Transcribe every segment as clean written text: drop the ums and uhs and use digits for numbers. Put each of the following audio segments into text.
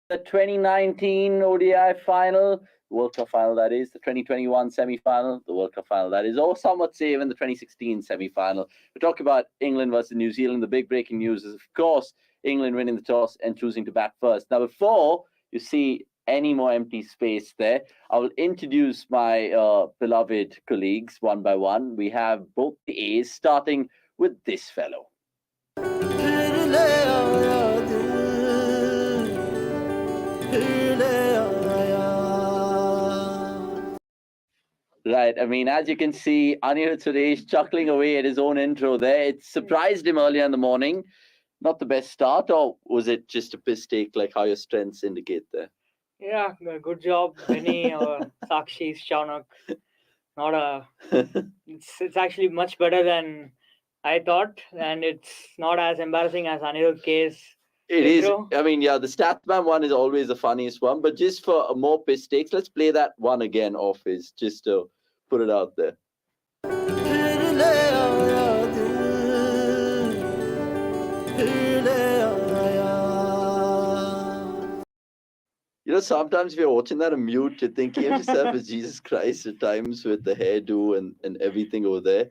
the 2019 ODI final, World Cup final that is, the 2021 semi-final, the World Cup final that is, or some would say even the 2016 semi-final. We're talking about England versus New Zealand. The big breaking news is, of course, England winning the toss and choosing to bat first. Now, before you see any more empty space there, I will introduce my beloved colleagues one by one. We have both the A's, starting with this fellow. Right. I mean, as you can see, Anirudh Suresh chuckling away at his own intro there. It surprised him earlier in the morning. Not the best start, or was it just a mistake, like how your strengths indicate there? Yeah, good job, Benny or Sakshi, Shaunak. Not a. It's actually much better than I thought, and it's not as embarrassing as Anirudh K's. It intro. is. I mean, yeah, the Statsman one is always the funniest one, but just for more mistakes, let's play that one again off his, just to put it out there. You know, sometimes if you're watching that on mute, you're thinking of yourself as Jesus Christ at times with the hairdo and everything over there.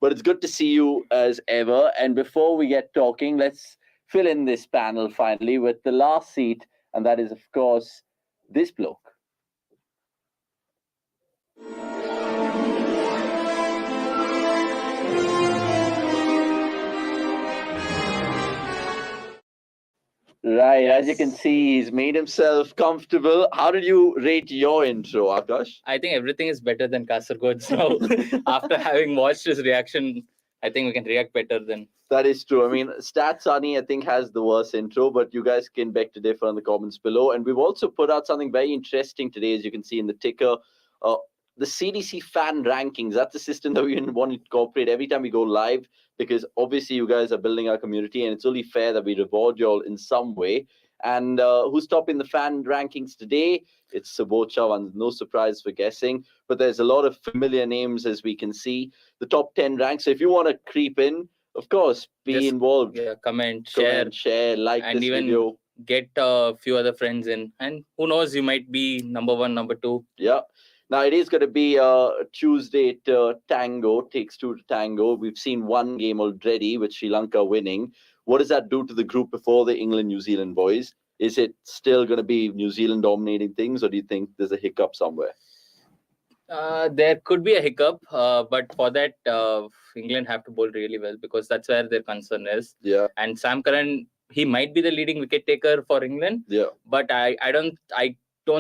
But it's good to see you as ever. And before we get talking, let's fill in this panel finally with the last seat. And that is, of course, this bloke. Right, as you can see, he's made himself comfortable. How did you rate your intro, Akash? I think everything is better than Kasargod. So after having watched his reaction, I think we can react better than. That is true. I mean, Stat Sunny, I think, has the worst intro, but you guys can beg to differ in the comments below. And we've also put out something very interesting today, as you can see in the ticker. The CDC fan rankings. That's a system that we want to incorporate every time we go live, because obviously you guys are building our community and it's only fair that we reward you all in some way. And who's topping the fan rankings today? It's Watchalong, no surprise for guessing, but there's a lot of familiar names, as we can see. The top 10 ranks. So if you want to creep in, of course, be involved. Yeah, comment, share, like and this even video. Get a few other friends in. And who knows, you might be number one, number two. Yeah. Now, it is going to be Tuesday to tango, takes two to tango. We've seen one game already with Sri Lanka winning. What does that do to the group before the England-New Zealand boys? Is it still going to be New Zealand dominating things, or do you think there's a hiccup somewhere? There could be a hiccup, but for that, England have to bowl really well, because that's where their concern is. Yeah. And Sam Curran, he might be the leading wicket taker for England. Yeah. But I don't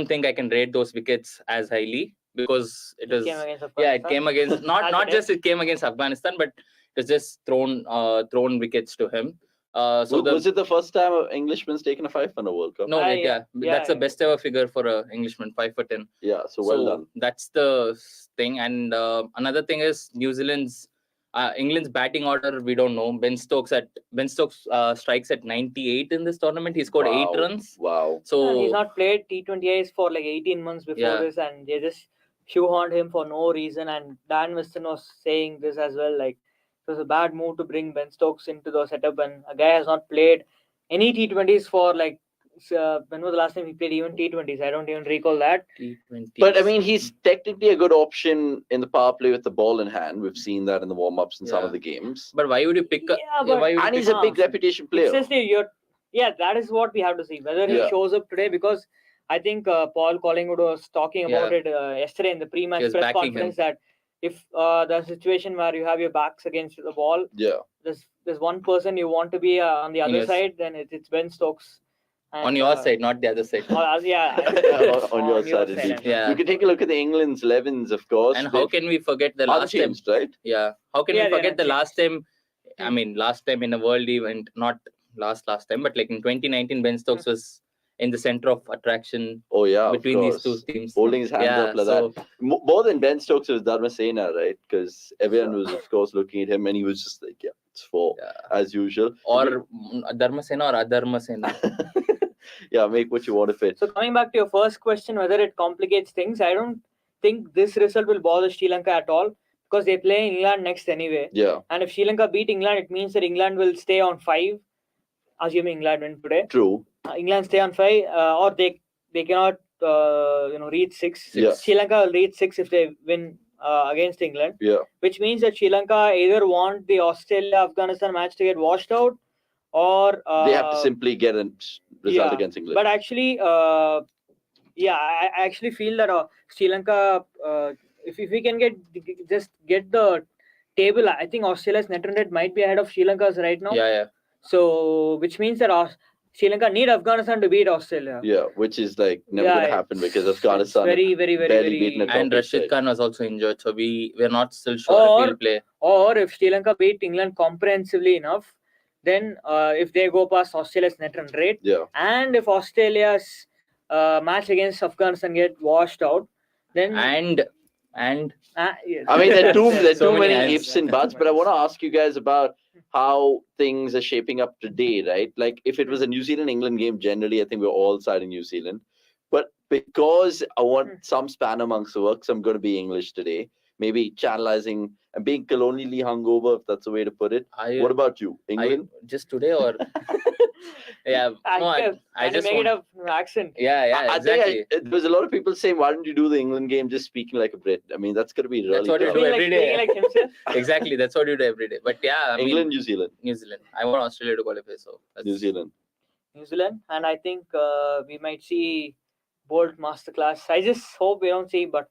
think I can rate those wickets as highly, because it came against not just it came against Afghanistan, but it was just thrown wickets to him. Was it the first time an Englishman's taken a 5 in a World Cup? No, that's the best ever figure for an Englishman, 5 for 10. Yeah, so well done. That's the thing. And another thing is England's batting order. We don't know. Ben Stokes strikes at 98 in this tournament. He scored 8 runs. Wow. So he's not played T20Is for like 18 months before this, and they just shoehorned him for no reason. And Dan Weston was saying this as well, like, it was a bad move to bring Ben Stokes into the setup, and a guy has not played any T20s for like, when was the last time he played even T20s? I don't even recall that. T20s. But I mean, he's technically a good option in the power play with the ball in hand. We've seen that in the warm-ups in some of the games. But why would you pick and he's a big reputation player. That is what we have to see, whether he shows up today, because I think Paul Collingwood was talking about it yesterday in the pre-match press conference that if the situation where you have your backs against the ball, there's one person you want to be on the other side, then it's Ben Stokes. And, on your side, not the other side. On your side, indeed. Yeah. You can take a look at the England's 11s, of course. And how can we forget the last time? Right? Yeah. How can we forget the last time? I mean, last time in a world event, not last time, but like in 2019, Ben Stokes was in the center of attraction between these two teams. Holding his hands up like that. More than Ben Stokes, was Dharmasena, right? Because everyone was, of course, looking at him, and he was just like, it's 4, as usual. Or Dharmasena or Adharmasena. Yeah, make what you want of it. So coming back to your first question, whether it complicates things, I don't think this result will bother Sri Lanka at all, because they play England next anyway. Yeah. And if Sri Lanka beat England, it means that England will stay on 5. assuming England win today. True. England stay on 5, or they cannot reach 6. Yeah. Sri Lanka will reach 6 if they win against England. Yeah. Which means that Sri Lanka either want the Australia-Afghanistan match to get washed out, or they have to simply get a result against England. But actually, I actually feel that Sri Lanka, if we can get the table, I think Australia's net run rate might be ahead of Sri Lanka's right now. Yeah. So, which means that Sri Lanka need Afghanistan to beat Australia. Yeah, which is like never going to happen because Afghanistan very beaten and Rashid Khan was also injured, so we're not still sure if he'll play. Or if Sri Lanka beat England comprehensively enough, then if they go past Australia's net run rate, and if Australia's match against Afghanistan get washed out, then yes. I mean, there are too many ifs and buts, but I want to ask you guys about how things are shaping up today, right? Like, if it was a New Zealand-England game, generally, I think we're all siding New Zealand. But because I want some span amongst the works, I'm going to be English today. Maybe channelizing and being colonially hungover, if that's the way to put it. What about you? England? Just today or... Yeah, I just make it an accent. Yeah, exactly. There was a lot of people saying, why don't you do the England game just speaking like a Brit? I mean, that's going to be really That's what you do every day. Like himself. Exactly, that's what you do every day. But yeah, England, New Zealand. I want Australia to qualify, so New Zealand, and I think we might see Bolt masterclass. I just hope we don't see, but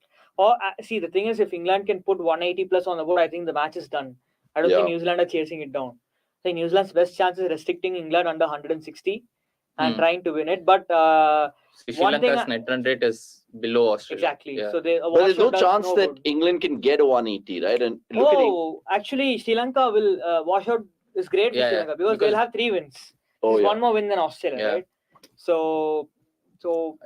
see, the thing is, if England can put 180 plus on the board, I think the match is done. I don't think New Zealand are chasing it down. I think New Zealand's best chance is restricting England under 160 and trying to win it. But Sri Lanka's net run rate is below Australia. Exactly. Yeah. So but there's no chance that England can get a 180, right? And actually, Sri Lanka will wash out. Is great for Sri Lanka because they'll have 3 wins. One more win than Australia, right? So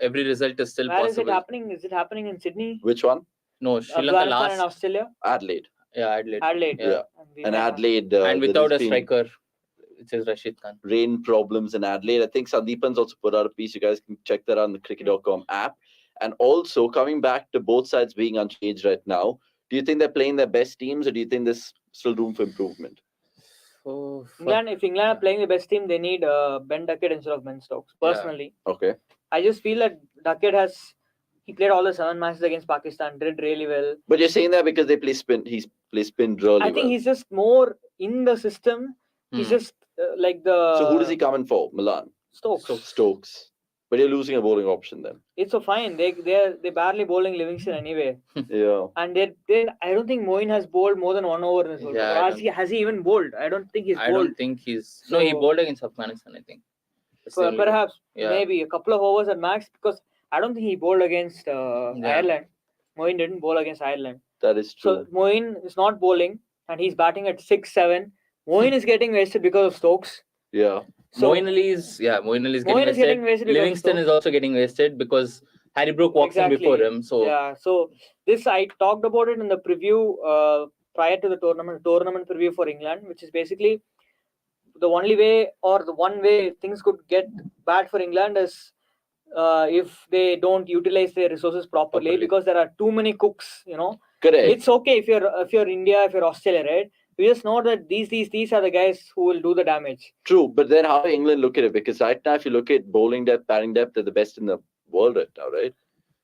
every result is still where possible. Is it happening? Is it happening in Sydney? Which one? No, Sri Lanka last. And Australia. Adelaide. Yeah, Adelaide. Yeah. And Adelaide. And without a striker, which is Rashid Khan. Rain problems in Adelaide. I think Sandeepan's also put out a piece. You guys can check that on the cricket.com app. And also, coming back to both sides being unchanged right now, do you think they're playing their best teams, or do you think there's still room for improvement? If England are playing the best team, they need Ben Duckett instead of Ben Stokes. Personally. Okay. I just feel that Duckett he played all the 7 matches against Pakistan, did really well. But you're saying that because they play spin, he's plays spin really well. I think he's just more in the system. He's just like the... So who does he come in for? Milan? Stokes. But you're losing a bowling option then. It's so fine. They're barely bowling Livingston anyway. Yeah. And I don't think Moeen has bowled more than 1 over in his world. Has he even bowled? I don't think he's bowled. I don't think he's... No, he bowled against Afghanistan, I think. Perhaps, maybe a couple of overs at max, because I don't think he bowled against Ireland. Moeen didn't bowl against Ireland. That is true. So Moeen is not bowling and he's batting at 6-7. Moeen is getting wasted because of Stokes. Yeah. So Moeen Ali is getting wasted. Livingston is also getting wasted because Harry Brook walks in before him. So so this I talked about it in the preview prior to the tournament preview for England, which is basically the only way or the one way things could get bad for England is if they don't utilize their resources properly, because there are too many cooks, Correct. It's okay if you're India, if you're Australia, right? We just know that these are the guys who will do the damage. True, but then how England look at it? Because right now, if you look at bowling depth, batting depth, they're the best in the world right now, right?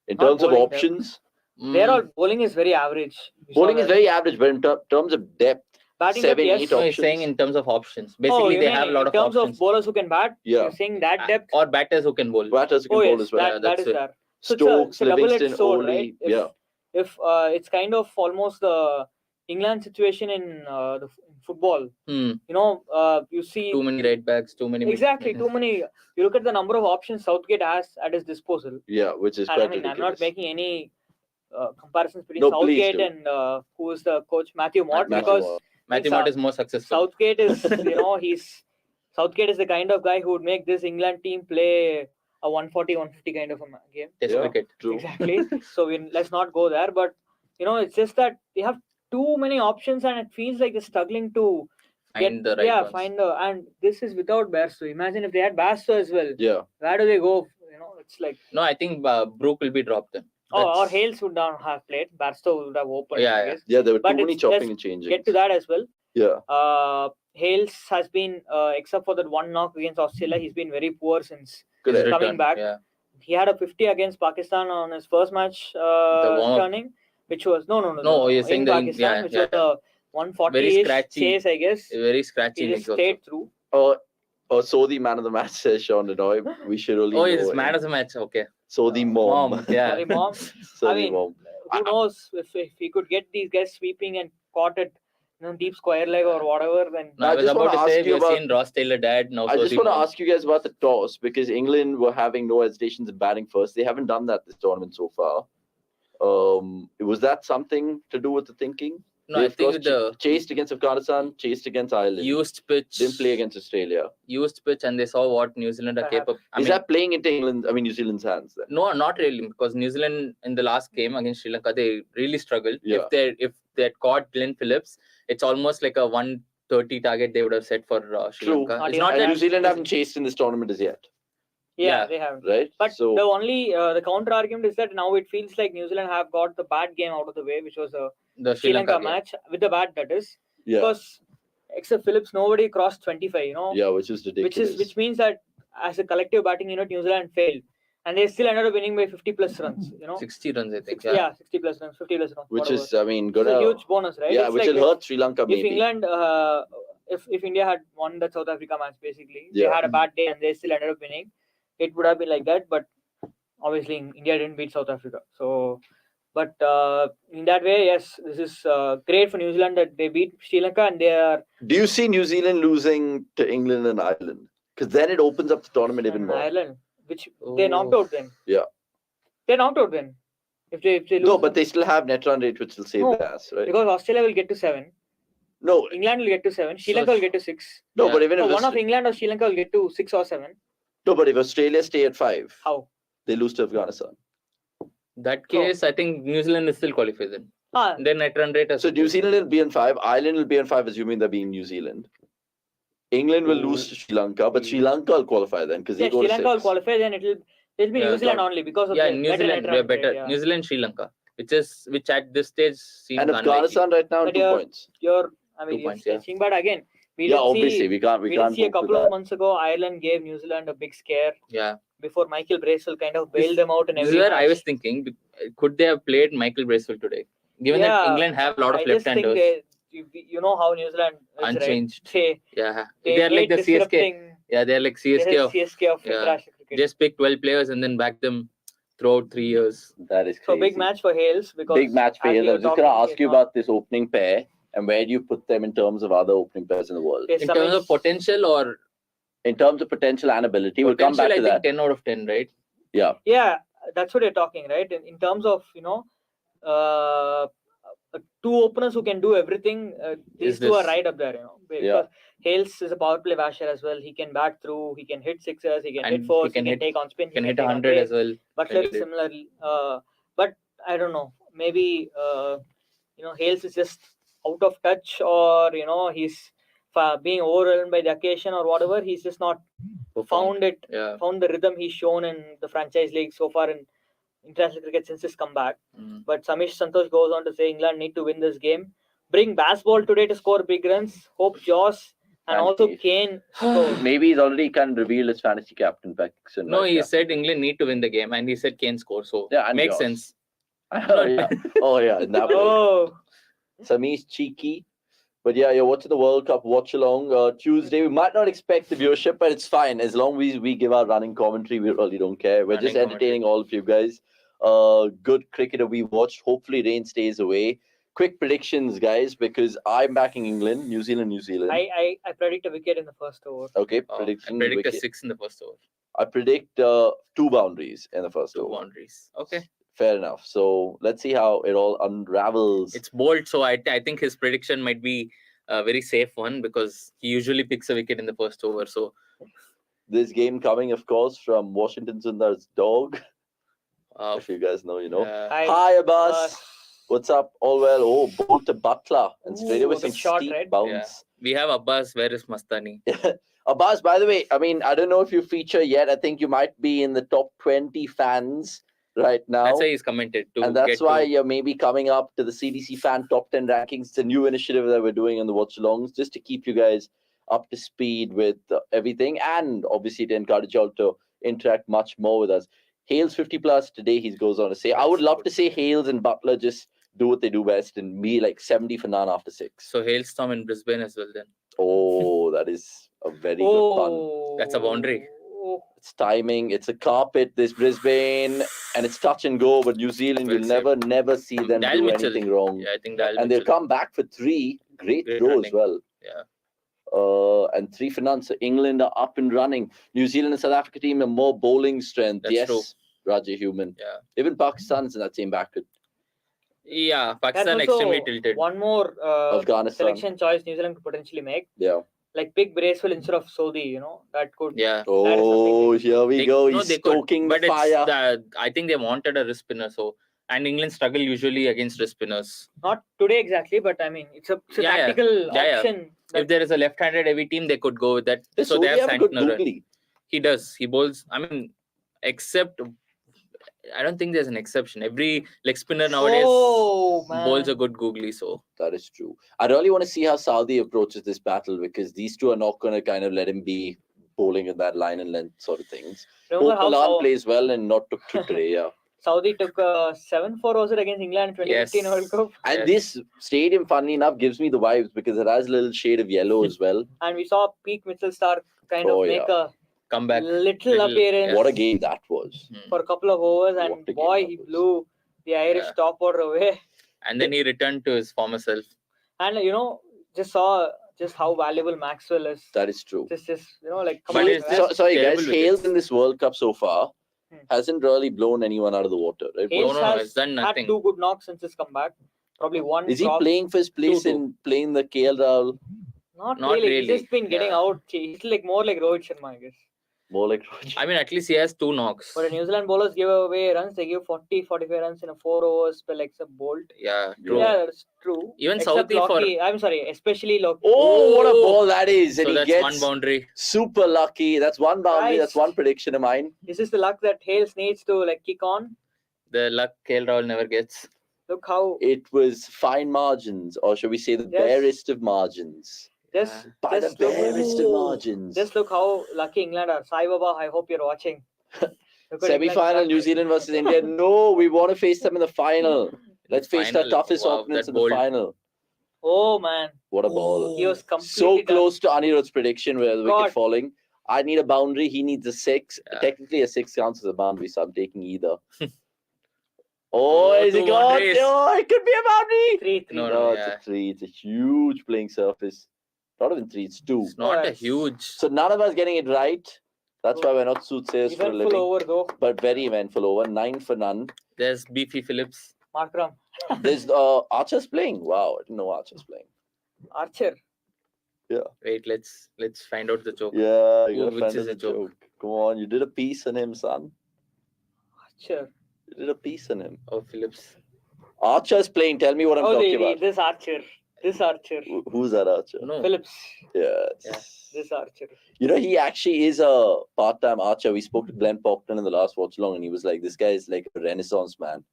In terms of options, bowling is very average. Bowling is very average, but in terms of depth, batting 7, 8 options. No, he's saying in terms of options. Basically, they have a lot of options. In terms of bowlers who can bat, you're saying that depth. Or batters who can bowl. Batters who can bowl as well. That is there. So Stokes, it's a Livingston, sword, Oli. Right? If it's kind of almost the England situation in the football. You see too many right backs, too many. Exactly, too many. You look at the number of options Southgate has at his disposal. Yeah, which is quite ridiculous. I'm not making any comparisons between Southgate and who is the coach, Matthew Mott, because Matthew Mott is more successful. Southgate is, Southgate is the kind of guy who would make this England team play a 140-150 kind of a game. Test cricket. True. Exactly. So let's not go there. But it's just that they have too many options, and it feels like they're struggling to find the right ones. And this is without Bairstow. Imagine if they had Bairstow as well. Yeah. Where do they go? It's like. No, I think Brook will be dropped then. Or Hales would not have played. Bairstow would have opened. Yeah, there were too many chopping and changing. Get to that as well. Hales has been, except for that one knock against Australia, he's been very poor since coming back. He had a 50 against Pakistan on his first match returning, which was you're saying in Pakistan, which was a 140-ish chase, I guess. Very scratchy. He just stayed through. So the man of the match says Sean Denoy. We should only know. He's man of the match. Okay. So the mom. Yeah. Sorry, mom. I mean, who knows if he could get these guys sweeping and caught it, deep square leg or whatever. Then I was about to say we've seen Ross Taylor dad now. I just want to ask you guys about the toss, because England were having no hesitations in batting first. They haven't done that this tournament so far. Was that something to do with the thinking? No, I think chased against Afghanistan, chased against Ireland. Used pitch. Didn't play against Australia. Used pitch, and they saw what New Zealand are capable. Is that playing into New Zealand's hands then? No, not really, because New Zealand in the last game against Sri Lanka, they really struggled. Yeah. If they had caught Glenn Phillips, it's almost like a 130 target they would have set for Sri Lanka. It's not that New Zealand haven't chased in this tournament as yet. Yeah, they haven't. Right. But the only the counter argument is that now it feels like New Zealand have got the bad game out of the way, which was the Sri Lanka match with the bat, that is. Yeah. Because except Phillips, nobody crossed 25. Yeah, which is ridiculous. Which means that as a collective batting unit, New Zealand failed, and they still ended up winning by 50 plus runs. 60 runs, I think. 60 plus runs, 50 plus runs. Which whatever. is, good. It's a huge bonus, right? Yeah, which will hurt Sri Lanka maybe. If England, if India had won that South Africa match, basically, they had a bad day and they still ended up winning, it would have been like that. But obviously, India didn't beat South Africa. So, but in that way, yes, this is great for New Zealand that they beat Sri Lanka, and they are. Do you see New Zealand losing to England and Ireland? Because then it opens up the tournament even more. Ireland, which they knocked out then. Yeah. They knocked out then. If they lose. No, but they still have net run rate, which will save their ass, right? Because Australia will get to 7. No. England will get to 7. Sri Lanka will get to 6. No, but even if one of England or Sri Lanka will get to 6 or 7. No, but if Australia stay at 5, how? They lose to Afghanistan. That case, I think New Zealand is still qualified then. Their net run rate. So New Zealand will be on 5. Ireland will be on 5, assuming they're being New Zealand. England will lose to Sri Lanka, but Sri Lanka will qualify then because Sri Lanka will qualify, then it'll be New Zealand only because of the New Zealand better. Yeah. New Zealand, Sri Lanka, which at this stage seems and Afghanistan right now 2 points. You're 2 points, stretching, but again, obviously we can't see a couple of months ago Ireland gave New Zealand a big scare. Yeah. Before Michael Bracewell kind of bailed them out in every match. I was thinking, could they have played Michael Bracewell today? Given that England have a lot of left-handers. You know how New Zealand is, unchanged. Right? They're like the CSK. Yeah, they're like CSK of international cricket. Just pick 12 players and then back them throughout 3 years. That is crazy. So big match for Hales. Big match for Hales. I was just going to ask you about this opening pair and where do you put them in terms of other opening pairs in the world? In terms of potential or? In terms of potential and ability. We'll come back to that. 10 out of 10, right? Yeah. Yeah, that's what you're talking, right? In terms of, 2 openers who can do everything, these two are right up there, because Hales is a power play basher as well. He can bat through, he can hit sixers, he can hit fours, he can take on spin, he can hit 100 as well. Butler similarly, but I don't know, maybe Hales is just out of touch, or he's being overwhelmed by the occasion or whatever. He's just not found the rhythm he's shown in the franchise league so far in international cricket since his comeback. But Samish Santosh goes on to say England need to win this game. Bring Basball today to score big runs. Hope Joss and also Kane score. Maybe he's already kind of revealed his fantasy captain back soon. No, he said England need to win the game and he said Kane score. So makes sense. In that way. Samish cheeky. But you're watching the World Cup Watchalong Tuesday. We might not expect the viewership, but it's fine. As long as we give our running commentary, we really don't care. We're just entertaining all of you guys. Good cricketer we watched. Hopefully rain stays away. Quick predictions, guys, because I'm backing England, New Zealand. I predict a wicket in the first over. Okay, prediction. I predict a 6 in the first over. I predict 2 boundaries in the first over. 2 boundaries. Okay. Fair enough. So let's see how it all unravels. It's bold, so I think his prediction might be a very safe one because he usually picks a wicket in the first over. So this game coming, of course, from Washington Sundar's dog. If you guys know, Hi, Abbas. What's up? All well? Oh, ball to Butler and straight away some steep bounce. Yeah. We have Abbas. Where is Mastani? Abbas, by the way, I don't know if you feature yet. I think you might be in the top 20 fans right now. That's why he's commented to and that's get why to... you're maybe coming up to the CDC fan top 10 rankings. It's a new initiative that we're doing on the Watchalongs just to keep you guys up to speed with everything, and obviously to encourage you all to interact much more with us. Hales 50 plus today, he goes on to say, I would love to say Hales and Butler just do what they do best and be like 70 for none after 6. So Hailstorm in Brisbane as well then. Oh, that is a very good pun. That's a boundary. It's timing. It's a carpet, this Brisbane, and it's touch and go. But New Zealand, Well you'll never see them Dal do Mitchell. anything wrong. Yeah, I think Dal and they'll come back for 3. Great throw running. as well. Yeah. And 3 for none. So England are up and running. New Zealand and South Africa team have more bowling strength. That's true. Raja Human. Yeah. Even Pakistan's in that same bracket. Yeah, Pakistan extremely tilted. One more Afghanistan selection choice New Zealand could potentially make. Yeah. Like pick Bracewell instead of Sodhi, that could. Yeah. Oh, here we go. He's stoking the fire. I think they wanted a wrist spinner, and England struggle usually against wrist spinners. Not today exactly, but I mean it's a tactical option. If there is a left-handed heavy team, they could go with that. So they have a good googly. He does. He bowls. I mean, except I don't think there's an exception. Every leg spinner nowadays bowls a good googly. So that is true. I really want to see how Saudi approaches this battle, because these two are not going to kind of let him be bowling in that line and length sort of things. Milan plays well and not took today. Yeah. Saudi took 7-4 was it against England in 2015 World Cup. And this stadium, funnily enough, gives me the vibes because it has a little shade of yellow as well. And we saw Pete Mitchell-Starc kind of make a comeback, little appearance. What a game that was. For a couple of overs, and boy, he blew the Irish top order away. And then he returned to his former self. And just saw just how valuable Maxwell is. That is true. Sorry guys, Hales in this World Cup so far hasn't really blown anyone out of the water, right? Hales has done nothing. Had 2 good knocks since his comeback. Probably one. Is he playing for his place in playing the KL Rahul? Not really. He's just been getting out. He's more like Rohit Sharma, I guess. More like Rohit. I mean, at least he has 2 knocks. But the New Zealand bowlers give away runs. They give 40-45 runs in a 4 overs spell except Bolt. Yeah, true. Yeah, that's true. Even Southee especially Lockie. Oh, what a ball that is. And so he that's gets 1 boundary. Super lucky. That's 1 boundary. That's 1 prediction of mine. This is the luck that Hales needs to kick on. The luck KL Rahul never gets. Look how... It was fine margins, or should we say the barest of margins. By the barest of margins. Just look how lucky England are. Sai Baba, I hope you're watching. Semi-final, New Zealand versus India. No, we want to face them in the final. Let's face our toughest opponents in the final. Oh, man. What a ball. He was completely so close to Anirudh's prediction where the wicket falling. I need a boundary. He needs a 6. Yeah. Technically, a 6 counts as a boundary, so I'm taking either. Is it gone? Oh, it could be a boundary. 3-3. No, it's a 3. It's a huge playing surface. Not even 3, it's 2. It's not a huge. So none of us getting it right. That's why we're not soothsayers for a living. Over, though. But very eventful over. 9 for none. There's Beefy Phillips. Markram. There's Archer's playing. Wow, I didn't know Archer's playing. Archer. Yeah. Wait, let's find out the joke. Yeah, which is a joke. Come on, you did a piece on him, son. Archer. You did a piece on him. Oh, Phillips. Archer's playing. Tell me what I'm talking about. This Archer. Who's that Archer? No. Phillips. Yeah. This Archer. He actually is a part-time archer. We spoke to Glenn Pockton in the last watch-along, and he was like, this guy is like a renaissance man.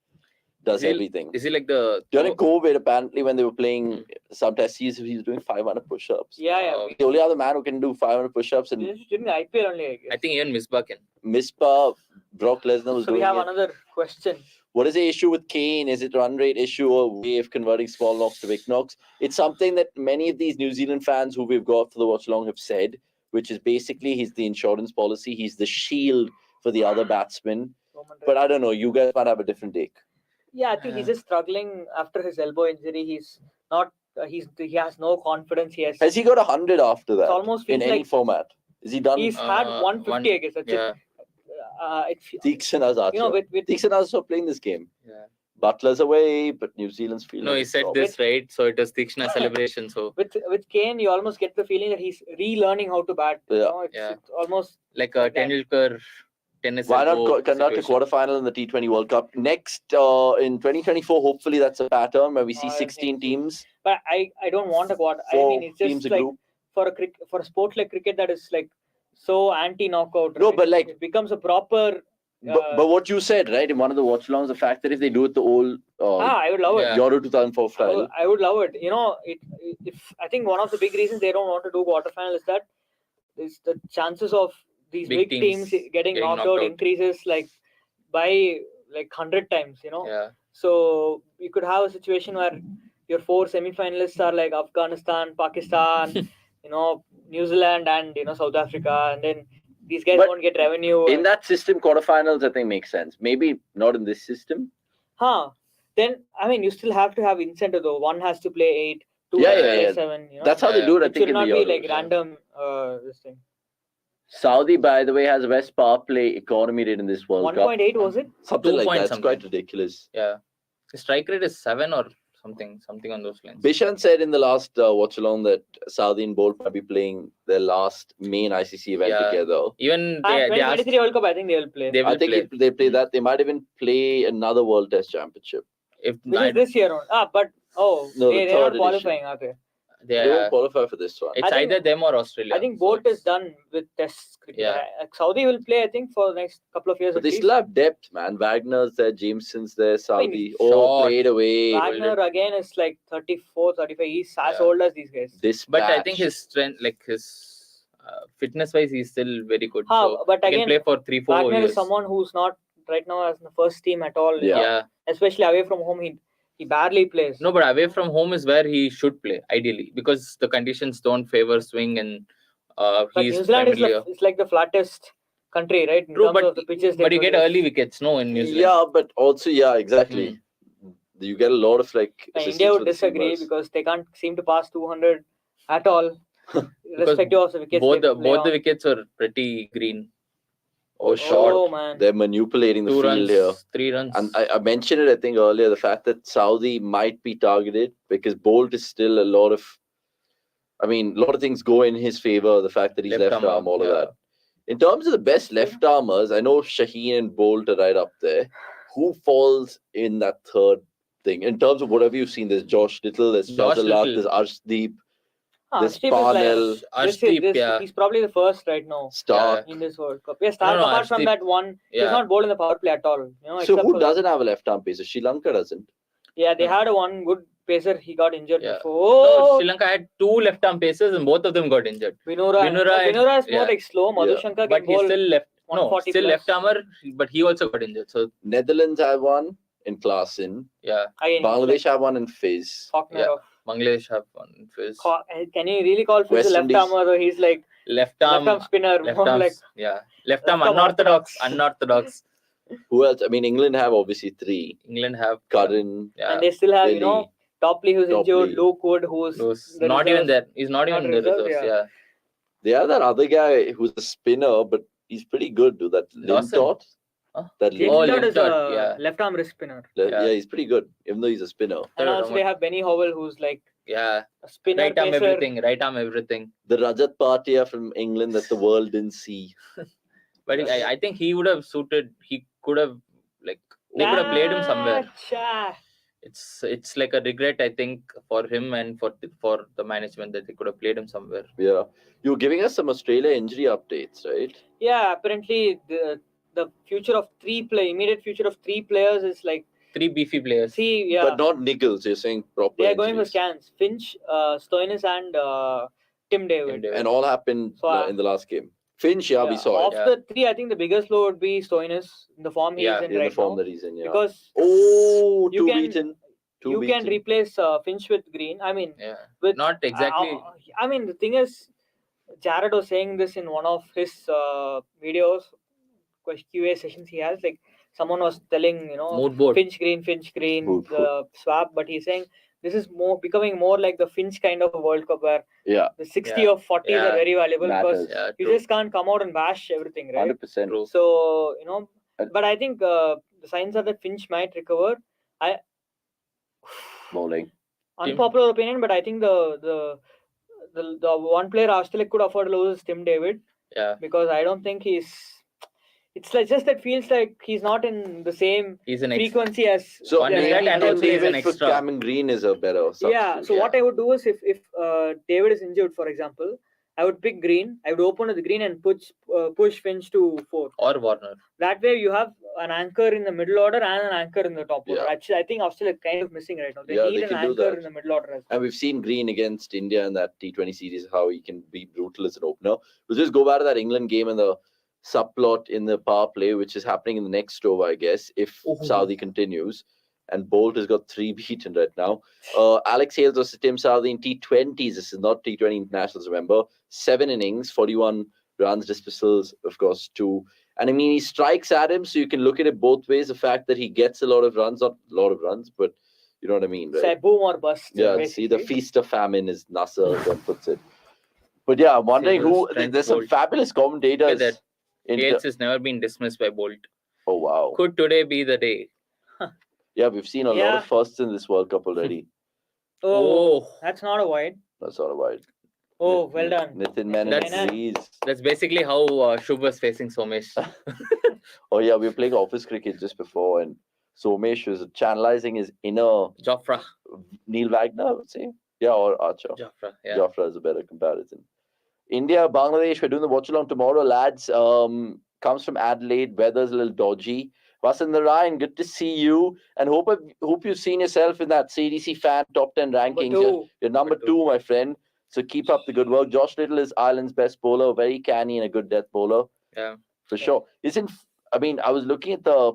Does everything. Is he like the... During COVID, apparently, when they were playing some tests, he was doing 500 push-ups. Yeah. The only other man who can do 500 push-ups. And during the IPL only, I guess. I think even Misbah can. Misbah, Brock Lesnar was doing we have another question. What is the issue with Kane? Is it run rate issue or way of converting small knocks to big knocks? It's something that many of these New Zealand fans who we've got for the watch-along have said, which is basically he's the insurance policy. He's the shield for the other batsmen. But I don't know. You guys might have a different take. Yeah, I think he's just struggling after his elbow injury. He's not. He has no confidence. Has he got 100 after that? It almost in any format. Is he done? He's had 150, I guess. That's it. Deeksana's Archer. Deeksana's not playing this game. Yeah. Butler's away, but New Zealand's feeling. No, he said this right, so it was Deekshana celebration. So with Kane, you almost get the feeling that he's relearning how to bat. Yeah. It's almost like a Tendulkar tennis. Why not conduct a quarterfinal in the T20 World Cup next in 2024? Hopefully, that's a pattern where we see 16 teams. But I don't want a quarter. I mean, it's just like for a sport like cricket that is like so anti-knockout. No, but like it becomes a proper But what you said, right, in one of the watch-alongs, the fact that if they do it the old I would love it. Euro 2004 style. I would love it. If I think one of the big reasons they don't want to do quarterfinal is that is the chances of these big teams getting knocked out increases like by like 100 times. Yeah. So you could have a situation where your 4 semi-finalists are like Afghanistan, Pakistan, New Zealand, and South Africa, and then these guys won't get revenue. In that system, quarterfinals I think makes sense. Maybe not in this system. Then I mean, you still have to have incentive though. One has to play 8, 2 Yeah, has to yeah, play yeah. 7. That's how they do it. I It think should in not the be Euros, like yeah. random. This thing. Saudi, by the way, has the best power play economy rate in this World Cup. 1.8 was it? Something 2 like point that. It's something. quite ridiculous. Yeah. The strike rate is 7 or something on those lines. Bishan said in the last watch-along that Saudi and Bolt might be playing their last main ICC event together. Even 2023 World Cup, I think they will play. I think they play that. They might even play another World Test Championship. Which is this year on. But No, they're not qualifying, are they? They won't qualify for this one. It's either them or Australia. I think Bolt is done with Test cricket. Yeah. Saudi will play, I think, for the next couple of years. But they still have depth, man. Wagner's there, Jameson's there, Saudi. Played away. Wagner again is like 34, 35. He's as old as these guys. But I think his strength, like his fitness-wise, he's still very good. So but he again, can play for 3-4 Wagner years. is someone who's not right now as in the first team at all. Yeah. Especially away from home, he barely plays. No, but away from home is where he should play, ideally, because the conditions don't favor swing and but he's New Zealand is like the flattest country, right? In True, terms but of the pitches but you get early wickets, no, in New Zealand. Yeah, but also, exactly. You get a lot of like. India would disagree because they can't seem to pass 200 at all, irrespective of the wickets. Both the wickets are pretty green. Short. Oh, man. They're manipulating the 2 field runs, here. 3 runs. And I mentioned it, I think, earlier, the fact that Saudi might be targeted because Bolt is still a lot of things go in his favor. The fact that he's left arm, all of that. In terms of the best left armers, I know Shaheen and Bolt are right up there. Who falls in that third thing? In terms of whatever you've seen, there's Josh Little, there's Fazalak, there's Arshdeep. This Parnell, he's probably the first right now. Stark in this World Cup. Yeah, Stark. Apart from that one, he's not bowled in the power play at all. So who doesn't have a left-arm pacer? Sri Lanka doesn't. Yeah, they had one good pacer. He got injured before. No, Sri Lanka had 2 left-arm pacers and both of them got injured. Vinura is more like slow. Madhushankar but he's still left-armer, but he also got injured. So Netherlands have one in Klaassen. Yeah. Bangladesh have one in Fizz. Bangladesh have one in Fizz. Can you really call Fizz a left-armer? Or he's like left arm spinner. Left arm unorthodox. Who else? I mean, England have obviously 3. England have Curran. And they still have, Topley who's injured, Luke Wood who's not even there. He's not even in the reserves. They have that other guy who's a spinner, but he's pretty good, dude. That Lintott. That Lintott is a left arm wrist spinner. Yeah, he's pretty good, even though he's a spinner. And also they have Benny Howell, who's like a spinner, right arm everything. The Rajat Bhatia from England that the world didn't see. But I think he would have suited. He could have they could have played him somewhere. It's like a regret, I think, for him and for the management that they could have played him somewhere. Yeah, you were giving us some Australia injury updates, right? Yeah, apparently the immediate future of 3 players is like 3 beefy players. But not niggles. You're saying proper. They are going for scans. Finch, Stoinis, and Tim David. And all happened in the last game. Finch, we saw it. Of the 3, I think the biggest blow would be Stoinis in the form he's in right now. In the form that he's in, Because you can replace Finch with Green. I mean, not exactly. I mean, the thing is, Jared was saying this in one of his videos, QA sessions he has. Like someone was telling, Finch Green, the swap, but he's saying this is becoming more like the Finch kind of a World Cup where the 60 or 40s are very valuable because you just can't come out and bash everything, right? 100%. True. So, but I think the signs are that Finch might recover. Bowling. Unpopular opinion, but I think the one player Australia could afford to lose is Tim David. Yeah. Because I don't think it's like just that feels like he's not in the same frequency as. So David for Cameron Green is a better substitute. So what I would do is if David is injured, for example, I would pick Green. I would open with Green and push Finch to 4. Or Warner. That way you have an anchor in the middle order and an anchor in the top order. Yeah. Actually, I think Australia is kind of missing right now. They Yeah, need they an can do anchor that. in the middle order as well. And we've seen Green against India in that T20 series, how he can be brutal as an opener. We'll just go back to that England game and the subplot in the power play, which is happening in the next over, I guess, if Saudi continues. And Bolt has got 3 beaten right now. Alex Hales versus Tim Southee in T20s. This is not T20 internationals, remember. 7 innings, 41 runs, dismissals, of course, 2. And I mean, he strikes at him, so you can look at it both ways. The fact that he gets a lot of runs, not a lot of runs, but you know what I mean, right? So boom or bust. Yeah, basically. see, the feast of famine, as Nasser then puts it. But yeah, I'm wondering who. There's some fabulous commentators. That Hales has never been dismissed by Bolt. Oh, wow. Could today be the day? Yeah, we've seen a lot of firsts in this World Cup already. Oh, that's not a wide. That's not a wide. Oh, well done. Nitin Menon agrees. That's basically how Shubh was facing Somesh. Oh, yeah, we were playing office cricket just before, and Somesh was channelizing his inner Jofra. Neil Wagner, I would say. Yeah, or Archer. Jofra, yeah. Jofra is a better comparison. India, Bangladesh, we're doing the watch along tomorrow, lads. Comes from Adelaide. Weather's a little dodgy. Vasan Narayan, good to see you. And hope you've seen yourself in that CDC fan top 10 rankings. You're number 2, my friend. So keep up the good work. Josh Little is Ireland's best bowler, very canny and a good death bowler. Yeah. For sure. I was looking at the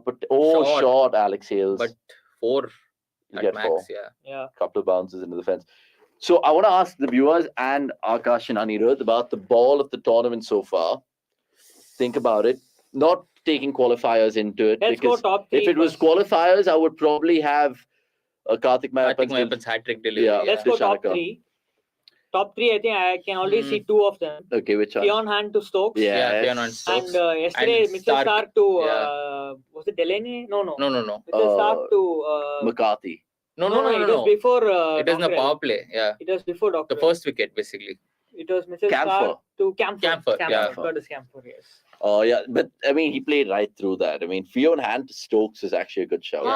short Alex Hales. But 4 at max, 4. Yeah. Couple of bounces into the fence. So I want to ask the viewers and Akash and Anirudh about the ball of the tournament so far. Think about it. Not taking qualifiers into it. Let's go top 3. If it was qualifiers, I would probably have Karthik Mayappan's hat-trick delivery. Yeah. Let's go top 3. Top 3, I think I can already see 2 of them. Okay, which one? Fionn Hand to Stokes. Yeah, Fionn Hand to Stokes. And yesterday, Mitchell Stark to... was it Delaney? No. No. Mitchell Stark to... McCarthy. No. It was before... it was in the power play, yeah. It was before Doctor. The first wicket, basically. It was Mitchell Stark to Camphor. Curtis Camphor, yes. Oh, yeah. But, I mean, he played right through that. I mean, Fionn Hand to Stokes is actually a good shout.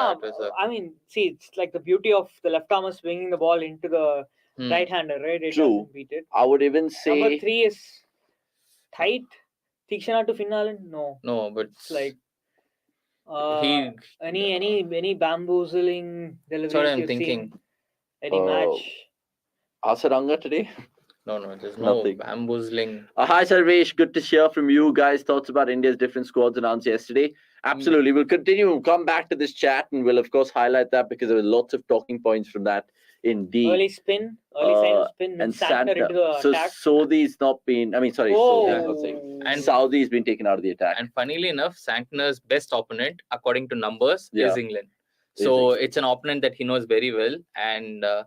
I mean, see, it's like the beauty of the left-armer swinging the ball into the right-hander, right? It doesn't beat it. I would even say... Number 3 is tight. Tikshana to Finn Allen? No, but... It's like... any bamboozling deliveries That's what I'm thinking. Any match? Asaranga today? No, there's no bamboozling. Hi, Sarvesh. Good to hear from you guys. Thoughts about India's different squads announced yesterday? Absolutely. We'll continue. We'll come back to this chat and we'll, of course, highlight that because there were lots of talking points from that indeed. Early sign of spin. And Santner into the attack. Saudhi's not been... I mean, sorry. And Saudhi's been taken out of the attack. And funnily enough, Santner's best opponent, according to numbers, is England. So it's an opponent that he knows very well. And if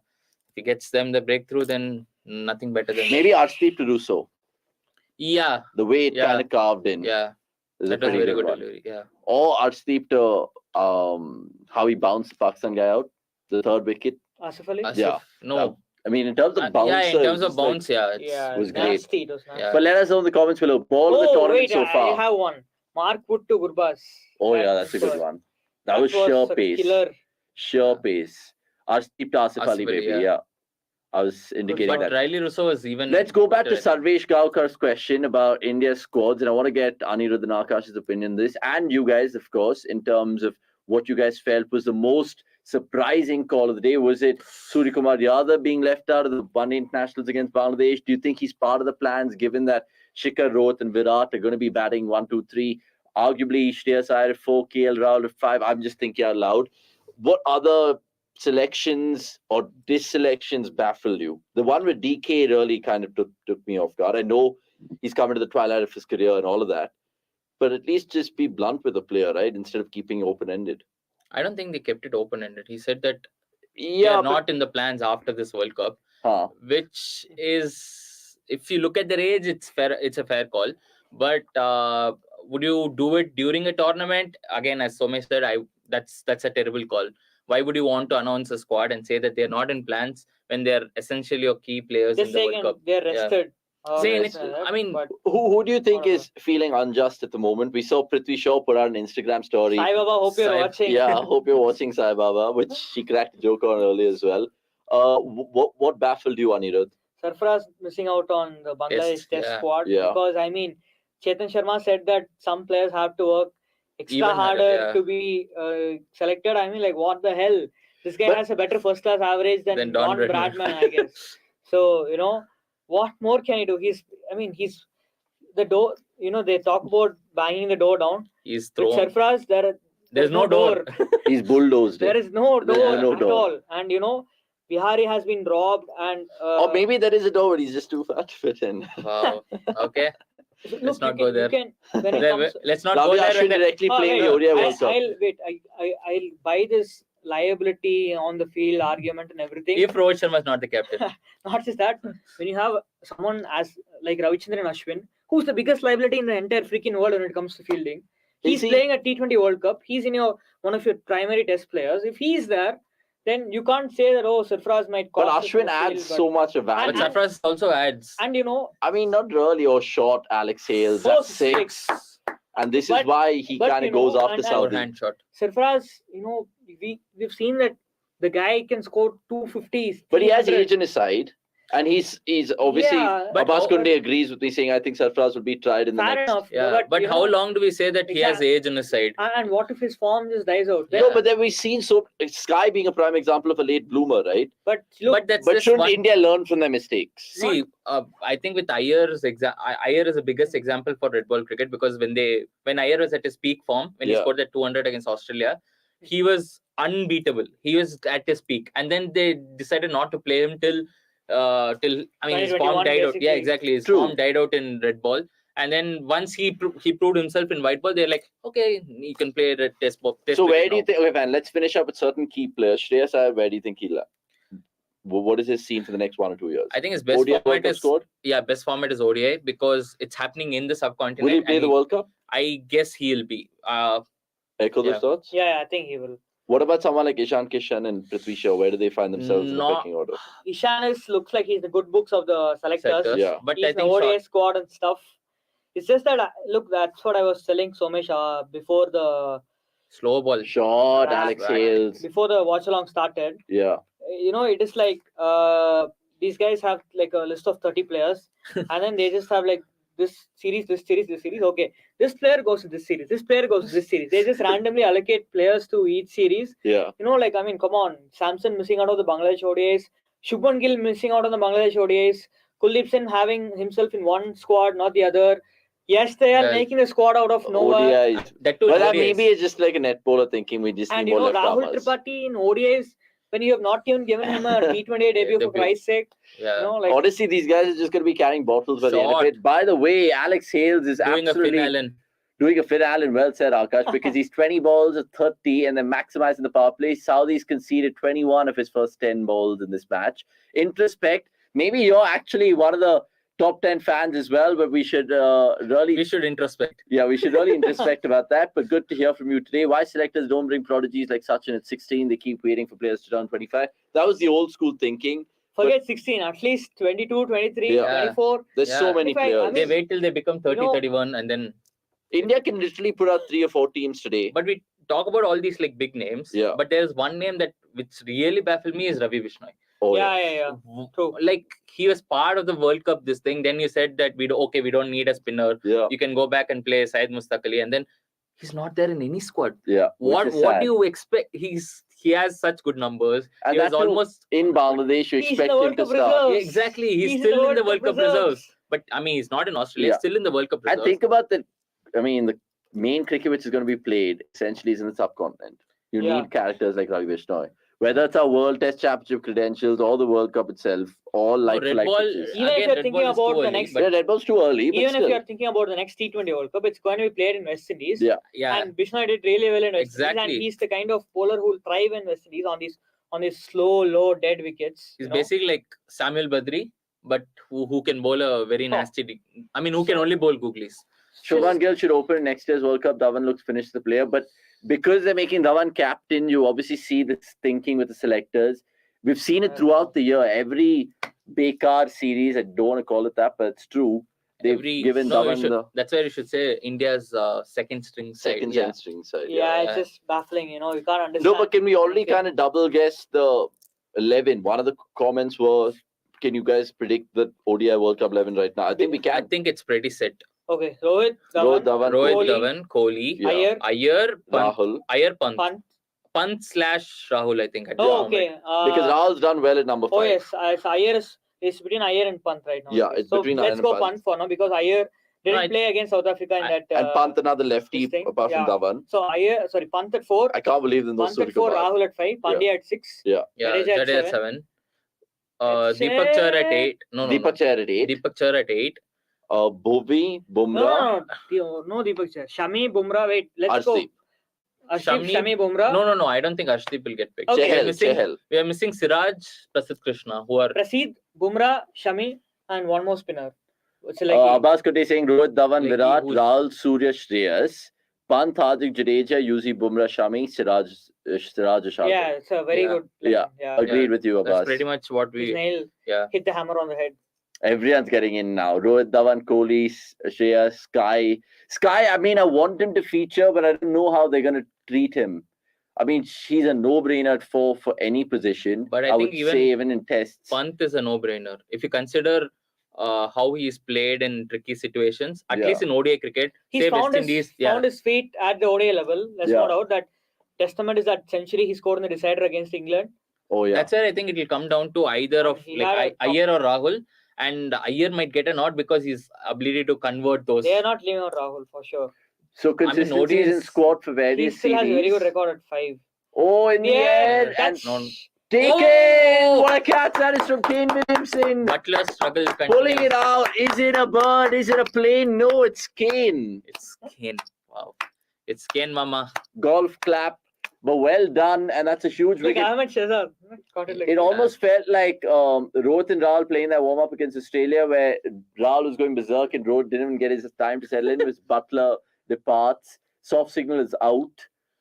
he gets them the breakthrough, then nothing better than maybe Arshdeep to do so. Yeah. The way it kind of carved in. Yeah. That was very good delivery. Yeah. Or Arshdeep to how he bounced the Pakistan guy out, the 3rd wicket. Asif Ali? Yeah. No. I mean, in terms of bounce. Yeah, in terms of bounce, it was great. It was nasty. But let us know in the comments below. Ball of the tournament so far. I have one. Mark Wood to Gurbaz. Oh, that's a good one. That was sheer pace. Killer. Sheer pace. Arshdeep to Asif Ali, maybe. Yeah. I was indicating that. Riley Russo was even... Let's go back to Sarvesh Gaukar's question about India's squads. And I want to get Anirudh and Akash's opinion on this. And you guys, of course, in terms of what you guys felt was the most surprising call of the day. Was it Suryakumar Yadav being left out of the one internationals against Bangladesh? Do you think he's part of the plans, given that Shikhar Rohit and Virat are going to be batting 1, 2, 3? Arguably, Shreyas Iyer at 4, KL Rahul at 5. I'm just thinking out loud. What other selections or disselections baffled you? The one with DK really kind of took me off guard. I know he's coming to the twilight of his career and all of that, but at least just be blunt with the player, right? Instead of keeping open-ended. I don't think they kept it open-ended. He said that they're not in the plans after this World Cup, which is, if you look at their age, it's fair. It's a fair call. But would you do it during a tournament? Again, as Somesh said, that's a terrible call. Why would you want to announce a squad and say that they're not in plans when they're essentially your key players in the World Cup? They're rested. I mean, who do you think is feeling unjust at the moment? We saw Prithvi Shaw put out an Instagram story. Sai Baba, hope you're watching. Yeah, I hope you're watching, Sai Baba, which she cracked a joke on earlier as well. What baffled you, Anirudh? Sarfaraz missing out on the Bangladesh Test squad because I mean, Chetan Sharma said that some players have to work extra harder to be selected. I mean, like, what the hell? This guy has a better first class average than Don Bradman, I guess. So, you know, what more can he do? He's the door. You know, they talk about banging the door down. He's thrown. With Sarfaraz, there's no door. He's bulldozed. There is no door at all. And, you know, Bihari has been robbed and... or maybe there is a door, but he's just too fat to fit in. Wow. Okay. Look, let's not go there. Let's not go there. Directly playing the ODI World Cup. I'll buy this liability on the field argument and everything. If Rohit Sharma is not the captain. Not just that. When you have someone as like Ravichandran Ashwin, who's the biggest liability in the entire freaking world when it comes to fielding, he's playing a T20 World Cup. He's in one of your primary test players. If he's there, then you can't say that, oh, Sarfaraz might cost. But Ashwin adds so much of value. But Sarfaraz also adds. And you know, I mean, not really. Or short Alex Hales at 6. And this is why he kind of goes after Saudi. Hand shot. Sarfaraz, you know, we've seen that the guy can score 250s. But he has age on his side. And he's obviously, Abbas Kunde agrees with me saying, I think Sarfaraz will be tried in the next. Enough. Yeah, but how long do we say that he has age on his side? And what if his form just dies out? No, but then we've seen Sky being a prime example of a late bloomer, right? But look, shouldn't India learn from their mistakes? See, I think with Iyer is the biggest example for red ball cricket because when Iyer was at his peak form, when he scored that 200 against Australia, he was unbeatable. He was at his peak. And then they decided not to play him till his form died out. Yeah, exactly. His form died out in red ball, and then once he proved himself in white ball, they're like, okay, he can play red test ball. So where do you think? Okay, fine. Let's finish up with certain key players. Shreyas Iyer, where do you think he'll? What is his scene for the next 1 or 2 years? I think his best format is best format is ODI because it's happening in the subcontinent. Will he play the World Cup? I guess he'll be. Echo those thoughts? Yeah, I think he will. What about someone like Ishan Kishan and Prithvi Shaw? Where do they find themselves in the pecking order? Ishan looks like he's the good books of the selectors. Yeah. But he's the ODI squad and stuff. It's just that, that's what I was telling Somesh before the... Slow ball. Short, Alex Hales. Before the Watchalong started. Yeah. You know, it is like these guys have like a list of 30 players and then they just have like this series. Okay, this player goes to this series. This player goes to this series. They just randomly allocate players to each series. Yeah. You know, like, I mean, come on. Samson missing out of the Bangladesh ODIs. Shubman Gill missing out on the Bangladesh ODIs. Kuldeep Singh having himself in one squad, not the other. Yes, they are making the squad out of nowhere. ODIs. But maybe it's just like a net bowler thinking we just need more left Rahul Tripathi in ODIs, when you have not even given him a T20 debut for Christ's sake. Yeah. You know, like, honestly, these guys are just going to be carrying bottles by the end of it. By the way, Alex Hales is doing a Finn Allen. Well said, Akash, because he's 20 balls at 30 and then maximizing the power play. Saudis conceded 21 of his first 10 balls in this match. Introspect, maybe you're actually one of the top 10 fans as well, but we should introspect. Yeah, we should really introspect about that. But good to hear from you today. Why selectors don't bring prodigies like Sachin at 16? They keep waiting for players to turn 25. That was the old school thinking. Forget 16, at least 22, 23, 24. There's so many players. They wait till they become 30, 31 and then... India can literally put out 3 or 4 teams today. But we talk about all these like big names. Yeah. But there's one name which really baffled me is Ravi Bishnoi. Oh, yeah. True. Like he was part of the World Cup. This thing. Then you said that we don't need a spinner. Yeah. You can go back and play Syed Mustaq Ali, and then he's not there in any squad. Yeah. What do you expect? He has such good numbers. And he was almost in Bangladesh. You expect him to start. Exactly. He's still in the World Cup reserves. But I mean, he's not in Australia. He's still in the World Cup reserves. And think about that. I mean, the main cricket which is going to be played essentially is in the subcontinent. You need characters like Ravi Bishnoi. Whether it's our World Test Championship credentials or the World Cup itself, all like Red Ball, even if you're thinking about the next, Red Ball's too early. Even if you're thinking about the next T20 World Cup, it's going to be played in West Indies. Yeah. And Bishnoi did really well in West Indies, and he's the kind of bowler who will thrive in West Indies on these slow, low, dead wickets. He's basically like Samuel Badri, but who can bowl a very nasty. I mean, who can only bowl googlies. Shubman Gill should open next year's World Cup. Dhawan looks finished the player, but because they're making Dhawan captain, you obviously see this thinking with the selectors. We've seen it throughout the year. Every Bekar series, I don't want to call it that, but it's true. They've given Dhawan that's why you should say India's second string side. String side. Yeah, it's just baffling. You can't understand. No, but can we already kind of double guess the 11? One of the comments was can you guys predict the ODI World Cup 11 right now? I think we can. I think it's pretty set. Okay, Rohit Dhawan, Dhawan, Kohli, Iyer, Rahul, Pant. Pant / Rahul, I think. Okay. Because Rahul's done well at number 5. Oh yes, Iyer is between Iyer and Pant right now. Yeah, it's between Iyer let's go Pant for now because Iyer didn't play against South Africa in that. And Pant another lefty apart from Dhawan. So Pant at 4. I can't believe them. Pant at 4, Rahul at 5, Pandya at 6. Jadeja at 7. Deepak Chahar at 8. Deepak Chahar at 8. Deepak Chahar at 8. Bhuvi, Bumrah. No, Deepak Chahar. Shami, Bumrah. Wait, let's go. Shami, Bumrah. No. I don't think Arshdeep will get picked. Okay. We are missing Siraj, Prasidh Krishna, who are Prasidh, Bumrah, Shami, and one more spinner. Abbas Kote saying Rohit, Dhawan, Virat, Rahul, Surya, Shreyas, Pant, Hardik, Jadeja, Yuzi, Bumrah, Shami, Siraj, Ashar. Yeah, it's a very good plan. Agreed with you, Abbas. That's pretty much what we hit the hammer on the head. Everyone's getting in now. Rohit, Dhawan, Kohli, Shreyas, Sky. I mean, I want him to feature, but I don't know how they're going to treat him. I mean, he's a no-brainer at 4 for any position. But I think even in tests. Pant is a no-brainer. If you consider how he's played in tricky situations, at least in ODI cricket, he's found his feet at the ODI level. There's no doubt that testament is that century he scored in the decider against England. Oh yeah. That's where I think it will come down to either of Iyer or Rahul. And Iyer might get a nod because his ability to convert those. They are not leaving out Rahul for sure. So consistency is in squad for various He still series. has a very good record at 5. Oh, in the end. Taken! What a catch that is from Kane Williamson. Butler struggle continues. Pulling it out. Is it a bird? Is it a plane? No, it's Kane. It's Kane. Wow. It's Kane, mama. Golf clap. But well done, and that's a huge wicket. It almost felt like Rohit and Rahul playing that warm-up against Australia, where Rahul was going berserk and Rohit didn't even get his time to settle in. His Butler departs. Soft signal is out.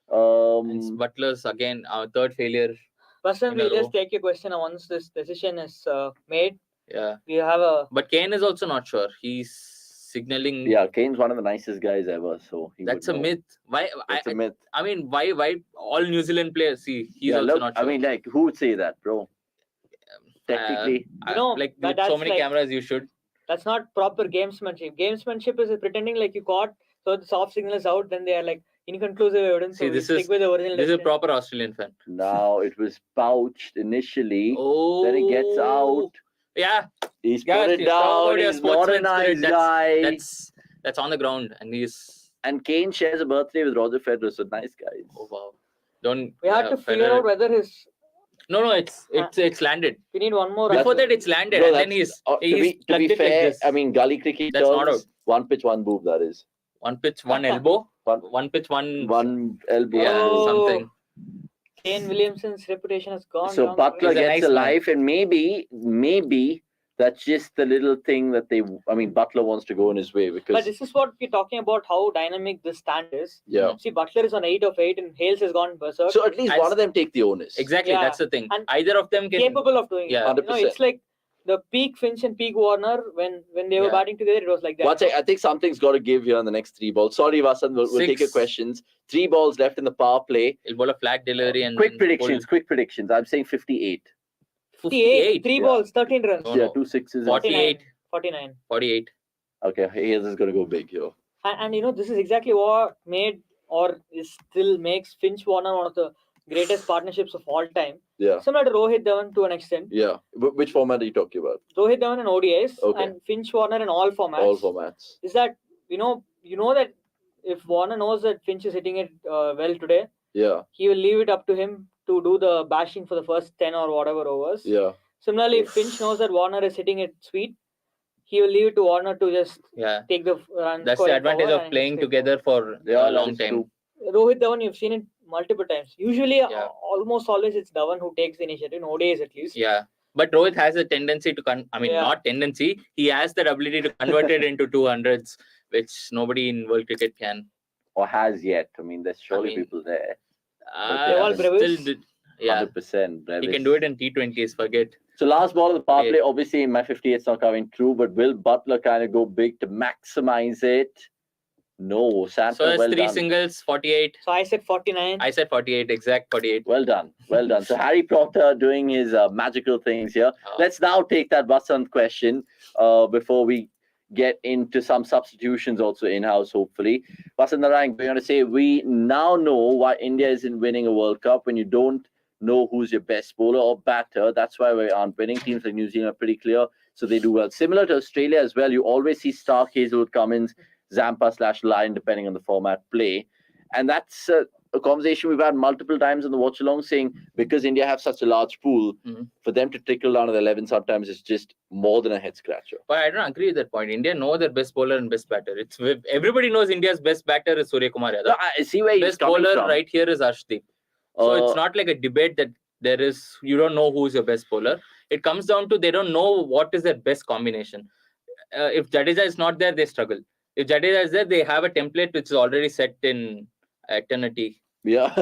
Butler's again our third failure. Person, we'll just take your question once this decision is made. Yeah. We have But Kane is also not sure. He's signaling. Yeah, Kane's one of the nicest guys ever. So that's a myth. Why? It's a myth. I mean, why all New Zealand players? See, he's also not sure. I mean, like, who would say that, bro? Technically, like with so many cameras, you should. That's not proper gamesmanship. Gamesmanship is pretending like you caught, so the soft signal is out. Then they are like inconclusive evidence. See, so this is with the original. This is a proper Australian fan. Now it was pouched initially. Oh, then it gets out. Yeah, he's put it down. He's not a nice guy. That's on the ground, and he's. And Kane shares a birthday with Roger Federer, so nice guys. Oh wow! We have to figure out whether his. No, it's landed. We need one more. Before that, it's landed, and then he's to be fair, like this. I mean, gully cricket. That's not out. One pitch, one boob. That is. One pitch, one elbow. One pitch, one elbow. Yeah, something. Kane Williamson's reputation has gone. So Butler gets a life, and maybe that's just the little thing that Butler wants to go in his way because. But this is what we're talking about, how dynamic this stand is. Yeah. See, Butler is on 8 of 8, and Hales has gone berserk. So at least one of them take the onus. Exactly, that's the thing. And either of them can capable of doing it. 100%. It's like the peak Finch and peak Warner when they were batting together. It was like that. I think something's got to give here on the next 3 balls. Sorry, Vasan, we'll take your questions. 3 balls left in the power play. He'll bowl a flat delivery and quick predictions. I'm saying 58. 58. 3 balls, 13 runs. No. 2 sixes. 48. 49. 48. Okay, Hayes is going to go big here. And this is exactly what made or still makes Finch Warner one of the greatest partnerships of all time. Yeah. Similar to Rohit Dhawan to an extent. Yeah. Which format are you talking about? Rohit Dhawan in ODIs and Finch Warner in all formats. All formats. Is that you know that if Warner knows that Finch is hitting it well today, he will leave it up to him to do the bashing for the first 10 or whatever overs. Yeah. Similarly, if Finch knows that Warner is hitting it sweet, he will leave it to Warner to just take the run. That's the advantage of playing together for a long time. Rohit Dhawan, you've seen it multiple times. Usually, almost always it's Dhawan who takes the initiative, in ODIs at least. Yeah. But Rohit has a tendency to, not tendency, he has that ability to convert it into 200s, which nobody in world cricket can. Or has yet. I mean, there's surely people there. All Brevis. 100%. Brevis. He can do it in T20s, forget. So last ball of the power play, obviously in my 58's not coming true, but will Butler kind of go big to maximize it? No, Santa, So that's well 3 done. singles, 48. So I said 49. I said 48, exact 48. Well done, well done. So Harry Potter doing his magical things here. Let's now take that Vasant question before we get into some substitutions also in-house, hopefully. Vasant Narang, we're going to say we now know why India isn't winning a World Cup when you don't know who's your best bowler or batter. That's why we aren't winning. Teams like New Zealand are pretty clear, so they do well. Similar to Australia as well, you always see Stark, Hazelwood, Cummins, Zampa/Lyon, depending on the format, play. And that's a conversation we've had multiple times in the Watchalong, saying because India have such a large pool, for them to trickle down to the 11 sometimes is just more than a head scratcher. But I don't agree with that point. India know their best bowler and best batter. Everybody knows India's best batter is Surya Kumar Yadav. No, I see where he's best coming bowler from. right here is Arshdeep. So it's not like a debate that there is, you don't know who's your best bowler. It comes down to they don't know what is their best combination. If Jadeja is not there, they struggle. If Jadeja is there, they have a template which is already set in eternity. Yeah,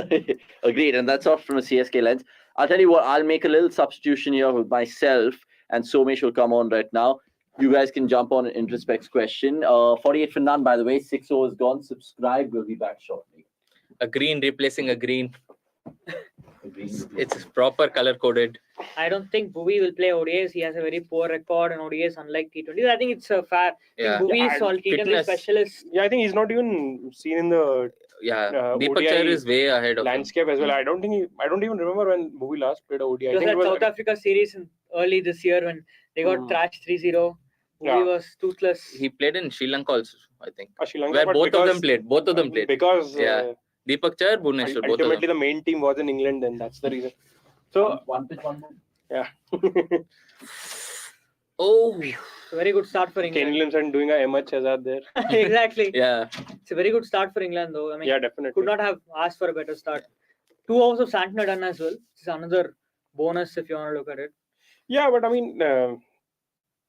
agreed. And that's off from a CSK lens. I'll tell you what, I'll make a little substitution here with myself, and Somesh will come on right now. You guys can jump on an introspects question. 48 for none, by the way. 6 overs gone. Subscribe. We'll be back shortly. A green replacing a green. It's proper color-coded. I don't think Bhuvi will play ODIs. He has a very poor record in ODIs, unlike T20s. I think it's a fair. Yeah. Bhuvi is all T20 specialist. Yeah, I think he's not even seen in the Deepak Chahar is way ahead of landscape as well. I don't even remember when Bhuvi last played ODI. I think it was South Africa series early this year when they got thrashed 3-0. Bhuvi was toothless. He played in Sri Lanka also, I think. Sri Lanka, where both of them played. Because Deepak Chahar, Bhuvneshwar, both of them. Ultimately, the main team was in England, then that's the reason. So one pitch, one more. Yeah. Oh, it's a very good start for England. Kane Williamson doing a MH Hazard there. Exactly. Yeah. It's a very good start for England, though. I mean, yeah, definitely. Could not have asked for a better start. 2 overs of Santner done as well. It's another bonus if you want to look at it. Yeah, but I mean,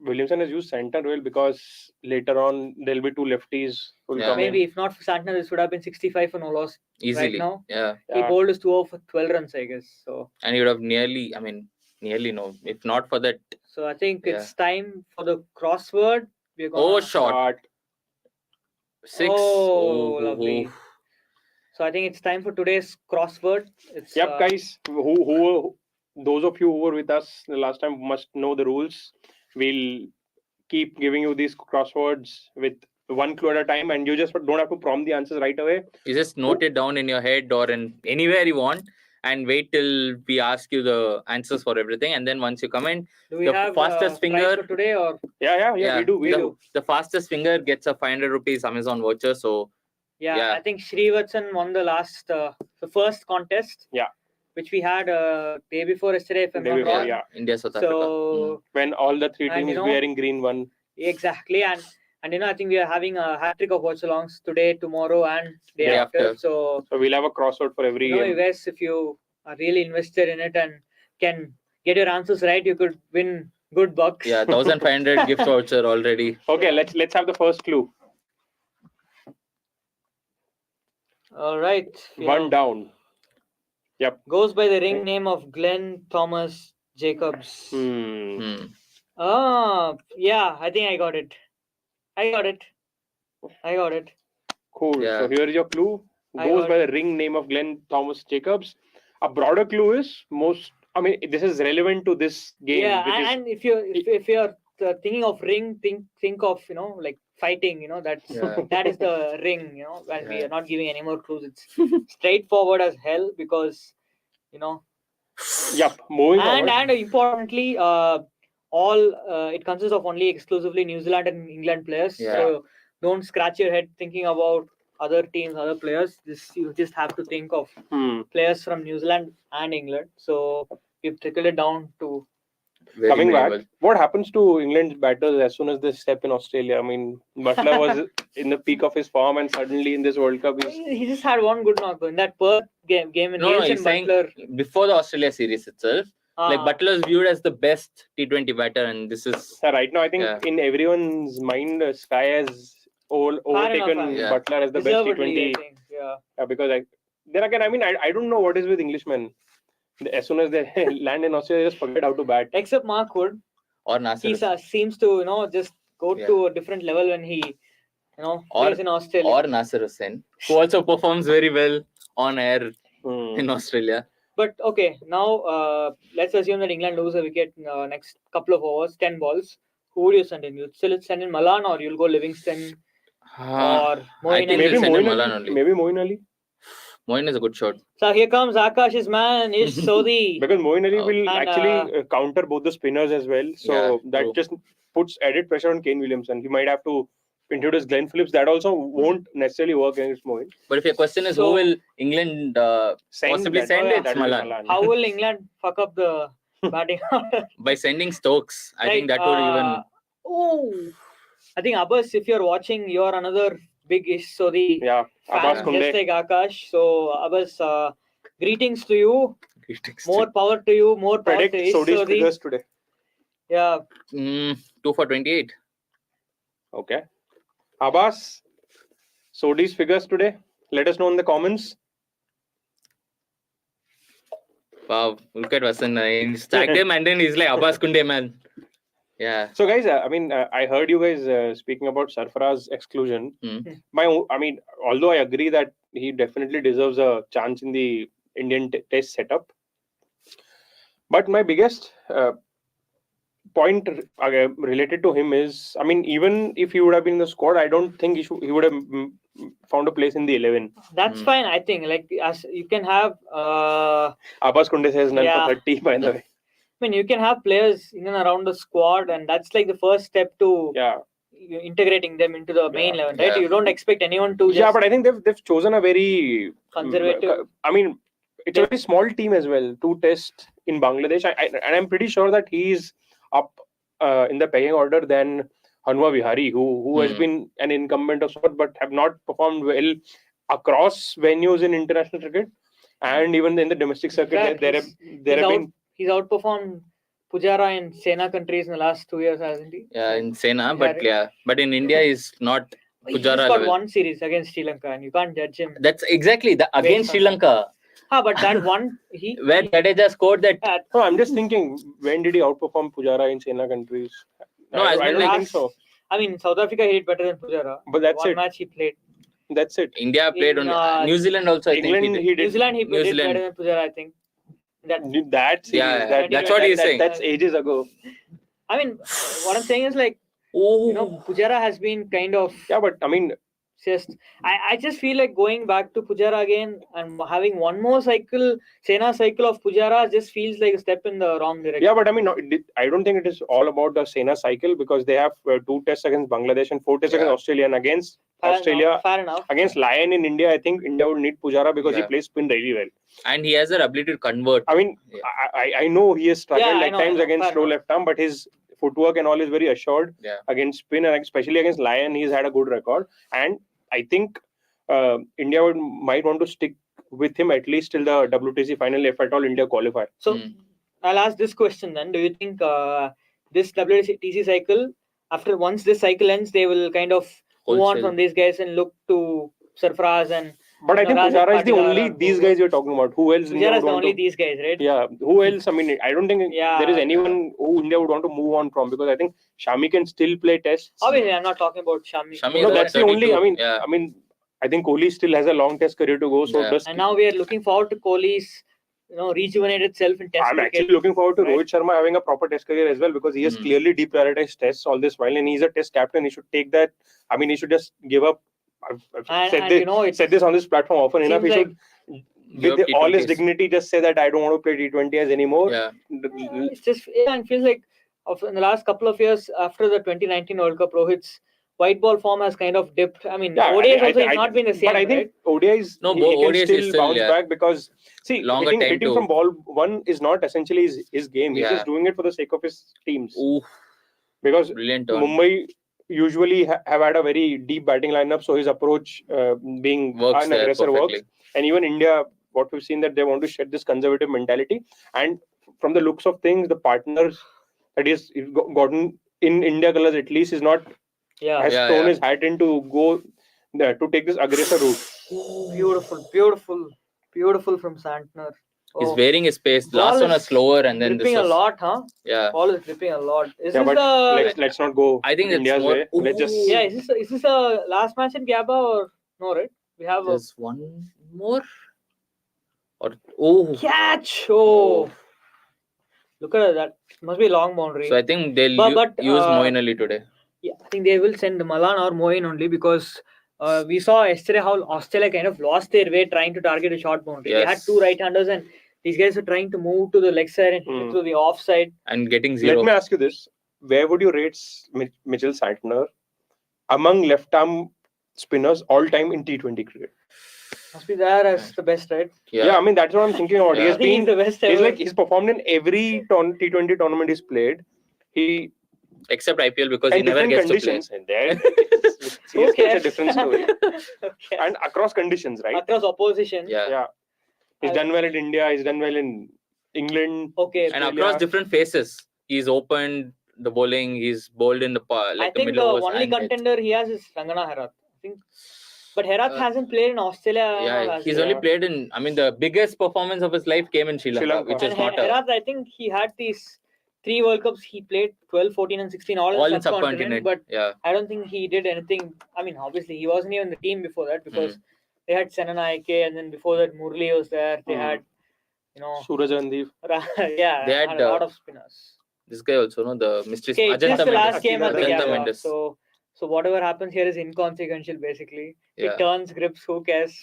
Williamson has used Santner well because later on there'll be 2 lefties who will come Maybe in. if not for Santner, this would have been 65 for no loss. Easily. Right now. Yeah. He bowled his 2 over for 12 runs, I guess. So. And he would have nearly no. If not for that. So I think it's time for the crossword. We're going shot. 6. Oh, lovely. So I think it's time for today's crossword. It's, guys. Who those of you who were with us the last time must know the rules. We'll keep giving you these crosswords with 1 clue at a time, and you just don't have to prompt the answers right away. You just note it down in your head or in anywhere you want, and wait till we ask you the answers for everything. And then once you comment, do we have fastest finger for today, or we do. The fastest finger gets a 500 rupees Amazon voucher. So I think Srivatsan won the first contest. Yeah. Which we had day before yesterday, if I'm not wrong. India, South Africa. When all the 3 teams wearing green one. Exactly, and I think we are having a hat trick of watch-alongs today, tomorrow, and day after. So we'll have a crossword for every. You guys, if you are really invested in it and can get your answers right, you could win good bucks. Yeah, 1,500 gift voucher already. Okay, let's have the first clue. All right. 1 down. Yep. Goes by the ring name of Glenn Thomas Jacobs. Hmm. I think I got it. Cool. Yeah. So here is your clue. Goes by the ring name of Glenn Thomas Jacobs. A broader clue is this is relevant to this game. Yeah, and if you're thinking of ring, think of like fighting. That is the ring. And we are not giving any more clues. It's straightforward as hell because Yep. Moving on. And importantly, it consists of only exclusively New Zealand and England players. Yeah. So don't scratch your head thinking about other teams, other players. You just have to think of players from New Zealand and England. So we've trickled it down to. Coming back, what happens to England's batters as soon as they step in Australia? I mean, Butler was in the peak of his form, and suddenly in this World Cup, he just had one good knock in that Perth game in he's saying before the Australia series itself. Like Butler is viewed as the best T20 batter, and this is right now. I think in everyone's mind, Sky has overtaken Butler as the best T20. Because I don't know what is with Englishmen. As soon as they land in Australia, they just forget how to bat. Except Mark Wood. Or Nasser. He seems to just go to a different level when he plays in Australia. Or Nasser Hussain, who also performs very well on air in Australia. But okay, now let's assume that England lose a wicket in the next couple of overs, 10 balls. Who would you send in? You'll still send in Malan, or you'll go Livingston or Moeen? Maybe Moeen Ali. Moeen is a good shot. So here comes Akash's man, Ish Sodhi. Because Moeen Ali will actually counter both the spinners as well. So that just puts added pressure on Kane Williamson. He might have to introduce Glenn Phillips. That also won't necessarily work against Moeen. But if your question is who will England possibly send, it's Malan. How will England fuck up the batting order? By sending Stokes. I think that would even... Oh, I think Abbas, if you're watching, you're another big Ish Sodhi fan, Abbas Kunde. Just like Akash. So Abbas, greetings to you. More power to you. More power Predict to Ish Sodhi's Sodhi. figures today. Yeah. 2 for 28. Okay. Abbas, Sodhi's figures today. Let us know in the comments. Wow, look at Vasan. He stacked him and then he's like Abbas Kunde, man. Yeah. So guys, I heard you guys speaking about Sarfaraz exclusion. Although I agree that he definitely deserves a chance in the Indian test setup, but my biggest point related to him is, even if he would have been in the squad, I don't think he would have found a place in the 11. That's fine. I think as you can have. Abbas Kunde says none for 30. By the way. You can have players in and around the squad, and that's like the first step to integrating them into the main 11, right? You don't expect anyone to. But I think they've chosen a very conservative. It's a very small team as well to test in Bangladesh, and I'm pretty sure that he's up in the pecking order than Hanwa Vihari, who has been an incumbent of sort, but have not performed well across venues in international cricket, and even in the domestic circuit. He's outperformed Pujara in Sena countries in the last 2 years, hasn't he? Yeah, in Sena, but in India he's not Pujara. He's got one series against Sri Lanka, and you can't judge him. That's exactly against Sri Lanka. But that one where Jadeja scored that. No, I'm just thinking, when did he outperform Pujara in Sena countries? No, I don't think so. South Africa hit better than Pujara. But that's one match he played. That's it. India played on New Zealand also. New Zealand he played better than Pujara, I think. That's what he's saying. That's ages ago. What I'm saying is Pujara has been kind of. Yeah, but I just feel like going back to Pujara again and having one more Sena cycle of Pujara just feels like a step in the wrong direction. Yeah, but I don't think it is all about the Sena cycle, because they have 2 tests against Bangladesh and 4 tests against Australia, and against Australia, fair enough. Against Lion in India, I think India would need Pujara because he plays spin really well. And he has the ability to convert. I know he has struggled at times against slow left arm, but his footwork and all is very assured against spin, and especially against Lion, he's had a good record. And I think India might want to stick with him at least till the WTC final, if at all India qualify. So I'll ask this question then. Do you think this WTC cycle, once this cycle ends, they will kind of move on from these guys and look to Sarfaraz and... But I think Pujara is the only these guys you're talking about. Who else? Pujara is the only these guys, right? Yeah. Who else? I don't think there is anyone who India would want to move on from, because I think Shami can still play tests. Obviously, I'm not talking about Shami. No, that's the only. I think Kohli still has a long test career to go. So and now we are looking forward to Kohli's rejuvenated self in test cricket. I'm actually looking forward to Rohit Sharma having a proper test career as well, because he has clearly deprioritized tests all this while, and he's a test captain. He should take that. He should just give up. I've said this on this platform often enough. He should, with all his dignity, just say that I don't want to play T20s anymore. It's just it feels like in the last couple of years after the 2019 World Cup, Rohit's white ball form has kind of dipped. ODIs also has not been the same. But I think ODIs can still bounce back, because hitting from ball one is not essentially his game. He's just doing it for the sake of his teams. Because Mumbai usually have had a very deep batting lineup, so his approach being an aggressor works. And even India, what we've seen, that they want to shed this conservative mentality. And from the looks of things, the partners that he's gotten in India colours at least is not has thrown his hat in to go to take this aggressor route. Beautiful from Santner. He's varying his pace. The last one was slower, and then gripping this was a lot, huh? Yeah. Ball is gripping a lot. Is Yeah, this but let's not go I think India's it's more. way. Let's just yeah, is this a last match in Gabba or no? Right? We have There's one more. Or catch. Oh, look at that. Must be a long boundary. So I think they'll use Moeen Ali today. Yeah, I think they will send Malan or Moeen only because we saw yesterday how Australia kind of lost their way trying to target a short boundary. Yes. They had two right-handers and these guys are trying to move to the leg side and hit it to the offside. And getting 0. Let me ask you this. Where would you rate Mitchell Santner among left-arm spinners all-time in T20 cricket? Must be there as the best, right? Yeah, I mean, that's what I'm thinking about. Yeah. He's the best ever. He's performed in every T20 tournament he's played. Except IPL because he never gets to play. And there, it's a different story. Okay. And across conditions, right? Across opposition. Yeah. He's done well in India. He's done well in England. Okay. And across different phases. He's opened the bowling. He's bowled in the I the think middle overs. The only contender he has is Rangana Herath. I think. But Herath hasn't played in Australia. Yeah, he's only played in. I mean, the biggest performance of his life came in Sri Lanka, which is not. Herath, I think he had these 3 World Cups. He played 12, 14, and 16, all in subcontinent. But I don't think he did anything. I mean, obviously, he wasn't even in the team before that because they had Senanayake, and then before that, Murli was there. They had, Suraj Randeep. Yeah, they had a lot of spinners. This guy also, the mystery. Okay, it's just the last game at the Gabba. So whatever happens here is inconsequential, basically. It turns, grips, who cares?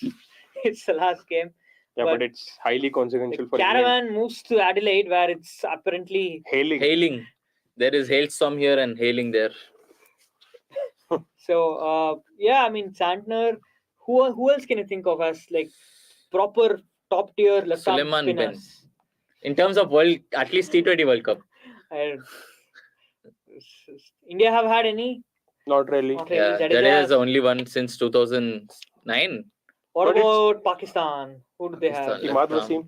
It's the last game. Yeah, but it's highly consequential for Caravan moves to Adelaide, where it's apparently hailing. There is hailstorm here and hailing there. So I mean, Santner. Who else can you think of as like proper top tier left-arm spinners? In terms of at least T20 World Cup. India have had any? Not really. Yeah, Jadeja is the only one since 2009. What about Pakistan? Who do they have? Imad Wasim.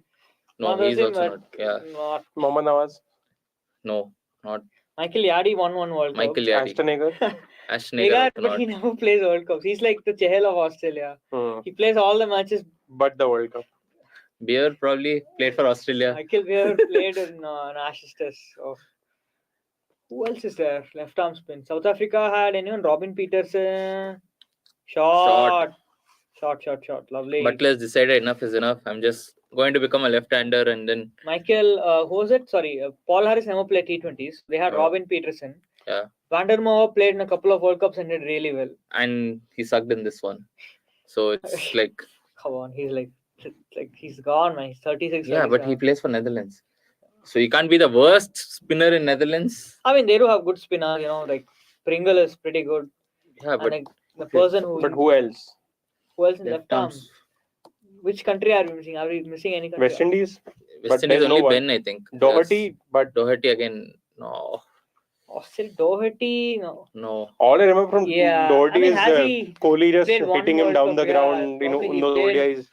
No, he's also not. Yeah. Not. Mohammad Nawaz. No, not. Michael Yadi won one World Cup. Michael Yadi. Ashton Agar. But he never plays World Cups. He's like the Chahal of Australia. He plays all the matches. But the World Cup. Beer probably played for Australia. Michael Beer played in Ashes Test. So. Who else is there? Left arm spin. South Africa had anyone? Robin Peterson. Shot. Lovely. Butler's decided enough is enough. I'm just going to become a left-hander and then. Michael, who was it? Sorry. Paul Harris never played T20s. They had Robin Peterson. Yeah. Vandermeer played in a couple of World Cups and did really well. And he sucked in this one. So it's like. Come on. He's like he's gone, man. He's 36. Yeah, but he plays for Netherlands. So you can't be the worst spinner in Netherlands. I mean, they do have good spinners, like Pringle is pretty good. Yeah, but the person who. But who else? Who else in left arm? Which country are we missing? Are we missing any country? West Indies. West Indies only Ben, I think. Doherty, but Doherty again, no. Still Doherty, no. All I remember from Doherty is Kohli just hitting him down the ground, in those ODIs.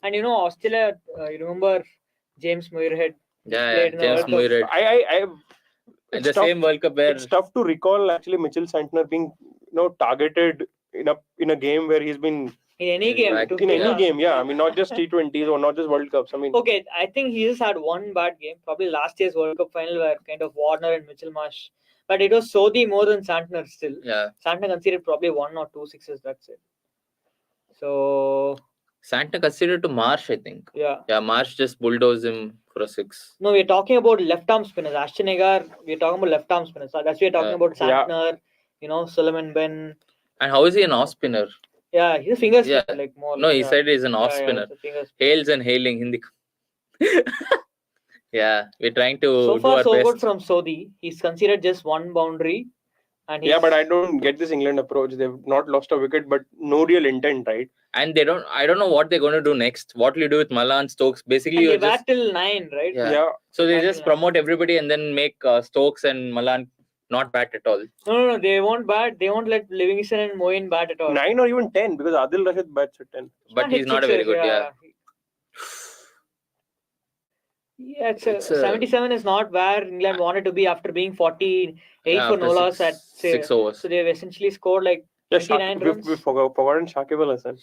And Australia, you remember James Muirhead? Yeah, James Muirhead. The same World Cup where it's tough to recall actually Mitchell Santner being targeted in a game where he's been in any game. Any game, yeah. I mean, not just T20s or not just World Cups. I mean, okay, I think he just had one bad game. Probably last year's World Cup final where kind of Warner and Mitchell Marsh. But it was Sodhi more than Santner still. Yeah. Santner conceded probably 1 or 2 sixes. That's it. So. Santner conceded to Marsh, I think. Yeah. Yeah, Marsh just bulldozed him for a 6. No, we're talking about left-arm spinners. Ashton Agar, we're talking about left-arm spinners. So that's what we're talking about. Santner, Solomon Ben. And how is he an off spinner? Yeah, he's a finger spinner, more. No, he said he's an off spinner. Hails and hailing Hindi. Yeah, we're trying to so far, do our best. Good from Sodhi. He's conceded just 1 boundary. And but I don't get this England approach. They've not lost a wicket, but no real intent, right? And I don't know what they're going to do next. What will you do with Malan, Stokes? Basically, they bat till 9, right? Yeah. So they just promote everybody and then make Stokes and Malan not bat at all. No, they won't bat. They won't let Livingston and Moeen bat at all. 9 or even 10 because Adil Rashid bats at 10. But he's not a very good, Yeah, 77 is not where England wanted to be after being 48 for no loss at 6 overs. So they've essentially scored like 29 runs. We've forgotten Shakib Al Hasan.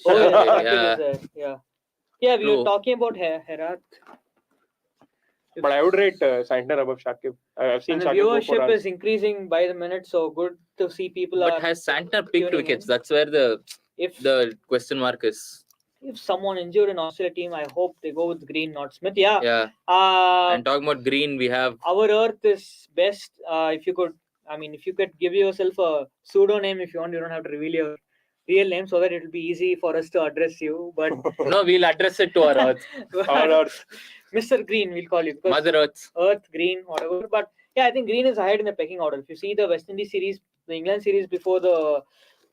Yeah, we were talking about Herath. But I would rate Santner above Shakib. I've seen and the Shakib go for viewership runs. is increasing by the minute, so good to see people. But has Santner picked tuning wickets? in. That's where the question mark is. If someone injured in Australia team, I hope they go with Green, not Smith. Yeah. Yeah. And talking about Green, we have our Earth is best. If you could give yourself a pseudonym if you want, you don't have to reveal your real name so that it will be easy for us to address you. But no, we'll address it to our Earth. Our Earth. Mr. Green, we'll call you. Mother Earth. Earth, Green, whatever. But yeah, I think Green is ahead in the pecking order. If you see the West Indies series, the England series before the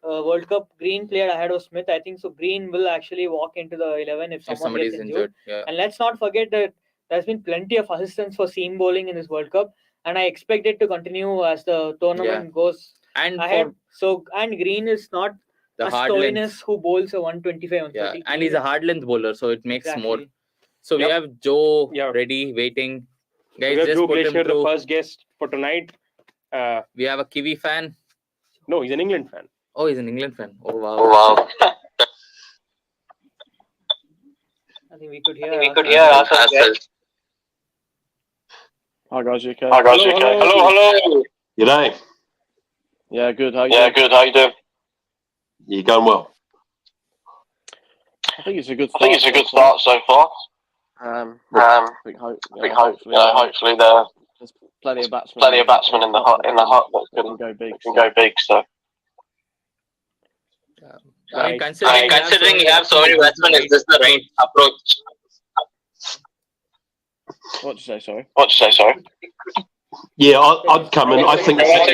World Cup, Green played ahead of Smith. I think so. Green will actually walk into the 11 if someone gets injured. Yeah. And let's not forget that there's been plenty of assistance for seam bowling in this World Cup, and I expect it to continue as the tournament goes ahead. And Green is not a Stoinis who bowls a 125 Yeah, and he's a hard length bowler, so it makes more. So we have Joe ready, waiting. Guys, we have just Joe put him Glacier, through. the first guest for tonight. We have a Kiwi fan. No, he's an England fan. Oh, he's an England fan. Oh, wow. I think we could hear ourselves. Hi guys, you okay? Hello. G'day. Yeah, good. How you doing? How you doing? You going well? I think it's a good start so far. I think hopefully there's plenty of batsmen in the hut that can go big. So. Considering you have so many batsmen, is this the right approach? What did you say? Sorry. Yeah, I'd come in. I think we'll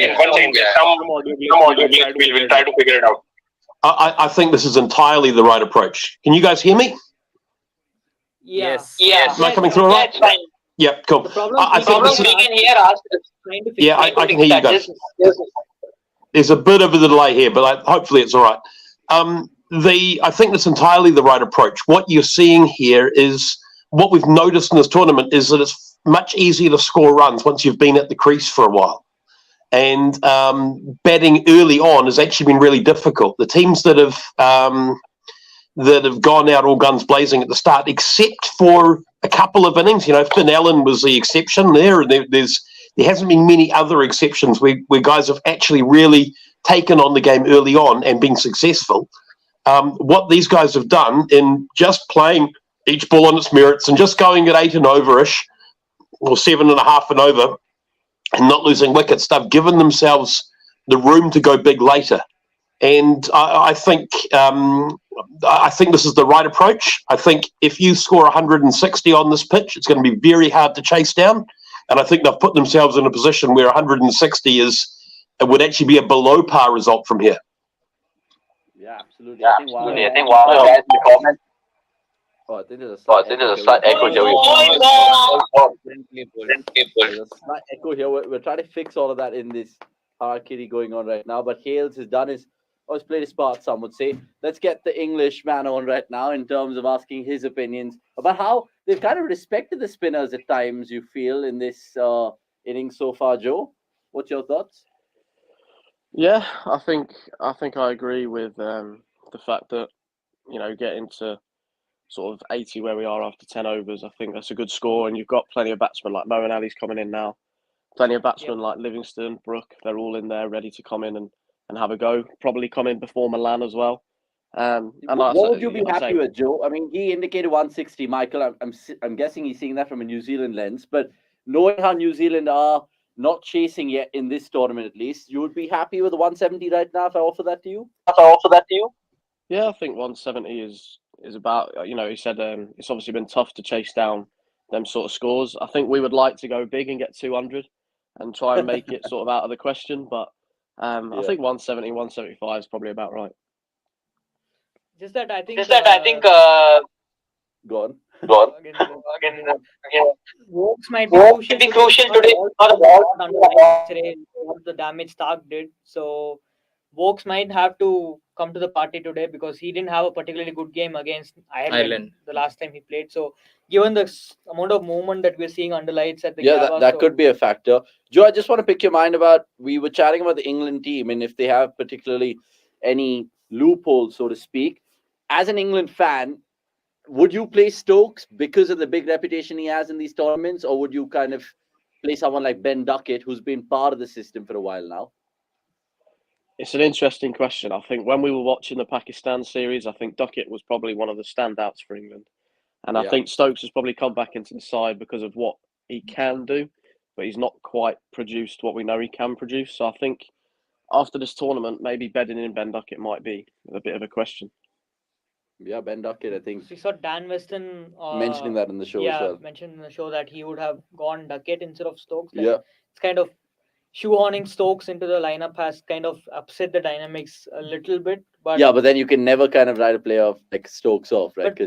try to figure it out. I think this is entirely the right approach. Can you guys hear me? Yes. Am I coming through all right? Yeah, cool. I think we can hear us. Yeah, I can hear you guys. There's a bit of a delay here, but hopefully it's all right. I think that's entirely the right approach. What you're seeing here is what we've noticed in this tournament is that it's much easier to score runs once you've been at the crease for a while. And batting early on has actually been really difficult. The teams that have gone out all guns blazing at the start, except for a couple of innings, Finn Allen was the exception there. There hasn't been many other exceptions where guys have actually really taken on the game early on and been successful. What these guys have done in just playing each ball on its merits and just going at 8 and over-ish, or 7.5 and over, and not losing wickets, they've given themselves the room to go big later. And I think this is the right approach. I think if you score 160 on this pitch, it's going to be very hard to chase down. And I think they've put themselves in a position where 160 would actually be a below par result from here. Yeah, absolutely. I think there's a slight echo here. There's a slight echo here. We're trying to fix all of that in this kitty going on right now. But Hales has done always played his part, some would say. Let's get the English man on right now in terms of asking his opinions about how they've kind of respected the spinners at times, you feel, in this innings so far, Joe. What's your thoughts? Yeah, I think I agree with the fact that, getting to sort of 80 where we are after 10 overs, I think that's a good score. And you've got plenty of batsmen like Moeen Ali's coming in now. Plenty of batsmen like Livingston, Brook, they're all in there ready to come in and have a go. Probably come in before Milan as well. And what would you be happy with, Joe? I mean, he indicated 160, Michael. I'm guessing he's seeing that from a New Zealand lens. But knowing how New Zealand are not chasing yet in this tournament, at least, you would be happy with the 170 right now if I offer that to you? Yeah, I think 170 is about, he said it's obviously been tough to chase down them sort of scores. I think we would like to go big and get 200 and try and make it sort of out of the question. But I think 170, 175 is probably about right. Just that I think. Go on. Vokes might be crucial today. What the damage Stark did. So Vokes might have to come to the party today because he didn't have a particularly good game against Ireland the last time he played. So given the amount of movement that we're seeing under lights at the Gabba, that could be a factor. Joe, I just want to pick your mind about, we were chatting about the England team and if they have particularly any loopholes, so to speak. As an England fan, would you play Stokes because of the big reputation he has in these tournaments, or would you kind of play someone like Ben Duckett, who's been part of the system for a while now? It's an interesting question. I think when we were watching the Pakistan series, I think Duckett was probably one of the standouts for England. And I think Stokes has probably come back into the side because of what he can do, but he's not quite produced what we know he can produce. So I think after this tournament, maybe bedding in Ben Duckett might be a bit of a question. Yeah, Ben Duckett, I think. We saw Dan Weston mentioning that in the show as well. mentioned in the show that he would have gone Duckett instead of Stokes. It's kind of shoehorning Stokes into the lineup has kind of upset the dynamics a little bit. But but then you can never kind of write a player of like Stokes off, right?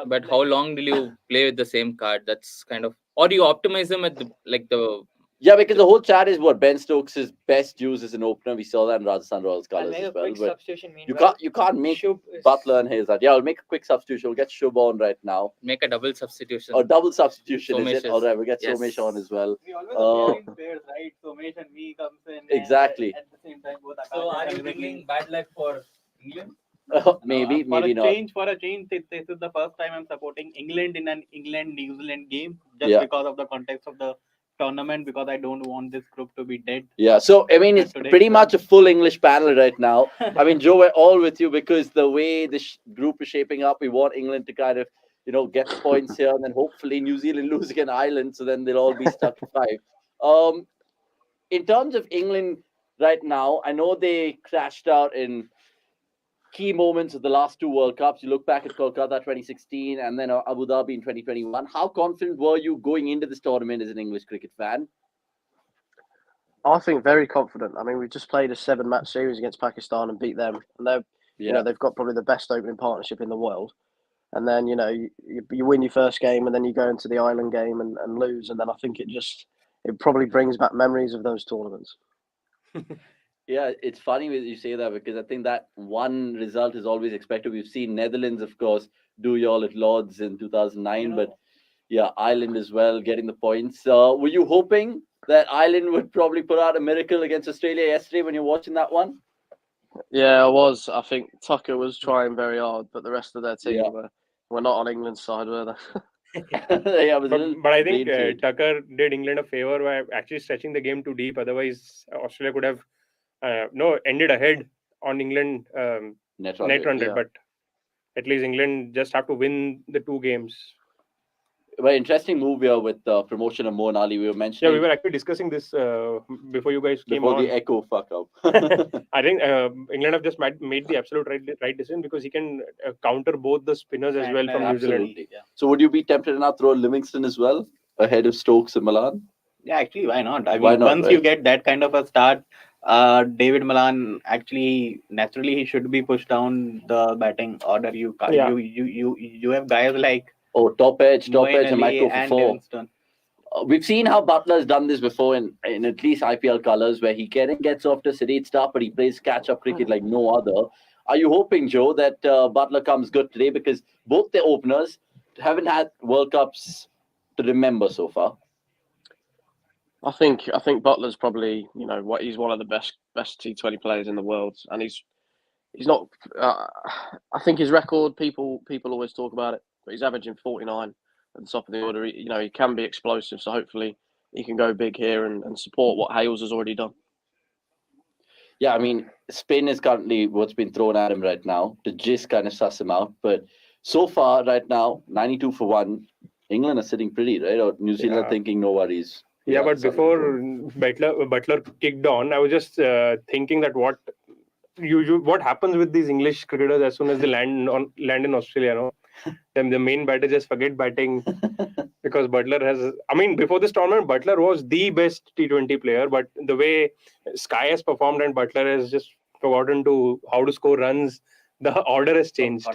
But how long will you play with the same card? That's kind of, or do you optimize them at the because the whole chat is what Ben Stokes' best use as an opener. We saw that in Rajasthan Royals colours as well. But you can't make Butler and Hayes that. Yeah, I'll make a quick substitution. We'll get Shub on right now. Make a double substitution. Or double substitution, Somesh is it? All right, we'll get Somesh on as well. We always have pairs, right? Somesh and me comes in. Exactly. At the same time, both So are you bringing bad luck for England? Maybe not. For a change, this is the first time I'm supporting England in an England-New Zealand game, just because of the context of the tournament, because I don't want this group to be dead. Yeah, so I mean, it's pretty much a full English panel right now. I mean, Joe, we're all with you because the way this group is shaping up, we want England to kind of, get points here, and then hopefully New Zealand lose against Ireland, so then they'll all be stuck at 5. In terms of England right now, I know they crashed out in key moments of the last 2 World Cups. You look back at Kolkata 2016 and then Abu Dhabi in 2021. How confident were you going into this tournament as an English cricket fan? I think very confident. I mean, we've just played a 7-match series against Pakistan and beat them, and they've got probably the best opening partnership in the world. And then you win your first game, and then you go into the Ireland game and lose, and then I think it probably brings back memories of those tournaments. Yeah, it's funny when you say that because I think that one result is always expected. We've seen Netherlands, of course, do y'all at Lords in 2009, but Ireland as well getting the points. Were you hoping that Ireland would probably put out a miracle against Australia yesterday when you're watching that one? Yeah, I was. I think Tucker was trying very hard, but the rest of their team were not on England's side, were they? But I think Tucker did England a favor by actually stretching the game too deep. Otherwise, Australia could have ended ahead on England net run rate, but at least England just have to win the 2 games. Very interesting move here with the promotion of Moeen Ali. We were mentioning. Yeah, we were actually discussing this before you guys came on. Before the echo fuck up. I think England have just made the absolute right decision because he can counter both the spinners as well from New Zealand. Yeah. So would you be tempted to now throw Livingston as well ahead of Stokes and Malan? Yeah, actually, why not? I mean, once you get that kind of a start, David Malan actually naturally he should be pushed down the batting order. You have guys like top edge and might go for 4. We've seen how Butler has done this before in at least IPL colours, where he gets off to a sedate start, but he plays catch-up cricket like no other. Are you hoping, Joe, that Butler comes good today? Because both the openers haven't had World Cups to remember so far. I think Butler's probably he's one of the best T20 players in the world, and he's not. I think his record, people always talk about it, but he's averaging 49 at the top of the order. He can be explosive, so hopefully he can go big here and support what Hales has already done. Yeah, I mean, spin is currently what's been thrown at him right now to just kind of suss him out. But so far, right now, 92 for 1. England are sitting pretty, right? Or New Zealand thinking no worries. Yeah, but before Butler kicked on, I was just thinking that what happens with these English cricketers as soon as they land in Australia, no? Then the main batter just forget batting because Butler has. I mean, before this tournament, Butler was the best T20 player, but the way Sky has performed and Butler has just forgotten how to score runs. The order has changed.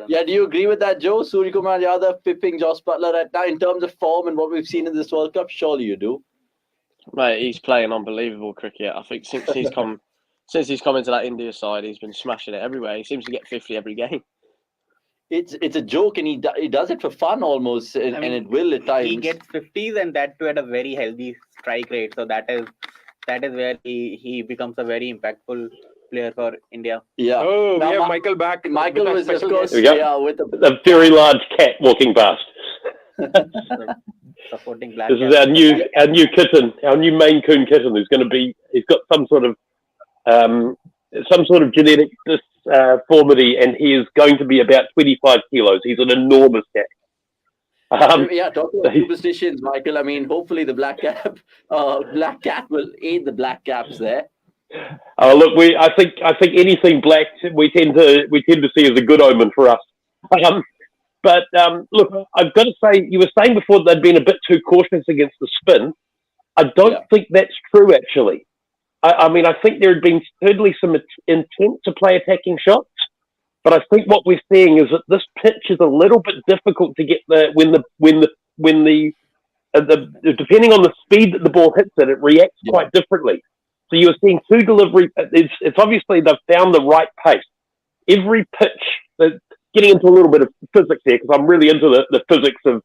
Yeah, do you agree with that, Joe? Suryakumar Yadav pipping Jos Butler right now in terms of form and what we've seen in this World Cup? Surely you do. Mate, he's playing unbelievable cricket. I think since he's come into that India side, he's been smashing it everywhere. He seems to get 50 every game. It's a joke, and he does it for fun almost, and it will at times. He gets 50s, and that too at a very healthy strike rate. So that is where he becomes a very impactful player for India. Yeah. Oh, we have Michael back. Michael was, of course, with a very large cat walking past. Supporting black. This is our new kitten, our new Maine Coon kitten, who's going to be. He's got some sort of genetic disformity, and he is going to be about 25 kilos. He's an enormous cat. Talking about superstitions, Michael. I mean, hopefully the black cat will aid the black caps there. Look, I think anything black we tend to see as a good omen for us. But look, I've got to say, you were saying before they'd been a bit too cautious against the spin. I don't think that's true, actually. I mean, I think there had been certainly some intent to play attacking shots, but I think what we're seeing is that this pitch is a little bit difficult to get when depending on the speed that the ball hits it reacts quite differently. So you're seeing two delivery. It's obviously they've found the right pace. Every pitch, getting into a little bit of physics here because I'm really into the physics of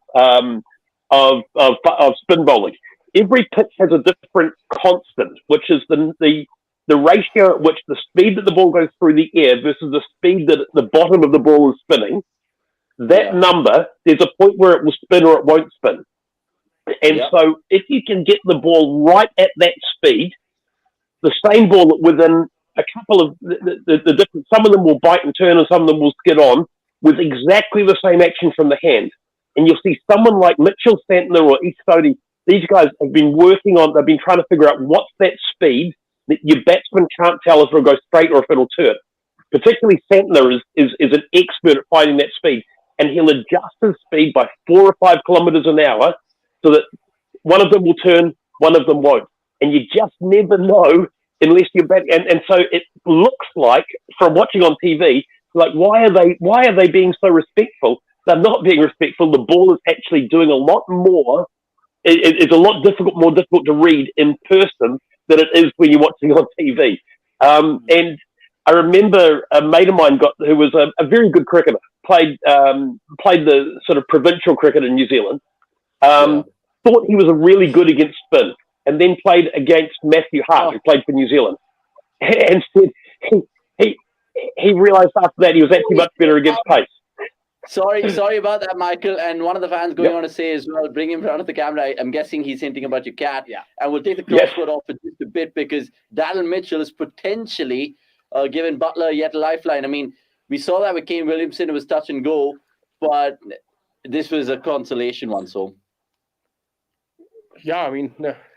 spin bowling. Every pitch has a different constant, which is the ratio at which the speed that the ball goes through the air versus the speed that the bottom of the ball is spinning. That number, there's a point where it will spin or it won't spin. And so if you can get the ball right at that speed, the same ball within a couple of the different, some of them will bite and turn and some of them will skid on with exactly the same action from the hand. And you'll see someone like Mitchell Santner or Tueday, these guys have been they've been trying to figure out what's that speed that your batsman can't tell if it'll go straight or if it'll turn. Particularly Santner is an expert at finding that speed, and he'll adjust his speed by 4 or 5 kilometers an hour so that one of them will turn, one of them won't. And you just never know unless you're betting. And so it looks like, from watching on TV, like why are they being so respectful? They're not being respectful. The ball is actually doing a lot more. It's a lot more difficult to read in person than it is when you're watching on TV. And I remember a mate of mine who was a very good cricketer, played the sort of provincial cricket in New Zealand. Thought he was a really good against spin, and then played against Matthew Hart, who played for New Zealand, and said he realised after that he was actually much better against pace. Sorry about that, Michael. And one of the fans going on to say as well, bring him in front of the camera. I'm guessing he's hinting about your cat. Yeah. And we'll take the crossword off for just a bit because Daryl Mitchell is potentially giving Butler yet a lifeline. I mean, we saw that with Kane Williamson. It was touch and go, but this was a consolation one. So, yeah, I mean,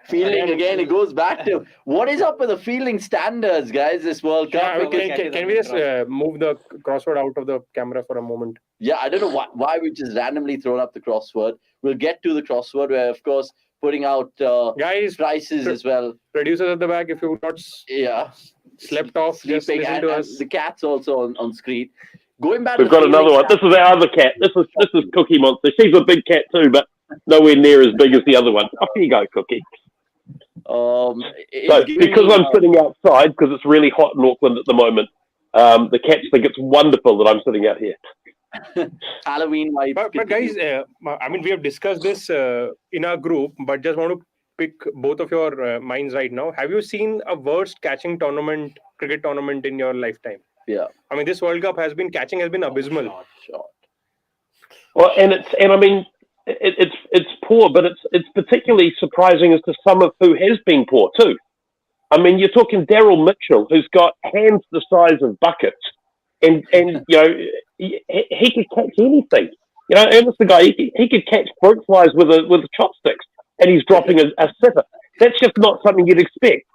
fielding again. It goes back to what is up with the fielding standards, guys. This World Cup. Can we just move the crossword out of the camera for a moment? Yeah, I don't know why we just randomly thrown up the crossword. We'll get to the crossword. We're of course putting out guys prices as well. Producers at the back, if you not slept off, just listen to us. The cat's also on screen. Going back, we've got another one. This is our other cat. This is Cookie Monster. She's a big cat too, but nowhere near as big as the other one. Off you go, Cookie. So because I'm sitting outside because it's really hot in Auckland at the moment, the cats think it's wonderful that I'm sitting out here. Halloween vibes. But guys, I mean, we have discussed this in our group, but just want to pick both of your minds right now. Have you seen a worst catching cricket tournament in your lifetime? Yeah. I mean, this World Cup catching has been abysmal. Well, and I mean, it's poor, but it's particularly surprising as to some of who has been poor too. I mean, you're talking Daryl Mitchell, who's got hands the size of buckets, and you know he could catch anything. You know, and it's the guy he could catch fruit flies with chopsticks, and he's dropping a sitter. That's just not something you'd expect.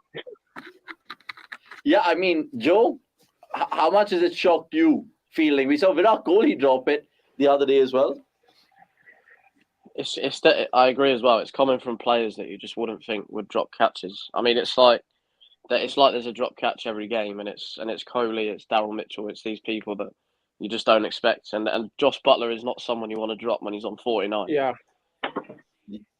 Yeah, I mean, Joe, how much has it shocked you feeling? We saw Virat Kohli drop it the other day as well. I agree as well. It's coming from players that you just wouldn't think would drop catches. I mean, it's like there's a drop catch every game, and it's Kohli, it's Daryl Mitchell, it's these people that you just don't expect. And Josh Butler is not someone you want to drop when he's on 49.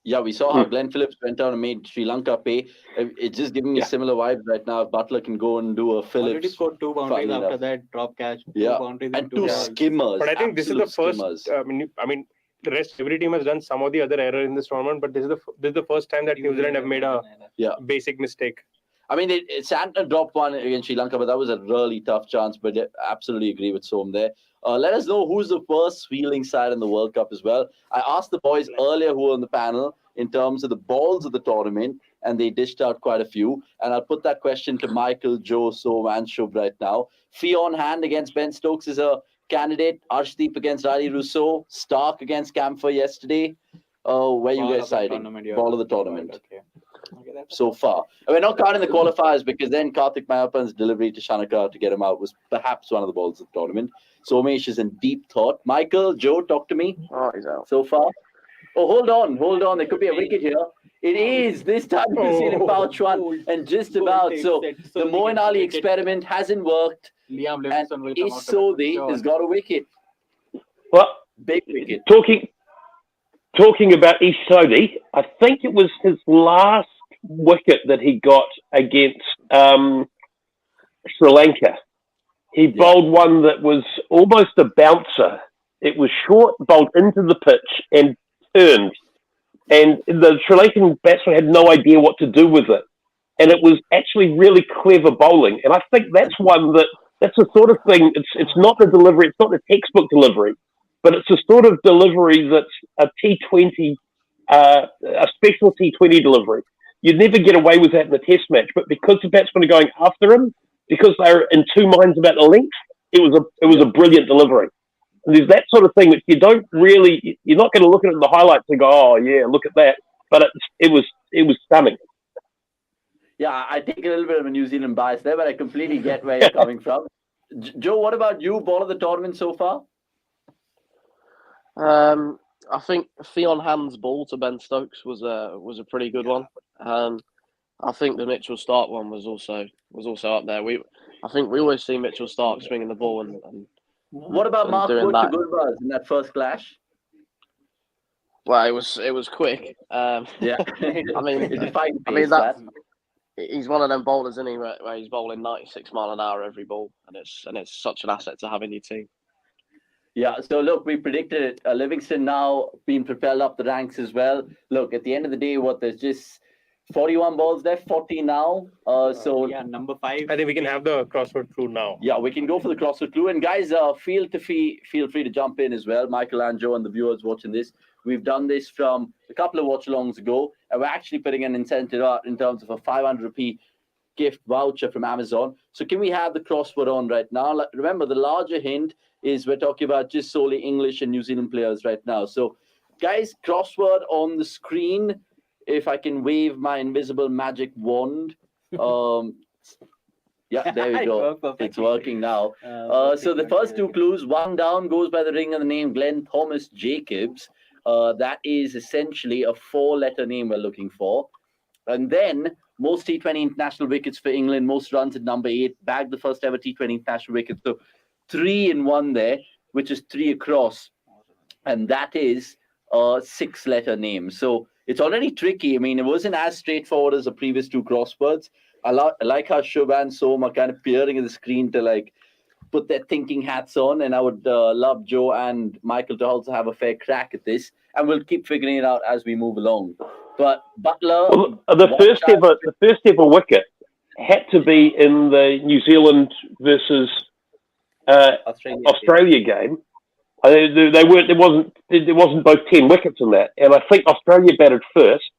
Yeah, we saw how Glenn Phillips went down and made Sri Lanka pay. It's just giving me similar vibes right now. If Butler can go and do a Phillips. Already scored 2 boundaries after that drop catch. And 2 skimmers. But I think this is the first. I mean, the rest every team has done some of the other error in this tournament, but this is the first time that New Zealand have made a basic mistake. I mean, Santner dropped one against Sri Lanka, but that was a really tough chance. But I absolutely agree with Som there. Let us know who's the worst fielding side in the World Cup as well. I asked the boys earlier who were on the panel in terms of the balls of the tournament, and they dished out quite a few. And I'll put that question to Michael, Joe, Som, and Shubh right now. Fee on hand against Ben Stokes is a candidate. Arshdeep against Riley Rousseau. Stark against Camphor yesterday. Where you guys siding? Ball of the tournament. Okay, so far. We're not counting the qualifiers because then Karthik Mayappan's delivery to Shanaka to get him out was perhaps one of the balls of the tournament. Somesh is in deep thought. Michael, Joe, talk to me. Oh, he's out. So far. Oh, hold on. There could be a wicket here. It is. This time we've seen him pouch one and just about. So the Moeen Ali experiment hasn't worked. Liam And Tueday has got a wicket. Well, big wicket. Talking about Tueday, I think it was his last wicket that he got against Sri Lanka. He bowled one that was almost a bouncer. It was short, bowled into the pitch and turned. And the Sri Lankan batsman had no idea what to do with it. And it was actually really clever bowling. And I think that's the sort of thing, it's not the delivery, it's not the textbook delivery, but it's a sort of delivery that's a T20, a special T20 delivery. You'd never get away with that in a test match, but because the batsmen are going after him, because they're in two minds about the length, it was a brilliant delivery. And there's that sort of thing which you're not going to look at it in the highlights and go, oh yeah, look at that. But it was stunning. Yeah, I take a little bit of a New Zealand bias there, but I completely get where you're coming from. Joe, what about you? Ball of the tournament so far? I think Fee on hand's ball to Ben Stokes was a pretty good one. I think the Mitchell Stark one was also up there. I think we always see Mitchell Stark swinging the ball and what about Mark Wood to Gulbaz in that first clash? Well, it was quick. Yeah, I mean he's one of them bowlers, isn't he, where he's bowling 96 mile an hour every ball, and it's such an asset to have in your team. Yeah, so look, we predicted it. Livingston now being propelled up the ranks as well. Look, at the end of the day, there's just 41 balls left, 40 now. So number 5. I think we can have the crossword clue now. Yeah, we can go for the crossword clue. And guys, feel free to jump in as well. Michael and Joe and the viewers watching this. We've done this from a couple of watch-alongs ago, and we're actually putting an incentive out in terms of a 500 rupee gift voucher from Amazon. So can we have the crossword on right now? Remember, the larger hint is we're talking about just solely English and New Zealand players right now. So, guys, crossword on the screen. If I can wave my invisible magic wand. Yeah, there we go. It's working now. So the first two clues, one down goes by the ring of the name Glenn Thomas Jacobs. That is essentially a 4-letter name we're looking for. And then most T20 international wickets for England, most runs at number 8, bagged the first ever T20 international wicket. So 3 in 1 there, which is 3 across. And that is a 6-letter name. So it's already tricky. I mean, it wasn't as straightforward as the previous 2 crosswords. I like how Shubh and Som are kind of peering at the screen to put their thinking hats on, and I would love Joe and Michael to also have a fair crack at this, and we'll keep figuring it out as we move along. But Butler, the first ever wicket had to be in the New Zealand versus Australia game. There wasn't both 10 wickets in that, and I think Australia batted first.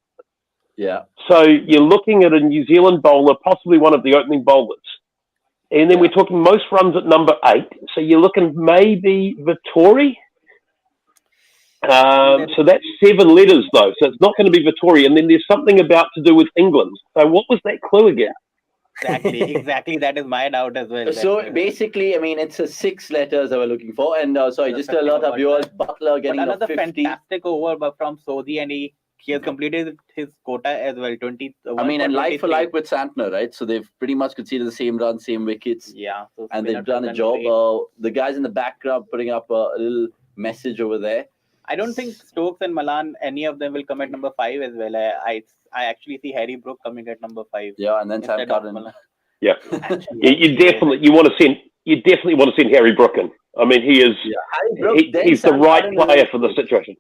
Yeah. So you're looking at a New Zealand bowler, possibly one of the opening bowlers. And then we're talking most runs at number 8. So you're looking maybe Vittori. So that's 7 letters, though. So it's not going to be Vittori. And then there's something about to do with England. So what was that clue again? Exactly. That is my doubt as well. So basically, I mean, it's a 6 letters that we're looking for. And sorry, just to alert our viewers, Butler getting another 50. Fantastic over from Sodhi, and he has completed his quota as well. 20. I mean, and like for like with Santner, right? So they've pretty much conceded the same runs, same wickets. Yeah. So and they've done a job. The guys in the background putting up a little message over there. I don't think Stokes and Malan, any of them will come at number 5 as well. I actually see Harry Brook coming at number 5. Yeah, and then Sam Curran. Yeah. You definitely want to send Harry Brook in. I mean, he is. Yeah, Harry Brook, he's the right player for the situation.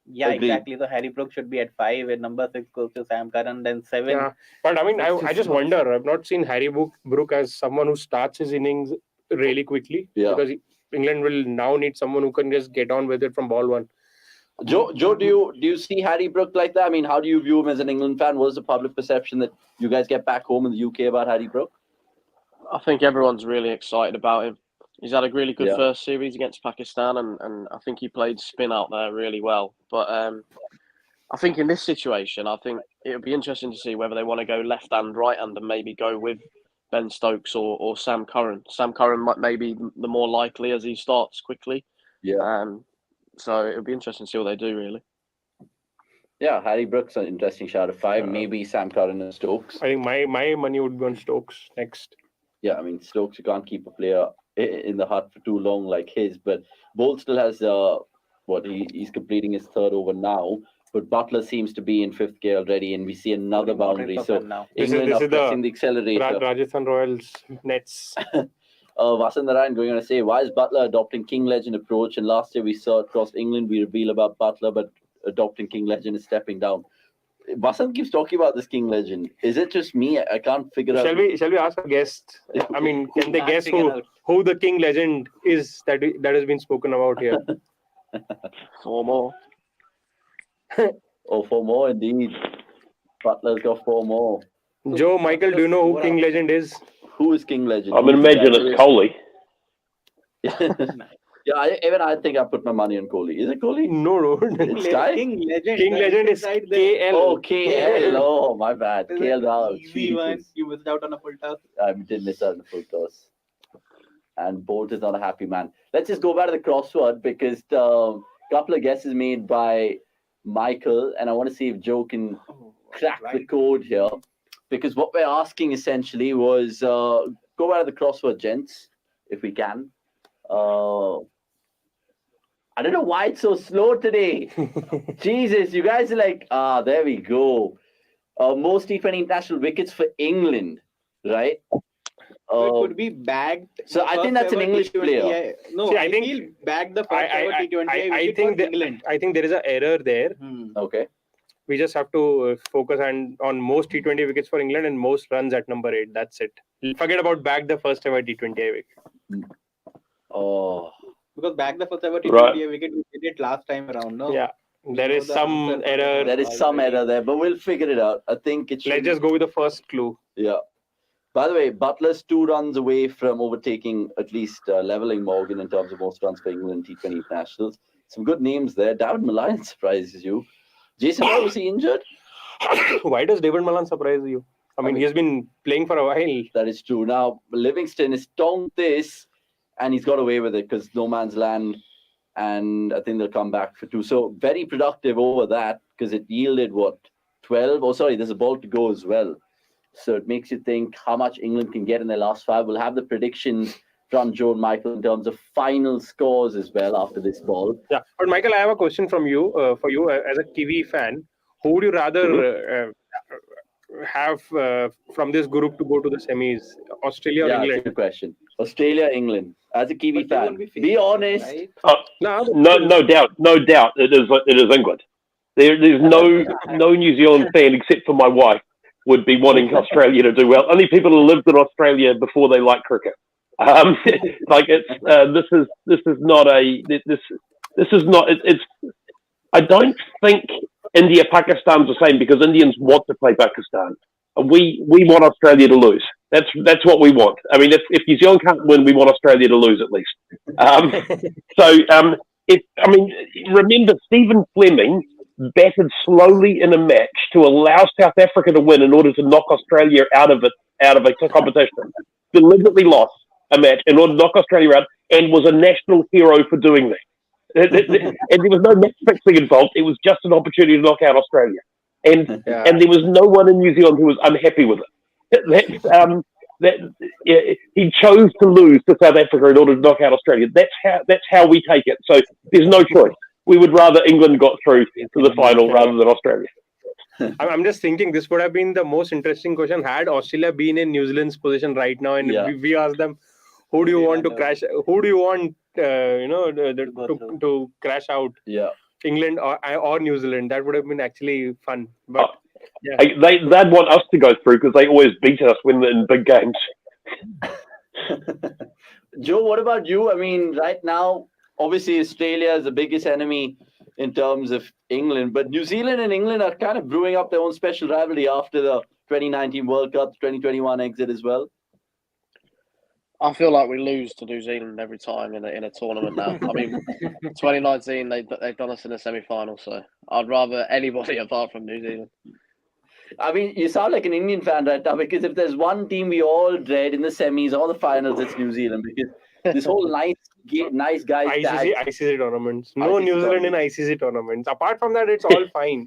Yeah, Agreed. exactly. So Harry Brook should be at 5, and number 6 goes to Sam Curran, then 7. Yeah, but I mean, I just wonder. I've not seen Harry Brook as someone who starts his innings really quickly, because England will now need someone who can just get on with it from ball one. Joe, do you see Harry Brook like that? I mean, how do you view him as an England fan? What is the public perception that you guys get back home in the UK about Harry Brook? I think everyone's really excited about him. He's had a really good first series against Pakistan, and I think he played spin out there really well. But I think in this situation, I think it would be interesting to see whether they want to go left and right hand and maybe go with Ben Stokes or Sam Curran. Sam Curran might maybe the more likely as he starts quickly. Yeah. So it would be interesting to see what they do, really. Yeah, Harry Brook's an interesting shout of 5. Maybe Sam Curran and Stokes. I think my money would be on Stokes next. Yeah, I mean, Stokes, you can't keep a player in the hut for too long like his. But Bolt still has, he's completing his 3rd over now. But Butler seems to be in 5th gear already, and we see another boundary. So England are pressing the accelerator. Rajasthan Royals nets. Vasan Narayan going to say, why is Butler adopting King Legend approach? And last year we saw across England, we reveal about Butler, but adopting King Legend is stepping down. Vasan keeps talking about this King Legend. Is it just me? I can't figure out. Shall we ask a guest? I mean, can they guess who the King Legend is that has been spoken about here? 4 more. Oh, 4 more indeed. Butler's got 4 more. Joe, Michael, do you know who King Legend is? Who is King Legend? I'm going to imagine it's Kohli. Yeah, even I think I put my money on Kohli. Is it Kohli? No. It's Sky? King Legend. King Legend is KL. Oh, KL. Oh, my bad. KL Rao. Easy one. You missed out on a full toss. I did miss out on a full toss. And Bolt is not a happy man. Let's just go back to the crossword, because a couple of guesses made by Michael, and I want to see if Joe can crack the code here. Because what we're asking essentially was, go back to the crossword, gents, if we can. I don't know why it's so slow today. Jesus, you guys are like, there we go. Most T20 international wickets for England, right? So it could be bagged. So I think that's an English player. No, I think he'll bag the first ever T20 wicket for England. I think there is an error there. Okay. We just have to focus on most T20 wickets for England and most runs at number 8. That's it. Forget about bag the first ever T20 wicket. Oh. Because back the first ever T20 wicket, we did it last time around, no? Yeah. There is some error. There is some error there, but we'll figure it out. I think it should. Let's just go with the first clue. Yeah. By the way, Butler's 2 runs away from overtaking, at least leveling Morgan in terms of most runs for England T20 internationals. Some good names there. David Malan surprises you. Jason, was he injured? Why does David Malan surprise you? I mean, he has been playing for a while. That is true. Now, Livingston is tonked this, and he's got away with it because no man's land, and I think they'll come back for 2. So very productive over that, because it yielded, 12? Oh, sorry, there's a ball to go as well. So it makes you think how much England can get in their last 5. We'll have the predictions from Joe and Michael in terms of final scores as well after this ball. Yeah, but Michael, I have a question from you. For you as a Kiwi fan, who would you rather have from this group to go to the semis? Australia or England? That's a good question. Australia, England. As a Kiwi fan, be honest. Right? No doubt. It is England. There's no New Zealand fan except for my wife would be wanting Australia to do well. Only people who lived in Australia before they like cricket. Like this is not. I don't think India Pakistan's the same, because Indians want to play Pakistan. We want Australia to lose. That's what we want. I mean, if New Zealand can't win, we want Australia to lose at least. Remember Stephen Fleming batted slowly in a match to allow South Africa to win in order to knock Australia out of a competition. Deliberately lost a match in order to knock Australia out, and was a national hero for doing that. And there was no match fixing involved. It was just an opportunity to knock out Australia. And there was no one in New Zealand who was unhappy with it. He chose to lose to South Africa in order to knock out Australia. That's how we take it. So there's no choice. We would rather England got through to the final rather than Australia. I'm just thinking this would have been the most interesting question had Australia been in New Zealand's position right now, and we asked them, who do you want to crash? Who do you want to crash out? Yeah. England or New Zealand. That would have been actually fun. But yeah. They'd want us to go through because they always beat us in big games. Joe, what about you? I mean, right now, obviously Australia is the biggest enemy in terms of England, but New Zealand and England are kind of brewing up their own special rivalry after the 2019 World Cup, 2021 exit as well. I feel like we lose to New Zealand every time in a tournament now. I mean, 2019 they've done us in the semi-final, so I'd rather anybody apart from New Zealand. I mean, you sound like an Indian fan right now, because if there's one team we all dread in the semis or the finals, it's New Zealand, because this whole nice guys ICC tournaments. No ICC New Zealand tournaments. In ICC tournaments. Apart from that, it's all fine.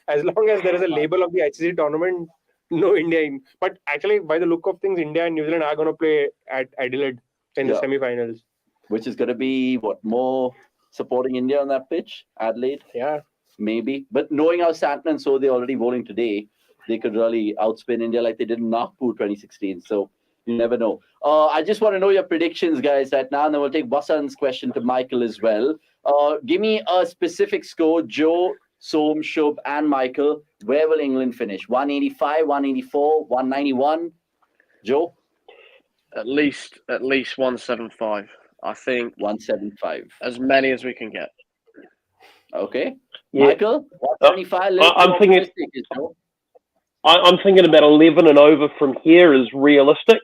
As long as there is a label of the ICC tournament, no India in. But actually, by the look of things, India and New Zealand are going to play at Adelaide in the semi-finals. Which is going to be, more supporting India on that pitch? Adelaide? Yeah. Maybe. But knowing how Santner and so they're already bowling today, they could really outspin India like they did in Nagpur 2016. So you never know. I just want to know your predictions, guys, right now. And then we'll take Vasant's question to Michael as well. Give me a specific score, Joe, Som, Shubh, and Michael. Where will England finish? 185, 184, 191? Joe? At least 175. I think 175. As many as we can get. Okay. Yeah. Michael? 125. I'm thinking about 11 and over from here is realistic.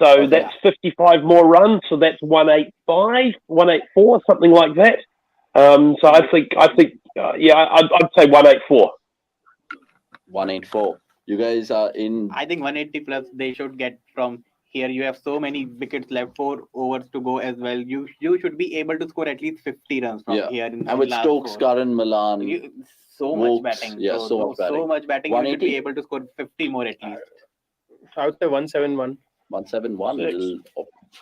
So that's 55 more runs. So that's 185, 184, something like that. So I think, I'd say 184. 184. You guys are in. I think 180 plus they should get from here. You have so many wickets left, 4 overs to go as well. You should be able to score at least 50 runs from here. And with Stokes, Curran, Milan. Much batting. Yeah, so much batting. You should be able to score 50 more at least. I would say 171. 171.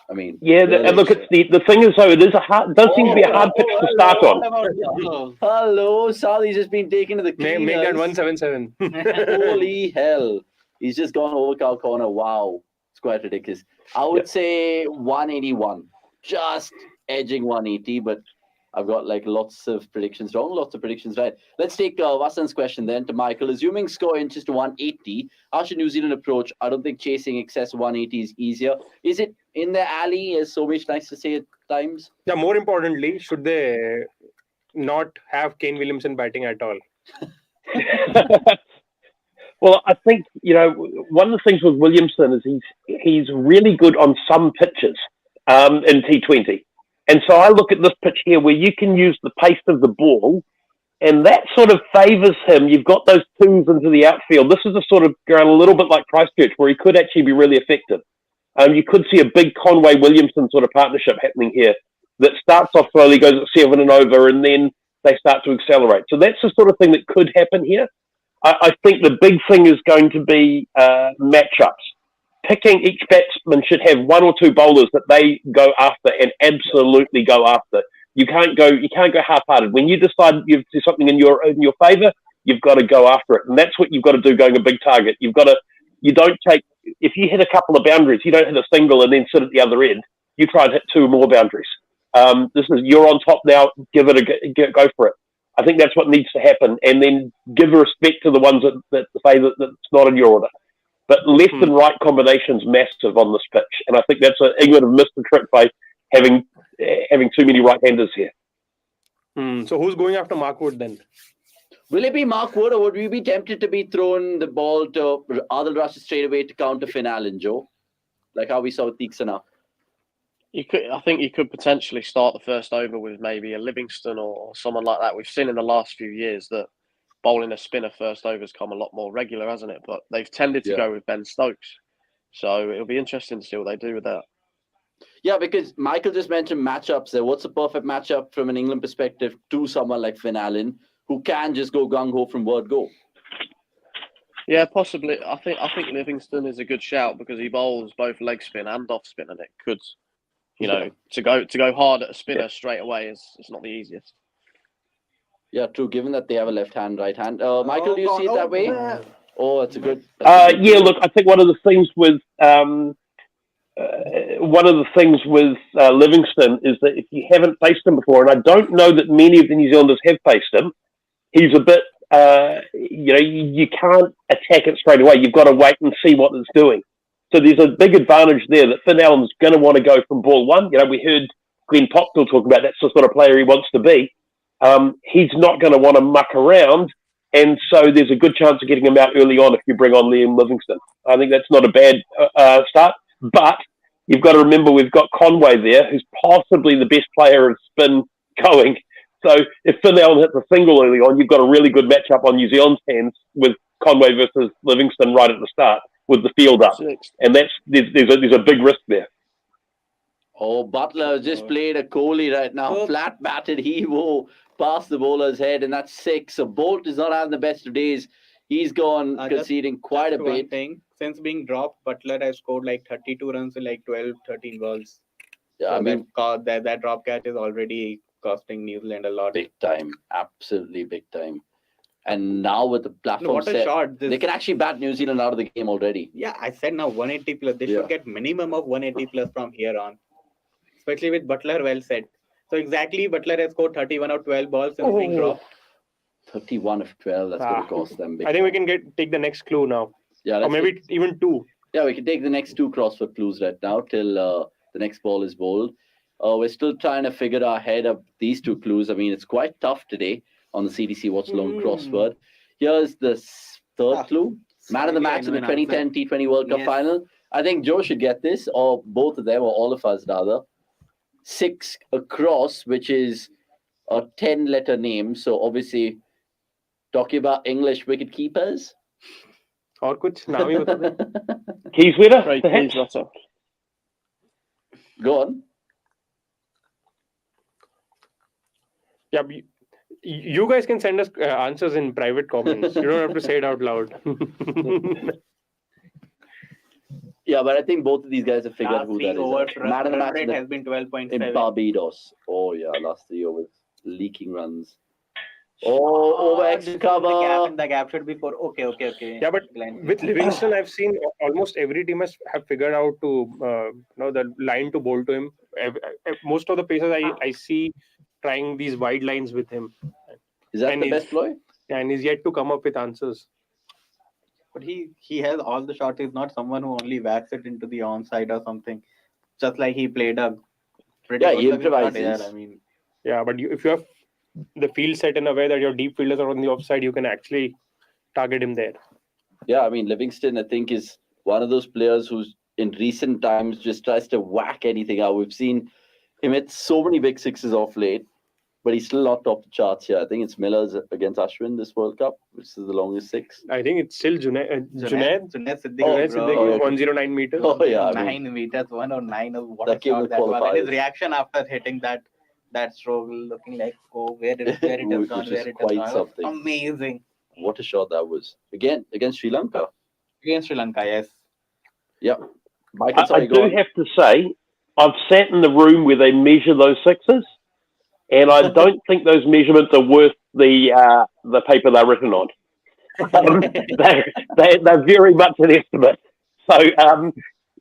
I mean, and look, it's the thing is though, it does seem to be a hard pitch to start on. Hello, Sally's just been taken to the cleaners. Make that 177. Holy hell! He's just gone over cow corner. Wow, it's quite ridiculous. I would say 181, just edging 180, but I've got lots of predictions wrong, lots of predictions right. Let's take Vasant's question then to Michael. Assuming score inches to 180, how should New Zealand approach? I don't think chasing excess 180 is easier. Is it in their alley, as Somesh likes to say at times? Yeah, more importantly, should they not have Kane Williamson batting at all? Well, I think, one of the things with Williamson is he's really good on some pitches in T20. And so I look at this pitch here where you can use the pace of the ball, and that sort of favours him. You've got those twos into the outfield. This is a sort of ground a little bit like Christchurch, where he could actually be really effective. You could see a big Conway-Williamson sort of partnership happening here that starts off slowly, goes at 7 and over, and then they start to accelerate. So that's the sort of thing that could happen here. I think the big thing is going to be matchups. Picking each batsman should have 1 or 2 bowlers that they go after and absolutely go after. You can't go half-hearted. When you decide you've do something in your favour, you've got to go after it, and that's what you've got to do. Going a big target, you don't take. If you hit a couple of boundaries, you don't hit a single and then sit at the other end. You try and hit 2 more boundaries. You're on top now. Go for it. I think that's what needs to happen, and then give respect to the ones that say that that's not in your order. But left and right combination's massive on this pitch, and I think England have missed the trick by having too many right-handers here. So who's going after Mark Wood then? Will it be Mark Wood, or would we be tempted to be throwing the ball to Adil Rashid straight away to counter Finn Allen, Joe? Like how we saw with Theeksana? I think you could potentially start the first over with maybe a Livingston or someone like that. We've seen in the last few years that bowling a spinner first over's come a lot more regular, hasn't it? But they've tended to go with Ben Stokes. So it'll be interesting to see what they do with that. Yeah, because Michael just mentioned matchups there. What's a perfect matchup from an England perspective to someone like Finn Allen, who can just go gung-ho from word go? Yeah, possibly. I think Livingston is a good shout because he bowls both leg spin and off spin, and it could, to go hard at a spinner straight away is not the easiest. Yeah, true. Given that they have a left hand, right hand. Michael, do you see it that way? Oh, that's a good. Look, I think one of the things with one of the things with Livingston is that if you haven't faced him before, and I don't know that many of the New Zealanders have faced him, he's a bit, you can't attack it straight away. You've got to wait and see what it's doing. So there's a big advantage there that Finn Allen's going to want to go from ball one. We heard Glenn Pocknell talk about that's the sort of player he wants to be. He's not going to want to muck around, and so there's a good chance of getting him out early on if you bring on Liam Livingston. I think that's not a bad start, but you've got to remember we've got Conway there, who's possibly the best player in spin going. So if Finn Allen hits a single early on, you've got a really good matchup on New Zealand's hands with Conway versus Livingston right at the start with the field up, and there's a big risk there. Oh, Butler just played a Kohli right now. Flat batted Evo past the bowler's head, and that's 6. So Bolt is not having the best of days. He's gone conceding quite a bit. Since being dropped, Butler has scored like 32 runs in like 12, 13 balls. Yeah, so I mean that drop catch is already costing New Zealand a lot. Big time, absolutely big time. And now with the platform set, shot. They can actually bat New Zealand out of the game already. Yeah, I said now 180 plus. They should get minimum of 180 plus from here on. Especially with Butler well set. So exactly, Butler has scored 31 of 12 balls since being dropped. 31 of 12, that's going to cost them big. I think we can take the next clue now. Yeah, or maybe even 2. Yeah, we can take the next 2 crossword clues right now till the next ball is bowled. We're still trying to figure our head up these 2 clues. I mean, it's quite tough today on the CDC Watchalong crossword. Here's the 3rd clue. Man of the match in the 2010 T20 World Cup final. I think Joe should get this, or both of them, or all of us rather. 6 across, which is a 10-letter name. So obviously, talking about English wicket keepers. Or kuch naam hi bata de. Keyswetter. Go on. Yeah, you guys can send us answers in private comments. You don't have to say it out loud. Yeah, but I think both of these guys have figured out who that is. Man of the match rate has been 12.7 in Barbados. Oh yeah, last 3 overs, leaking runs. Over extra cover. The gap should be 4. Okay. Yeah, but with Livingston, I've seen almost every team have figured out to the line to bowl to him. Most of the pacers I see trying these wide lines with him. Is that the best ploy? Yeah, and he's yet to come up with answers. But he has all the shots. He's not someone who only whacks it into the onside or something. Just like he played a pretty good he improvises. I mean, yeah, but if you have the field set in a way that your deep fielders are on the offside, you can actually target him there. Yeah, I mean, Livingston, I think, is one of those players who's in recent times just tries to whack anything out. We've seen him hit so many big 6s off late, but he's still not top the charts here. I think it's Miller's against Ashwin this World Cup, which is the longest 6. I think it's still Junaid Siddiqui, 109 meters. Oh yeah, 9 meters, 109. What that a shot that was. And his reaction after hitting that stroke, looking like, where it has gone, where it has gone. Amazing. What a shot that was. Again, against Sri Lanka. Against Sri Lanka, yes. Yep. I do have to say, I've sat in the room where they measure those 6s, and I don't think those measurements are worth the paper they're written on. They're very much an estimate. So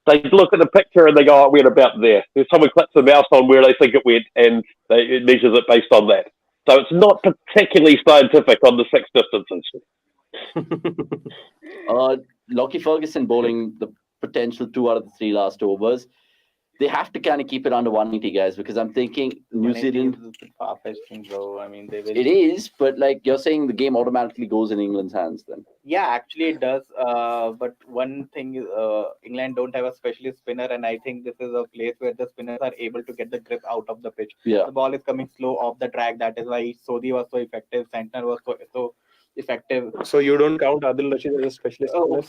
they look at the picture and they go, "Oh, it went about there." If someone clicks the mouse on where they think it went, and it measures it based on that. So it's not particularly scientific on the 6 distances. Lockie Ferguson bowling the potential 2 out of the 3 last overs. They have to kind of keep it under 180, guys, because I'm thinking New Zealand. Far-fetched thing, bro. I mean, it is, but like you're saying, the game automatically goes in England's hands then. Yeah, actually it does. But one thing is, England don't have a specialist spinner, and I think this is a place where the spinners are able to get the grip out of the pitch. Yeah. The ball is coming slow off the track. That is why Sodhi was so effective. Santner was so effective. So you don't count Adil Rashid as a specialist? No,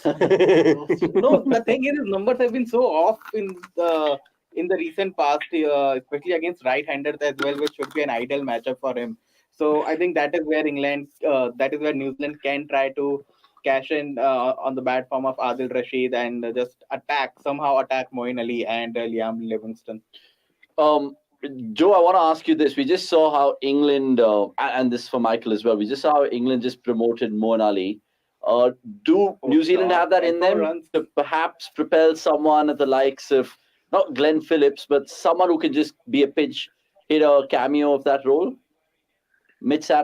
the thing is, his numbers have been so off in the recent past, especially against right-handers as well, which should be an ideal matchup for him. So I think that is where New Zealand can try to cash in on the bad form of Adil Rashid and just somehow attack Moeen Ali and Liam Livingston. Joe, I want to ask you this. We just saw how England, and this for Michael as well, we just saw how England just promoted Moeen Ali. Do New Zealand have that in them to perhaps propel someone at the likes of not Glenn Phillips, but someone who can just be a pitch hitter, cameo of that role? Yeah,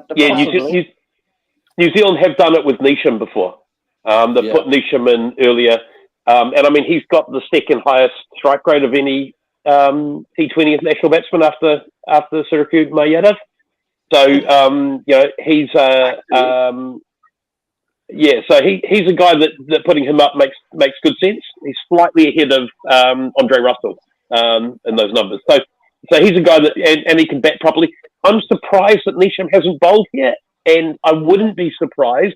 New Zealand have done it with Neesham before. They've put Neesham in earlier. And I mean, he's got the second highest strike rate of any T20 international batsman after Suriku Mayadav. So, he's he's a guy that putting him up makes good sense. He's slightly ahead of Andre Russell in those numbers. So he's a guy that and he can bat properly. I'm surprised that Neesham hasn't bowled here, and I wouldn't be surprised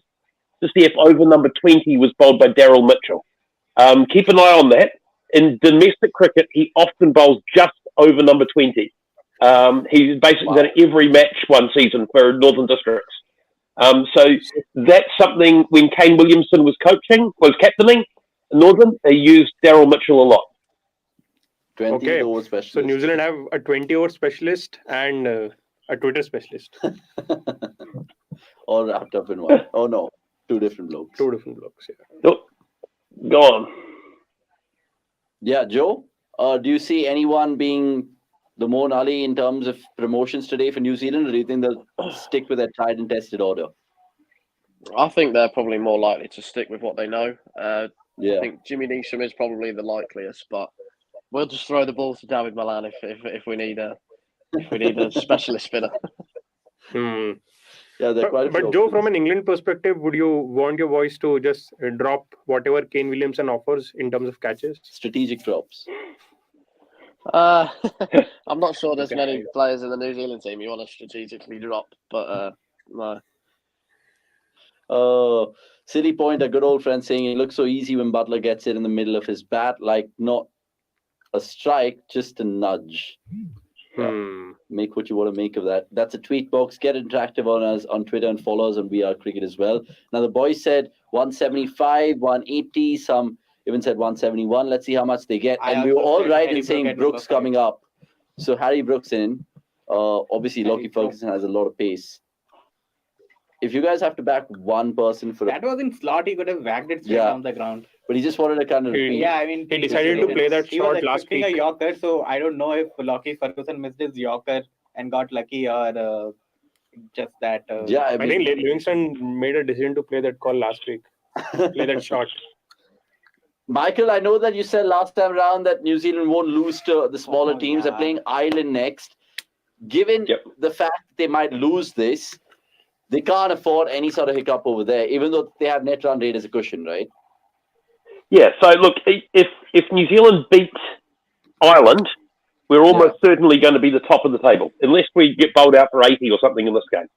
to see if over number 20 was bowled by Daryl Mitchell. Keep an eye on that. In domestic cricket, he often bowls just over number 20. He's basically done every match one season for Northern Districts. So that's something when Kane Williamson was captaining Northern, they used Daryl Mitchell a lot. 20 over specialist. So New Zealand have a 20-over specialist and a Twitter specialist. All wrapped up in one. Oh no, two different blokes. Yeah. Nope. Go on. Yeah, Joe, do you see anyone being the Moeen Ali in terms of promotions today for New Zealand, or do you think they'll stick with their tried and tested order? I think they're probably more likely to stick with what they know. I think Jimmy Neesham is probably the likeliest, but we'll just throw the ball to David Malan if we need a specialist spinner. Yeah, but Joe, from an England perspective, would you want your boys to just drop whatever Kane Williamson offers in terms of catches? Strategic drops. I'm not sure there's many players in the New Zealand team you want to strategically drop, but no. Silly point, a good old friend saying it looks so easy when Butler gets it in the middle of his bat, like not a strike, just a nudge. Make what you want to make of that. That's a tweet box. Get interactive on us on Twitter and follow us on We Are Cricket as well. Now the boys said 175, 180, some even said 171. Let's see how much they get. And we were all right in saying Brooks coming up. So Harry Brooks in. Obviously Lockie Ferguson has a lot of pace. If you guys have to back one person for that was in slot, he could have whacked it straight down the ground. But he just wanted to kind of he decided to play that shot last week. A Yorker, so I don't know if Lockie Ferguson missed his Yorker and got lucky or just that. I think Livingston made a decision to play that call last week. Play that shot. Michael, I know that you said last time around that New Zealand won't lose to the smaller teams. They're playing Ireland next. Given the fact that they might lose this, they can't afford any sort of hiccup over there, even though they have net run rate as a cushion, right? Yeah, so look, if New Zealand beat Ireland, we're almost certainly going to be the top of the table, unless we get bowled out for 80 or something in this game.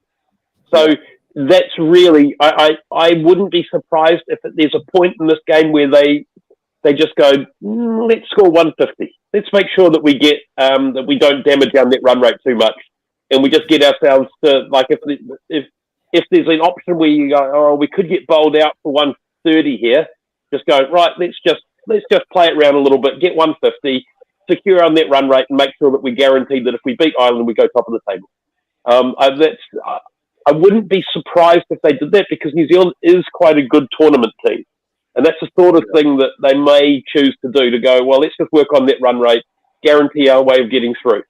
So that's really, I wouldn't be surprised if there's a point in this game where they just go, let's score 150. Let's make sure that we get, that we don't damage our net run rate too much. And we just get ourselves to, like, if there's an option where you go, we could get bowled out for 130 here, just go, right, let's just play it around a little bit, get 150, secure our net run rate, and make sure that we guarantee that if we beat Ireland, we go top of the table. I wouldn't be surprised if they did that, because New Zealand is quite a good tournament team. And that's the sort of thing that they may choose to do, to go, well, let's just work on net run rate, guarantee our way of getting through.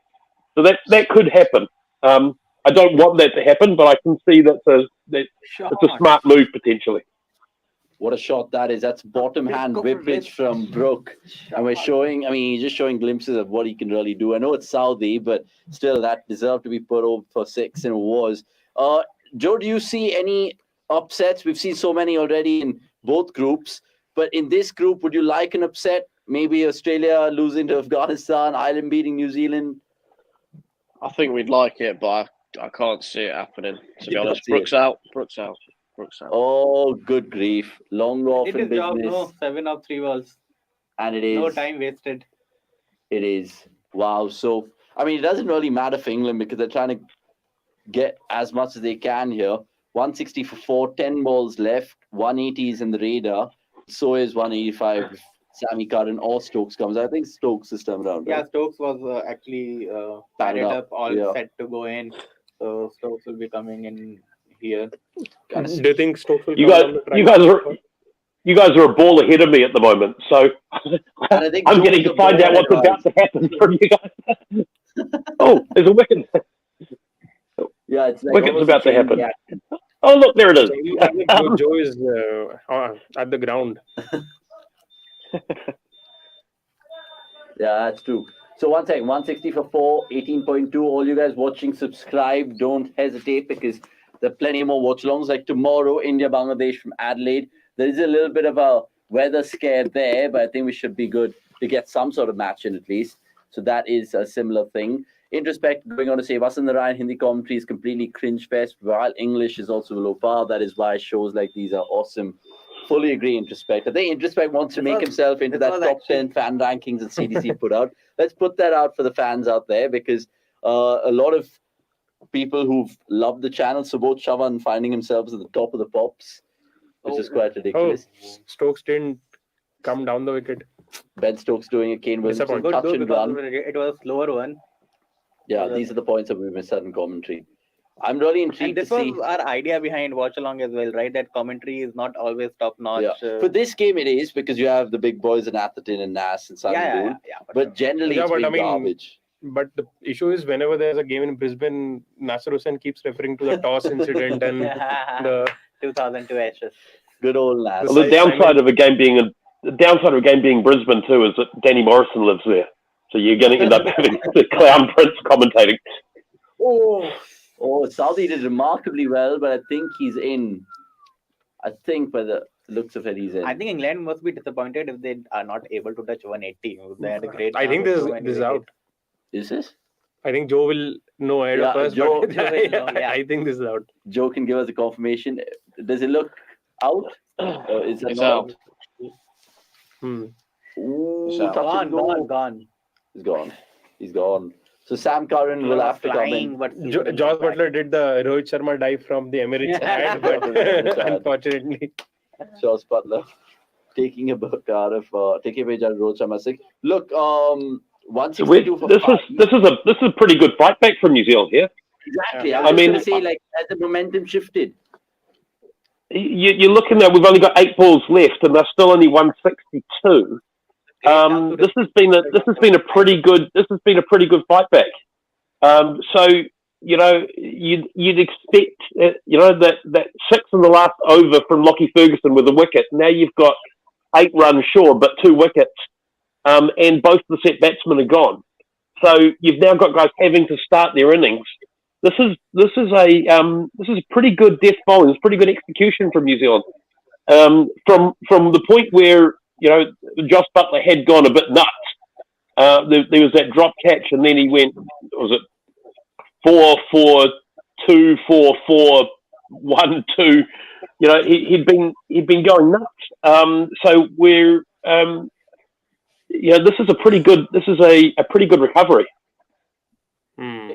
So that could happen. I don't want that to happen, but I can see that's a smart move potentially. What a shot that is. That's bottom hand whip pitch from Brook. And we're showing, he's just showing glimpses of what he can really do. I know it's Saudi, but still that deserved to be put over for 6, and it was. Joe, do you see any upsets? We've seen so many already in both groups, but in this group, would you like an upset? Maybe Australia losing to Afghanistan, Ireland beating New Zealand? I think we'd like it, but I can't see it happening, to be honest. Brooks out. Oh, good grief. Long off in business. Job, no, 7 of 3 balls. And it is. No time wasted. It is. Wow. So, it doesn't really matter for England, because they're trying to get as much as they can here. 160 for 4, 10 balls left. 180 is in the radar. So is 185 if Sammy Curran or Stokes comes. I think Stokes this time around. Right? Yeah, Stokes was actually padded up, all set to go in. So Stokes will be coming in here. Do you think Stokes will you guys you guys are a ball ahead of me at the moment, so I'm getting to find out what's about to happen from you guys. Oh, there's a wicket. Yeah, it's like wicket's about to happen. Oh, look, there it is. Joe is at the ground. Yeah, that's true. So one second, 160 for 4, 18.2. All you guys watching, subscribe. Don't hesitate because there are plenty more watch-alongs. Like tomorrow, India-Bangladesh from Adelaide. There is a little bit of a weather scare there, but I think we should be good to get some sort of match in at least. So that is a similar thing. Introspect going on to say Vasan Narayan Hindi commentary is completely cringe fest, while English is also below par. That is why shows like these are awesome. Fully agree, Introspect. I think Introspect wants to make himself into that top 10 fan rankings that CDC put out. Let's put that out for the fans out there because a lot of people who've loved the channel, Subodh Chavan finding himself at the top of the pops, which is quite ridiculous. Stokes didn't come down the wicket. Ben Stokes doing a Kane Williamson touch and run. It was a slower one. Yeah, these are the points that we missed out in commentary. I'm really intrigued to see. And this was our idea behind Watchalong as well, right? That commentary is not always top-notch. Yeah. For this game, it is because you have the big boys in Atherton and Nas and Sandhu. But generally, it's been garbage. But the issue is whenever there's a game in Brisbane, Nasser Hussain keeps referring to the toss incident and the 2002 Ashes. Good old Nas. Well, the downside of a game being Brisbane too is that Danny Morrison lives there, so you're going to end up having the Clown Prince commentating. Oh, Saudi did remarkably well, but I think he's in. I think by the looks of it, he's in. I think England must be disappointed if they are not able to touch 180. They had a great. I think this is out. Is this? I think Joe will know ahead of us. Joe, I think this is out. Joe can give us a confirmation. Does it look out? Is it out? Ooh, gone. He's gone. So Sam Curran will have to come in. Josh Butler did the Rohit Sharma dive from the Emirates ad, but unfortunately, Josh Butler taking a book out of taking a page out of Rohit Sharma's sick. Look, 162 for this is a pretty good fight back from New Zealand here. Exactly. I mean, going to say, like, has the momentum shifted? You're looking at, we've only got 8 balls left, and they're still only 162. This has been a pretty good fight back. So you'd expect that 6 in the last over from Lockie Ferguson with a wicket. Now you've got 8 runs sure, but 2 wickets, and both the set batsmen are gone. So you've now got guys having to start their innings. This is a pretty good death bowling. It's pretty good execution from New Zealand. From the point where Josh Butler had gone a bit nuts. There was that drop catch, and then he went. Was it 4-4-2, 4-4-1-2? He'd been going nuts. So we're this is a pretty good recovery.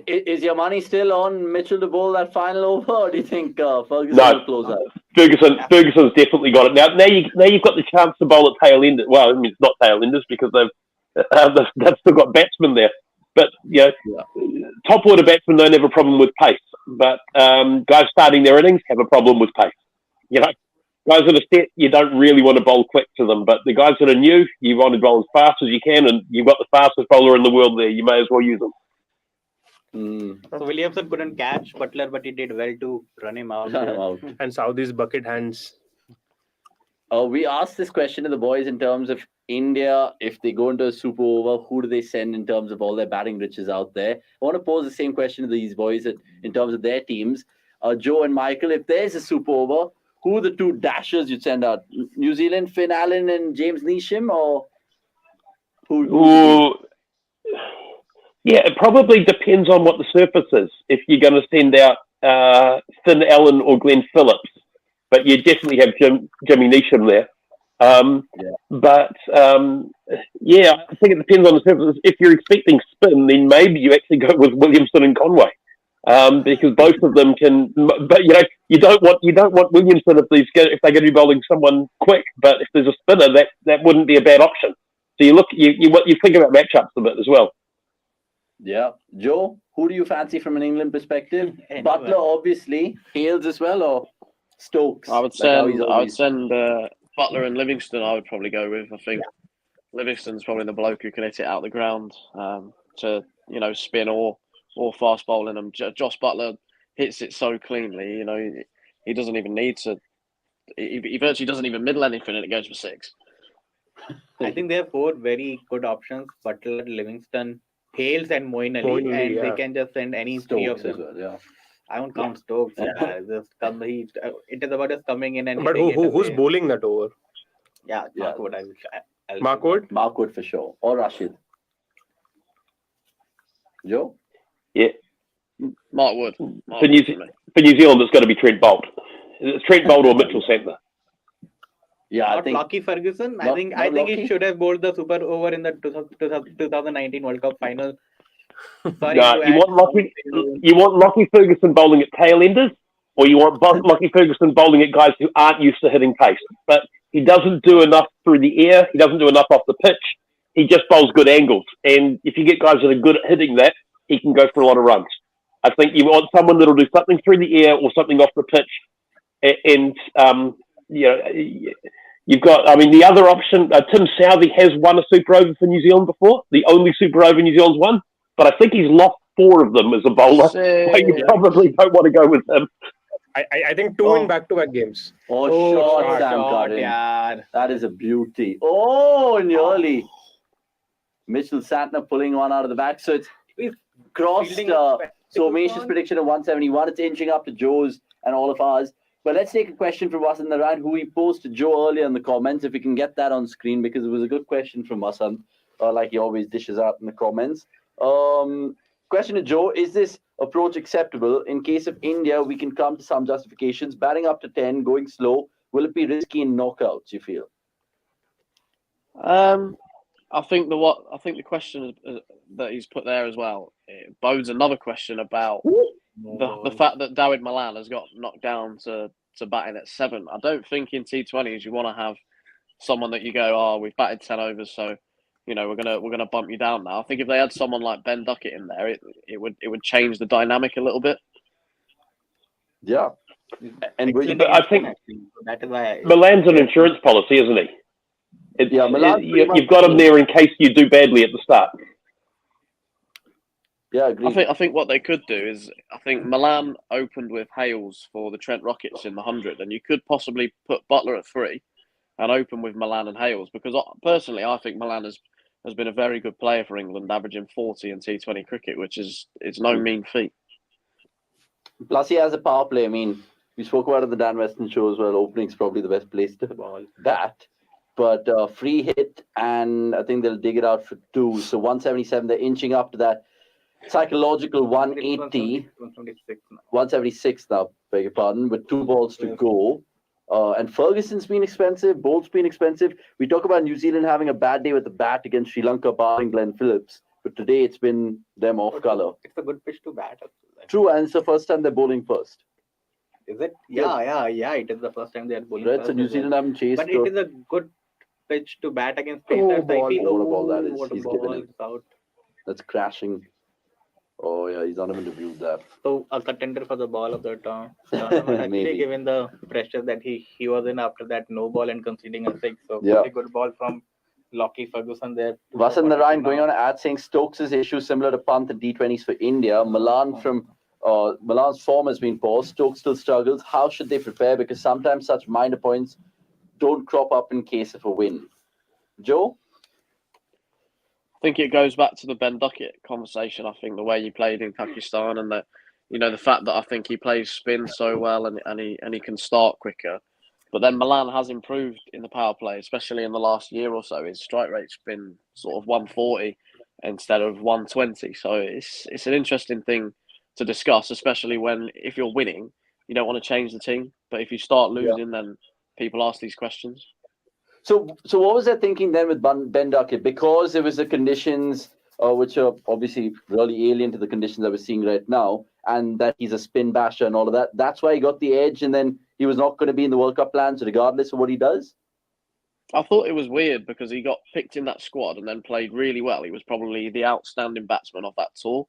Is your money still on Mitchell to bowl that final over, or do you think Ferguson will close out? Ferguson's definitely got it. Now you've got the chance to bowl at tail enders. Well, I mean, it's not tail enders because they've still got batsmen there. But top order batsmen don't have a problem with pace, but guys starting their innings have a problem with pace. Guys that are set, you don't really want to bowl quick to them. But the guys that are new, you want to bowl as fast as you can, and you've got the fastest bowler in the world there. You may as well use them. So Williamson couldn't catch Butler, but he did well to run him out. And Saudi's bucket hands. We asked this question to the boys in terms of India. If they go into a super over, who do they send in terms of all their batting riches out there? I want to pose the same question to these boys in terms of their teams. Joe and Michael, if there's a super over, who are the 2 dashers you'd send out? New Zealand, Finn Allen and James Neesham, or who? Yeah, it probably depends on what the surface is. If you're going to send out Finn Allen or Glenn Phillips, but you definitely have Jimmy Neesham there. But I think it depends on the surface. If you're expecting spin, then maybe you actually go with Williamson and Conway, because both of them can. But you don't want Williamson if they're going to be bowling someone quick. But if there's a spinner, that wouldn't be a bad option. So you think about matchups a bit as well. Yeah. Joe, who do you fancy from an England perspective? Butler, obviously. Hales as well, or Stokes? I would send Butler and Livingston, I would probably go with. I think Livingston's probably the bloke who can hit it out the ground to spin or fast bowling them. Josh Butler hits it so cleanly. He doesn't even need to. He virtually doesn't even middle anything, and it goes for 6. I think they have 4 very good options: Butler, Livingston, Hales, and Moeen Ali, and they can just send any Stokes 3 of them. well, yeah. I won't count Stokes. It is about just coming in and. But who's bowling that over? Yeah, Mark Wood. Mark Wood? Mark Wood for sure, or Rashid. Joe? Yeah. Mark Wood. For New Zealand, it's got to be Trent Bolt. It's Trent Bolt or Mitchell Santner. Yeah, I think Lockie Ferguson. I think he should have bowled the super over in the 2019 World Cup final. Sorry, no, you want Lockie Ferguson bowling at tail enders, or you want Lockie Ferguson bowling at guys who aren't used to hitting pace. But he doesn't do enough through the air. He doesn't do enough off the pitch. He just bowls good angles. And if you get guys that are good at hitting that, he can go for a lot of runs. I think you want someone that'll do something through the air or something off the pitch. And you've got, the other option, Tim Southey has won a Super Over for New Zealand before, the only Super Over New Zealand's won, but I think he's lost 4 of them as a bowler, so you probably don't want to go with him. I think 2 in back-to-back games. Shot, Sam Curran. Yeah. That is a beauty. Oh, nearly. Mitchell Santner pulling one out of the back. So we've crossed Somesh's prediction of 171. It's inching up to Joe's and all of ours. But let's take a question from Vasant Narayan, who we posed to Joe earlier in the comments, if we can get that on screen, because it was a good question from Vasant, like he always dishes out in the comments. Question to Joe, is this approach acceptable? In case of India, we can come to some justifications. Batting up to 10, going slow, will it be risky in knockouts, you feel? I think the question that he's put there as well, it bodes another question about the fact that Dawid Malan has got knocked down to batting at 7. I don't think in T20s you want to have someone that you go, we've batted 10 overs, so we're gonna bump you down now. I think if they had someone like Ben Duckett in there, it would change the dynamic a little bit. Yeah, but I think that is why Milan's an insurance policy, isn't he? You've got him there in case you do badly at the start. Yeah, agreed. I think what they could do is, I think Milan opened with Hales for the Trent Rockets in the 100, and you could possibly put Butler at 3 and open with Milan and Hales, because personally I think Milan has been a very good player for England, averaging 40 in T20 cricket, which is no mean feat. Plus he has a power play. We spoke about it in the Dan Weston show as well. Opening's probably the best place to bat. But free hit, and I think they'll dig it out for 2. So 177, they're inching up to that psychological 180. 176 now, beg your pardon, with 2 balls to go. And Ferguson's been expensive, Bolt's been expensive. We talk about New Zealand having a bad day with the bat against Sri Lanka, barring Glenn Phillips. But today it's been them off colour. It's a good pitch to bat. True, and it's the first time they're bowling first. Is it? Yeah. It is the first time they are bowling first. So New Zealand haven't chased. But it is a good pitch to bat against pacers. What a ball that is. What a He's ball. given it. Out. That's crashing. Oh, yeah, he's not even reviewed that. So, a contender for the ball of the tournament, actually, given the pressure that he was in after that no ball and conceding a 6. So, pretty good ball from Lockie Ferguson there. Vasant Narayan going on an ad saying Stokes' issue similar to Pant and D20s for India. Milan's form has been poor. Stokes still struggles. How should they prepare? Because sometimes such minor points don't crop up in case of a win. Joe? I think it goes back to the Ben Duckett conversation. I think the way he played in Pakistan, and the fact that I think he plays spin so well and he can start quicker. But then Milan has improved in the power play, especially in the last year or so. His strike rate's been sort of 140 instead of 120. So it's an interesting thing to discuss, especially if you're winning, you don't want to change the team. But if you start losing, then people ask these questions. So what was their thinking then with Ben Duckett? Because it was the conditions which are obviously really alien to the conditions that we're seeing right now, and that he's a spin basher and all of that. That's why he got the edge, and then he was not going to be in the World Cup plans regardless of what he does? I thought it was weird because he got picked in that squad and then played really well. He was probably the outstanding batsman of that tour.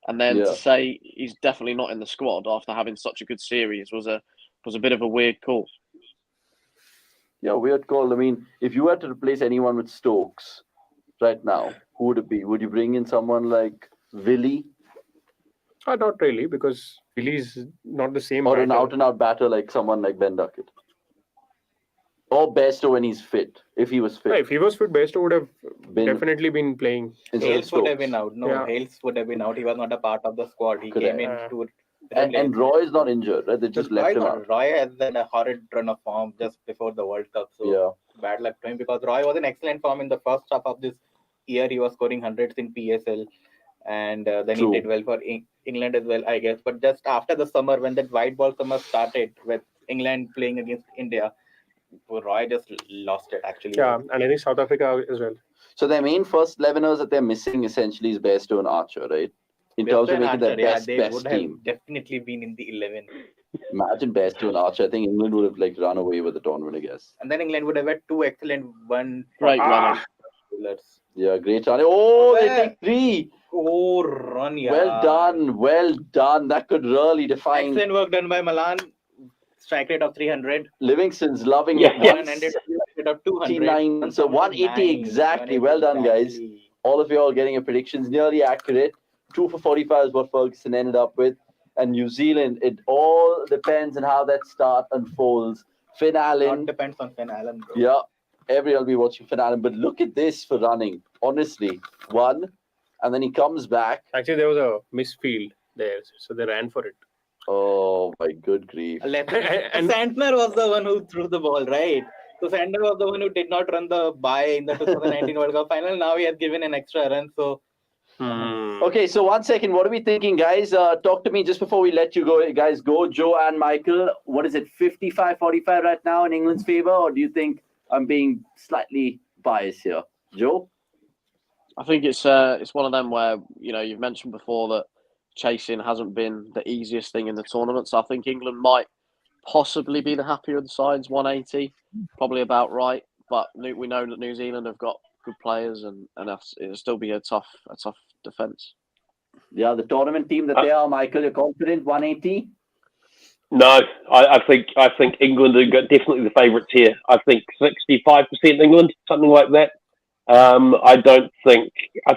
And then to say he's definitely not in the squad after having such a good series was a bit of a weird call. Yeah, weird call. I mean, if you had to replace anyone with Stokes right now, who would it be? Would you bring in someone like Willie? Not really, because Willie's not the same. Or batter. an out-and-out batter like someone like Ben Duckett? Or Bairstow when he's fit, if he was fit. Yeah, if he was fit, Bairstow would have definitely been playing. Hales would have been out. No, Hales would have been out. He was not a part of the squad. He came in to... And Roy is not injured, right? They just left him out. Roy has had a horrid run of form just before the World Cup. So bad luck to him, because Roy was in excellent form in the first half of this year. He was scoring hundreds in PSL. And then he did well for England as well, I guess. But just after the summer, when that white ball summer started with England playing against India, Roy just lost it, actually. Yeah, and I think South Africa as well. So their main first 11ers that they're missing essentially is Bairstow and Archer, right? In terms of making their best would team. Have definitely been in the 11. Imagine Bairstow and Archer. I think England would have run away with the tournament, I guess. And then England would have had two excellent runners. Yeah, great run. Oh, they take 3. Oh, run, yeah. Well done. That could really define. Excellent work done by Malan. Strike rate of 300. Livingston's loving it. And ended rate of 200. So 180 exactly. Well done, guys. All of you all getting your predictions nearly accurate. 2 for 45 is what Ferguson ended up with. And New Zealand, it all depends on how that start unfolds. Finn Allen. It depends on Finn Allen, bro. Yeah, everyone will be watching Finn Allen. But look at this for running. Honestly, 1. And then he comes back. Actually, there was a misfield there. So they ran for it. Oh, my good grief. And Santner was the one who threw the ball, right? So Santner was the one who did not run the bye in the 2019 World Cup final. Now he has given an extra run. So. Okay, so 1 second. What are we thinking, guys? Talk to me just before we let you go, guys. Go, Joe and Michael. What is it, 55-45 right now in England's favour? Or do you think I'm being slightly biased here? Joe? I think it's one of them where, you've mentioned before that chasing hasn't been the easiest thing in the tournament. So I think England might possibly be the happier of the sides, 180, probably about right. But we know that New Zealand have got good players, and it'll still be a tough defence. Yeah, the tournament team that they are, Michael, you're confident, 180? No, I think England are definitely the favourites here. I think 65% England, something like that. I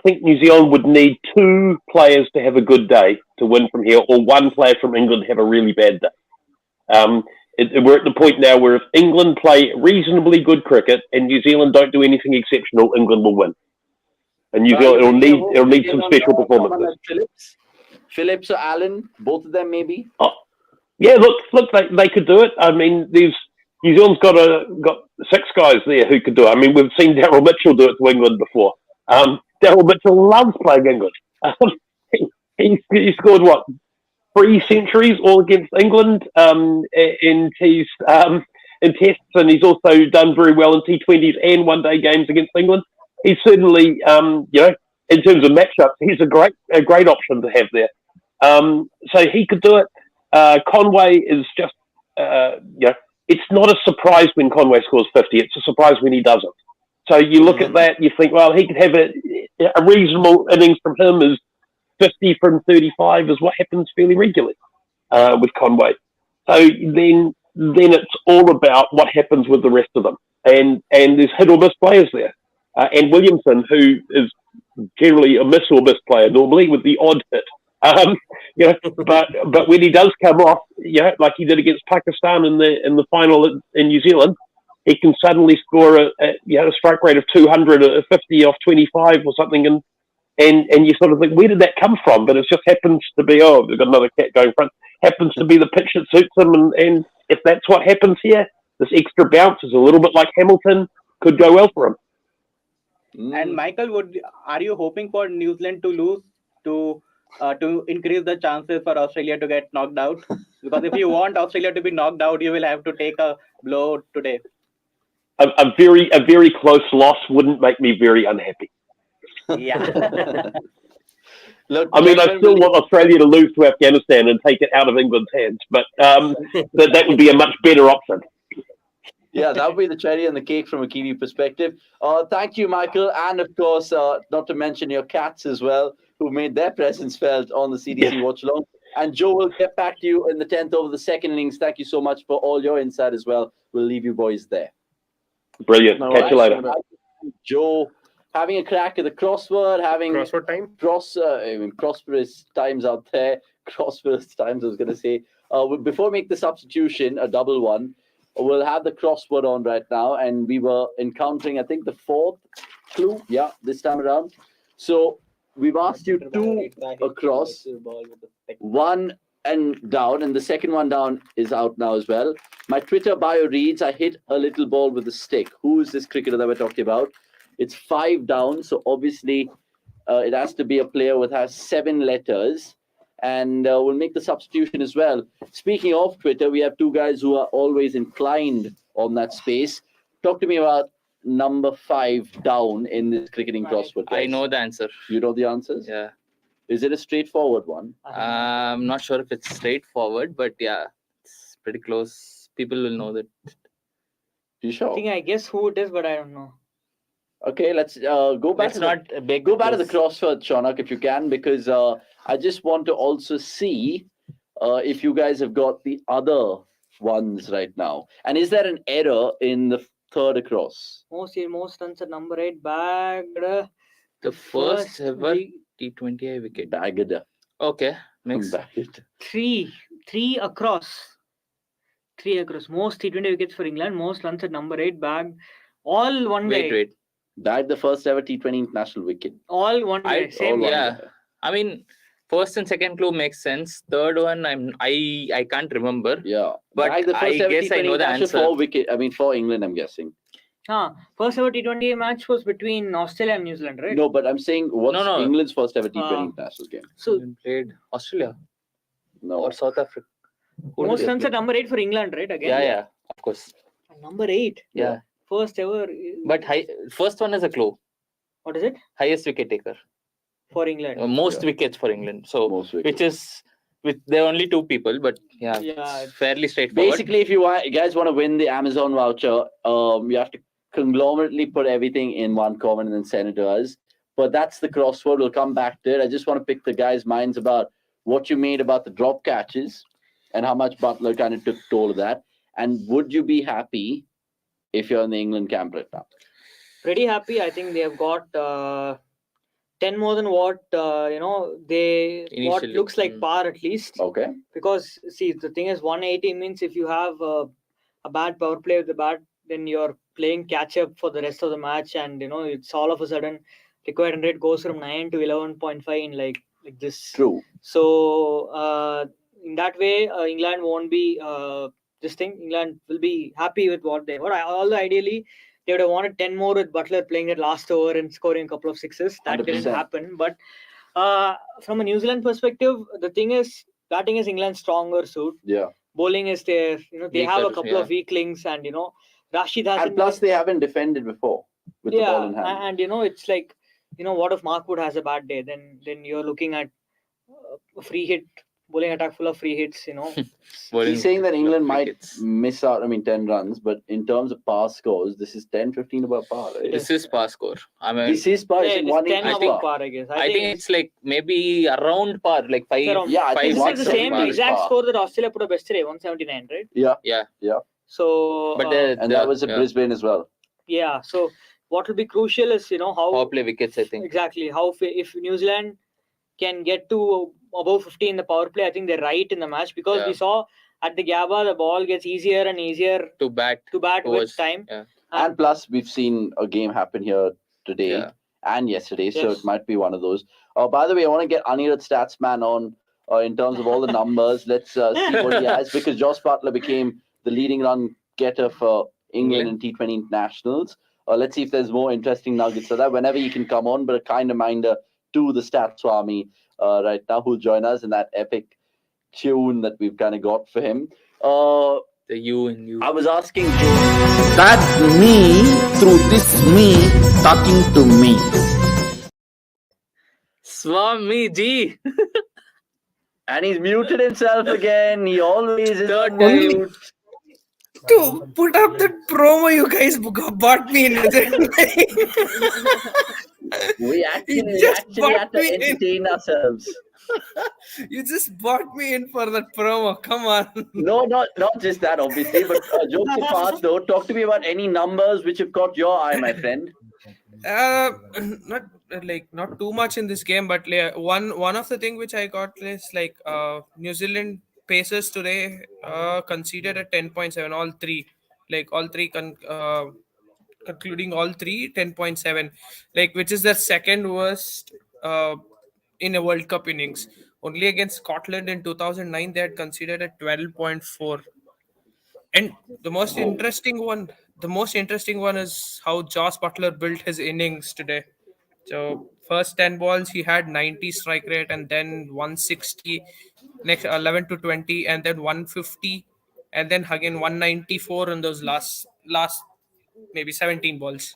think New Zealand would need 2 players to have a good day to win from here, or 1 player from England to have a really bad day. We're at the point now where if England play reasonably good cricket and New Zealand don't do anything exceptional, England will win. And New Zealand it'll need some special performances. Like Phillips or Allen, both of them maybe. Oh, yeah, look, they could do it. I mean, New Zealand's got 6 guys there who could do it. I mean, we've seen Daryl Mitchell do it to England before. Daryl Mitchell loves playing England. He scored 3 centuries all against England in tests, and he's also done very well in T20s and one-day games against England. He's certainly, in terms of matchups, he's a great option to have there. So he could do it. Conway is just, it's not a surprise when Conway scores 50. It's a surprise when he doesn't. So you look at that, you think, well, he could have a reasonable innings from him. Is 50 from 35 is what happens fairly regularly with Conway. So then it's all about what happens with the rest of them. And there's hit or miss players there. And Williamson, who is generally a miss or miss player normally with the odd hit. But when he does come off, like he did against Pakistan in the final in New Zealand, he can suddenly score a strike rate of 250 off 25 or something, and you sort of think, where did that come from? But it just happens to be, we've got another cat going front. Happens to be the pitch that suits him, and if that's what happens here, this extra bounce is a little bit like Hamilton, could go well for him. And Michael, are you hoping for New Zealand to lose to increase the chances for Australia to get knocked out? Because if you want Australia to be knocked out, you will have to take a blow today. A very close loss wouldn't make me very unhappy. Yeah. Look, I mean, I still want Australia to lose to Afghanistan and take it out of England's hands, but that would be a much better option. Yeah, that would be the cherry on the cake from a Kiwi perspective. Thank you, Michael. And of course, not to mention your cats as well, who made their presence felt on the CDC Watchalong. And Joe will get back to you in the 10th over the second innings. Thank you so much for all your insight as well. We'll leave you boys there. Brilliant. No Catch you worries. later. Joe, having a crack at the crossword, having Crossword time. prosperous times out there. Prosperous times, I was going to say. Before we make the substitution, a double one, we'll have the crossword on right now. And we were encountering, I think, the fourth clue. Yeah, this time around. So we've asked you two across, one and down, and the second one down is out now as well. My Twitter bio reads, I hit a little ball with a stick. Who is this cricketer that we're talking about? It's 5 down, so obviously it has to be a player with has 7 letters. And we'll make the substitution as well. Speaking of Twitter, we have two guys who are always inclined on that space. Talk to me about number 5 down in this cricketing crossword, guys. I know the answer. You know the answers? Yeah. Is it a straightforward one? I'm not sure if it's straightforward, but yeah, it's pretty close. People will know that. You sure? I guess who it is, but I don't know. Okay, let's go back. Go back to the crossword, Shaunak, if you can, because I just want to also see if you guys have got the other ones right now. And is there an error in the third across? Most runs at number 8 bagged. The first ever T20I wicket. Bagged. Okay, makes Bagged. 3 across. 3 across. Most T20 wickets for England. Most runs at number 8 bagged. All one day. Wait. Bagged the first ever T20 international wicket. All one day. Same all day. Yeah. I mean, first and second clue makes sense. Third one, I can't remember. Yeah, but bagged the first I ever guess I T20 know the international answer. for England, I'm guessing. First ever T20 match was between Australia and New Zealand, right? No, but I'm saying what's No. England's first ever T20 international game? So Played Australia No. or South Africa. Who most did they runs play? at number 8 for England, right? Again. Yeah, of course. Number 8. Yeah. First ever. But first one is a clue. What is it? Highest wicket taker. For England. Most wickets for England. So Most wickets. which is there are only 2 people, but it's fairly straightforward. Basically, if you guys want to win the Amazon voucher, you have to conglomerately put everything in one comment and then send it to us. But that's the crossword. We'll come back to it. I just want to pick the guys' minds about what you made about the drop catches and how much Butler kind of took toll of that. And would you be happy if you're in the England camp right now? Pretty happy. I think they have got 10 more than what what looks like par at least. Okay. Because see, the thing is 180 means if you have a bad power play with the bat, then you're playing catch up for the rest of the match, and it's all of a sudden required rate goes from 9 to 11.5 in like this. True. So in that way, England won't be England will be happy with what they got. Although ideally they would have wanted 10 more with Butler playing that last over and scoring a couple of sixes. That 100%. didn't happen. But from a New Zealand perspective, the thing is, batting is England's stronger suit. Yeah. Bowling is their, they have a couple of weaklings, and Rashid hasn't. And plus, they haven't defended before with the ball in hand. And it's like, what if Mark Wood has a bad day? Then you're looking at a free hit, bowling attack full of free hits. He's saying that England might miss out, 10 runs, but in terms of par scores, this is 10-15 above par, right? This is par score. This is par. Yeah, it's 10 above par, I guess. I think it's like maybe around par, like 5. Yeah, I think this is the same exact par. score that Australia put up yesterday, 179, right? Yeah. So, but that was at Brisbane as well. Yeah. So what will be crucial is how power play wickets. I think exactly if New Zealand can get to above 50 in the power play, I think they're right in the match, because we saw at the Gabba the ball gets easier and easier to bat with time. Yeah. And plus, we've seen a game happen here today and yesterday, so it might be one of those. By the way, I want to get Anirudh Statsman on in terms of all the numbers. Let's see what he has, because Josh Butler became the leading run getter for England in T20 internationals. Let's see if there's more interesting nuggets of that whenever you can come on. But a kind reminder to the Stat Swami right now, who'll join us in that epic tune that we've kind of got for him. The you and you. I was asking That's me through this me talking to me. Swami Ji. And he's muted himself again. He always is. Third time. To put up that promo you guys bought me in. We actually had to entertain ourselves. You just bought me in for that promo. Come on. No, not just that, obviously. But jokes apart, though, talk to me about any numbers which have caught your eye, my friend. Not too much in this game, but one of the thing which I got is New Zealand Pacers today conceded at 10.7, all three, concluding all three 10.7, which is the second worst in a World Cup innings. Only against Scotland in 2009 they had conceded at 12.4. And the most interesting one is how Joss Butler built his innings today. So first 10 balls he had 90 strike rate, and then 160, next 11 to 20, and then 150, and then again 194 in those last maybe 17 balls.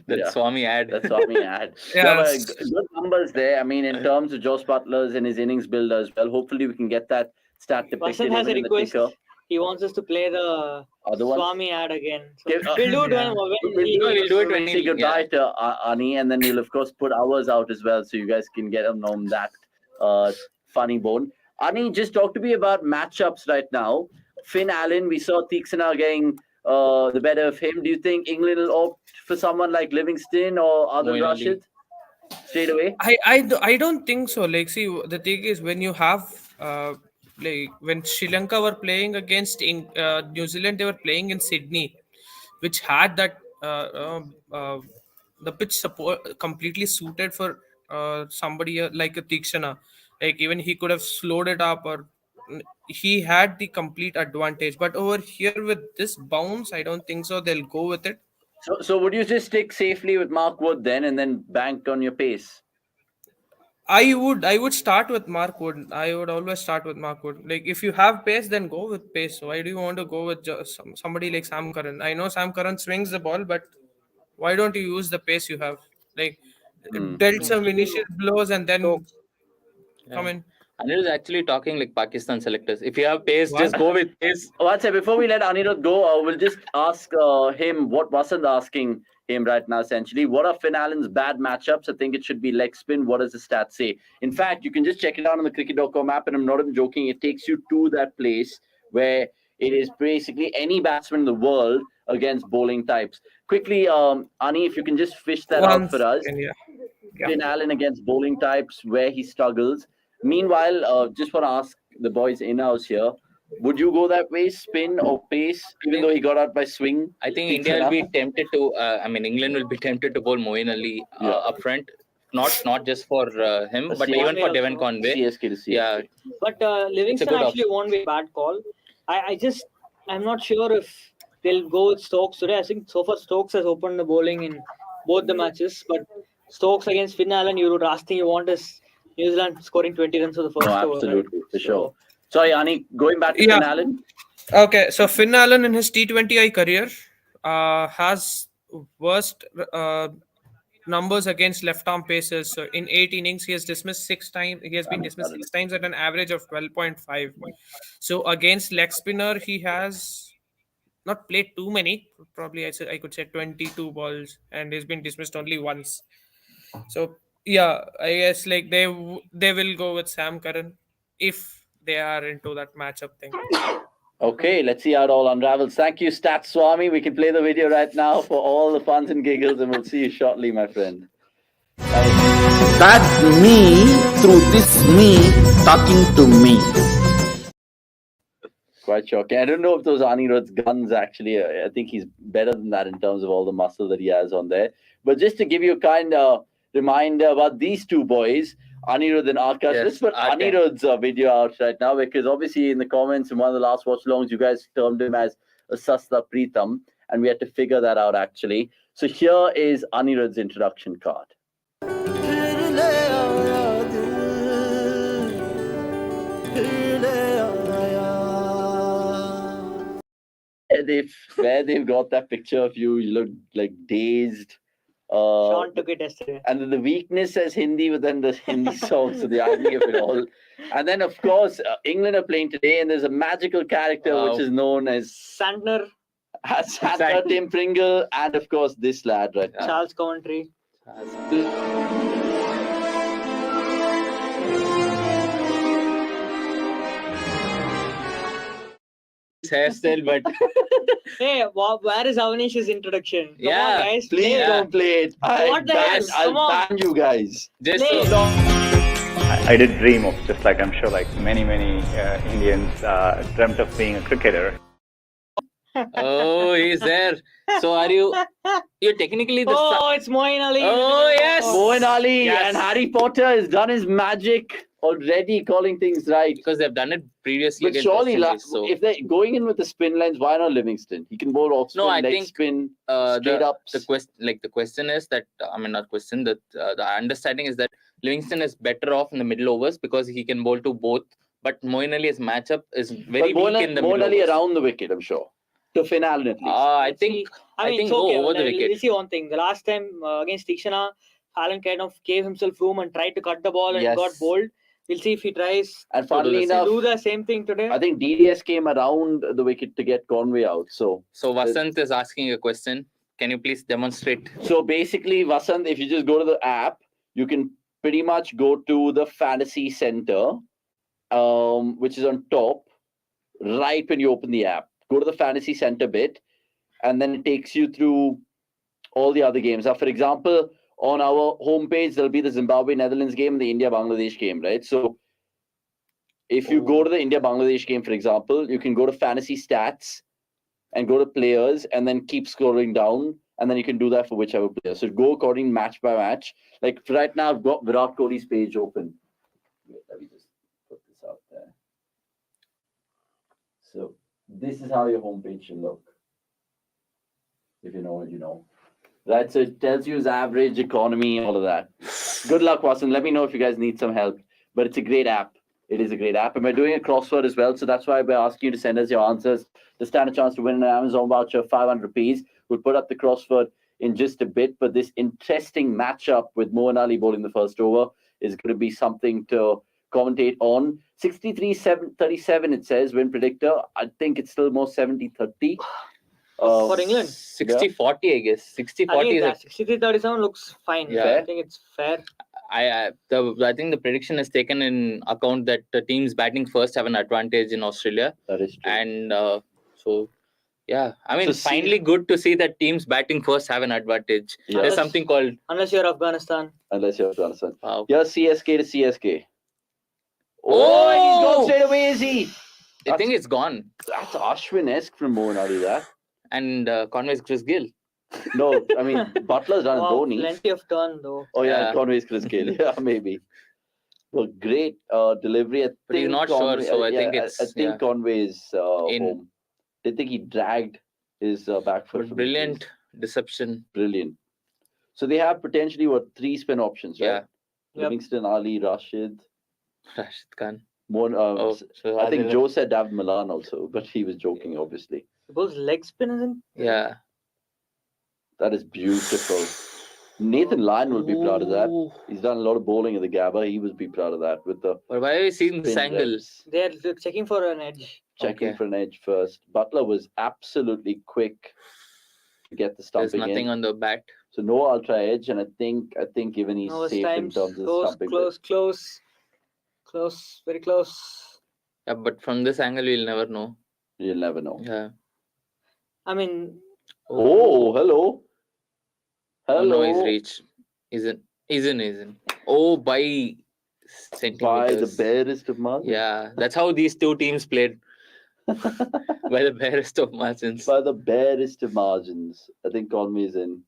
That's Swami ad. Yeah, good numbers there. I mean, in terms of Joss Butler's and his innings builder as well. Hopefully, we can get that stat depicted Vasant has a in the request. ticker. He wants us to play the Swami ad again. So we'll do it We'll do it when we say goodbye to Ani, and then we'll of course put ours out as well, so you guys can get on that funny bone. Ani, just talk to me about matchups right now. Finn Allen, we saw Theeksana getting the better of him. Do you think England will opt for someone like Livingston or Adil Rashid straight away? I don't think so. See, the thing is, when you have when Sri Lanka were playing against New Zealand, they were playing in Sydney, which had that the pitch support completely suited for somebody like a Theeksana. Even he could have slowed it up, or he had the complete advantage. But over here with this bounce, I don't think so. They'll go with it. So would you just stick safely with Mark Wood then, and then bank on your pace? I would start with Mark Wood. I would always start with Mark Wood. If you have pace, then go with pace. Why do you want to go with somebody like Sam Curran? I know Sam Curran swings the ball, but why don't you use the pace you have? Dealt some initial blows and then come in. Anirudh is actually talking like Pakistan selectors. If you have pace, just go with pace. One second, before we let Anirudh go, we'll just ask him what Vasant asking him right now, essentially. What are Finn Allen's bad matchups? I think it should be leg spin. What does the stat say? In fact, you can just check it out on the cricket.com app, and I'm not even joking. It takes you to that place where it is basically any batsman in the world against bowling types. Quickly, Ani, if you can just fish that out for us. Finn Allen against bowling types, where he struggles. Meanwhile, just want to ask the boys in-house here, would you go that way, spin or pace, even though he got out by swing? I think India will be tempted to, England will be tempted to bowl Moeen Ali up front. Not just for him, but even for Devon Conway. CSK. But Livingston actually won't be a bad call. I'm not sure if they'll go with Stokes today. I think so far Stokes has opened the bowling in both the matches, but Stokes against Finn Allen, last thing you want is New Zealand scoring 20 runs for the first over. Absolutely, right? For sure. Sorry, Ani, going back to Finn Allen. Okay, so Finn Allen in his T20I career has worst numbers against left-arm pacers. So in 8 innings, he has dismissed 6 times. He has been dismissed 6 times at an average of 12.5. So against leg spinner, he has not played too many. Probably I could say 22 balls, and he's been dismissed only once. So yeah, I guess they will go with Sam Curran if they are into that matchup thing. Okay, let's see how it all unravels. Thank you, Stat Swami. We can play the video right now for all the funs and giggles, and we'll see you shortly, my friend. That's me through this me talking to me. Quite shocking. I don't know if those Anirudh's guns actually. I think he's better than that in terms of all the muscle that he has on there. But just to give you a kind of reminder about these two boys, Anirudh and Akash. Let's put Anirudh's video out right now, because obviously in the comments in one of the last watch-alongs, you guys termed him as a Sasta Preetham, and we had to figure that out actually. So here is Anirudh's introduction card. Where they've got that picture of you, you look like dazed. Sean took it yesterday. And then the weakness says Hindi, but then the Hindi song, so the irony of it all. And then, of course, England are playing today, and there's a magical character which is known as Santner, Tim Pringle, and of course this lad right now. Charles Coventry. Hairstyle, but hey, where is Avanish's introduction? Come on, guys, please don't play it. What the hell? Come I'll on. ban you guys. Just I did dream of, just like I'm sure like many Indians dreamt of being a cricketer. Oh, he's there. So are you're technically the it's Moeen Ali. Oh yes, Moeen Ali and Harry Potter has done his magic already, calling things right. Because they've done it previously. But surely, if they're going in with the spin lines, why not Livingston? He can bowl off spin, leg spin, straight ups. The question is that not question. That the understanding is that Livingston is better off in the middle overs because he can bowl to both. But Moeen Ali's matchup is very weak in the middle overs. Moeen Ali around the wicket, I'm sure. To Finale at least. I think go over the wicket. We'll see one thing. The last time against Tikshana, Fallon kind of gave himself room and tried to cut the ball and got bowled. We'll see if he tries and funnily enough, do the same thing today. I think DDS came around the wicket to get Conway out. So Vasant is asking a question. Can you please demonstrate? So basically, Vasant, if you just go to the app, you can pretty much go to the fantasy center, which is on top, right when you open the app. Go to the fantasy center bit, and then it takes you through all the other games. Now, for example, on our homepage, there'll be the Zimbabwe-Netherlands game, the India-Bangladesh game, right? So if you go to the India-Bangladesh game, for example, you can go to fantasy stats and go to players and then keep scrolling down. And then you can do that for whichever player. So go according match by match. Like right now, I've got Virat Kohli's page open. Wait, let me just put this out there. So this is how your homepage should look. If you know what you know. Right, so it tells you his average, economy, all of that. Good luck, Watson. Let me know if you guys need some help. But it's a great app. It is a great app. And we're doing a crossword as well. So that's why we're asking you to send us your answers to stand a chance to win an Amazon voucher of 500 rupees. We'll put up the crossword in just a bit. But this interesting matchup with Moeen Ali bowling the first over is going to be something to commentate on. 63-37, it says, win predictor. I think it's still more 70-30. For England, 60-40, I guess. 60-40 is 63-37 looks fine. Yeah. I think it's fair. I think the prediction is taken in account that the teams batting first have an advantage in Australia. That is true. And finally good to see that teams batting first have an advantage. Yeah. There's something called... Unless you're Afghanistan. Wow. Yeah, CSK to CSK. Oh, and he's gone straight away, is he? I think it's gone. That's Ashwin-esque from Moeen Ali, that. And Conway's Chris Gill. No, I mean, Butler's done Dhoni. Plenty of turn, though. Oh, yeah, Conway's Chris Gill. Yeah, maybe. Well, great delivery. But he's not sure, so I think it's... I think Conway is home. I think he dragged his back foot. Brilliant deception. Brilliant. So they have potentially, 3 spin options, right? Yeah. Livingston, Ali, Rashid Khan. I think Joe said David Malan also, but he was joking, obviously. Suppose leg spin isn't? Yeah. That is beautiful. Nathan Lyon will be proud of that. He's done a lot of bowling in the Gabba. He would be proud of that. But why are we seeing this angle? They're checking for an edge. Checking for an edge first. Butler was absolutely quick to get the stumping in. There's nothing on the bat. So no ultra edge, and I think even he's safe in terms of stumping. Close, very close. Yeah, but from this angle, we'll never know. You'll never know. Yeah. I mean... Oh, hello. Oh, no, he's reached. Isn't. Oh, by centimeters. By the barest of margins. Yeah, that's how these two teams played. By the barest of margins. By the barest of margins. I think Conway's in.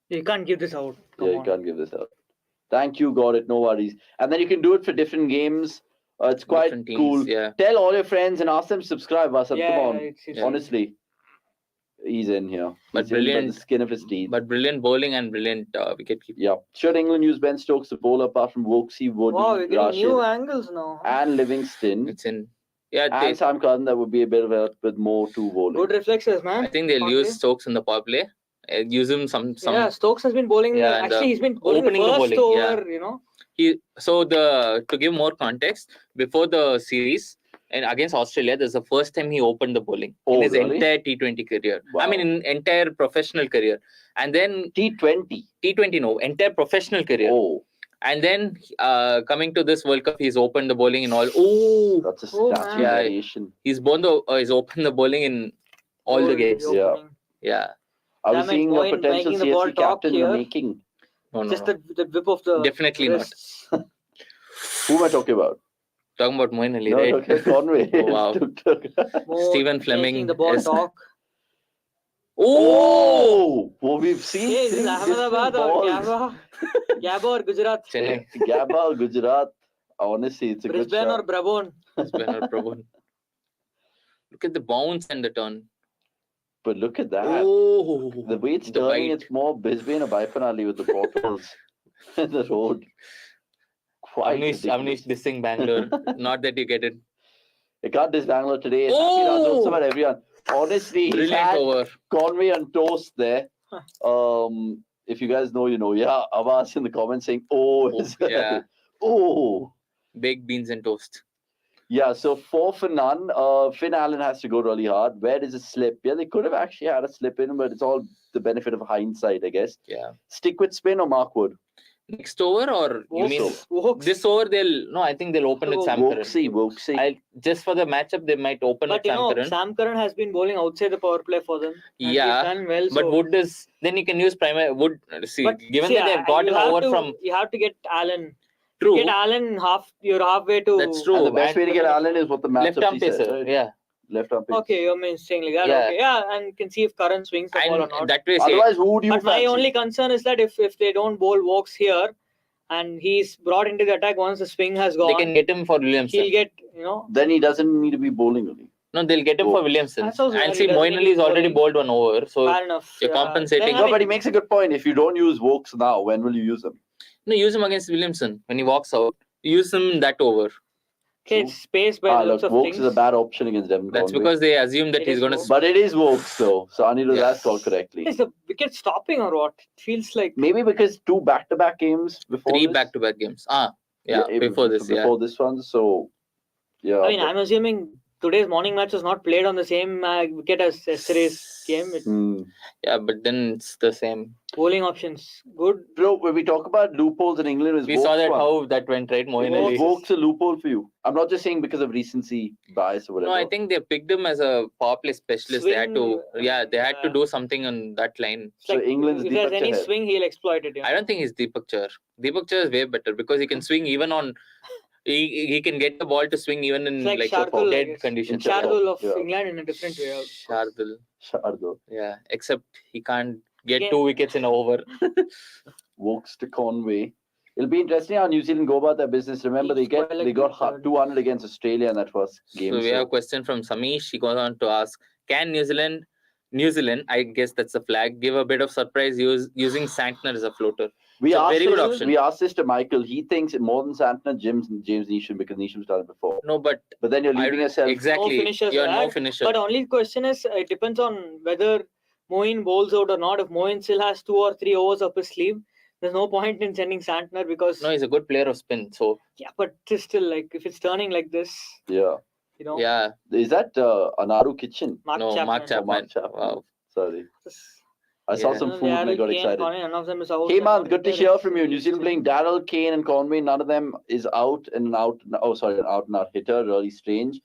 You can't give this out. You can't give this out. Thank you, got it, no worries. And then you can do it for different games. It's quite Different cool. teams, yeah. Tell all your friends and ask them to subscribe. Vasant. Yeah, come on. it's Honestly. He's in here. But brilliant. The skin of his teeth. But brilliant bowling and brilliant wicket keeping. Yeah. Should England use Ben Stokes to bowl apart from Woxie, Woody, Wow, we're getting Rashid, new angles now. and Livingston? It's in. Yeah, and Sam Curran, that would be a bit of help with more two bowling. Good reflexes, man. I think they'll use Stokes in the power play. Use him some. Yeah, Stokes has been bowling. Yeah, actually, he's been bowling opening the first the bowling, over, you know. To give more context, before the series, and against Australia, this is the first time he opened the bowling Oh, in his really? entire T20 career. Wow. I mean, in entire professional career. And then T20. No, entire professional career. Oh. And then coming to this World Cup, he's opened the bowling in all. Oh, that's a statue variation. He's opened the bowling in all the games. Yeah. Are we seeing a potential CSC captain in the making? No. Just the whip of the definitely wrists. not. Who am I talking about? Talking about Moeen Ali, no, right? Okay, Conway. Oh, wow. Stephen Fleming. The ball talk. Oh, we've seen. Hey, this is Ahmedabad or Gabba or Gujarat? Gabba or Gujarat. Honestly, it's a Brisbane good shot. or Brabon. Brisbane or Brabon. Look at the bounce and the turn. But look at that. Oh, the way it's turning, it's more Brisbane or Baipanali with the bottles in the road. Avnish dissing Bangalore. Not that you get it. I got this Bangalore today. Happy Rajyotsava about everyone. Honestly, he had Conway on toast there. If you guys know, you know. Yeah, Abbas in the comments saying, yeah. Oh. Baked beans and toast. Yeah, so 4 for none. Finn Allen has to go really hard. Where does it slip? Yeah, they could have actually had a slip in, but it's all the benefit of hindsight, I guess. Yeah. Stick with spin or Mark Wood? Next over, or you mean this over? I think they'll open with Sam Curran. Just for the matchup, they might open with Sam Curran. Sam Curran has been bowling outside the power play for them. Yeah, done well, but Wood is then you can use primary Wood. Given that they've got him over from, you have to get Allen. True. Get Allen you're halfway to. That's true. And the best way to get Allen is what the matchup left arm pacer. Right? Yeah. Left arm pacer. Okay, you're saying like that. Yeah. Okay, yeah, and you can see if Curran swings the ball or not. That way, otherwise, who would you But my only concern is that if they don't bowl Wokes here, and he's brought into the attack once the swing has gone, they can get him for Williamson. He'll get, Then he doesn't need to be bowling only. No, they'll get him for Williamson. And see, Moeen Ali is already bowled one over, so fair enough, you're compensating. No, but he makes a good point. If you don't use Wokes now, when will you use him? No, use him against Williamson when he walks out. Use him that over. Okay, it's space by looks of Wokes things. is a bad option against Devon That's Conway. because they assume that he's going to. But it is Wokes though, so Anirudh has called correctly. Is the wicket stopping or what? It feels like maybe because 2 back-to-back games before. 3 back-to-back games. Before this one. So yeah. I mean, I'm assuming today's morning match was not played on the same wicket as yesterday's game. Yeah, but then it's the same. Bowling options, good. Bro, when we talk about loopholes in England, we saw that how that went, right? Moeen Ali. Wokes a loophole for you. I'm not just saying because of recency bias or whatever. No, I think they picked him as a power play specialist. They had to do something on that line. So England's if there's any swing, he'll exploit it. Yeah. I don't think he's Deepak Chahar. Deepak Chahar is way better because he can swing even on. He can get the ball to swing even in like a dead condition. Shardul of England in a different way. Shardul. Yeah, except he can't get 2 wickets in an over. Wokes to Conway. It'll be interesting how New Zealand go about their business. Remember, they got 200 against Australia in that first game. So we have a question from Samish. He goes on to ask, can New Zealand, I guess that's a flag, give a bit of surprise using Santner as a floater? Very good option. We asked this to Michael. He thinks more than Santner, James Neesham, because Neesham started before. No, but then you're leaving yourself. Exactly. No finisher. But only question is, it depends on whether Moeen bowls out or not. If Moeen still has 2 or 3 overs up his sleeve, there's no point in sending Santner because. No, he's a good player of spin. So. Yeah, but it's still like if it's turning like this. Yeah. Yeah. Is that Anaru Kitchen? Mark Chapman. Wow. Sorry. I saw some food and I got excited. Hey man, good to hear from you. New Zealand playing Darrell, Kane and Conway. None of them is out and out. Oh, sorry, an out and out hitter. Really strange.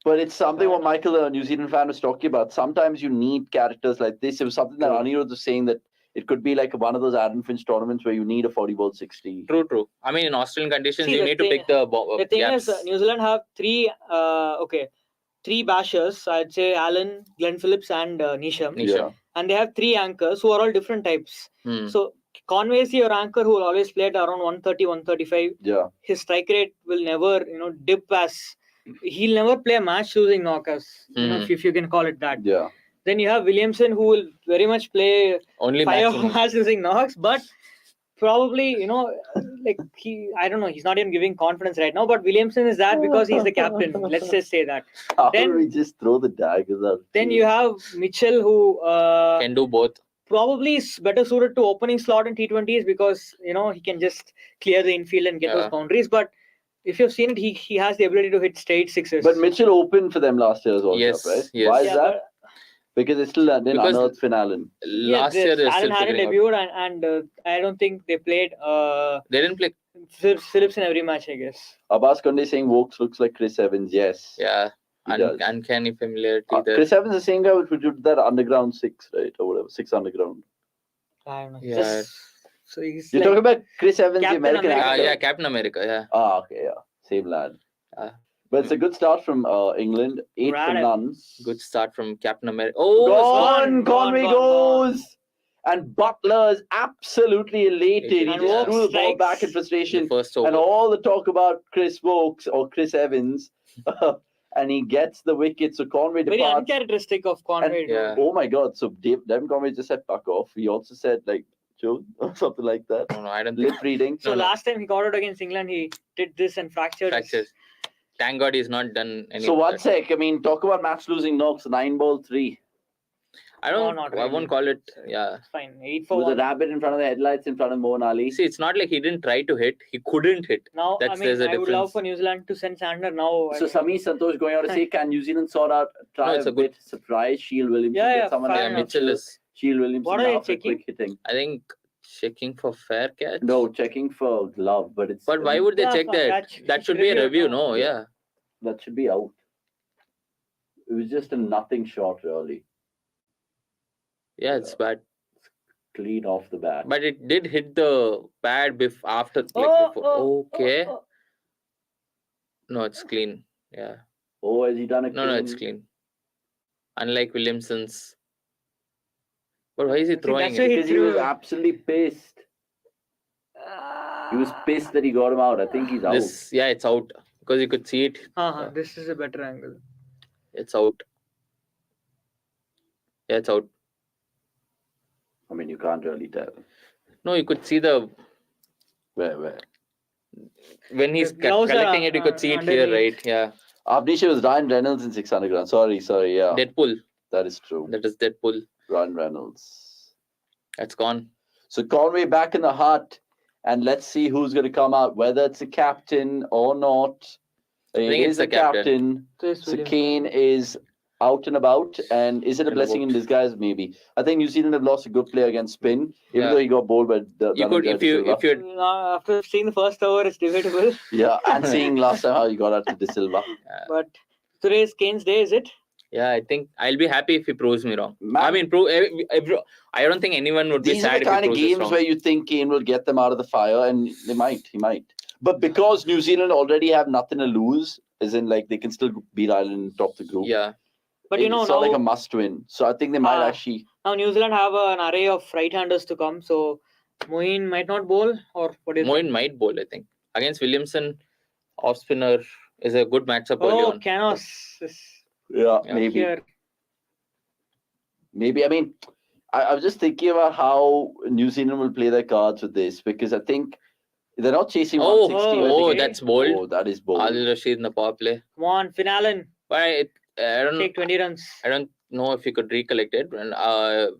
But it's something what Michael, a New Zealand fan, was talking about. Sometimes you need characters like this. It was something that Anirudh was saying that it could be like one of those Aaron Finch tournaments where you need a 40 ball 60. True. I mean, in Australian conditions, you need to pick the ball. The thing is, New Zealand have 3 bashers. I'd say Allen, Glenn Phillips and Neesham. Yeah. And they have 3 anchors who are all different types. So Conway is your anchor who will always play at around 130, 135. Yeah. His strike rate will never, dip as he'll never play a match losing knock if you can call it that. Yeah. Then you have Williamson who will very much play only match losing knocks, but probably, I don't know, he's not even giving confidence right now, but Williamson is that because he's the captain. Let's just say that. Then we just throw the daggers out. Then you have Mitchell who can do both. Probably is better suited to opening slot in T20s because, he can just clear the infield and get those boundaries. But, if you've seen it, he has the ability to hit straight sixes. But Mitchell opened for them last year as well, Yes, right? yes. Why is Yeah, that? Because they still didn't unearth Finn Allen. Last year they Allen still hadn't figuring debuted, and I don't think they played. They didn't play. Phillips in every match, I guess. Abbas Konde saying Vokes looks like Chris Evans. Yes. Yeah. He does. Uncanny familiarity there. Chris Evans is the same guy who did that underground 6, right? Or whatever, 6 underground. I don't know. Yeah. So he's You're like talking about Chris Evans, the Captain American America. actor? Yeah, Captain America, yeah. Okay, yeah. Same lad. Yeah. But it's a good start from England. 8 for none. Good start from Captain America. Oh, Conway goes! And Butler is absolutely elated. He And just Vokes threw the ball strikes. back in frustration. First over. And all the talk about Chris Vokes or Chris Evans. And he gets the wicket. So Conway Very departs. uncharacteristic of Conway. Yeah. Oh my God. So Devin Conway just said, fuck off. He also said, like, Joe, or something like that. No, I don't Lip think. reading. So last time he got out against England, he did this and fractured. Fractures. Thank God he's not done any So of one that. sec. I mean, talk about match losing knocks. 9-3. I don't. No, not I won't really. call it. Yeah. It's fine. 8 for With a 1. rabbit in front of the headlights in front of Moeen Ali. See, it's not like he didn't try to hit. He couldn't hit. Now, There's a I would love difference. for New Zealand to send Sander now. So Sami Santosh going out to say, can New Zealand sort out, try it's a a good- bit surprise? Shield Williamson, Yeah, get someone fair Yeah, like enough. Mitchell is. Shield Williamson What are they now for checking? quick hitting. I think checking for fair catch. No, checking for glove, but it's. But why would they Yeah, check for that? catch. That should be a Review, review, no. no? Yeah. That should be out. It was just a nothing shot, really. Yeah, it's bad. Clean off the bat. But it did hit the pad after. Like before. Okay. No, it's clean. Yeah. Oh, has he done a No, it's clean. Unlike Williamson's. But why is he throwing that's why it? he Because he threw- was absolutely pissed. He was pissed that he got him out. I think he's out. Yeah, it's out. Because you could see it. This is a better angle. It's out. Yeah, it's out. I mean, you can't really tell. No, you could see the. Where? When he's The gloves are collecting it, you could see it here, underneath. right? Yeah. Abnisha was Ryan Reynolds in 6 underground. Sorry, yeah. Deadpool. That is true. That is Deadpool. Ryan Reynolds. That's gone. So Conway back in the hut, and let's see who's going to come out, whether it's a captain or not. think It it's is the a captain. This So Williams. Kane is out and about, and is it a And blessing in about. disguise? Maybe. I think New Zealand have lost a good player against spin, even Yeah. though he got bowled by the. You could if you After seeing the first over, it's debatable. Yeah, and seeing last time how he got out to De Silva. But today is Kane's day, is it? Yeah, I think I'll be happy if he proves me wrong. Man. I mean, I don't think anyone would be These are sad the if kind he of proves us games wrong. where you think Kane will get them out of the fire, and he might. But because New Zealand already have nothing to lose, as in like they can still beat Ireland and top the group. Yeah. But it's now, not like a must win. So I think they might actually. now New Zealand have an array of right-handers to come, so Moeen might not bowl, or what do you think? Moeen might bowl, I think. Against Williamson, off spinner is a good matchup early on. Canos. Yeah, Yeah. maybe. Here. Maybe. I mean, I was just thinking about how New Zealand will play their cards with this, because I think they're not chasing 160. Oh, I think. that's bold. Oh, that is bold. Adil Rashid in the power play. Come on, Finn Allen. But I don't Take 20 runs. I don't know if you could recollect it.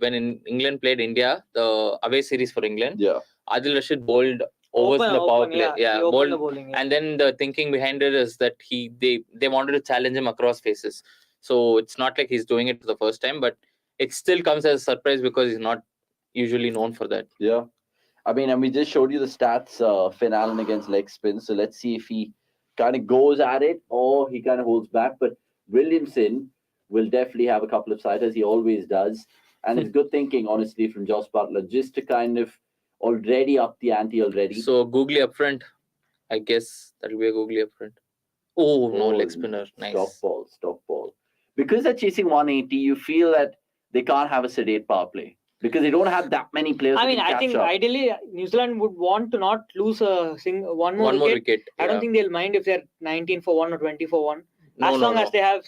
When England played India, the away series for England, Yeah. Adil Rashid bowled overs in the power play. Yeah, he opened bowled. the bowling, yeah. And then the thinking behind it is that they wanted to challenge him across faces. So it's not like he's doing it for the first time, but it still comes as a surprise because he's not usually known for that. Yeah. I mean, and we just showed you the stats, Finn Allen against leg spin. So let's see if he kind of goes at it or he kind of holds back. But Williamson will definitely have a couple of sighters. He always does. And it's good thinking, honestly, from Joss Butler, just to kind of already up the ante already. So Googly up front, I guess that'll be a Googly up front. Oh, no, leg spinner. Nice. Stop ball. Because they're chasing 180, you feel that they can't have a sedate power play. Because they don't have that many players. I who mean, can I catch think up. ideally New Zealand would want to not lose one more wicket. I don't think they'll mind if they're 19 for 1 or 20 for 1. As long as they have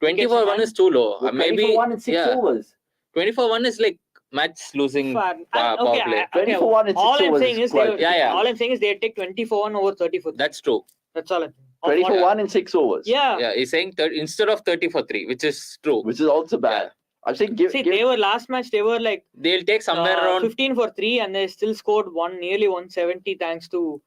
20 for 1 is too low. Well, 20 Maybe for 1 in 6 overs. 20 for 1 is like match losing power play. 20 for 1 in 6 all overs. I'm saying is all I'm saying is they take 20 for 1 over 30 for 3. That's true. That's all. 20 for 1 in 6 overs. Yeah. He's saying instead of 30 for 3, which is true. Which is also bad. I'm saying they were last match. They were like they'll take somewhere around 15 for 3, and they still scored nearly 170 thanks to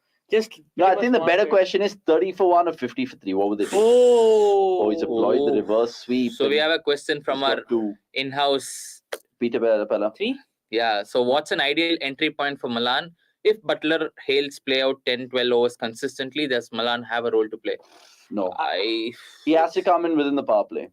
No, I think the better question is 30 for 1 or 50 for 3. What would they do? Oh, he's employed the reverse sweep. So we have a question from our in-house Peter Bella. 3? Yeah. So what's an ideal entry point for Malan? If Butler Hales play out 10-12 overs consistently, does Malan have a role to play? No. He has to come in within the power play.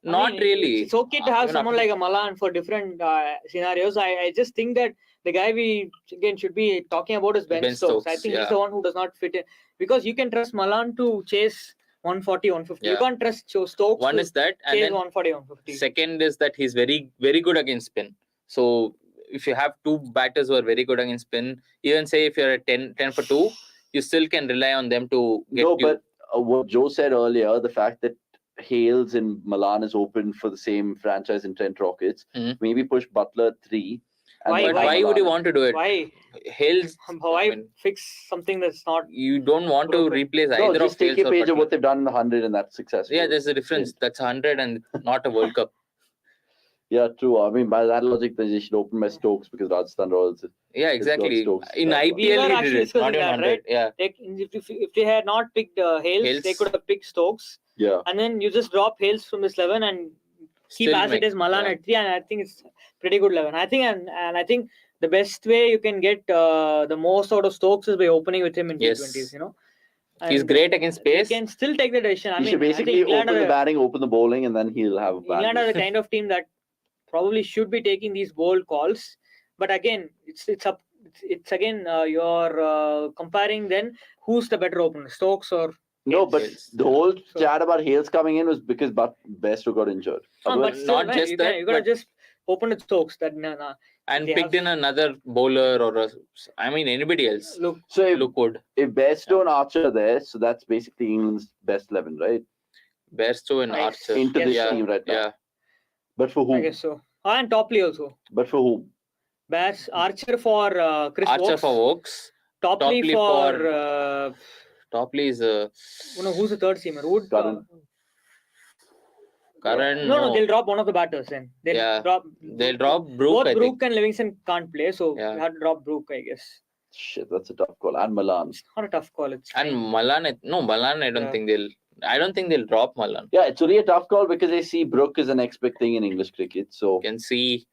Not really. It's okay to have someone like a Malan for different scenarios. I just think that the guy we should be talking about is Ben Stokes. I think he's the one who does not fit in, because you can trust Malan to chase 140, 150. Yeah. You can't trust Stokes. One is that, and chase then 140, 150. Second is that he's very, very good against spin. So if you have two batters who are very good against spin, even say if you're at 10 for 2, you still can rely on them to get you. But what Joe said earlier, the fact that Hales and Malan is open for the same franchise in Trent Rockets, maybe push Butler 3. Why would you want to do it? Why? Hales. Fix something that's not. You don't want to replace either just of take Hales your or page Butler. of what they've done in the 100 and that's successful. Yeah, there's a difference. That's 100 and not a World Cup. Yeah, true. I mean, by that logic, then they should open by Stokes because Rajasthan Royals. Yeah, exactly. In IPL, he did it. Not even 100. Right? Yeah. If they had not picked Hales, they could have picked Stokes. Yeah. And then you just drop Hales from this 11 and keep as it is Malan at 3, and I think it's pretty good 11. I think and I think the best way you can get the most out of Stokes is by opening with him in T20s. You know. And he's great against pace. He can still take the decision. He should basically open the batting, open the bowling, and then he'll have a bat. England are the kind of team that probably should be taking these bold calls, but again, it's again you're comparing then who's the better opener, Stokes or no? But the whole chat about Hales coming in was because Bairstow got injured. But still, not just that, you gotta just open with Stokes. That and picked in another bowler or anybody else. Look good. If Bairstow and Archer are there, so that's basically England's best 11, right? Bairstow and Archer into this team right now. Yeah. But for who? I guess so. And Topley also. But for whom? Archer for Chris Archer Wokes. for Wokes. Topley for Topley is who's the third seamer? Wood. Karan. No, they'll drop one of the batters then. They'll drop Brook. Both Brook and Livingston can't play, so you have to drop Brook, I guess. Shit, that's a tough call. And Malan. It's not a tough call. Malan, I don't think they'll drop Malan. Yeah, it's really a tough call because they see Brook as an next big thing in English cricket. So you can see.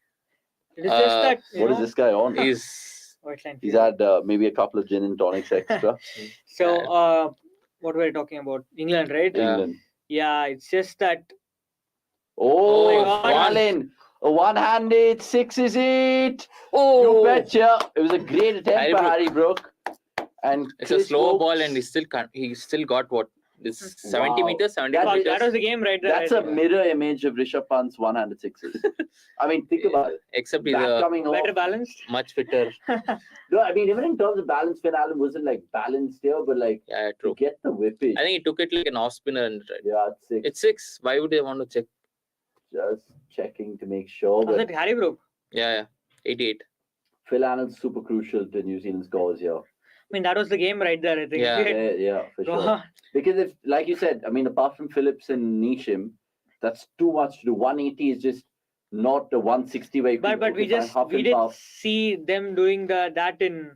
It is just that. What is this guy on? He's had maybe a couple of gin and tonics extra. So, what were we talking about? England, right? England. Yeah, it's just that. Oh, Marlin. A one-handed 6 is it? Oh, you betcha. It was a great attempt by Harry Brook. And it's a slow ball, and he still got what? This 70 meters, 75 meters. That was the game right there. That's a mirror image of Rishabh Pant's one-handed 6s. I mean, think about it. Except he's better balanced. Much fitter. No, I mean, even in terms of balance, Finn Allen wasn't balanced here, but true. To get the whippage. I think he took it like an off spinner and tried. Yeah, it's 6. It's 6. Why would they want to check? Just checking to make sure. Was it Harry Brook? Yeah. 88. Phil Allen's super crucial to New Zealand's goals here. I mean, that was the game right there, I think. Yeah, for sure. Because if, like you said, I mean, apart from Phillips and Neesham, that's too much to do. 180 is just not the 160 where you But we did see them doing that in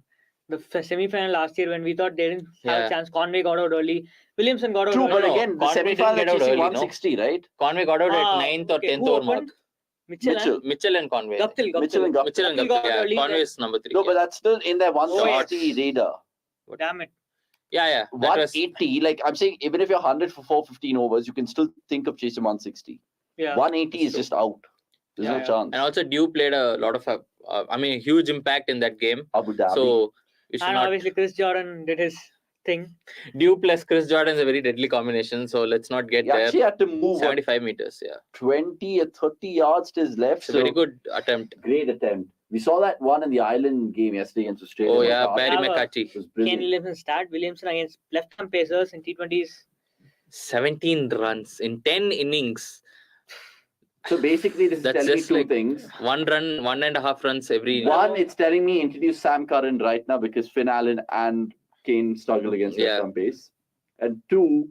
the semi-final last year when we thought they didn't have a chance. Conway got out early. Williamson got out early. True, but again, the semi-final is 160, right? Conway got out at 9th or 10th over mark. Mitchell and Conway. Mitchell and Guptill. Yeah, Conway is number 3. No, but that's still in their 160 radar. Damn it. Yeah. 180, I'm saying, even if you're 100 for 415 overs, you can still think of chasing 160. Yeah. 180 is just out. There's no chance. And also, Dew played a lot of, a huge impact in that game. Abu Dhabi. So, obviously, Chris Jordan did his thing. Dew plus Chris Jordan is a very deadly combination. So, let's not get there. Actually had to move 75 meters. 20 or 30 yards to his left. It's a very good attempt. Great attempt. We saw that one in the Island game yesterday against Australia. Oh, yeah. Barry McCarthy. Kane Williamson start. Williamson against left-arm pacers in T20s. 17 runs in 10 innings. So basically, this is telling me two things. 1 run, 1.5 runs every. One, it's telling me introduce Sam Curran right now because Finn Allen and Kane struggle against left-arm pace. And 2,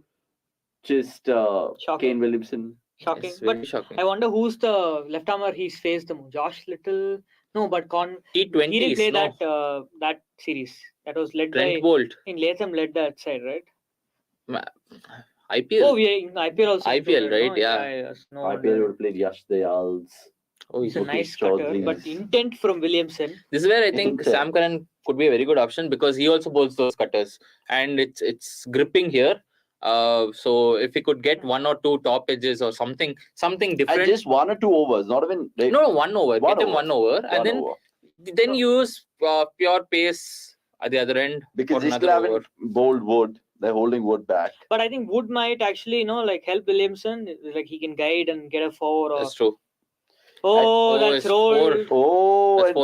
just Kane Williamson. Shocking. Yes, very shocking. I wonder who's the left-armer he's faced the most. Josh Little. No, but he didn't play that series. That was led by Bolt. In Latham led that side, right? IPL. Oh, yeah, IPL also. IPL, right? No? Yeah. No IPL would play Yash Dayals. Oh, he's a nice cutter, but intent from Williamson. This is where I think Sam Curran could be a very good option because he also bowls those cutters, and it's gripping here. So if he could get 1 or 2 top edges or something different. And just 1 or 2 overs, not even. Like, no, 1 over. Get him 1 over, and then use pure pace at the other end. Because they still haven't bowled Wood. They're holding Wood back. But I think Wood might actually, like help Williamson. Like he can guide and get a 4. Or... That's true. That's rolled.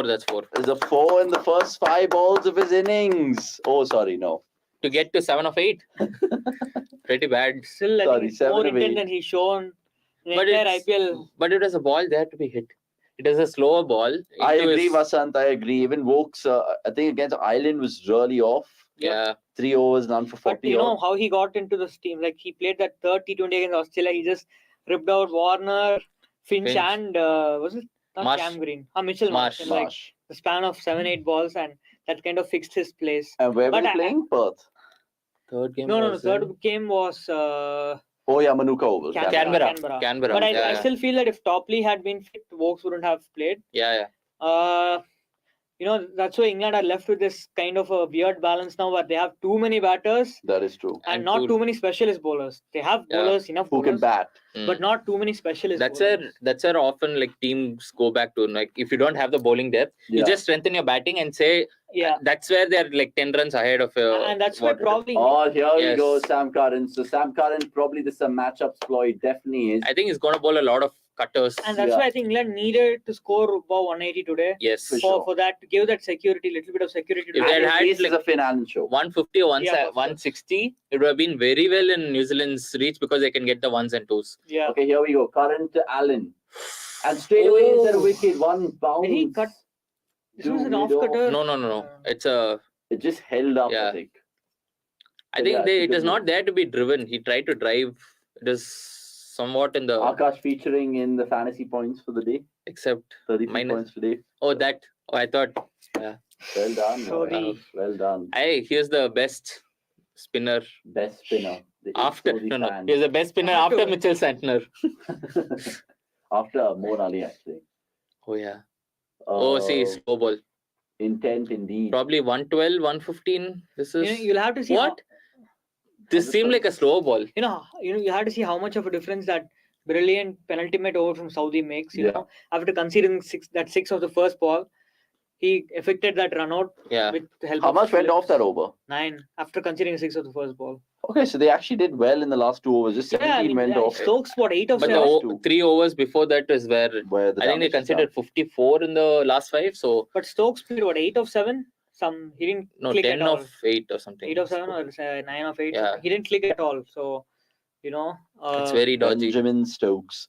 That's 4. There's a 4 in the first 5 balls of his innings. Oh, sorry, no. To get to 7 of 8. Pretty bad. Still, I think more intent than he's shown in IPL. But it was a ball there to be hit. It is a slower ball. I agree, Vasant. I agree. Even Vokes, I think against Ireland was really off. Yeah. 3 overs, none for 40. But you know how he got into this team. Like he played that third T20 against Australia. He just ripped out Warner, Finch. And was it not Cam Green? Mitchell Marsh. In like the span of 7-8 balls, and that kind of fixed his place. And where were you playing? Perth. Third game. No. Third game was. Manuka Oval. Canberra. But I still feel that if Topley had been fit, Vokes wouldn't have played. Yeah. That's why England are left with this kind of a weird balance now, where they have too many batters. That is true. And not too many specialist bowlers. They have bowlers, enough who bowlers, can bat, but not too many specialist bowlers. That's where often like teams go back to, like if you don't have the bowling depth, you just strengthen your batting and say that's where they're like 10 runs ahead of and that's why probably. Oh, here we go, Sam Curran. So Sam Curran, probably this is a matchup exploit. Definitely is. I think he's going to bowl a lot of cutters. And that's why I think England needed to score above 180 today. Yes. For that, to give that security, little bit of security. If they had like a Finn Allen show. 150 or 160, it would have been very well in New Zealand's reach because they can get the 1s and 2s. Yeah. Okay, here we go. Curran to Allen. And straight away is there a wicket? 1 bounce. Did he cut? This was an off cutter. No. It just held up, I think. I think it is not there to be driven. He tried to drive. It is somewhat in the... Akash featuring in the fantasy points for the day. Except 33 points today. Oh, that. Oh, I thought... Yeah. Well done. Well done. Hey, here's the best spinner. Best spinner. After... No. He's the best spinner after Mitchell Santner. After Moeen Ali, actually. Oh, yeah. See, slow ball. Intent indeed. Probably 112, 115. This is... You'll have to see... What? This seemed like a slow ball. You have to see how much of a difference that brilliant penultimate over from Saudi makes. You know, after conceding 6 of the first ball, he effected that run out. Yeah. With the help How much went off that over? 9 after conceding 6 of the first ball. Okay, so they actually did well in the last 2 overs. Just 17 went off. Stokes, 8 of 7. But the 3 overs before that is where I think they considered 54 in the last 5. So. But Stokes played 8 of 7. He didn't click 10 at all. of 8 or something. 8 of 7 or 9 of 8. Yeah. He didn't click at all. So, it's very dodgy. Benjamin Stokes.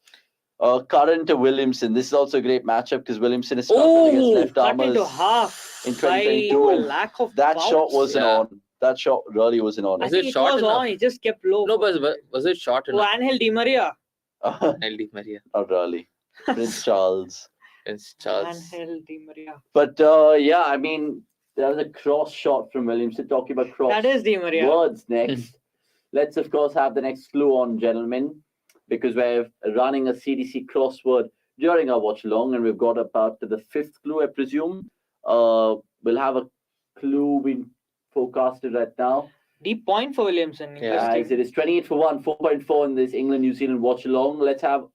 Curran to Williamson. This is also a great matchup because Williamson is struggled against left armers into half in 2022. Lack of that bounce. shot wasn't on. That shot really wasn't on. I think it was on. He just kept low. No, but was it short enough? Angel Di Maria. Angel Di Maria. Not really. Prince Charles. Angel Di Maria. But I mean, there was a cross shot from Williamson. Talking about cross. That is Di Maria. Words next. Let's of course have the next clue on, gentlemen, because we're running a CDC crossword during our watch along, and we've got about to the 5th clue, I presume. We'll have a clue being forecasted right now. Deep point for Williamson. It is 28 for 1, 4.4 in this England-New Zealand watch along. Let's have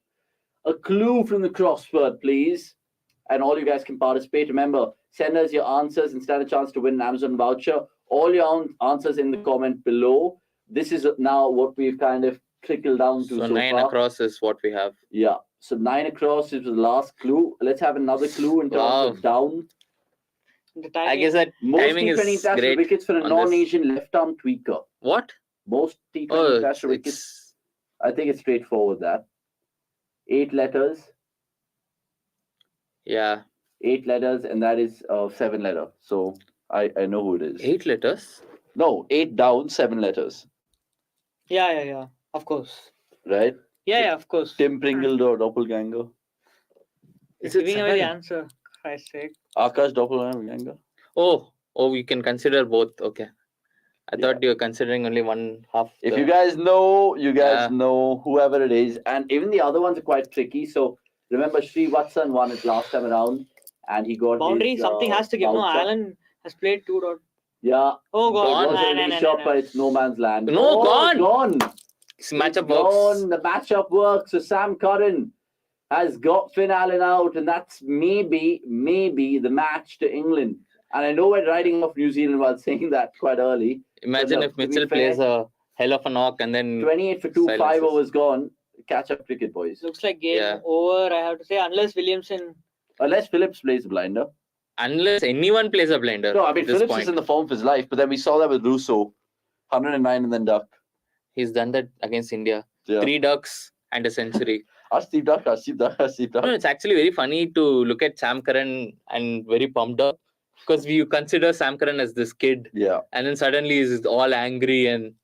a clue from the crossword, please. And all you guys can participate. Remember, send us your answers and stand a chance to win an Amazon voucher. All your answers in the comment below. This is now what we've kind of trickled down to so 9 far. Across is what we have. Yeah. So 9 across is the last clue. Let's have another clue in terms of down. I guess that most timing T20 is international great wickets for a non-Asian left-arm tweaker. What? Most T20 international wickets. I think it's straightforward that. 8 letters. Yeah. 8 letters, and that is 7 letter. So I know who it is. 8 letters? No, 8 down, 7 letters. Yeah. Of course. Right? Yeah, of course. Tim Pringle or Doppelganger. It's giving away the answer. Christ's sake. Akash Doppelganger. Oh, we can consider both. Okay. I thought you were considering only one half. If you guys know, know whoever it is. And even the other ones are quite tricky. So remember, Srivatsan won it last time around. And he got boundary. His, something has to give. No, bouncer. Alan has played 2. Yeah. Oh, God. It was shot, but it's no man's land. No, gone. It's matchup works. The matchup works. So Sam Curran has got Finn Allen out. And that's maybe the match to England. And I know we're riding off New Zealand while saying that quite early. Imagine if Mitchell plays a hell of a knock and then 28 for 2, 5 overs gone. Catch up cricket, boys. Looks like game over, I have to say, unless Phillips plays a blinder. Unless anyone plays a blinder. No, I mean, Phillips is in the form of his life, but then we saw that with Russo. 109 and then duck. He's done that against India. 3 ducks and a century. Arshdeep duck. No, it's actually very funny to look at Sam Curran and very pumped up. Because you consider Sam Curran as this kid. Yeah. And then suddenly he's all angry and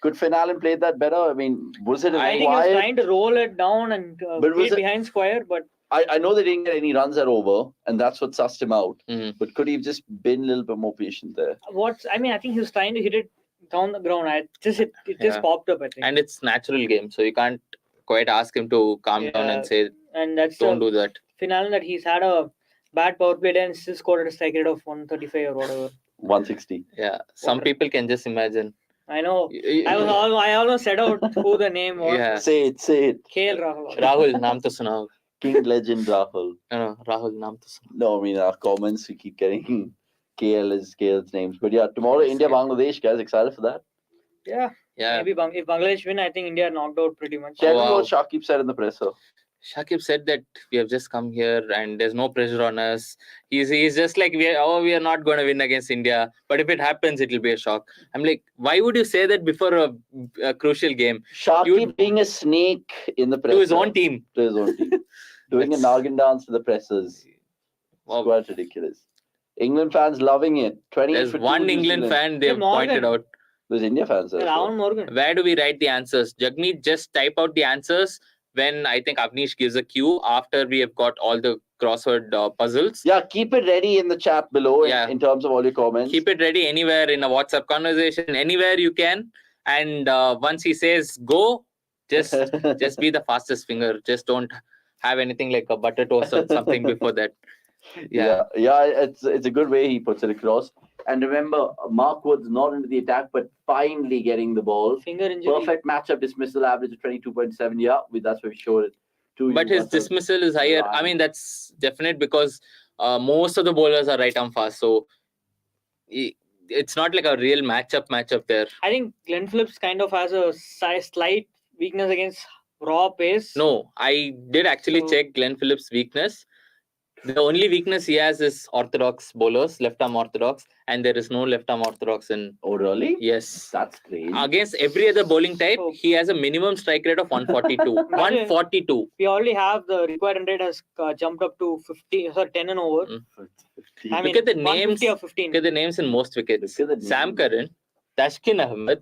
Could Finn Allen play that better? I mean, was it I think he was trying to roll it down and beat behind square, but I know they didn't get any runs at over, and that's what sussed him out. Mm-hmm. But could he have just been a little bit more patient there? I think he was trying to hit it down the ground. It just popped up, I think. And it's natural game, so you can't quite ask him to calm down and say, and that's don't do that. Finn Allen that he's had a bad power play and still scored at a strike rate of 135 or whatever. 160. Yeah, some people can just imagine. I know. I almost said out who the name was. Yeah. Say it. KL Rahul. Rahul, naam to sunao. King legend Rahul. No, Rahul, naam to sunao. No, I mean, our comments, we keep getting KL's names. But yeah, tomorrow, India, Bangladesh, guys, excited for that? Yeah. Maybe if Bangladesh win, I think India knocked out pretty much. Tell me what Shakib said in the presser. Shakib said that we have just come here and there's no pressure on us. He's just like, we are not going to win against India. But if it happens, it will be a shock. I'm like, why would you say that before a crucial game? Shakib being a snake in the presser. To his own team. Doing a Nagin dance to the pressers. Wow. Quite ridiculous. England fans loving it. There's one England fan they've pointed out. There's India fans. Where do we write the answers? Jagmeet, just type out the answers when I think Avnish gives a cue after we have got all the crossword puzzles. Yeah, keep it ready in the chat below in terms of all your comments. Keep it ready anywhere in a WhatsApp conversation, anywhere you can. And once he says go, just be the fastest finger. Just don't have anything like a butter toast or something before that. Yeah, it's a good way he puts it across. And remember, Mark Wood's not into the attack, but finally getting the ball. Finger injury. Perfect matchup dismissal average of 22.7. Yeah, that's where we showed it. But his dismissal is higher. I mean, that's definite because most of the bowlers are right arm fast. So it's not like a real matchup there. I think Glenn Phillips kind of has a slight weakness against raw pace. No, I did actually check Glenn Phillips' weakness. The only weakness he has is orthodox bowlers, left-arm orthodox, and there is no left-arm orthodox in... Oh, really? Yes. That's crazy. Against every other bowling type, he has a minimum strike rate of 142. 142. We already have the required run rate has jumped up to 10 and over. Look at the names. Or 15. Look at the names in most wickets. Sam Curran, Tashkin Ahmed,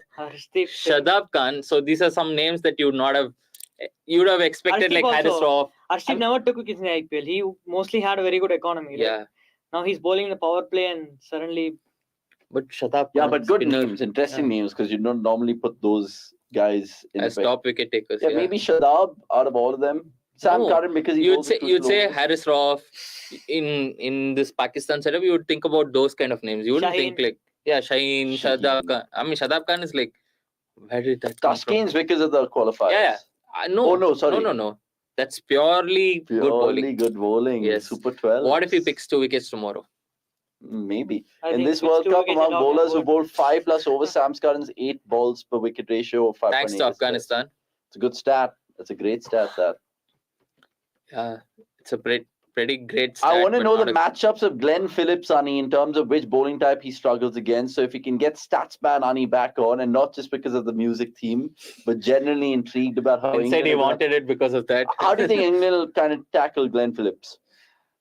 Shadab Khan. So these are some names that you would have expected, like Harris Rauf. Arshdeep never took wickets in the IPL. He mostly had a very good economy. Yeah. Right? Now he's bowling the power play and suddenly... But Shadab Khan. Yeah, but good names. Interesting names because you don't normally put those guys in as top wicket takers. Yeah, maybe Shadab out of all of them. Sam Curran because you'd say Harris Rauf in this Pakistan setup. You would think about those kind of names. You wouldn't think like Shaheen, Shadab Khan. I mean, Shadab Khan is like, where did that come from? Tashkent's because of the qualifiers. Yeah. Sorry. No. That's purely good bowling. Yes. Super 12. What if he picks 2 wickets tomorrow? Maybe. In this World Cup, among bowlers who bowled 5+ over, Sam Curran's 8 balls per wicket ratio of 5.8. Thanks to Afghanistan. It's a good stat. It's a great stat, that. Yeah, it's a pretty great stat. I want to know the matchups of Glenn Phillips, Ani, in terms of which bowling type he struggles against. So if he can get Statsman Ani back on, and not just because of the music theme, but generally intrigued about how England... he wanted it because of that. How do you think England will kind of tackle Glenn Phillips?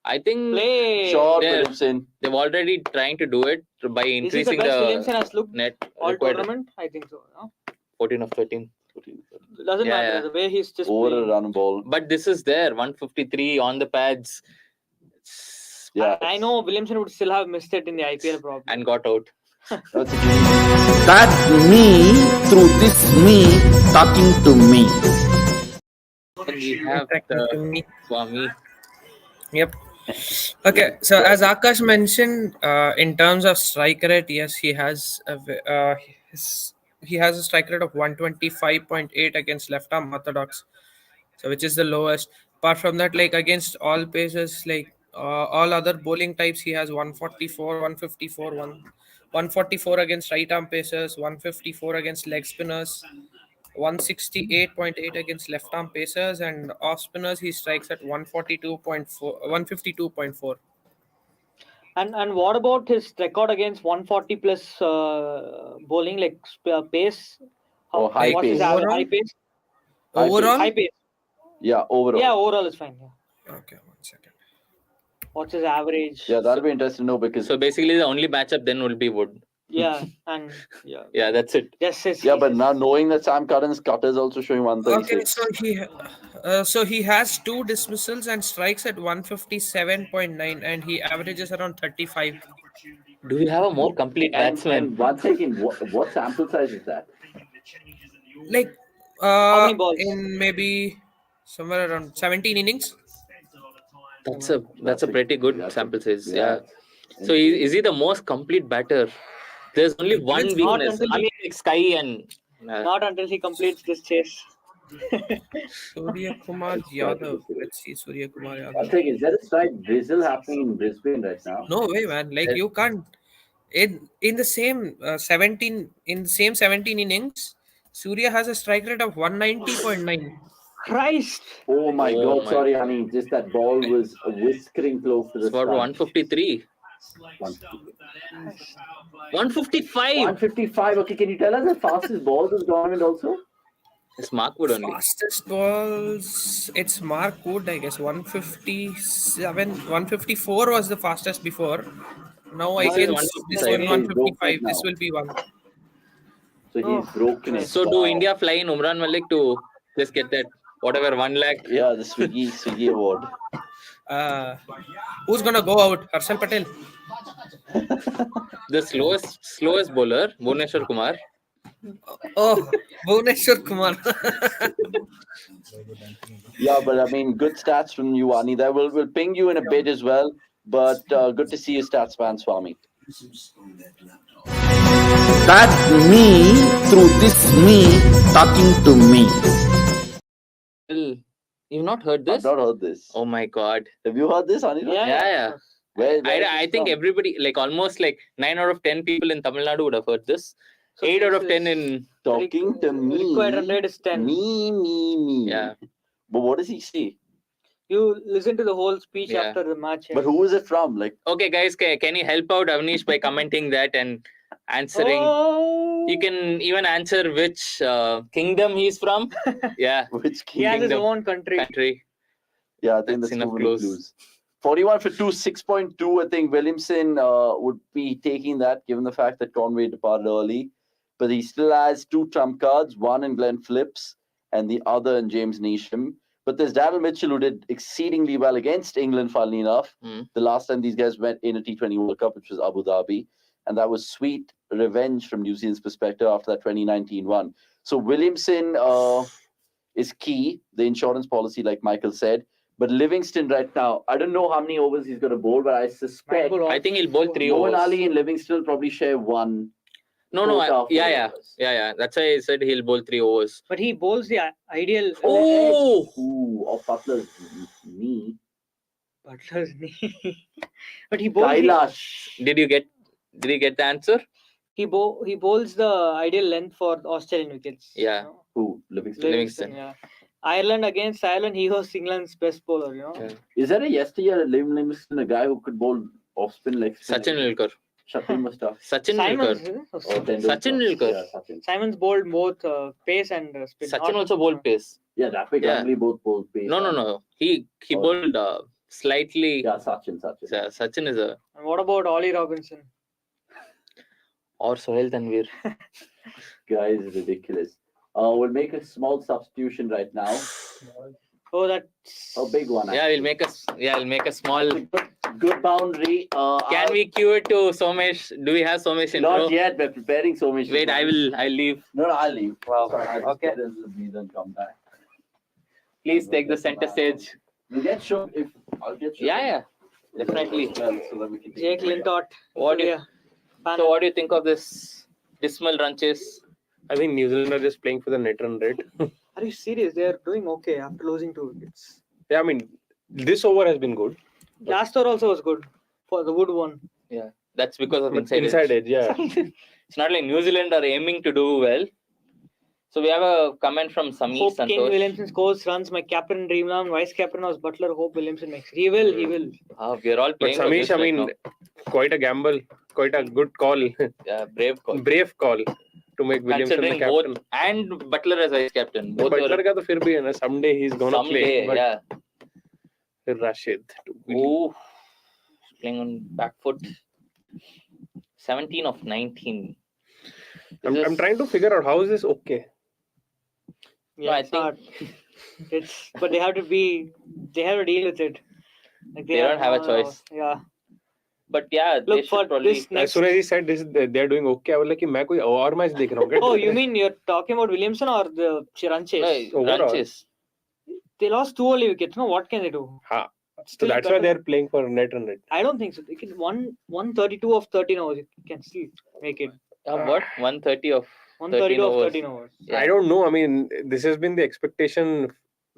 I think Williamson. They've already trying to do it by increasing the Williamson has looked net all tournament. I think so. No? 14 of 13. Doesn't matter the way he's just over a run ball. But this is there 153 on the pads. Yeah, I know Williamson would still have missed it in the IPL probably. And got out. That me through this me talking to me. We have the Swami. Yep. Okay, so as Akash mentioned, in terms of strike rate, yes, he has he has a strike rate of 125.8 against left-arm orthodox, so which is the lowest. Apart from that, like against all paces, like all other bowling types, he has 144, 154, 144 against right-arm pacers, 154 against leg spinners, 168.8 against left-arm pacers, and off spinners he strikes at 152.4. And what about his record against 140 plus bowling, like pace? High what's pace. his average? High pace? Overall? High pace. Yeah, overall. Yeah, overall is fine. Yeah. Okay, 1 second. What's his average? Yeah, that'll be interesting to know because. So basically, the only matchup then will be Wood. Yeah, and yeah. Yeah, that's it. Yes, yeah, but now knowing that Sam Curran's cutter is also showing 136. Okay, so he has 2 dismissals and strikes at 157.9, and he averages around 35. Do we have a more complete batsman? And 1 second, what sample size is that? Like how many balls? In maybe somewhere around 17 innings. That's a pretty good sample size. Yeah. So is he the most complete batter? There's only one weakness. I mean, like Sky and. Not until he completes this chase. Surya Kumar Yadav. Let's see Surya Kumar Yadav. I think, is there a strike drizzle happening in Brisbane right now? No way, man. Like you can't. In the same 17 innings, Surya has a strike rate of 190.9. Christ! Oh my God! Sorry, I mean, just that ball was whiskering close to the. It's about 153. 155. 155. Okay, can you tell us the fastest balls this tournament also? It's Mark Wood only. Fastest balls, it's Mark Wood, I guess. 154 was the fastest before. Now I guess this one 155. This will be one. So he's broken it. So do India fly in Umran Malik to just get that whatever 1 lakh? Yeah, the Swiggy award. Who's gonna go out? Harshal Patel. The slowest bowler, Bhuvneshwar Kumar. Oh, Bhuvneshwar Kumar. Yeah, but I mean, good stats from you, Ani. That will ping you in a bit as well. But good to see your stats, man, Swami. That me through this me talking to me. Well, you've not heard this? I've not heard this. Oh my God. Have you heard this, Ani? Yeah. Where I think everybody, like almost like 9 out of 10 people in Tamil Nadu would have heard this. So 8 out of 10 in talking to me. Required run rate is 10. Me. Yeah. But what does he say? You listen to the whole speech after the match. But who is it from? Like, okay, guys, can you help out Avnish by commenting that and answering? Oh. You can even answer which kingdom he's from. Yeah. Which kingdom? He has his own country. Yeah, I think that's enough clues. 41 for 2, 6.2. I think Williamson would be taking that given the fact that Conway departed early. But he still has 2 trump cards, one in Glenn Phillips and the other in James Neesham. But there's Daryl Mitchell who did exceedingly well against England, funnily enough. The last time these guys went in a T20 World Cup, which was Abu Dhabi. And that was sweet revenge from New Zealand's perspective after that 2019 one. So Williamson is key, the insurance policy, like Michael said. But Livingston right now, I don't know how many overs he's going to bowl, but I suspect. I think he'll bowl 3 overs. Moeen Ali and Livingston will probably share 1. No. Yeah. That's why I said he'll bowl 3 overs. But he bowls the ideal. Of Butler's knee. Butler's knee. But he bowls. Kailash. Did you get the answer? He bowls the ideal length for Australian wickets. Yeah. Who? Livingston. Yeah. Against Ireland, he was England's best bowler. Yeah. Is there a yesteryear Livingston, a guy who could bowl off spin like Sachin Nilkar. Sachin Nilkar. Yeah, Simons bowled both pace and spin. Sachin also bowled pace. Yeah, that way Gangly both bowled pace. No. He bowled slightly. Yeah, Sachin. Yeah, Sachin is a. And what about Ollie Robinson? Or Sohail Tanvir. Guys, ridiculous. We'll make a small substitution right now. Oh, that's a big one. Yeah, we'll make a small. Good boundary. Can we cue it to Somesh? Do we have Somesh in? Not yet. We're preparing Somesh. Wait, I'll leave. No, I'll leave. Wow. Okay. Get a little breathe and come back. Please take the center stage. We'll get show if I'll get show. Yeah. Definitely. Well, so that we can take Jake Lintott. What do you think of this dismal run chase? I think New Zealand are just playing for the net run rate. Are you serious? They are doing okay after losing 2 wickets. Yeah, I mean, this over has been good. Last over also was good for the Wood one. Yeah, that's because of inside edge. Yeah. It's not like New Zealand are aiming to do well. So we have a comment from Sami Hope Santosh. Kane Williamson scores runs. My captain Dreamland, vice captain was Butler. Hope Williamson makes. He will. We are all playing. But Samish, I mean, quite a gamble, quite a good call. Yeah, brave call. Brave call to make Williamson the captain. Both and Butler as vice captain. Both Butler ka to fir bhi hai na. Someday he's gonna play. But yeah. Rashid. Oh, playing on back foot. 17 of 19. I'm trying to figure out how is this okay. Yeah, I think but they have to deal with it. Like they don't have a choice. Yeah. But yeah, look for this next. As soon as he said this, they're doing okay. I was like, मैं कोई और match देख रहा हूँ. Oh, you mean you're talking about Williamson or the run chase? Run chase. They lost 2 early wickets. No, what can they do? So that's why they're playing for net run rate. I don't think so. They can 132 of 13 overs. You can still make it. What? 130 of 132 of 13 overs. Yeah. I don't know. I mean, this has been the expectation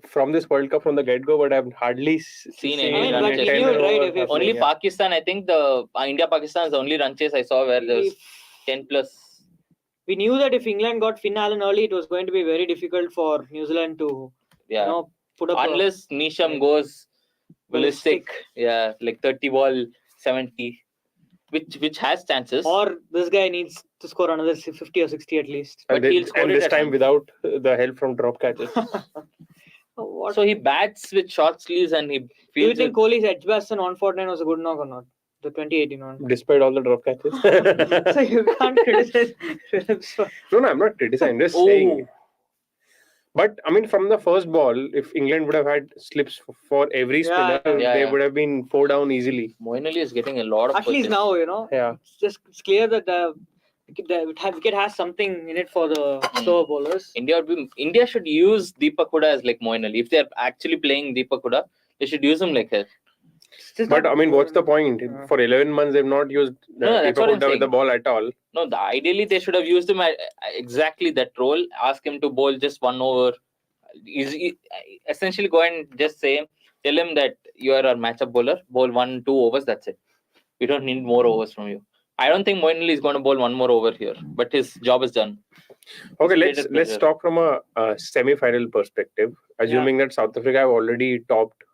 from this World Cup from the get-go, but I've hardly seen any run chase. Only Pakistan, I think the India-Pakistan is the only run chase I saw where there was 10 plus. We knew that if England got Finn Allen early, it was going to be very difficult for New Zealand to put up. Unless Nisham goes ballistic, like 30 ball 70. Which has chances. Or this guy needs to score another 50 or 60 at least. And this time without the help from drop catches. So he bats with short sleeves and he feels. Do you think Kohli's edge burst on 149 was a good knock or not? The 2018 one. Despite all the drop catches. So you can't criticize Phillips. No, I'm not criticizing. Just saying. But I mean, from the first ball, if England would have had slips for every spinner, they would have been 4 down easily. Moeen Ali is getting a lot of. At least now, Yeah. It's clear that the wicket has something in it for the slower bowlers. India should use Deepak Hooda as like Moeen Ali. If they're actually playing Deepak Hooda, they should use him like that. But I mean, what's the point? For 11 months, they've not used Deepak Hooda with the ball at all. No, ideally they should have used him at exactly that role. Ask him to bowl just 1 over. Essentially, go and just tell him that you are our matchup bowler. Bowl 1-2 overs. That's it. We don't need more overs from you. I don't think Moeen Ali is going to bowl 1 more over here, but his job is done. Okay, let's talk from a semi-final perspective. Assuming that South Africa have already topped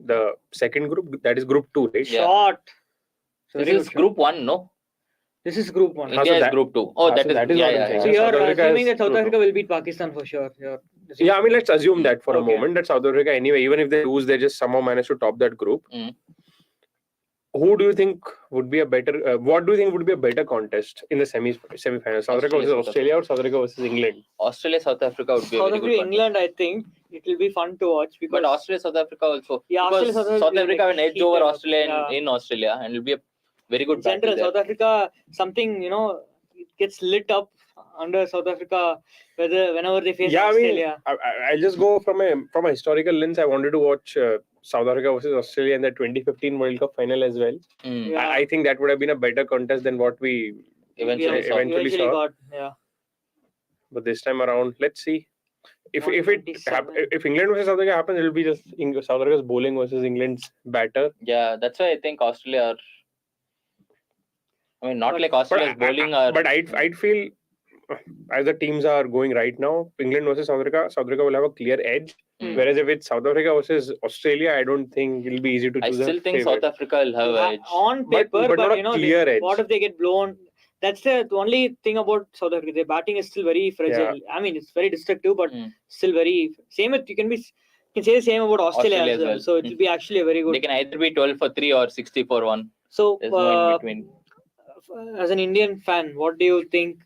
the second group, that is Group 2, right? Short. This is Group 1, no? This is Group 1. India is Group 2. Oh, that is what I'm saying. So you're assuming that South Africa will beat Pakistan for sure. Yeah, I mean, let's assume that for a moment, that South Africa, anyway, even if they lose, they just somehow manage to top that group. Who do you think would be a better? What do you think would be a better contest in the semi-final? South Africa versus Australia or South Africa versus England? Australia, South Africa would be a very good contest. England, I think it will be fun to watch. But Australia, South Africa also. Yeah, because South Africa have an edge over Australia in Australia, and it will be a very good battle. General South Africa, something it gets lit up under South Africa whenever they face Australia. I mean, I'll just go from a historical lens. I wanted to watch South Africa versus Australia in the 2015 World Cup final as well. I think that would have been a better contest than what we eventually saw. But this time around, let's see. If England versus South Africa happens, it will be just South Africa's bowling versus England's batter. Yeah, that's why I think Australia are. I mean, not like Australia's bowling are. But I'd feel, as the teams are going right now, England versus South Africa will have a clear edge. Whereas if it's South Africa versus Australia, I don't think it'll be easy to choose. I still think South Africa will have an edge. On paper, but not a clear edge. What if they get blown? That's the only thing about South Africa. Their batting is still very fragile. I mean, it's very destructive, but still very same. You can say the same about Australia as well. So it will be actually a very good. They can either be 12 for 3 or 60 for 1. So there's no in between. As an Indian fan, what do you think?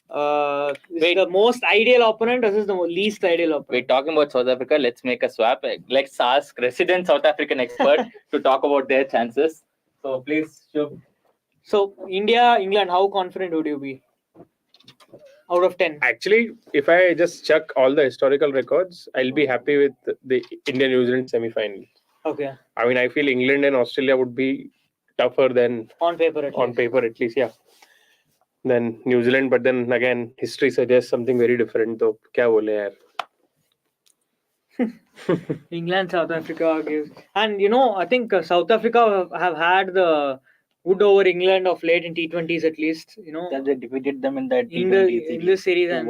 Is the most ideal opponent or is the least ideal opponent? We're talking about South Africa. Let's make a swap. Let's ask resident South African expert to talk about their chances. So please, Shubh. So India, England, how confident would you be? Out of 10. Actually, if I just check all the historical records, I'll be happy with the India-New Zealand semi-final. Okay. I mean, I feel England and Australia would be tougher than on paper at least. Yeah. Than New Zealand, but then again, history suggests something very different. So, kya bole yaar? England, South Africa gives, and I think South Africa have had the wood over England of late in T20s at least. That they defeated them in that T20 in this series, and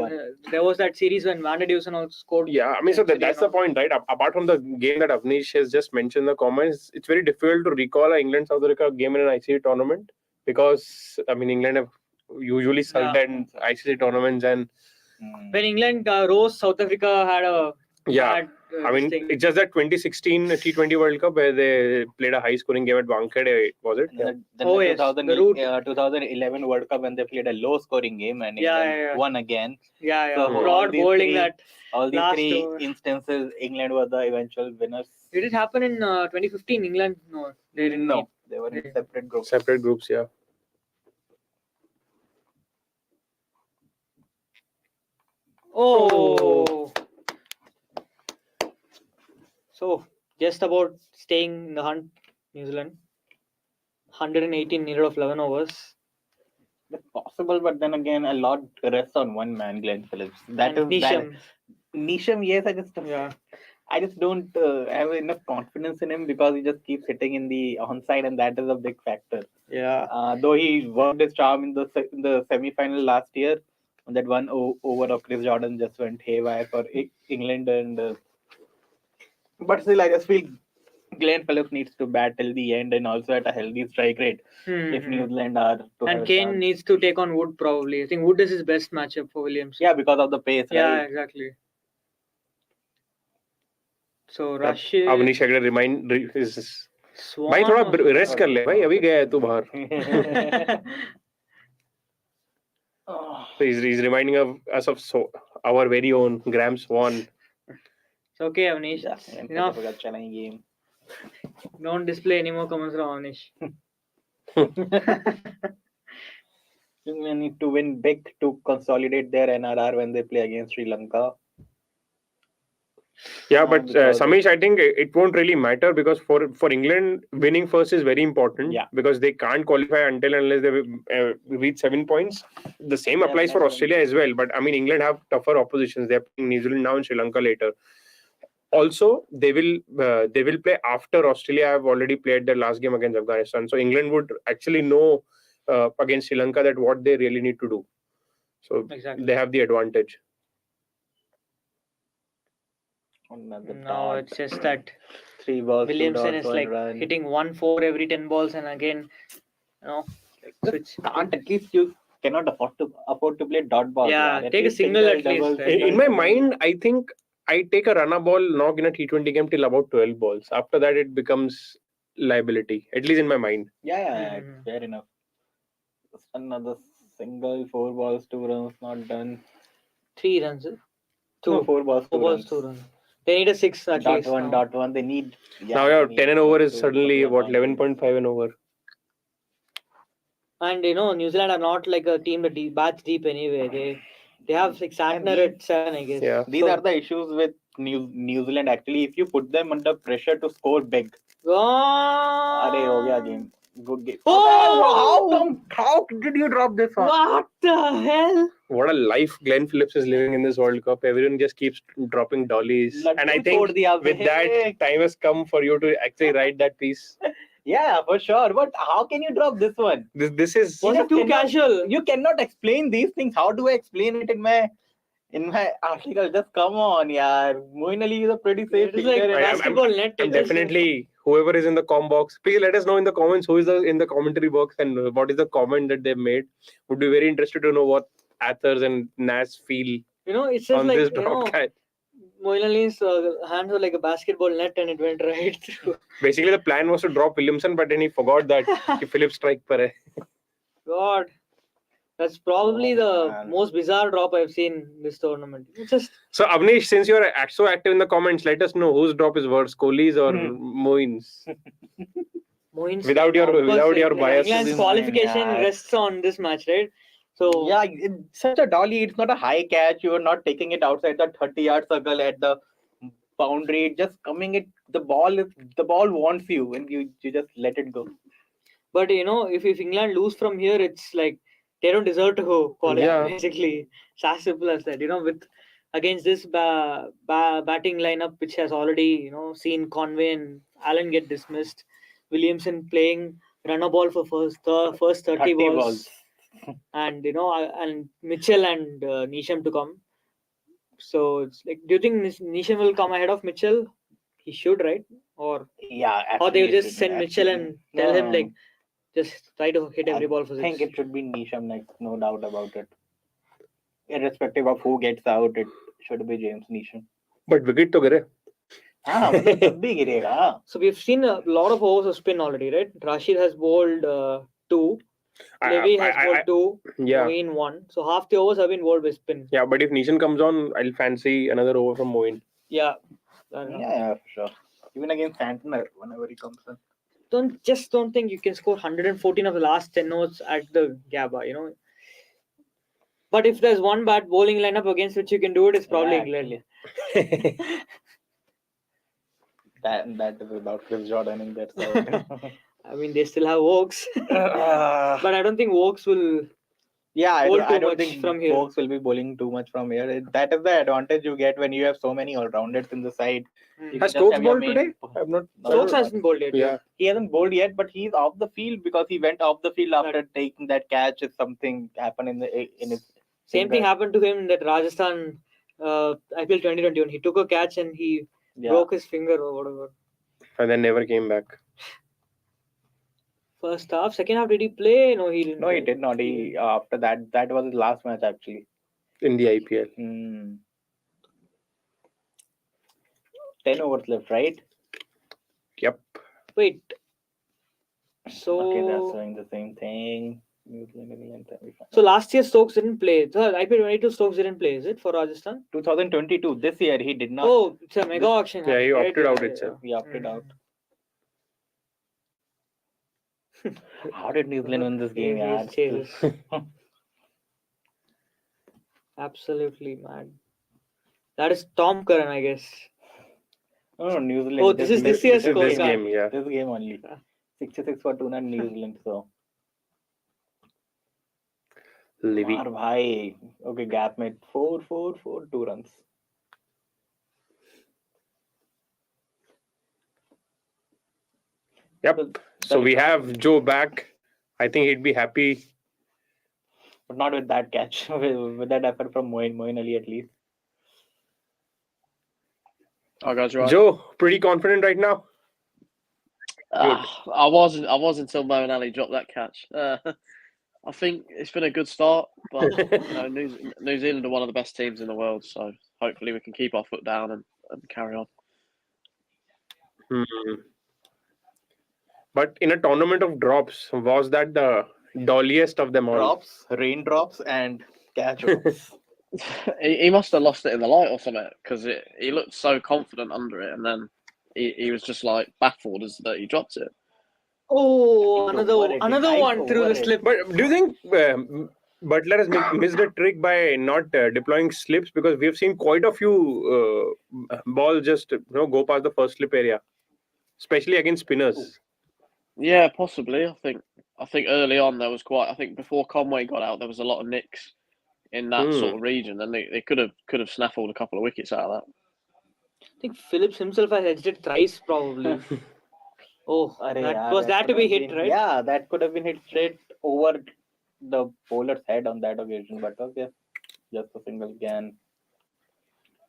there was that series when Van der Dusen also scored. Yeah, I mean, so that's the point, right? Apart from the game that Avnish has just mentioned in the comments, it's very difficult to recall an England-South Africa game in an ICC tournament because, I mean, England have usually served in ICC tournaments, and when England rose, South Africa had a bad, I mean, it's just that 2016 T20 World Cup where they played a high-scoring game at Wankhede, was it? Then the 2011 World Cup when they played a low-scoring game and England won again. So broad bowling that. All these three instances, England were the eventual winners. Did it happen in 2015? England? No, they didn't. No, they were in separate groups. Separate groups, yeah. Oh. So, just about staying in the hunt, New Zealand. 118 needed of 11 overs. That's possible, but then again, a lot rests on one man, Glenn Phillips. That is Neesham. Neesham, yes, I just don't have enough confidence in him because he just keeps hitting in the onside, and that is a big factor. Yeah. Though he worked his charm in the semi-final last year, that one over of Chris Jordan just went haywire for England, and but still, I just feel Glenn Phillips needs to bat till the end and also at a healthy strike rate if New Zealand are to and Kane needs to take on Wood probably. I think Wood is his best matchup for Williams. Yeah, because of the pace. Yeah, right? exactly. So Rashid. Avnish अगर remind is भाई थोड़ा rest कर ले भाई अभी गया है तू बाहर. So he's reminding us of our very own Graham Swan. It's okay, Avnish. Enough. Game. Don't display any more comments from Avnish. They need to win big to consolidate their NRR when they play against Sri Lanka. Yeah, but Samish, I think it won't really matter because for England, winning first is very important. Yeah. Because they can't qualify unless they reach 7 points. The same applies for Australia as well. But I mean, England have tougher oppositions. They're playing New Zealand now and Sri Lanka later. Also, they will play after Australia have already played their last game against Afghanistan. So England would actually know against Sri Lanka that what they really need to do. So they have the advantage. No, it's just that 3 balls. Williamson is like hitting 1-4 every 10 balls, and again, switch. At least you cannot afford to play dot balls. Yeah, take a single at least. In my mind, I think I take a runner ball knock in a T20 game till about 12 balls. After that, it becomes liability, at least in my mind. Yeah, fair enough. Just another single, 4 balls, 2 runs, not done. 3 runs. 4 balls, 2 runs. 2 runs. They need a 6 at least. Dot one. They need. Now 10 and over is suddenly what 11.5 and over. And New Zealand are not like a team that bats deep anyway. They have like Santner at 7, I guess. Yeah. These are the issues with New Zealand actually. If you put them under pressure to score big. Ho gaya game. Good game. How did you drop this one? What the hell? What a life Glenn Phillips is living in this World Cup. Everyone just keeps dropping dollies. And I think with that, time has come for you to actually write that piece. Yeah, for sure. But how can you drop this one? This is too casual. You cannot explain these things. How do I explain it in my article? Just come on, yaar. Moeen Ali is a pretty safe figure. Like basketball net. Definitely, whoever is in the com box, please let us know in the comments who is in the commentary box and what is the comment that they've made. Would be very interested to know what Athers and Nas feel. It's just on like this drop catch. Moeen Ali's hands were like a basketball net and it went right through. Basically, the plan was to drop Williamson, but then he forgot that Phillips strike par hai. God, that's probably the most bizarre drop I've seen this tournament. It's just so Avnish, since you're so active in the comments, let us know whose drop is worse, Kohli's or Moeen's. Moeen's without your bias. England's qualification rests on this match, right? So yeah, it's such a dolly. It's not a high catch. You are not taking it outside the 30-yard circle at the boundary. Just coming it. The ball wants you, and you just let it go. But if England lose from here, it's like they don't deserve to go qualify. Basically, it's as simple as that. With against this batting lineup, which has already seen Conway and Allen get dismissed, Williamson playing runner ball for first 30 balls. And and Mitchell and Neesham to come. So it's like, do you think Neesham will come ahead of Mitchell? He should, right? Or they'll just send Mitchell and tell him like, just try to hit every ball for six. I think it should be Neesham, like no doubt about it. Irrespective of who gets out, it should be James Neesham. But wicket to gire. So we've seen a lot of overs of spin already, right? Rashid has bowled 2. Levy has bowled 2. Moeen 1. So half the overs have been bowled with spin. Yeah, but if Neesham comes on, I'll fancy another over from Moeen. Yeah. Yeah, for sure. Even against Santner, whenever he comes in. Don't think you can score 114 of the last 10 overs at the Gabba, But if there's one bad bowling lineup against which you can do it, it's probably England. That is about Chris Jordan in that side. I mean, they still have Oaks. But I don't think Oaks will I don't think from here. Oaks will be bowling too much from here. That is the advantage you get when you have so many all-rounders in the side. Has Stokes bowled today? Stokes hasn't bowled yet. Yeah. He hasn't bowled yet, but he's off the field because he went off the field after taking that catch. If something happened in his same thing happened to him in that Rajasthan IPL 2021. He took a catch and he broke his finger or whatever. And then never came back. First half, second half, did he play? No, he didn't. No, he did not. He after that was his last match actually in the IPL. 10 overs left, right? Yep. Wait. So okay, that's doing the same thing. So last year Stokes didn't play. The IPL 22 Stokes didn't play, is it, for Rajasthan? 2022. This year he did not. Oh, it's a mega auction. Yeah, he opted out itself. He opted out. How did New Zealand win this game? Absolutely mad. That is Tom Curran, I guess. Oh, New Zealand. Oh, this is this year's score. This game, yeah. This game only. 66 for 2 and New Zealand. So. Levy. Bhai. Okay, gap made 4, 2 runs. Yep. So we have Joe back. I think he'd be happy. But not with that catch. with that effort from Moeen Ali at least. I got you right. Joe, pretty confident right now? I was until Moeen Ali dropped that catch. I think it's been a good start, but New Zealand are one of the best teams in the world, so hopefully we can keep our foot down and carry on. But in a tournament of drops, was that the dolliest of them all? Drops, raindrops, and catch-ups. He must have lost it in the light or something, because he looked so confident under it, and then he was just like baffled as that he dropped it. Oh, another one through the slip. But do you think Butler has missed a trick by not deploying slips? Because we have seen quite a few balls just go past the first slip area, especially against spinners. Yeah, possibly. I think early on there was quite. I think before Conway got out, there was a lot of nicks in that sort of region, and they could have snaffled a couple of wickets out of that. I think Phillips himself has edged it thrice probably. That to be hit, right? Yeah, that could have been hit straight over the bowler's head on that occasion, but okay, just a single can.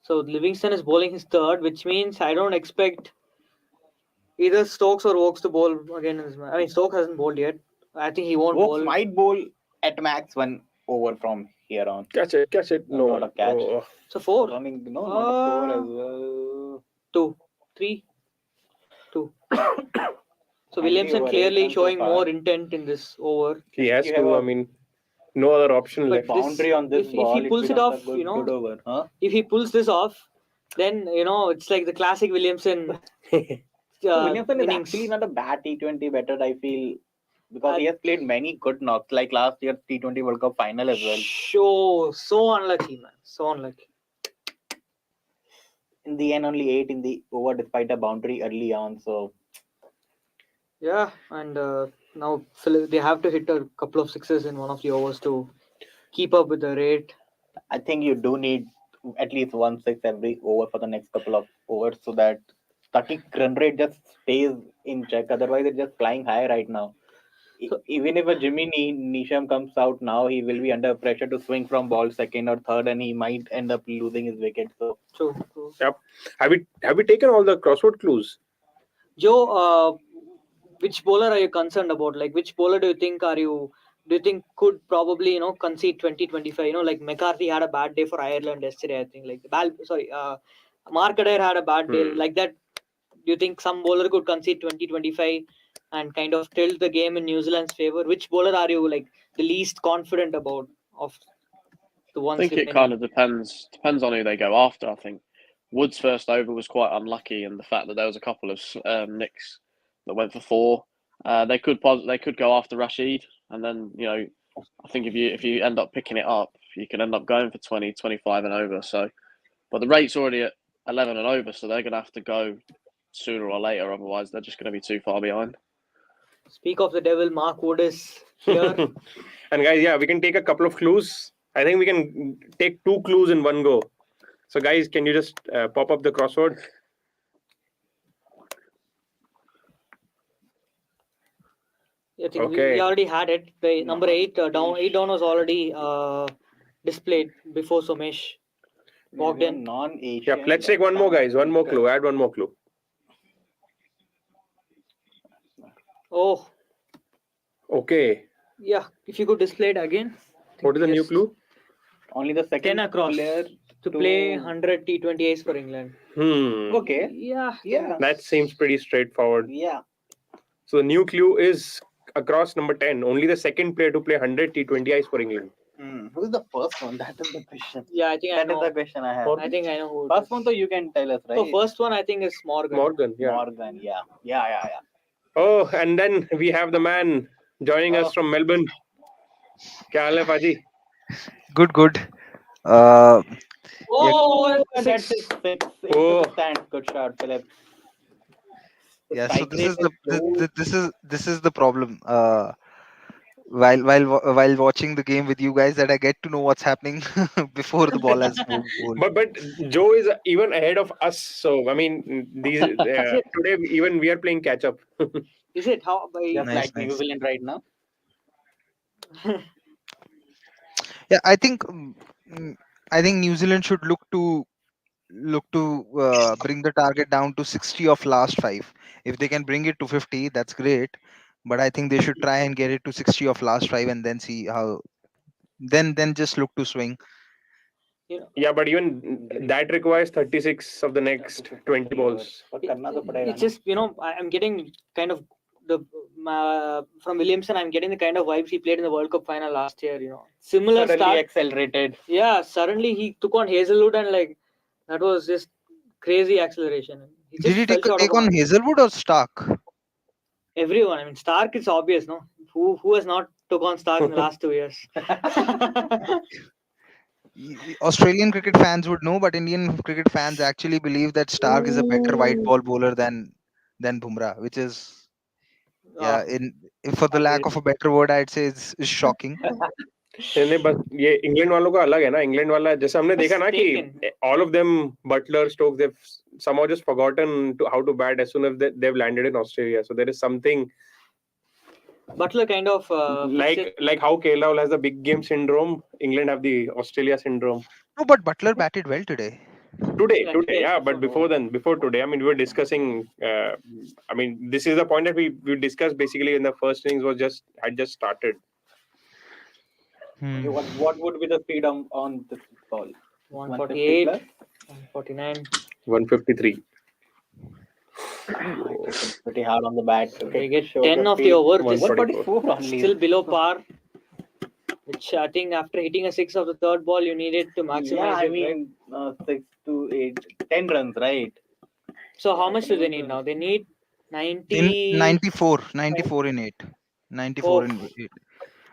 So Livingston is bowling his third, which means I don't expect either Stokes or Oaks to bowl again in this match. I mean, Stokes hasn't bowled yet. I think he won't bowl. Oaks might bowl at max 1 over from here on. Catch it. No, not a catch. Oh. So 4. Not a 4 as well. 2, 3, 2. So Williamson clearly showing more intent in this over. He has to. I mean, no other option left. Boundary on this ball. If he pulls it off, good over, huh? If he pulls this off, then it's like the classic Williamson. Williamson is innings. actually not a bad T20 batter, I feel, because he has played many good knocks, like last year's T20 World Cup final as well. So unlucky, man. So unlucky. In the end, only 8 in the over despite a boundary early on. So yeah, and now they have to hit a couple of sixes in one of the overs to keep up with the rate. I think you do need at least 1 6 every over for the next couple of overs so that static run rate just stays in check. Otherwise, it's just flying high right now. Even if a Jimmy Neesham comes out now, he will be under pressure to swing from ball second or third, and he might end up losing his wicket. So true. Yep. Have we taken all the crossword clues? Joe, which bowler are you concerned about? Like, which bowler do you think could probably concede 20-25? Like McCarthy had a bad day for Ireland yesterday. I think Mark Adair had a bad day like that. Do you think some bowler could concede 20-25 and kind of tilt the game in New Zealand's favor? Which bowler are you like the least confident about of the ones? I think it kind of depends on who they go after. I think Wood's first over was quite unlucky, and the fact that there was a couple of nicks that went for 4. They could go after Rashid, and then I think if you end up picking it up, you can end up going for 20, 25 and over. So, but the rate's already at 11 and over, so they're going to have to go sooner or later. Otherwise, they're just going to be too far behind. Speak of the devil, Mark Wood is here. And guys, we can take a couple of clues. I think we can take 2 clues in one go. So guys, can you just pop up the crossword? I think we already had it. The number 8 down was already displayed before Somesh walked in. Non-Asian. Yeah, let's take one more, guys. One more clue. Add one more clue. Oh. Okay. Yeah, if you could display it again. What is the new clue? Only the second 10 across player to play 100 T20As for England. Okay. Yeah. That seems pretty straightforward. Yeah. So the new clue is across number 10. Only the second player to play 100 T20Is for England. Who's the first one? That is the question. Yeah, I think that is the question I have. I think I know who. First one, though, you can tell us, right? So first one, I think is Morgan. Morgan, yeah. Oh, and then we have the man joining us from Melbourne. Kya haal hai, Paji? Good. That's it. Good shot, Philip. Yeah, so this is the problem. While watching the game with you guys, that I get to know what's happening before the ball has moved. But Joe is even ahead of us. So I mean, today even we are playing catch up. Is it how just like New Zealand right now? Yeah, I think New Zealand should look to bring the target down to 60 of last 5. If they can bring it to 50, that's great. But I think they should try and get it to 60 of last 5 and then see how. Then just look to swing. Yeah, but even that requires 36 of the next 20 balls. It's just I'm getting kind of from Williamson. I'm getting the kind of vibes he played in the World Cup final last year. Similar suddenly start. Accelerated. Yeah, suddenly he took on Hazelwood and that was just crazy acceleration. Did he take on Hazelwood or Stark? Everyone. I mean, Stark is obvious, no? Who has not took on Stark in the last 2 years? Australian cricket fans would know, but Indian cricket fans actually believe that Stark is a better white ball bowler than Bumrah, which is for the lack of a better word, I'd say is shocking. नहीं बस ये England वालों का अलग है ना England वाला जैसे हमने देखा ना कि all of them Butler Stokes they've somehow just forgotten how to bat as soon as they've landed in Australia, so there is something Butler kind of like how KL Rahul has the big game syndrome, England have the Australia syndrome. No, but Butler batted well today, yeah, but before today, I mean, we were discussing I mean, this is the point that we discussed basically in the first innings had just started. What would be the speed on this ball? 148, 149, 153. Pretty hard on the bat. They get 10 of the over. 144 only. Still below par. Which I think after hitting a 6 of the third ball, you needed to maximize. Yeah, I mean, 6 to 8, 10 runs, right? So how much do they need now? They need 90... 94 in 8. 94 in 8.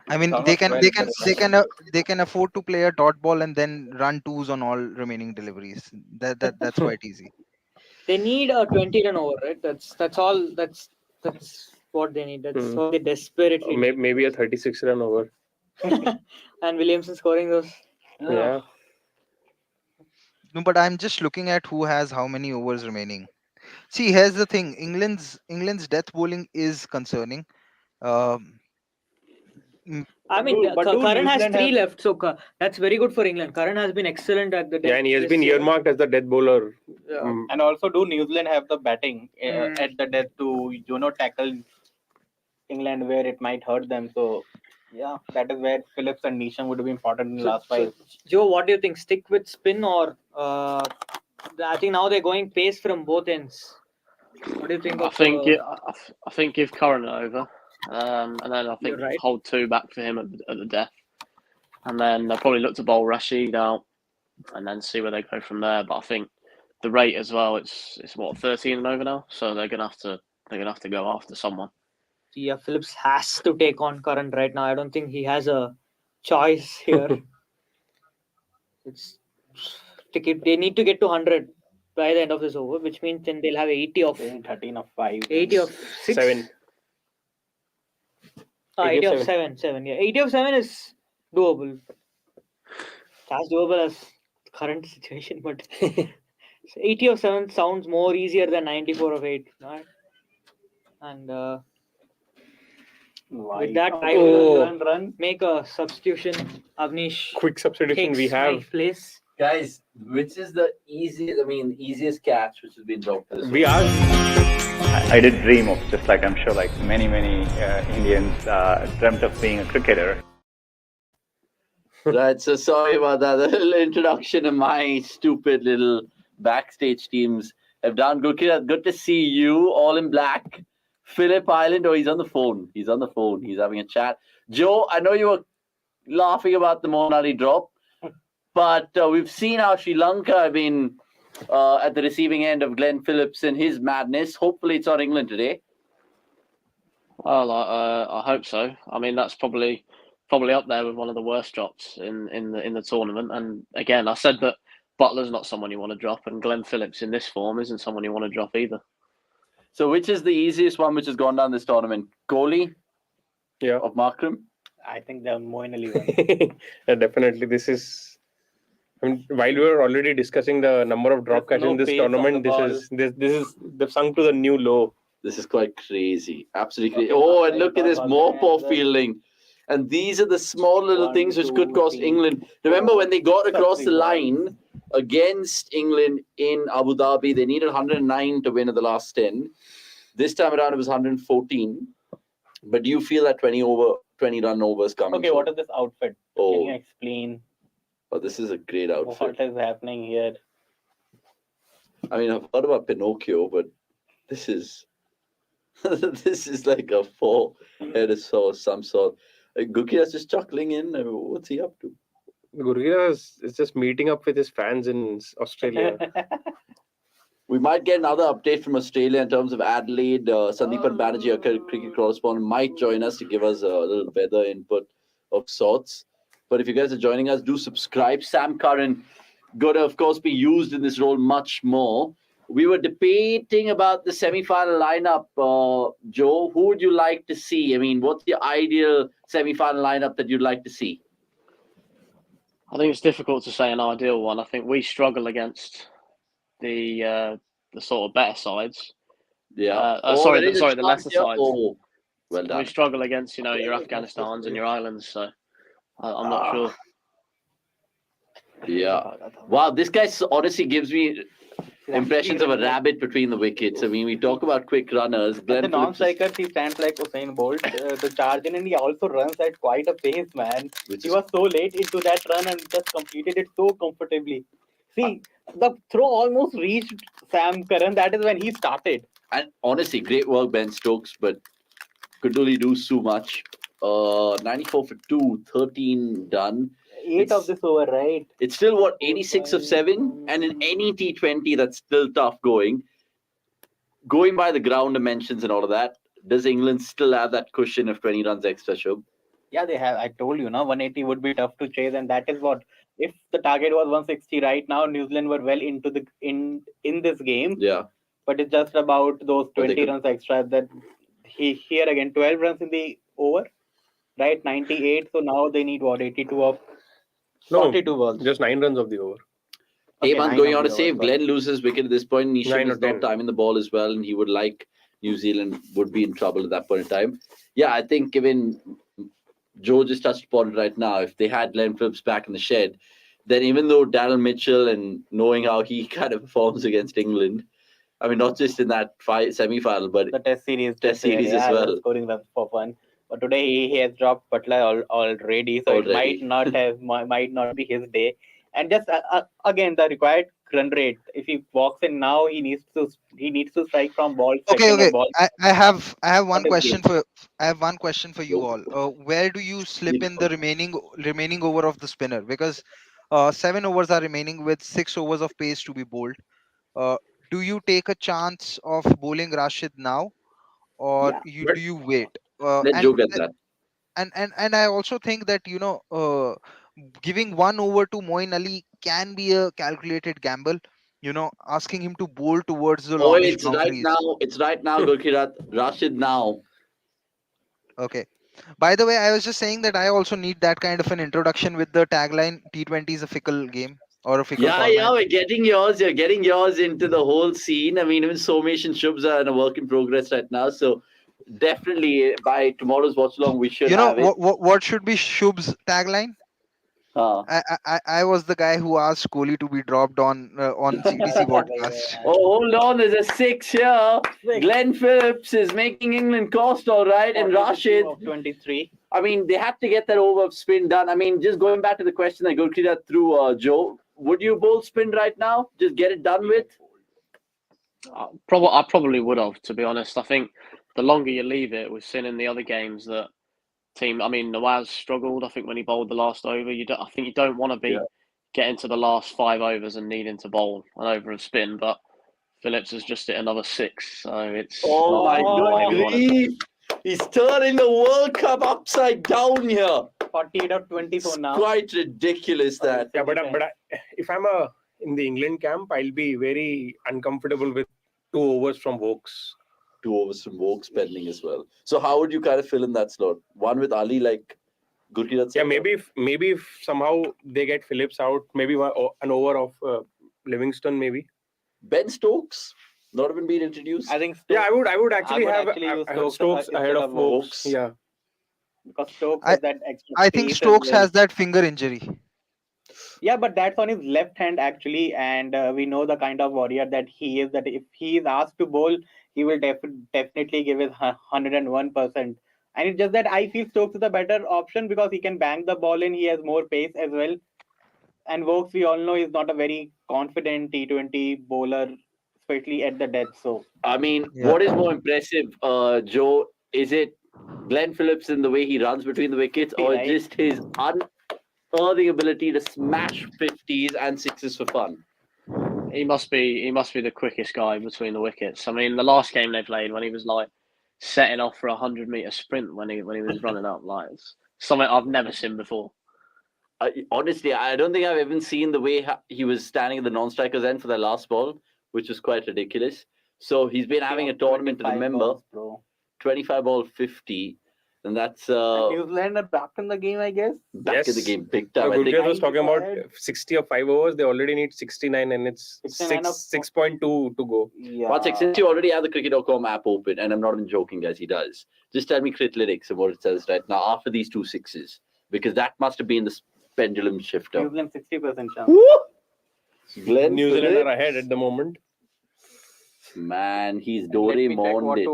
I mean, they can afford to play a dot ball and then run twos on all remaining deliveries. That's quite easy. They need a 20-run over, right? That's all. That's what they need. That's what they desperately need. Maybe a 36-run over. And Williamson scoring those. Yeah. No, but I'm just looking at who has how many overs remaining. See, here's the thing: England's death bowling is concerning. I mean, Karan has 3 left, so that's very good for England. Karan has been excellent at the death. Yeah, and he has been earmarked as the death bowler. Yeah. And also, do New Zealand have the batting at the death to tackle England where it might hurt them? So, yeah, that is where Phillips and Neesham would be important in the last 5. Joe, what do you think? Stick with spin or I think now they're going pace from both ends. What do you think? I think give Curran over, and then I think hold 2 back for him at the death, and then they'll probably look to bowl Rashid out, and then see where they go from there. But I think the rate as well, it's what 13 and over now, so they're gonna have to go after someone. Yeah, Phillips has to take on Curran right now. I don't think he has a choice here. They need to get to 100 by the end of this over, which means then they'll have 80 of 13 of 5, 80 of 6, 7. 80 of 7. Yeah, 80 of 7 is doable. As doable as the current situation, but 80 of 7 sounds more easier than 94 of 8. Right? And with that, I will make a substitution. Avnish, quick substitution we have. My place. Guys, which is the easiest catch which has been dropped? We are. I did dream of, just like I'm sure like many Indians dreamt of being a cricketer. Right, so sorry about that. The little introduction of my stupid little backstage teams have done. Good to see you all in black. Phillip Island, he's on the phone. He's having a chat. Joe, I know you were laughing about the Monali drop, but we've seen how Sri Lanka have been at the receiving end of Glenn Phillips and his madness. Hopefully it's on England today. Well, I hope so. I mean, that's probably up there with one of the worst drops in the tournament. And again, I said that Butler's not someone you want to drop, and Glenn Phillips in this form isn't someone you want to drop either. So which is the easiest one which has gone down this tournament? Kohli? Yeah. Of Markram? I think the Moeen Ali one. Yeah, definitely. This is... I mean, while we were already discussing the number of drop catches in this tournament, this is they've sunk to the new low. This is quite crazy. Absolutely crazy. Oh, and look at this more poor fielding. And these are the small little things which could cost England. Remember when they got across the line against England in Abu Dhabi, they needed 109 to win at the last 10. This time around, it was 114. But do you feel that 20 run overs coming? Okay, what is this outfit? Can you explain? Oh, this is a great outfit. What is happening here? I mean, I've heard about Pinocchio, but this is like a 4-headed saw of some sort. Gurkira's just chuckling in. I mean, what's he up to? Gurkira is just meeting up with his fans in Australia. We might get another update from Australia in terms of Adelaide. Sandeepan Banerjee, our cricket correspondent, might join us to give us a little weather input of sorts. But if you guys are joining us, do subscribe. Sam Curran going to, of course, be used in this role much more. We were debating about the semi-final lineup. Joe, who would you like to see? I mean, what's the ideal semi-final lineup that you'd like to see? I think it's difficult to say an ideal one. I think we struggle against the sort of better sides. Yeah. The lesser sides. Oh, well done. We struggle against, your Afghanistans and your islands. So I'm not sure. Yeah. Wow, this guy honestly gives me impressions of a rabbit between the wickets. I mean, we talk about quick runners. The non-strikers, he stands like Usain Bolt. The charge in, and he also runs at quite a pace, man. He was so late into that run and just completed it so comfortably. See, the throw almost reached Sam Curran. That is when he started. And honestly, great work, Ben Stokes, but could only do so much. 94 for 2, 13 done. 8 of this over, right? It's still, what, 86 of 7? And in any T20, that's still tough going. going by the ground dimensions and all of that, does England still have that cushion of 20 runs extra, Shub? Yeah, they have. I told you, 180 would be tough to chase, and that is what. If the target was 160 right now, New Zealand were well into the in this game. Yeah. But it's just about those 20 runs extra that here again 12 runs in the over, right? 98. So now they need what 82 of 42 balls. Just 9 runs of the over. Okay, Heyman's going on to save. Glenn loses wicket at this point. Nisham is not timing the ball as well, and he would like New Zealand would be in trouble at that point in time. Yeah, I think given Joe just touched upon it right now, if they had Glenn Phillips back in the shed, then even though Darren Mitchell and knowing how he kind of performs against England, I mean, not just in that semi-final, but the Test series as well. Scoring runs for fun. But today he has dropped Butler already, so it might not be his day. And just again the required run rate. If he walks in now, he needs to strike from ball. Okay. I have one question for you all. Where do you slip in the remaining over of the spinner? Because 7 overs are remaining with 6 overs of pace to be bowled. Do you take a chance of bowling Rashid now, or do you wait? Let Joe get that. And I also think that giving 1 over to Moeen Ali can be a calculated gamble. Asking him to bowl towards the longish boundaries. It's right now, Gurkirat. Rashid now. Okay. By the way, I was just saying that I also need that kind of an introduction with the tagline T20 is a fickle game. Or a fickle format. We're getting yours. You're getting yours into the whole scene. I mean, even Somesh and Shubs are in a work in progress right now. So definitely by tomorrow's Watchalong, we should have it. What should be Shub's tagline? I was the guy who asked Kohli to be dropped on CDC podcast. Oh, hold on. There's a 6 here. Glenn Phillips is making England cost all right. And Rashid. 23. I mean, they have to get that over of spin done. I mean, just going back to the question that Gurkida threw, Joe, would you bowl spin right now? Just get it done with? I probably would have, to be honest. I think the longer you leave it, we've seen in the other games that Nawaz struggled. I think when he bowled the last over, I think you don't want to be getting to the last 5 overs and needing to bowl an over of spin. But Phillips has just hit another 6, so it's. Oh my good grief! He's turning the World Cup upside down here. 48 of 24 now. Quite ridiculous that. Yeah, but if I'm in the England camp, I'll be very uncomfortable with 2 overs from Vokes. 2 overs from Vokes pending as well. So how would you kind of fill in that slot? One with Ali, like Gurkirat? Yeah, maybe if somehow they get Phillips out, maybe an over of Livingston, maybe. Ben Stokes not even been introduced. I think. I would actually have Stokes ahead of Vokes. Yeah. Because Stokes has that extra. I think Stokes has that finger injury. Yeah, but that's on his left hand actually, and we know the kind of warrior that he is. That if he is asked to bowl, he will definitely give his 101%. And it's just that I feel Stokes is a better option because he can bang the ball in. He has more pace as well. And Vokes, we all know, is not a very confident T20 bowler, especially at the depth. So I mean, what is more impressive, Joe? Is it Glenn Phillips in the way he runs between the wickets, or just his unearthing ability to smash 50s and 6s for fun? He must be the quickest guy between the wickets. I mean, the last game they played, when he was like setting off for a 100-meter sprint when he was running up, like it's something I've never seen before. Honestly, I don't think I've even seen the way he was standing at the non-strikers end for the last ball, which is quite ridiculous. So he's been having a tournament to remember. 25 ball 50. And that's New Zealand are back in the game, I guess. Back in the game, big time. Gurkirat was talking about 60 of 5 overs. They already need 69, and it's 6.2 to go. Yeah. One sec, since you already have the cricket.com app open, and I'm not even joking, guys, he does. Just tell me Critlytics and what it says right now after these 2 6s, because that must have been the pendulum shifter. New Zealand 60% chance. New Zealand are ahead at the moment. Man, he's Doraemon.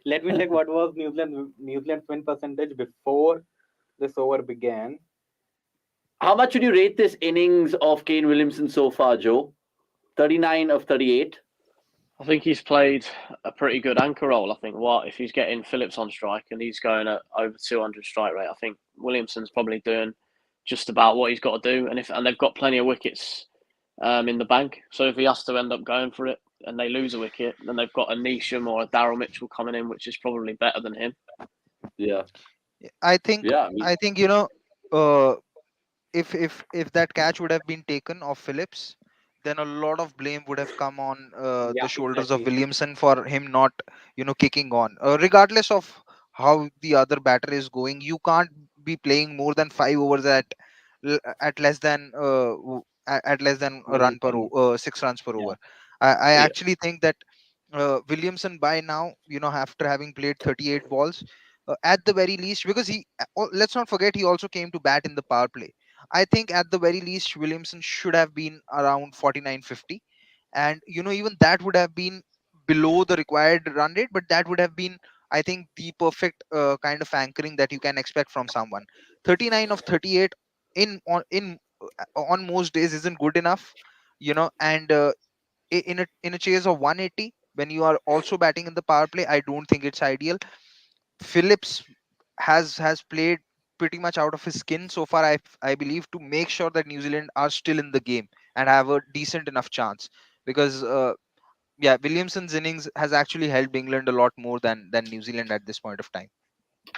Let me check what was New Zealand's win percentage before this over began. How much would you rate this innings of Kane Williamson so far, Joe? 39 of 38. I think he's played a pretty good anchor role. I think if he's getting Phillips on strike and he's going at over 200 strike rate, I think Williamson's probably doing just about what he's got to do. And they've got plenty of wickets in the bank. So if he has to end up going for it and they lose a wicket, then they've got a Neesham or a Daryl Mitchell coming in, which is probably better than him. Yeah. I think if that catch would have been taken off Phillips, then a lot of blame would have come on the shoulders of Williamson for him not kicking on. Regardless of how the other batter is going, you can't be playing more than 5 overs at less than a run per 6 runs per over. I actually think that Williamson by now, after having played 38 balls, at the very least, because let's not forget, he also came to bat in the power play. I think at the very least, Williamson should have been around 49-50, and even that would have been below the required run rate, but that would have been, I think, the perfect kind of anchoring that you can expect from someone. 39 of 38 on most days isn't good enough, and in a chase of 180 when you are also batting in the power play, I don't think it's ideal. Phillips has played pretty much out of his skin so far, I believe, to make sure that New Zealand are still in the game and have a decent enough chance, because Williamson's innings has actually helped England a lot more than New Zealand at this point of time.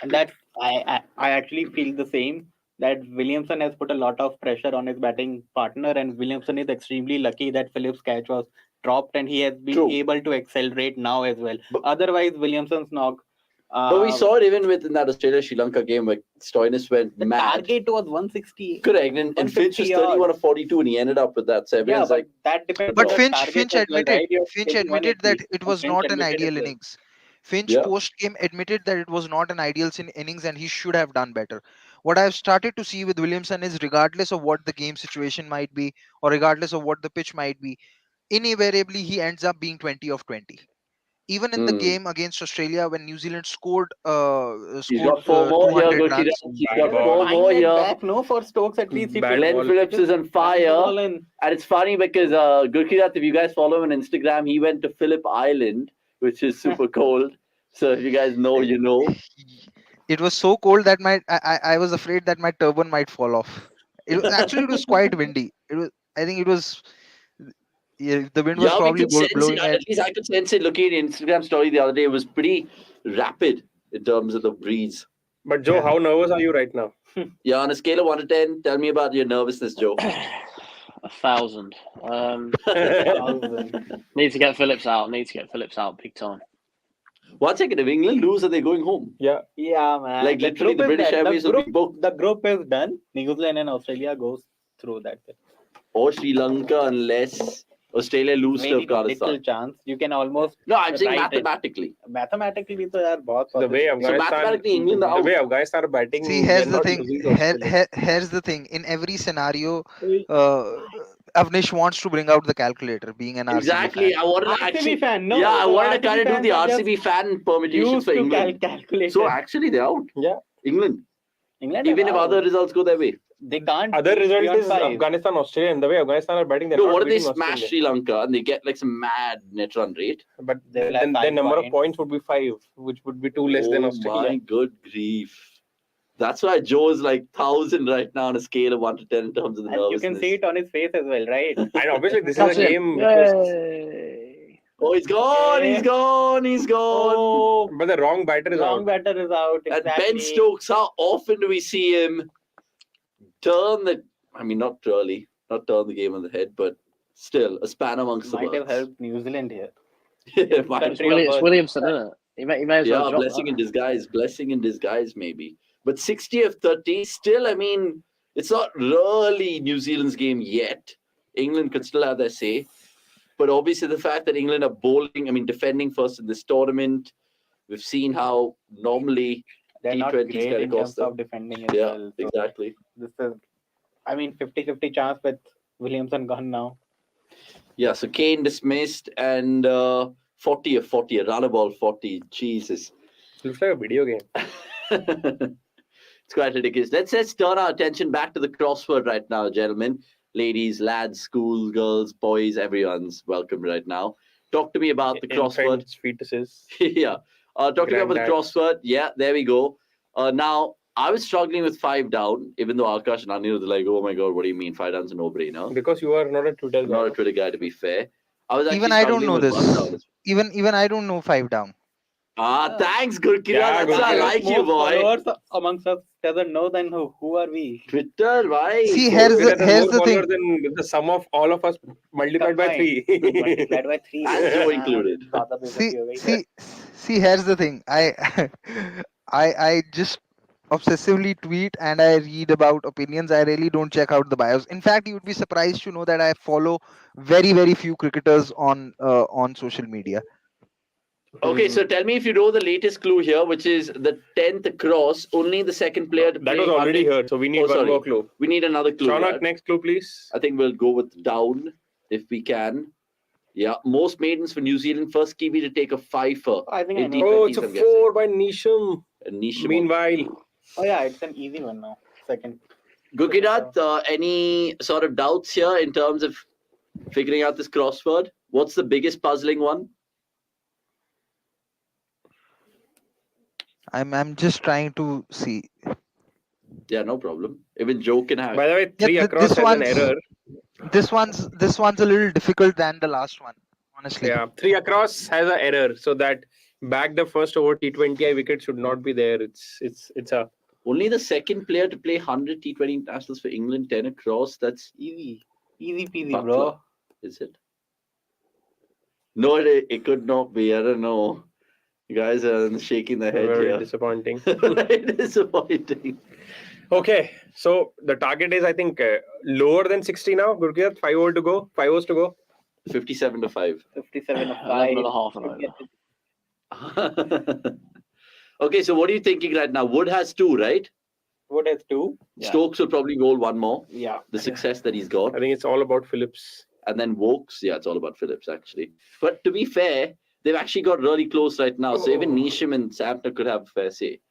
And that I actually feel the same, that Williamson has put a lot of pressure on his batting partner, and Williamson is extremely lucky that Phillips' catch was dropped and he has been able to accelerate now as well. Otherwise, Williamson's knock. But we saw it even within that Australia-Sri Lanka game where Stoinis went mad. The target was 168. Correct, and Finch was 31 of 42, and he ended up with that 7. Yeah, but like, that depends. But Finch admitted that it was not an ideal innings. Finch post-game admitted that it was not an ideal innings and he should have done better. What I've started to see with Williamson is, regardless of what the game situation might be or regardless of what the pitch might be, invariably he ends up being 20 of 20. Even in the game against Australia, when New Zealand scored he's got 4 more here, 200 runs. He's got 4 more here. Back, no, for Stokes at least. Glenn Phillips is on fire. And it's funny because Gurkirat, if you guys follow him on Instagram, he went to Phillip Island, which is super cold. So if you guys know, you know. It was so cold that I was afraid that my turban might fall off. It was quite windy. I think it was. Yeah, the wind was probably blowing. At least I could sense it. Looking at Instagram story the other day, it was pretty rapid in terms of the breeze. But Joe, how nervous are you right now? Yeah, on a scale of 1 to 10, tell me about your nervousness, Joe. 1,000. Need to get Phillips out. Big time. 1 second, if England lose, are they going home? Yeah, man. Like literally, the British Airways will be booked. The group is done. New Zealand and Australia goes through that. Or Sri Lanka, unless Australia lose to Afghanistan. Little chance. You can almost. No, I'm saying mathematically. Mathematically, so yaar, bahut the way Afghanistan are batting. See, here's the thing. Here's the thing. In every scenario, Avnish wants to bring out the calculator, being an exactly. RCB fan. I wanted fan. No, I wanted to kind of do the RCB fan permutations for England. So actually, they're out. Yeah, England. Even if other results go their way. They can't. Other result is Afghanistan, Australia, and the way Afghanistan are batting. No, what if they smash Sri Lanka and they get like some mad net run rate? But then the number of points would be 5, which would be 2 less than Australia. Oh my good grief! That's why Joe is like 1,000 right now on a scale of 1 to 10 in terms of the nervousness. You can see it on his face as well, right? And obviously, this is a game. Oh, he's gone! He's gone! He's gone! Oh, but the wrong batter is out. Exactly. And Ben Stokes, how often do we see him turn the? I mean, not turn the game on the head, but still a span amongst the might have helped New Zealand here. It's Williamson, isn't it? He may as well. Yeah, blessing in disguise. Blessing in disguise, maybe. But 60 of 30, still, I mean, it's not really New Zealand's game yet. England could still have their say. But obviously, the fact that England are defending first in this tournament, we've seen how normally they're not great in terms of defending as well. So exactly. This is, 50-50 chance with Williamson gone now. Yeah, so Kane dismissed and 40 of 40, a runner ball 40. Jesus. Looks like a video game. It's quite ridiculous. Let's turn our attention back to the crossword right now, gentlemen. Ladies, lads, school girls, boys, everyone's welcome right now. Talk to me about the crossword. Fetuses. Yeah. Talk to me about the crossword. Yeah, there we go. Now, I was struggling with 5 down, even though Akash and Anil were like, "Oh my god, what do you mean 5 down's a no-brainer?" Because you are not a Twitter guy. Not a Twitter guy, to be fair. I was actually Even I don't struggling know with this. 1 down. Even I don't know 5 down. Thanks, Gurkira. Yeah, That's why I like you, boy. Followers amongst us doesn't know, then who are we? Twitter, why? See, here's the thing. Than the sum of all of us multiplied by 3. Multiplied by 3. And Joe included. See, here's the thing. I just obsessively tweet and I read about opinions. I really don't check out the bios. In fact, you would be surprised to know that I follow very, very few cricketers on social media. Okay, so tell me if you know the latest clue here, which is the 10th across, only the second player to play. That was already here, so we need one more clue. We need another clue. Shaunak, next clue, please. I think we'll go with down, if we can. Yeah, most maidens for New Zealand. First Kiwi to take a 5-fer. I think I know. Oh, it's a 4 by Nisham. Meanwhile. Oh yeah, it's an easy one now. Second. Gukirat, any sort of doubts here in terms of figuring out this crossword? What's the biggest puzzling one? I'm just trying to see. Yeah, no problem. Even Joe can have. By the way, 3 across has an error. This one's a little difficult than the last one, honestly. Yeah, 3 across has an error, so that back the first over T20I wicket should not be there. It's a only the second player to play 100 T20 internationals for England, 10 across. That's easy peasy, Butler. bro. Is it? No, it could not be. I don't know. You guys are shaking their head very here. disappointing. Very disappointing. Okay, so the target is, I think, lower than 60 now. Gurkirat, 5 overs to go. 5 overs to go. 57 to 5. 57 to 5. Okay, so what are you thinking right now? Wood has 2, right? Wood has 2. Yeah. Stokes will probably roll 1 more. Yeah. The success that he's got. I think it's all about Phillips. And then Wokes. Yeah, it's all about Phillips, actually. But to be fair, they've actually got really close right now. So even Nisham and Sampner could have a fair say.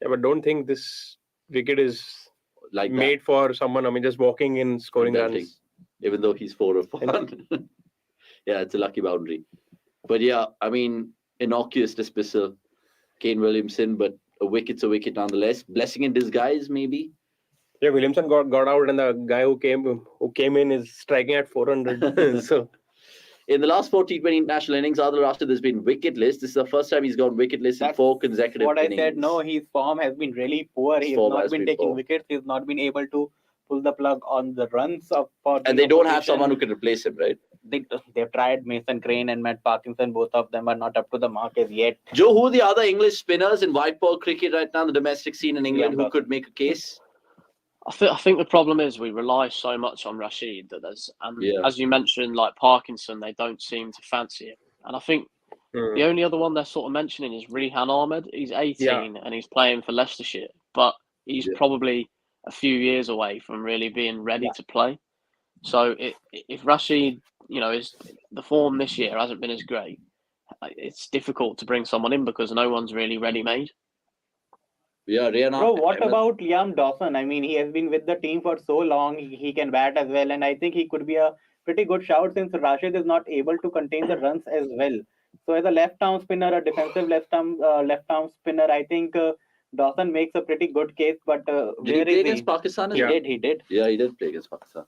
Yeah, but don't think this wicket is like made for someone. I mean, just walking in, scoring runs. Even though he's 4 of 1. Yeah, it's a lucky boundary. But yeah, I mean, innocuous dismissal. Kane Williamson, but a wicket's a wicket nonetheless. Blessing in disguise, maybe. Yeah, Williamson got out, and the guy who came in is striking at 400. So, in the last 4 T20 international innings, Adil Rashid has been wicketless. This is the first time he's gone wicketless in 4 consecutive innings. What I said, no, his form has been really poor. He has not been taking wickets. He's not been able to pull the plug on the runs of. And they don't have someone who can replace him, right? They've tried Mason Crane and Matt Parkinson. Both of them are not up to the mark as yet. Joe, who are the other English spinners in white ball cricket right now, the domestic scene in England, who could make a case? I think the problem is we rely so much on Rashid that there's, as you mentioned, like Parkinson, they don't seem to fancy him. And I think the only other one they're sort of mentioning is Rehan Ahmed. He's 18 and he's playing for Leicestershire, but he's probably a few years away from really being ready to play. So if Rashid, the form this year hasn't been as great, it's difficult to bring someone in because no one's really ready-made. Yeah, Bro, what about Liam Dawson? I mean, he has been with the team for so long. He can bat as well, and I think he could be a pretty good shout since Rashid is not able to contain the runs as well. So as a left-arm spinner, a defensive left-arm spinner, I think Dawson makes a pretty good case. But did he play against Pakistan? He did. Yeah, he did play against Pakistan.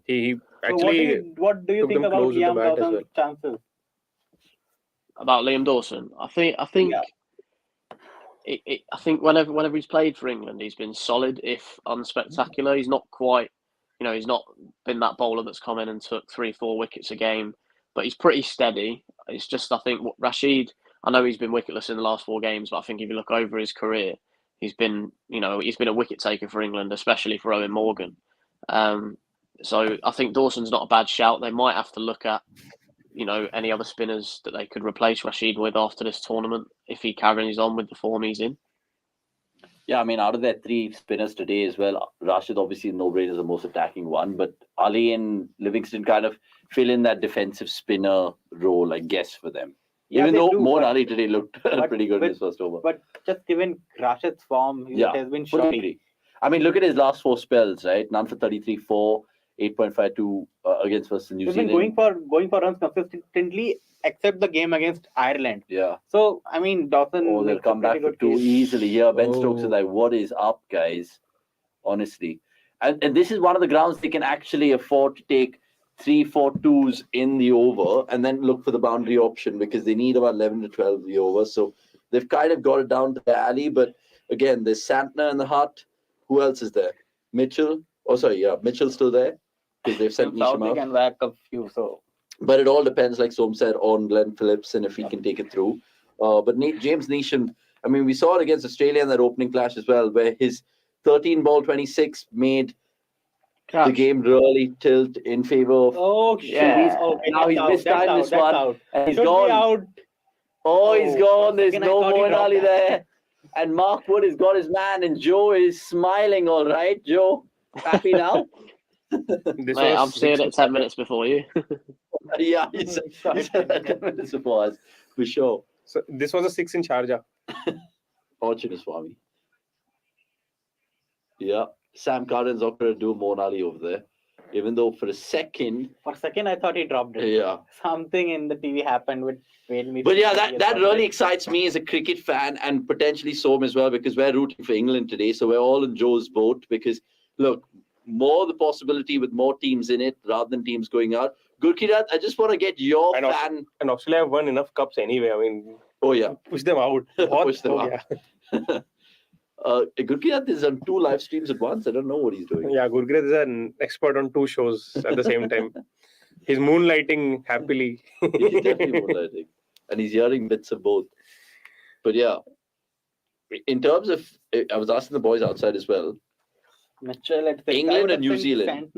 He actually. So what do you think about Liam Dawson's chances? About Liam Dawson, I think. I think whenever he's played for England, he's been solid, if unspectacular. He's not quite, he's not been that bowler that's come in and took 3-4 wickets a game, but he's pretty steady. It's just, I think, Rashid, I know he's been wicketless in the last 4 games, but I think if you look over his career, he's been a wicket taker for England, especially for Owen Morgan. So I think Dawson's not a bad shout. They might have to look at, any other spinners that they could replace Rashid with after this tournament if he carries on with the form he's in. Yeah, I mean, out of their 3 spinners today as well, Rashid obviously no-brainer is the most attacking one, but Ali and Livingston kind of fill in that defensive spinner role, I guess, for them. Yeah, even though Moeen Ali today looked pretty good in his first over. But just given Rashid's form, it has been shoddy. I mean, look at his last 4 spells, right? None for 33-4. 8.52 against versus New He's Zealand. been going for runs consistently, except the game against Ireland. Yeah. So I mean, Dawson. Oh, they'll come back for 2 easily. Yeah, Ben Stokes is like, what is up, guys? Honestly, and this is one of the grounds they can actually afford to take 3-4 twos in the over and then look for the boundary option because they need about 11 to 12 the over. So they've kind of got it down to the alley. But again, there's Santner in the hut. Who else is there? Mitchell. Oh, sorry, yeah, Mitchell's still there because they've sent Nisham out. Can whack a few. So, but it all depends, like Som said, on Glenn Phillips and if he can take it through. But James Neesham, I mean, we saw it against Australia in that opening clash as well, where his 13 ball 26 made the game really tilt in favor of. Oh shit! Now he's mistimed this one, and he's gone. Oh, he's gone. There's no Moeen Ali there, and Mark Wood has got his man, and Joe is smiling. All right, Joe, happy now? Mate, I'm seeing it 10 minutes before you. Yeah, he's 10 minutes before us, for sure. So this was a 6 in Sharjah. Fortunate Swami. Yeah, Sam Carden's not going to do Moeen Ali over there, even though for a second I thought he dropped it. Yeah, something in the TV happened which made me. But yeah, that really excites me as a cricket fan and potentially Som as well because we're rooting for England today, so we're all in Joe's boat. Because look, more the possibility with more teams in it rather than teams going out. Gurkirat, I just want to get your fan. And Australia have won enough cups anyway. I mean, oh yeah, push them out. Push them out. Yeah. Gurkirat is on 2 live streams at once. I don't know what he's doing. Yeah, Gurkirat is an expert on 2 shows at the same time. He's moonlighting happily. He's definitely moonlighting. And he's hearing bits of both. But yeah, in terms of, I was asking the boys outside as well. Mitchell England and New Zealand.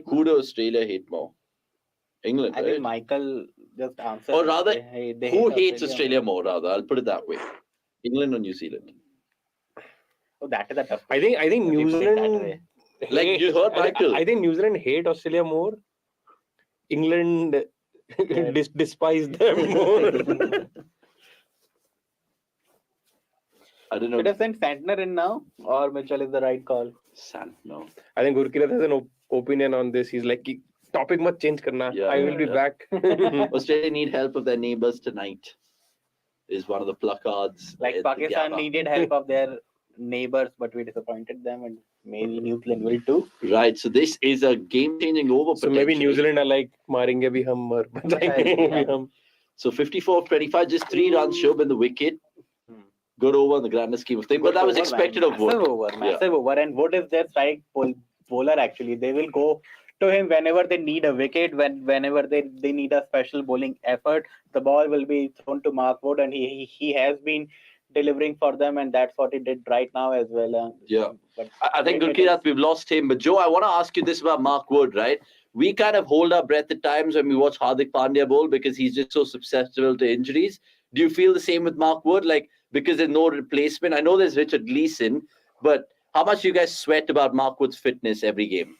Who do Australia hate more? England, I think Michael just answered. Or rather, who hates Australia more, rather? I'll put it that way. England or New Zealand? Oh, that is a tough I think New Zealand. Like you heard Michael. I think New Zealand hate Australia more. England despise them more. I don't know. Should have sent Santner in now, or Mitchell is the right call? Santner. I think Gurkirat has an opinion on this. He's like, topic must change karna. Yeah, I will be back. Australia need help of their neighbours tonight. Is one of the placards. Like Pakistan needed help of their neighbours, but we disappointed them, and maybe New Zealand will too. Right. So this is a game-changing over. So maybe New Zealand are like marenge bhi hum mar batayenge bhi hum. So 54-25, just 3 runs Shub in the wicket. Good over in the grander scheme of things, but that was expected of Wood. Massive over, and Wood is their strike bowler. Actually, they will go to him whenever they need a wicket, whenever they need a special bowling effort. The ball will be thrown to Mark Wood, and he has been delivering for them, and that's what he did right now as well. Yeah, but I think Gurkirat, we've lost him. But Joe, I want to ask you this about Mark Wood, right? We kind of hold our breath at times when we watch Hardik Pandya bowl because he's just so susceptible to injuries. Do you feel the same with Mark Wood? Like, because there's no replacement? I know there's Richard Gleeson, but how much do you guys sweat about Mark Wood's fitness every game?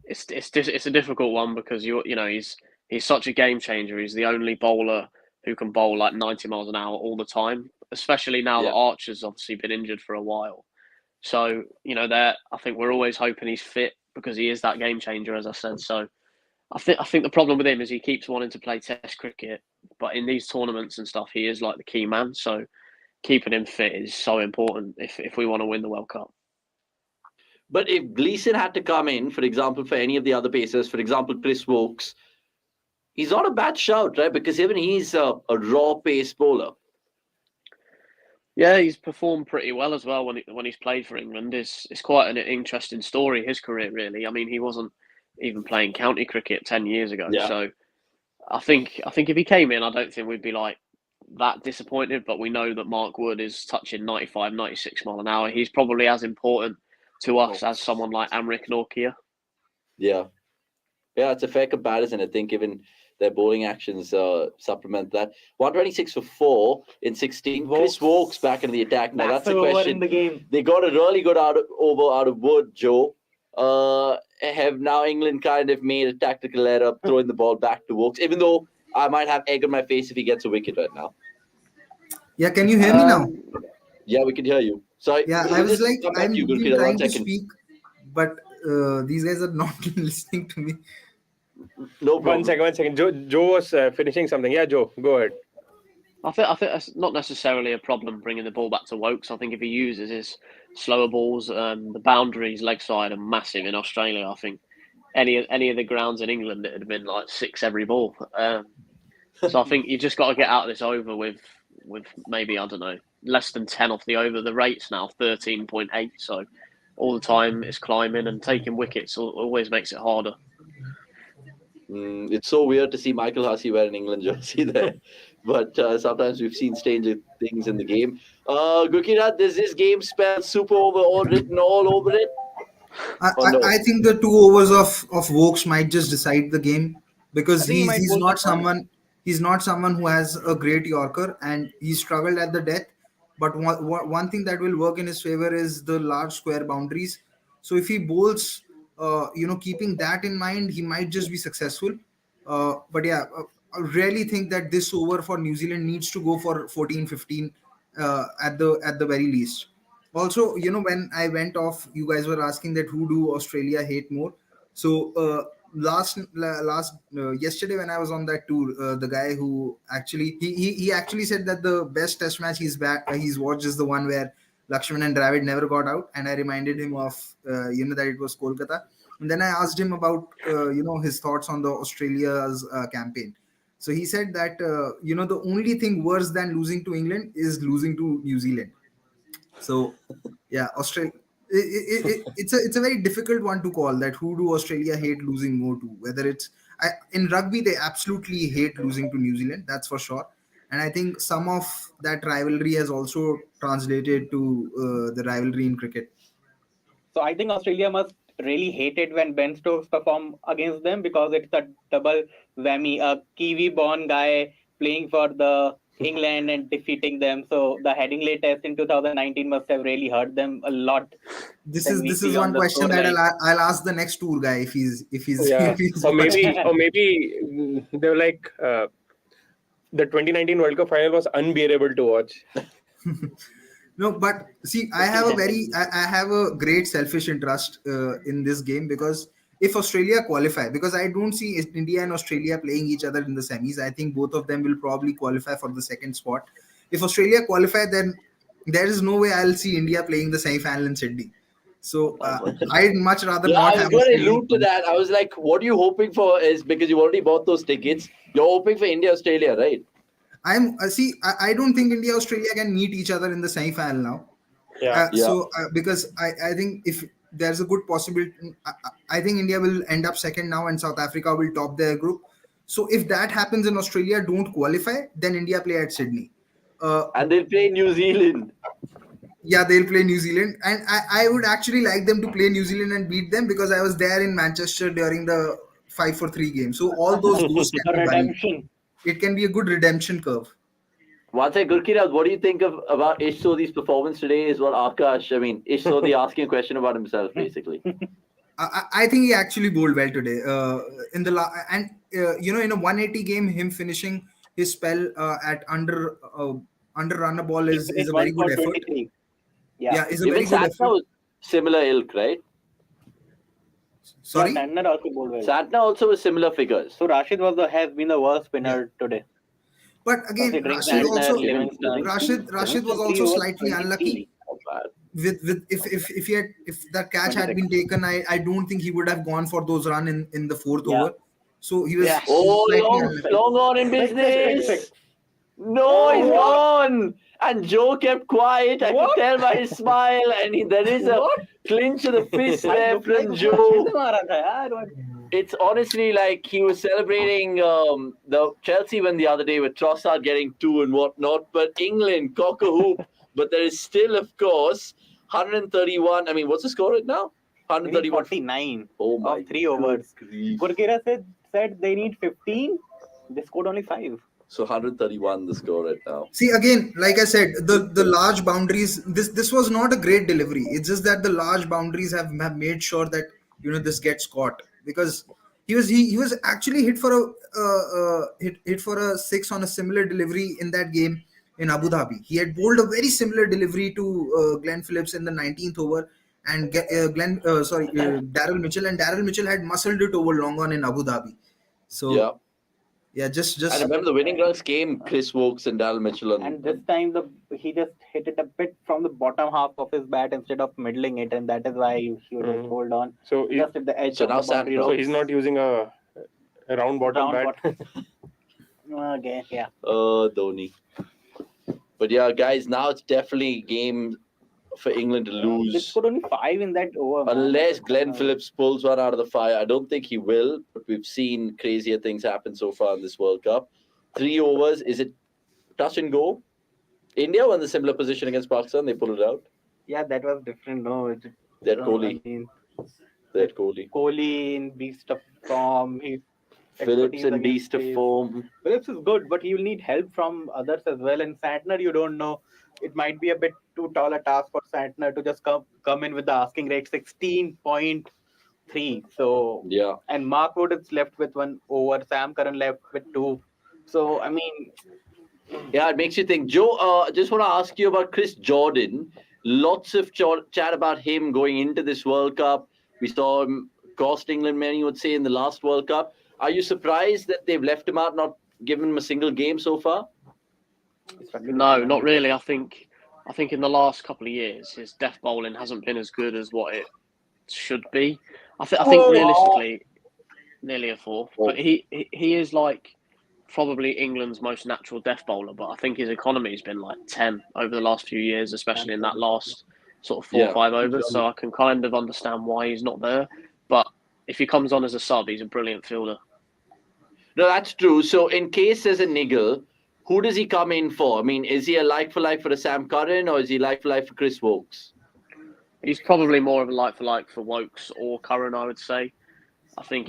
It's a difficult one because he's such a game changer. He's the only bowler who can bowl like 90 miles an hour all the time, especially now that Archer's obviously been injured for a while. So, I think we're always hoping he's fit because he is that game changer, as I said. So I think the problem with him is he keeps wanting to play Test cricket, but in these tournaments and stuff, he is like the key man. So keeping him fit is so important if we want to win the World Cup. But if Gleeson had to come in, for example, for any of the other pacers, for example, Chris Wokes, he's not a bad shout, right? Because even he's a raw pace bowler. Yeah, he's performed pretty well as well when he's played for England. It's quite an interesting story, his career, really. I mean, he wasn't even playing county cricket 10 years ago. Yeah. So I think if he came in, I don't think we'd be like that disappointed, but we know that Mark Wood is touching 95, 96 mile an hour. He's probably as important to us as someone like Amrik Norkia. Yeah, it's a fair comparison, I think, given their bowling actions supplement that. 126 for 4 in 16. Chris Wokes back in the attack. Now that's the question. In the game. They got a really good over out of Wood, Joe. Have now England kind of made a tactical error throwing the ball back to Wokes, even though I might have egg on my face if he gets a wicket right now. Yeah, can you hear me now? Yeah, we can hear you. Sorry. Yeah, I was like, I'm trying to speak, but these guys are not listening to me. No problem. One second. Joe was finishing something. Yeah, Joe, go ahead. I think that's not necessarily a problem bringing the ball back to Wokes. I think if he uses his slower balls, the boundaries leg side are massive in Australia. I think any of the grounds in England, it would have been like 6 every ball. So I think you just got to get out of this over with maybe, I don't know, less than 10 off the over. The rate's now 13.8, so all the time it's climbing, and taking wickets always makes it harder. It's so weird to see Michael Hussey wear an England jersey there. But sometimes we've seen stranger things in the game. Gurkirat, does this game spell super over all written all over it? I think the 2 overs of Wokes might just decide the game, because he's not someone who has a great Yorker, and he struggled at the death. But one thing that will work in his favor is the large square boundaries. So if he bowls, keeping that in mind, he might just be successful. But yeah, I really think that this over for New Zealand needs to go for 14-15 at the very least. Also, when I went off, you guys were asking that who do Australia hate more. So yesterday when I was on that tour, the guy who actually he actually said that the best test match he's watched is the one where Lakshman and Dravid never got out, and I reminded him of that it was Kolkata. And then I asked him about his thoughts on the Australia's campaign. So he said that the only thing worse than losing to England is losing to New Zealand. So yeah, Australia. It's a very difficult one to call, that who do Australia hate losing more to. Whether it's in rugby, they absolutely hate losing to New Zealand, that's for sure. And I think some of that rivalry has also translated to the rivalry in cricket. So I think Australia must really hate it when Ben Stokes perform against them, because it's a double whammy. A Kiwi-born guy playing for the England and defeating them. So the Headingley test in 2019 must have really hurt them a lot. This is one question that I'll ask the next tour guy if he's or maybe they were like the 2019 World Cup final was unbearable to watch. No, but see, I have a great selfish interest in this game, because if Australia qualify, because I don't see India and Australia playing each other in the semis. I think both of them will probably qualify for the second spot. If Australia qualify, then there is no way I'll see India playing the semi-final in Sydney. So I'd much rather not have. I was going to allude to that. I was like, what are you hoping for? Is because you already bought those tickets. You're hoping for India, Australia, right? I don't think India, Australia can meet each other in the semi-final now. So because I think if there's a good possibility, I think India will end up second now, and South Africa will top their group. So if that happens and Australia don't qualify, then India play at Sydney. And they'll play New Zealand. Yeah, they'll play New Zealand. And I would actually like them to play New Zealand and beat them, because I was there in Manchester during the 5-4-3 game. So all those goals can be redemption. It can be a good redemption curve. One thing, Gurkirat, what do you think about Ish Sodhi's performance today? Is what Ish Sodhi asking a question about himself, basically. I think he actually bowled well today. In a 180 game, him finishing his spell at under run a ball is a very good effort. 23. Yeah, it's a very good effort. Similar ilk, right? Sorry? Santner also with similar figures. So Rashid has been the worst spinner today. But again, Rashid was also slightly unlucky. If the catch had been taken, I don't think he would have gone for those runs in the fourth over. So he was long on in business. No, he's gone. And Joe kept quiet. I could tell by his smile. And there is a clinch of the fist there from Joe. It's honestly like he was celebrating the Chelsea win the other day with Trossard getting 2 and whatnot. But England, cock a hoop. But there is still, of course, 131. I mean, what's the score right now? 131. Oh my! 3 overs. Gurkira said they need 15. They scored only 5. So 131 the score right now. See, again, like I said, the large boundaries, this was not a great delivery. It's just that the large boundaries have made sure that this gets caught, because he was actually hit for a 6 on a similar delivery in that game in Abu Dhabi. He had bowled a very similar delivery to Glenn Phillips in the 19th over, and Daryl Mitchell, and Daryl Mitchell had muscled it over long on in Abu Dhabi. So just. I remember the winning runs came Chris Wokes and Daryl Mitchell, and this time he just hit it a bit from the bottom half of his bat instead of middling it, and that is why he just hold on. So just at the edge of the boundary. So he's not using a round bottom bat. Okay, yeah. Dhoni. But yeah, guys, now it's definitely game for England to lose. They scored only 5 in that over. Unless Glenn Phillips pulls one out of the fire. I don't think he will, but we've seen crazier things happen so far in this World Cup. 3 overs, is it touch and go? India were in the similar position against Pakistan, they pulled it out. Yeah, that was different. No, they had Kohli. They had Kohli. Kohli in beast of form. Phillips in beast of form. Phillips is good, but he will need help from others as well. And Santner, you don't know. It might be a bit too tall a task for Santner to just come in with the asking rate 16.3. So yeah. And Mark Wood is left with 1 over. Sam Curran left with 2. So I mean, yeah, it makes you think. Joe, just want to ask you about Chris Jordan. Lots of chat about him going into this World Cup. We saw him cost England, many would say, in the last World Cup. Are you surprised that they've left him out, not given him a single game so far? No, not really. I think in the last couple of years, his death bowling hasn't been as good as what it should be. I think realistically, nearly a 4. But he is like probably England's most natural death bowler. But I think his economy has been like 10 over the last few years, especially in that last sort of 4 or 5 overs. So I can kind of understand why he's not there. But if he comes on as a sub, he's a brilliant fielder. No, that's true. So in case there's a niggle, who does he come in for? I mean, is he a like-for-like for a Sam Curran, or is he like-for-like for Chris Wokes? He's probably more of a like-for-like for Wokes or Curran, I would say. I think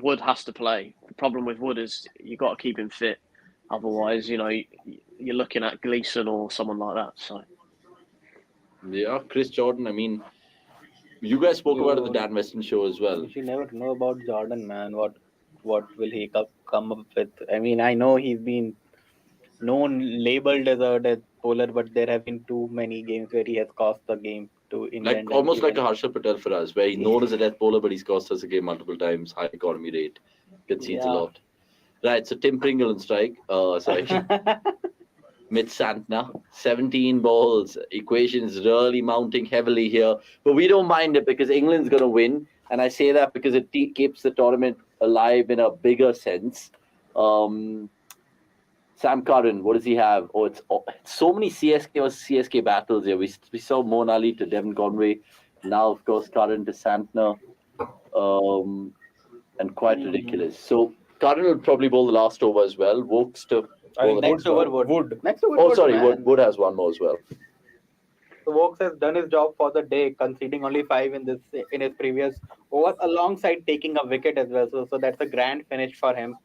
Wood has to play. The problem with Wood is you've got to keep him fit. Otherwise, you're looking at Gleeson or someone like that. So yeah, Chris Jordan, I mean, you guys spoke about it at the Dan Weston show as well. You never know about Jordan, man. What will he come up with? I mean, I know he's been labeled as a death bowler, but there have been too many games where he has cost the game to England. Almost like a Harshal Patel for us, where he's known as a death bowler, but he's cost us a game multiple times, high economy rate, concedes a lot. Right, so Tim Pringle on strike. Mitch Santner, 17 balls. Equation is really mounting heavily here. But we don't mind it because England's going to win. And I say that because it keeps the tournament alive in a bigger sense. Sam Curran, what does he have? It's so many CSK battles here. We saw Moeen Ali to Devon Conway. Now, of course, Curran to Santner. And quite ridiculous. So Curran will probably bowl the last over as well. Wokes to... next over Wood. Wood has one more as well. So Wokes has done his job for the day, conceding only 5 in his previous overs, alongside taking a wicket as well. So that's a grand finish for him.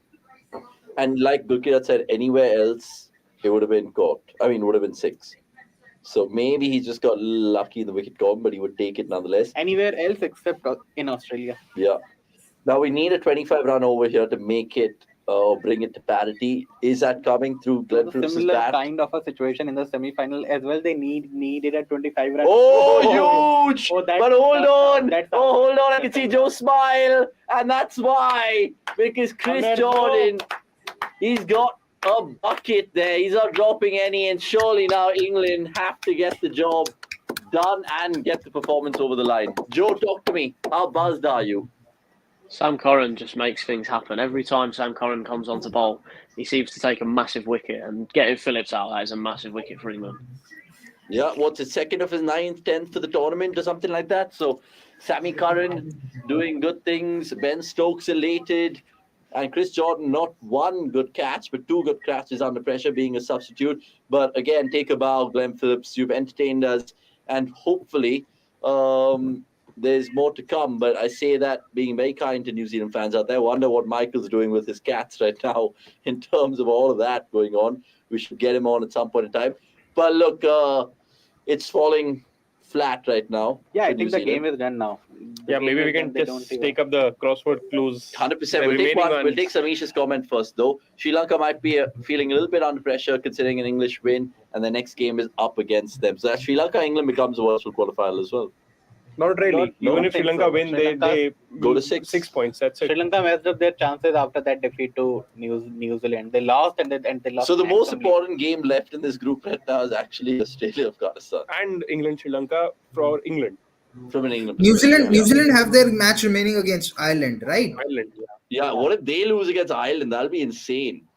And like Gurkirat said, anywhere else, it would have been caught. I mean, it would have been 6. So maybe he just got lucky in the wicket gone, but he would take it nonetheless. Anywhere else except in Australia. Yeah. Now we need a 25-run over here to make it bring it to parity. Is that coming through Glenn Phillips' similar bat? Kind of a situation in the semi-final as well. They needed a 25-run. Huge! But hold on. I can see Joe smile. And that's why. Because Chris Jordan, he's got a bucket there. He's not dropping any. And surely now England have to get the job done and get the performance over the line. Joe, talk to me. How buzzed are you? Sam Curran just makes things happen. Every time Sam Curran comes onto bowl, he seems to take a massive wicket, and getting Phillips out, that is a massive wicket for England. Yeah, what's his second of his 9th, 10th for the tournament or something like that? So Sammy Curran doing good things, Ben Stokes elated, and Chris Jordan not 1 good catch, but 2 good catches under pressure being a substitute. But again, take a bow, Glenn Phillips. You've entertained us, and hopefully there's more to come, but I say that being very kind to New Zealand fans out there. I wonder what Michael's doing with his cats right now in terms of all of that going on. We should get him on at some point in time. But look, it's falling flat right now. Yeah, I think the game is done now. Maybe we can just take up the crossword clues. 100%. We'll take Samish's comment first, though. Sri Lanka might be feeling a little bit under pressure considering an English win, and the next game is up against them. So Sri Lanka-England becomes a virtual quarterfinal as well. Not really. Even if Sri Lanka win, they go to 6 points. That's it. Sri Lanka messed up their chances after that defeat to New Zealand. They lost and they lost. So the most important game left in this group right now is actually Australia, Afghanistan, and England, Sri Lanka for England. From an England. New Zealand have their match remaining against Ireland, right? Ireland. Yeah. What if they lose against Ireland? That'll be insane.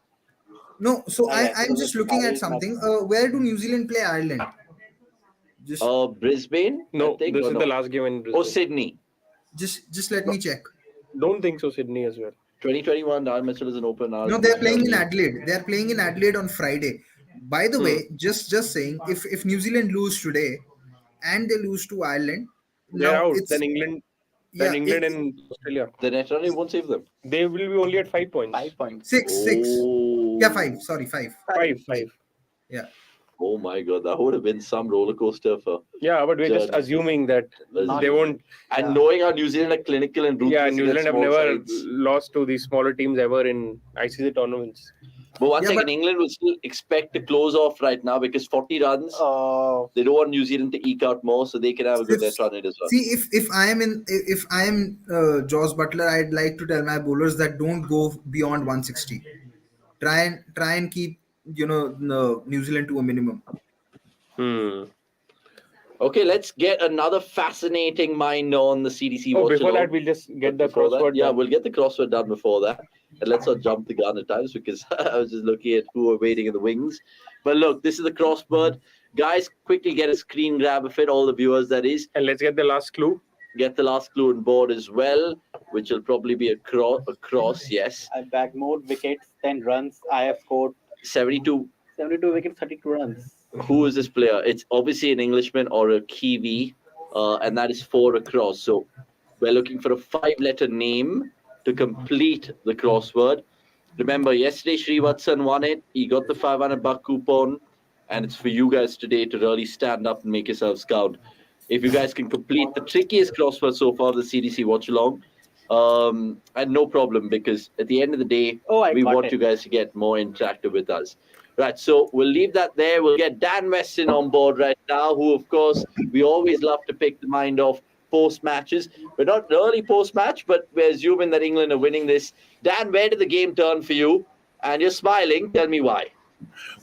No, so I'm just looking at something. Where do New Zealand play Ireland? Just Brisbane? No, this is the last game in Brisbane. Oh, Sydney. Just let me check. Don't think so. Sydney as well. 2021, Darren Mitchell is an open. No, they're playing in Adelaide. They're playing in Adelaide on Friday. By the way, just saying, if New Zealand lose today and they lose to Ireland, they're out. Then England. Then England and Australia. The net runner won't save them. They will be only at 5 points. 5 points. Six. Yeah, 5. Sorry, 5. 5. Yeah. Oh my God, that would have been some roller coaster for. Yeah, but we're just assuming that they won't. And knowing how New Zealand are clinical and ruthless. Yeah, New Zealand have never lost to these smaller teams ever in ICC tournaments. But one second, England will still expect to close off right now because 40 runs. They don't want New Zealand to eke out more, so they can have a good net run it as well. See, if I am Jos Buttler, I'd like to tell my bowlers that don't go beyond 160. Try and keep New Zealand to a minimum. Okay, let's get another fascinating mind on the CDC. Before that, we'll just get the crossword. Yeah, we'll get the crossword done before that. And let's not jump the gun at times because I was just looking at who are waiting in the wings. But look, this is the crossword. Guys, quickly get a screen grab of it, all the viewers that is. And let's get the last clue. Get the last clue on board as well, which will probably be a cross, yes. I bagged more wickets, 10 runs. I have scored 72 wickets, 32 runs. Who is this player? It's obviously an Englishman or a Kiwi, and that is 4 across. So we're looking for a 5-letter name to complete the crossword. Remember, yesterday Srivatsan won it. He got the $500 coupon, and it's for you guys today to really stand up and make yourselves count. If you guys can complete the trickiest crossword so far, the CDC Watchalong, and no problem, because at the end of the day, we want you guys to get more interactive with us. Right, so we'll leave that there. We'll get Dan Weston on board right now, who, of course, we always love to pick the mind of post-matches. We're not early post-match, but we're assuming that England are winning this. Dan, where did the game turn for you? And you're smiling. Tell me why.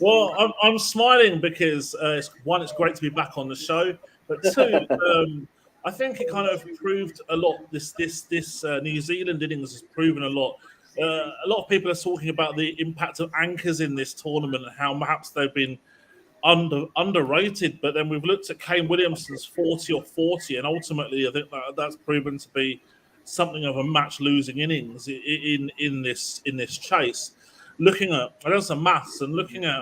Well, I'm smiling because, one, it's great to be back on the show. But two, I think it kind of proved a lot. This New Zealand innings has proven a lot. A lot of people are talking about the impact of anchors in this tournament and how perhaps they've been underrated. But then we've looked at Kane Williamson's 40 or 40, and ultimately I think that's proven to be something of a match-losing innings in this chase. Looking at, I done some maths, and looking at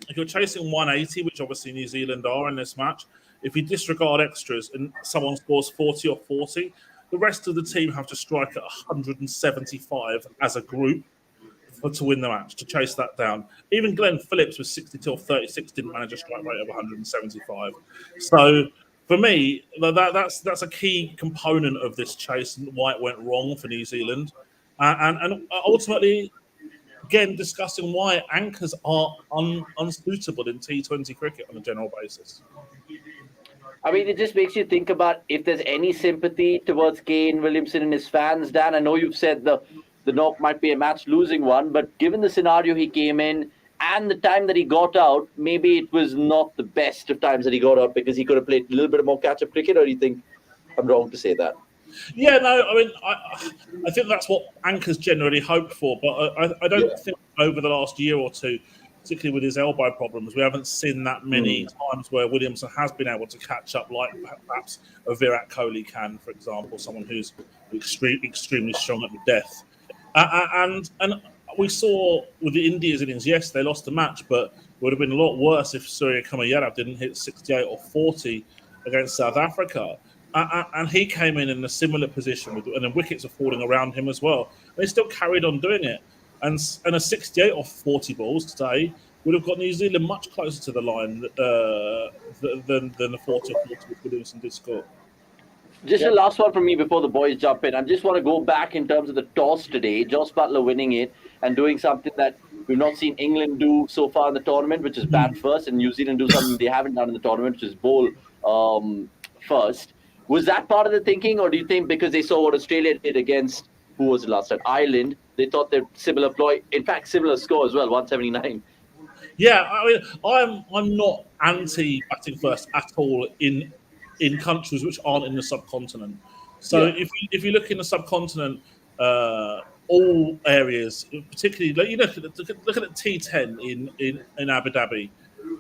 if you're chasing 180, which obviously New Zealand are in this match, if you disregard extras and someone scores 40 or 40, the rest of the team have to strike at 175 as a group to win the match, to chase that down. Even Glenn Phillips with 62 or 36 didn't manage a strike rate of 175. So for me, that's a key component of this chase and why it went wrong for New Zealand. And ultimately, again, discussing why anchors are unsuitable in T20 cricket on a general basis. I mean, it just makes you think about if there's any sympathy towards Kane Williamson and his fans. Dan, I know you've said the knock might be a match-losing one, but given the scenario he came in and the time that he got out, maybe it was not the best of times that he got out because he could have played a little bit more catch-up cricket, or do you think I'm wrong to say that? Yeah, no, I mean, I think that's what anchors generally hope for, but I don't think over the last year or two, particularly with his elbow problems, we haven't seen that many times where Williamson has been able to catch up, like perhaps a Virat Kohli can, for example, someone who's extremely strong at the death. And we saw with the India's innings, yes, they lost the match, but it would have been a lot worse if Surya Kumayadav didn't hit 68 or 40 against South Africa. And he came in a similar position, and the wickets are falling around him as well. And he still carried on doing it. And a 68 off 40 balls today would have got New Zealand much closer to the line than the 40 or 40 which Williamson did score. Just a last one from me before the boys jump in. I just want to go back in terms of the toss today. Jos Buttler winning it and doing something that we've not seen England do so far in the tournament, which is bat first, and New Zealand do something they haven't done in the tournament, which is bowl first. Was that part of the thinking, or do you think because they saw what Australia did against, who was the last time, Ireland, they thought they'd similar ploy, in fact, similar score as well, 179? Yeah, I mean, I'm not anti batting first at all in countries which aren't in the subcontinent. So if you look in the subcontinent, all areas, particularly look at the T10 in Abu Dhabi,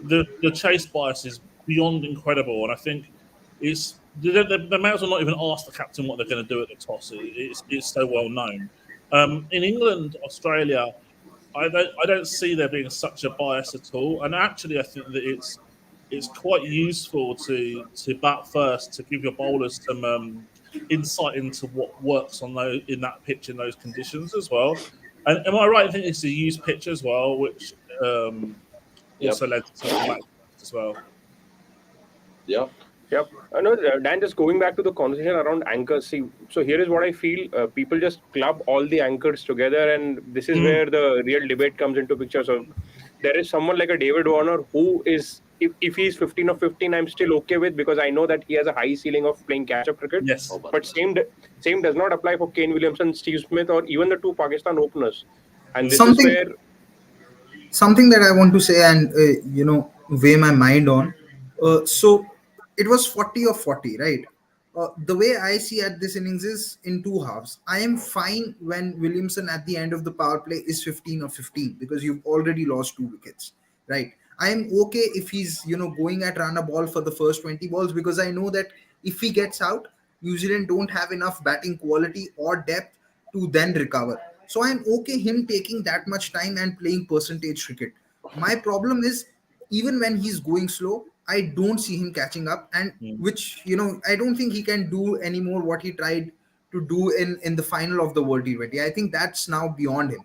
the chase bias is beyond incredible, and I think it's they may as well not even ask the captain what they're going to do at the toss. It's so well known. In England, Australia, I don't see there being such a bias at all, and actually I think that it's quite useful to bat first to give your bowlers some insight into what works on in that pitch in those conditions as well. And am I right in thinking it's a used pitch as well, which also led to some back as well? Yep. Yep. No, Dan, just going back to the conversation around anchors. See, so here is what I feel. People just club all the anchors together, and this is where the real debate comes into picture. So there is someone like a David Warner who is, if he's 15 or 15, I'm still okay with, because I know that he has a high ceiling of playing catch-up cricket. Yes. But same does not apply for Kane Williamson, Steve Smith, or even the two Pakistan openers. And this is where... Something that I want to say and, weigh my mind on. So it was 40 or 40, right? The way I see at this innings is in two halves. I am fine when Williamson at the end of the power play is 15 or 15 because you've already lost 2 wickets, right? I am okay if he's, going at run a ball for the first 20 balls, because I know that if he gets out, New Zealand don't have enough batting quality or depth to then recover. So I'm okay him taking that much time and playing percentage cricket. My problem is, even when he's going slow, I don't see him catching up, and which, I don't think he can do anymore what he tried to do in the final of the World T20. I think that's now beyond him.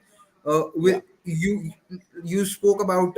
You spoke about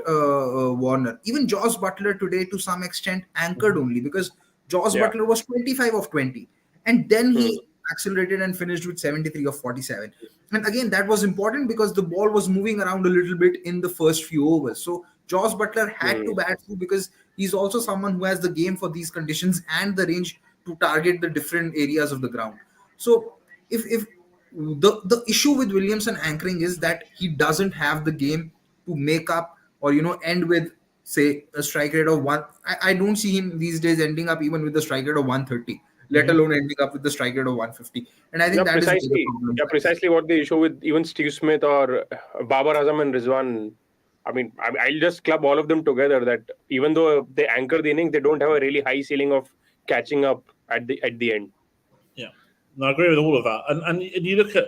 Warner. Even Josh Butler today, to some extent, anchored only because Josh Butler was 25 of 20, and then he accelerated and finished with 73 of 47. And again, that was important because the ball was moving around a little bit in the first few overs. So Josh Butler had to bat through because he's also someone who has the game for these conditions and the range to target the different areas of the ground. So if the issue with Williamson anchoring is that he doesn't have the game to make up or end with, say, a strike rate of 1. I don't see him these days ending up even with a strike rate of 130, let alone ending up with the strike rate of 150. And I think that precisely, is the problem. Yeah, precisely what the issue with even Steve Smith or Babar Azam and Rizwan. I mean, I'll just club all of them together, that even though they anchor the innings, they don't have a really high ceiling of catching up at the end. Yeah, no, I agree with all of that. And you look at,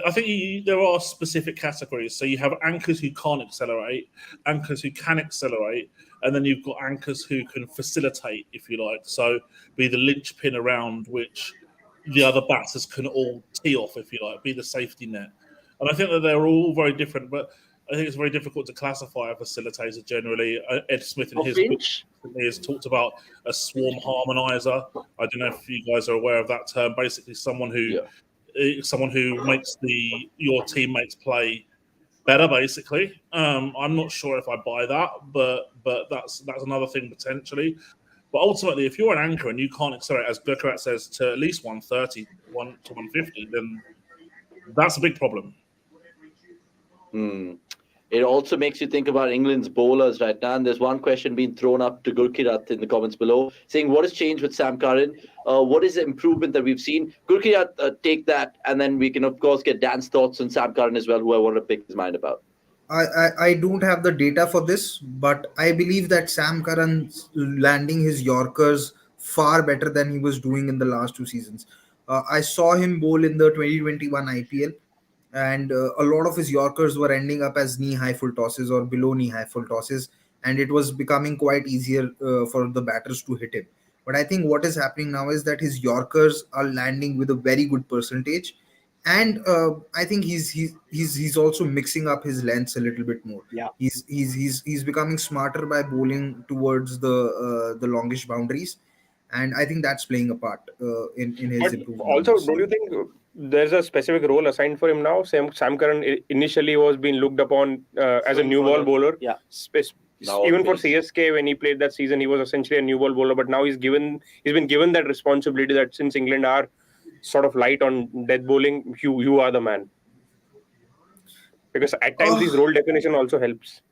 I think there are specific categories. So you have anchors who can't accelerate, anchors who can accelerate, and then you've got anchors who can facilitate, if you like. So be the linchpin around which the other batters can all tee off, if you like, be the safety net. And I think that they're all very different, but I think it's very difficult to classify a facilitator generally. Ed Smith in his book has talked about a swarm harmonizer. I don't know if you guys are aware of that term. Basically, someone who makes your teammates play better. Basically, I'm not sure if I buy that, but that's another thing potentially. But ultimately, if you're an anchor and you can't accelerate, as Gurkharat says, to at least 130, 1 to 150, then that's a big problem. It also makes you think about England's bowlers right now. And there's one question being thrown up to Gurkhirat in the comments below, saying, what has changed with Sam Curran? What is the improvement that we've seen? Gurkhirat, take that, and then we can, of course, get Dan's thoughts on Sam Curran as well, who I want to pick his mind about. I don't have the data for this, but I believe that Sam Curran's landing his Yorkers far better than he was doing in the last 2 seasons. I saw him bowl in the 2021 IPL. And a lot of his Yorkers were ending up as knee-high full tosses or below knee-high full tosses, and it was becoming quite easier for the batters to hit him. But I think what is happening now is that his Yorkers are landing with a very good percentage, and I think he's also mixing up his lengths a little bit more. Yeah, he's becoming smarter by bowling towards the longish boundaries, and I think that's playing a part in his improvement. Also, don't you think there's a specific role assigned for him now? Sam Curran initially was being looked upon as a new ball bowler, Even for CSK, when he played that season, he was essentially a new ball bowler. But now he's been given that responsibility that since England are sort of light on death bowling, you are the man. Because at times his role definition also helps.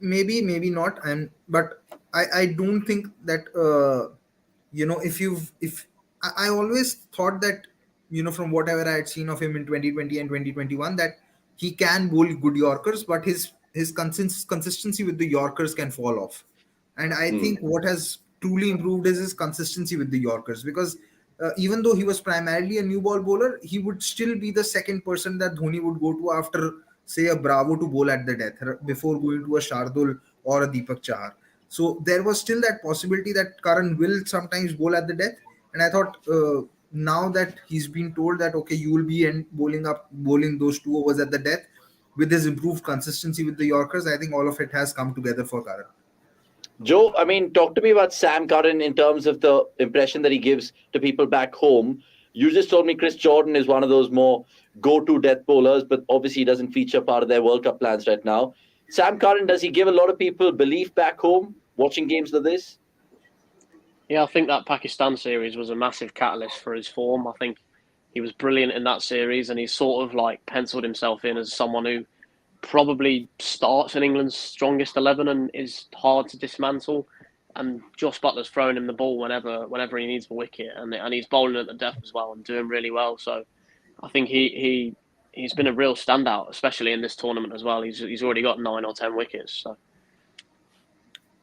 Maybe not. But I don't think that if I always thought that from whatever I had seen of him in 2020 and 2021 that he can bowl good Yorkers, but his consistency with the Yorkers can fall off. And I think what has truly improved is his consistency with the Yorkers, because even though he was primarily a new ball bowler, he would still be the second person that Dhoni would go to after, say, a Bravo to bowl at the death before going to a Shardul or a Deepak Chahar. So there was still that possibility that Karan will sometimes bowl at the death. And I thought now that he's been told that, okay, you will be bowling those 2 overs at the death, with his improved consistency with the Yorkers, I think all of it has come together for Karan. Joe, I mean, talk to me about Sam Curran in terms of the impression that he gives to people back home. You just told me Chris Jordan is one of those more go-to death bowlers, but obviously he doesn't feature part of their World Cup plans right now. Sam Curran, does he give a lot of people belief back home watching games like this? Yeah, I think that Pakistan series was a massive catalyst for his form. I think he was brilliant in that series, and he's sort of like penciled himself in as someone who probably starts in England's strongest 11 and is hard to dismantle. And Josh Butler's throwing him the ball whenever he needs the wicket, and he's bowling at the death as well and doing really well. So I think he's been a real standout, especially in this tournament as well. He's already got 9 or 10 wickets. So.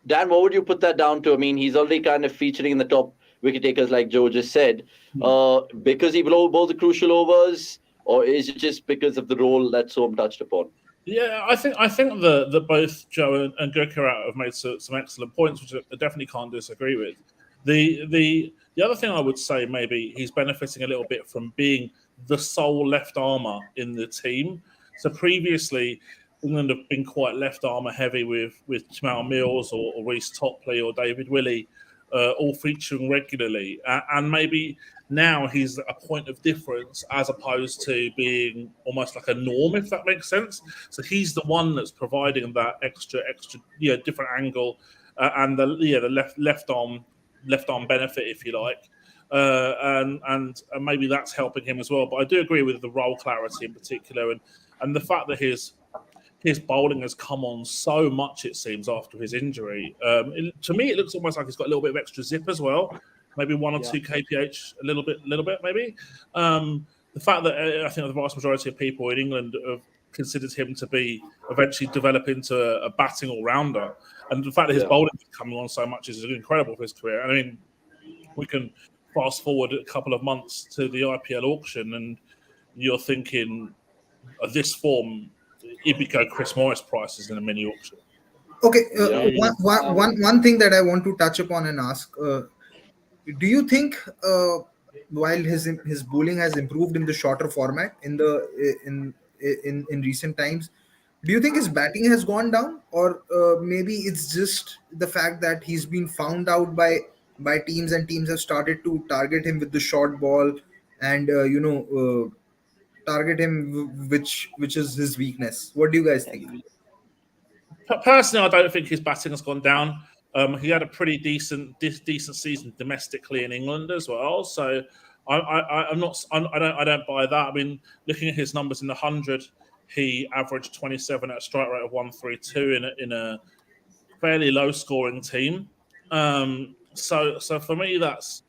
Dan, what would you put that down to? I mean, he's already kind of featuring in the top wicket takers, like Joe just said, because he bowled the crucial overs, or is it just because of the role that Som touched upon? Yeah, I think that both Joe and Gurkharat have made some excellent points, which I definitely can't disagree with. The other thing I would say, maybe he's benefiting a little bit from being the sole left armour in the team. So previously, England have been quite left armour heavy with Jamal Mills or Reece Topley or David Willey, all featuring regularly, and maybe now he's a point of difference as opposed to being almost like a norm, if that makes sense. So he's the one that's providing that extra, different angle and the left arm benefit, if you like, and maybe that's helping him as well. But I do agree with the role clarity in particular, and the fact that his bowling has come on so much, it seems, after his injury. To me, it looks almost like he's got a little bit of extra zip as well. Maybe 1 or 2 kph, a little bit, maybe. The fact that I think the vast majority of people in England have considered him to be eventually develop into a batting all-rounder, and the fact that his bowling is coming on so much is incredible for his career. I mean, we can fast forward a couple of months to the IPL auction, and you're thinking of this form, Ibico Chris Morris prices in a mini auction. Okay, one thing that I want to touch upon and ask. Do you think while his bowling has improved in the shorter format in recent times, do you think his batting has gone down, or maybe it's just the fact that he's been found out by teams, and teams have started to target him with the short ball and target him, which is his weakness? What do you guys think? Personally, I don't think his batting has gone down. He had a pretty decent season domestically in England as well, so I don't buy that. I mean, looking at his numbers in the 100, he averaged 27 at a strike rate of 132 in a fairly low scoring team. So for me, that's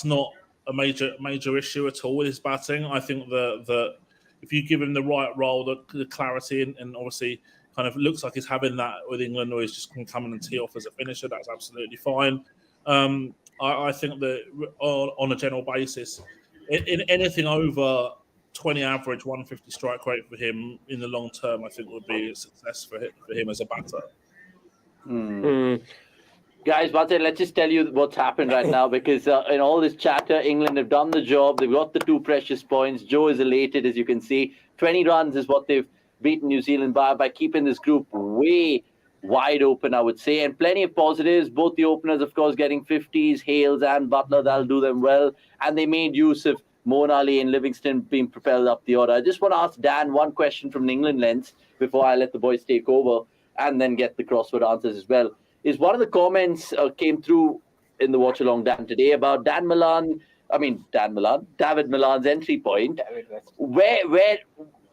not a major issue at all with his batting. I think that if you give him the right role, the clarity, and obviously kind of looks like he's having that with England, or he's just going to come in and tee off as a finisher, that's absolutely fine. I think that on a general basis, in anything over 20 average, 150 strike rate for him in the long term, I think would be a success for him as a batter. Guys, Bate, let's just tell you what's happened right now, because in all this chatter, England have done the job. They've got the 2 precious points. Joe is elated, as you can see. 20 runs is what they've beaten New Zealand by keeping this group way wide open, I would say. And plenty of positives. Both the openers, of course, getting 50s, Hales and Butler. That'll do them well. And they made use of Moeen Ali and Livingston being propelled up the order. I just want to ask Dan one question from an England lens before I let the boys take over. and then get the crossword answers as well. Is one of the comments came through in the Watchalong Dan today about David Malan's entry point. Where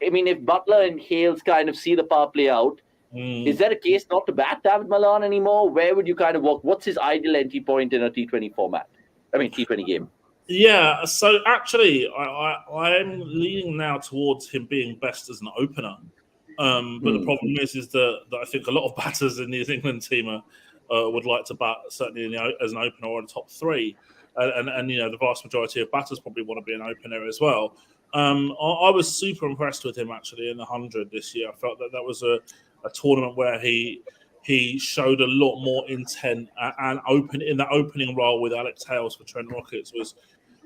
I mean, if Buttler and Hales kind of see the power play out, is there a case not to bat David Malan anymore? Where would you kind of walk? What's his ideal entry point in a T20 format? I mean, T20 game. Yeah, so actually, I'm leaning now towards him being best as an opener. But the problem is that I think a lot of batters in the New England team would like to bat certainly as an opener or in the top three, and the vast majority of batters probably want to be an opener as well. I was super impressed with him actually in the 100 this year. I felt that was a tournament where he showed a lot more intent and in that opening role with Alex Hales for Trent Rockets was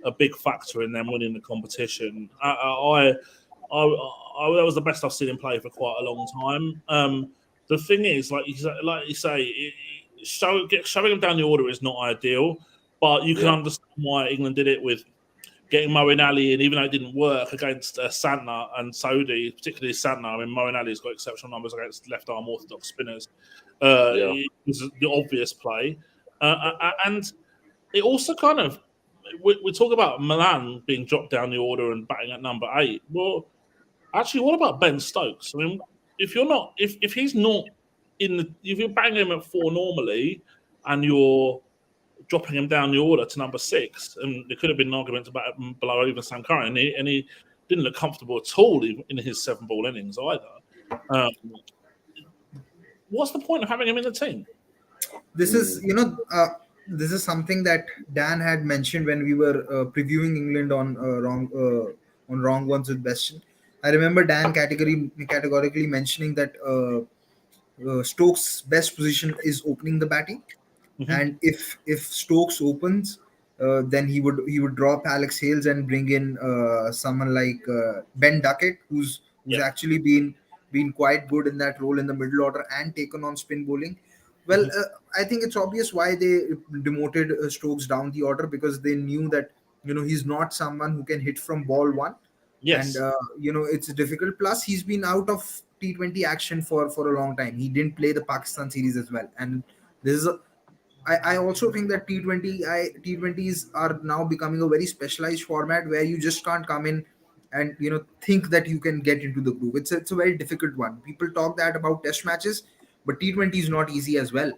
a big factor in them winning the competition. That was the best I've seen him play for quite a long time. The thing is, like you say, shoving him down the order is not ideal, but you can understand why England did it with getting Moeen Ali, and even though it didn't work against Santner and Sodhi, particularly Santner. I mean, Moeen Ali's got exceptional numbers against left-arm orthodox spinners. It was the obvious play, and it also kind of we talk about Malan being dropped down the order and batting at number 8. Well, actually, what about Ben Stokes? I mean, if he's not if you're banging him at 4 normally, and you're dropping him down the order to number 6, and there could have been an argument about him below even Sam Curran, and he didn't look comfortable at all in his 7-ball innings either. What's the point of having him in the team? This is this is something that Dan had mentioned when we were previewing England on wrong ones with Beston. I remember Dan categorically mentioning that Stokes' best position is opening the batting. Mm-hmm. And if Stokes opens, then he would drop Alex Hales and bring in someone like Ben Duckett, who's actually been quite good in that role in the middle order and taken on spin bowling. Well, I think it's obvious why they demoted Stokes down the order, because they knew that he's not someone who can hit from ball 1. Yes. And it's difficult. Plus, he's been out of T20 action for a long time. He didn't play the Pakistan series as well, and this is I also think that T20s are now becoming a very specialized format where you just can't come in and think that you can get into the groove. It's a very difficult one. People talk that about test matches, but T20 is not easy as well,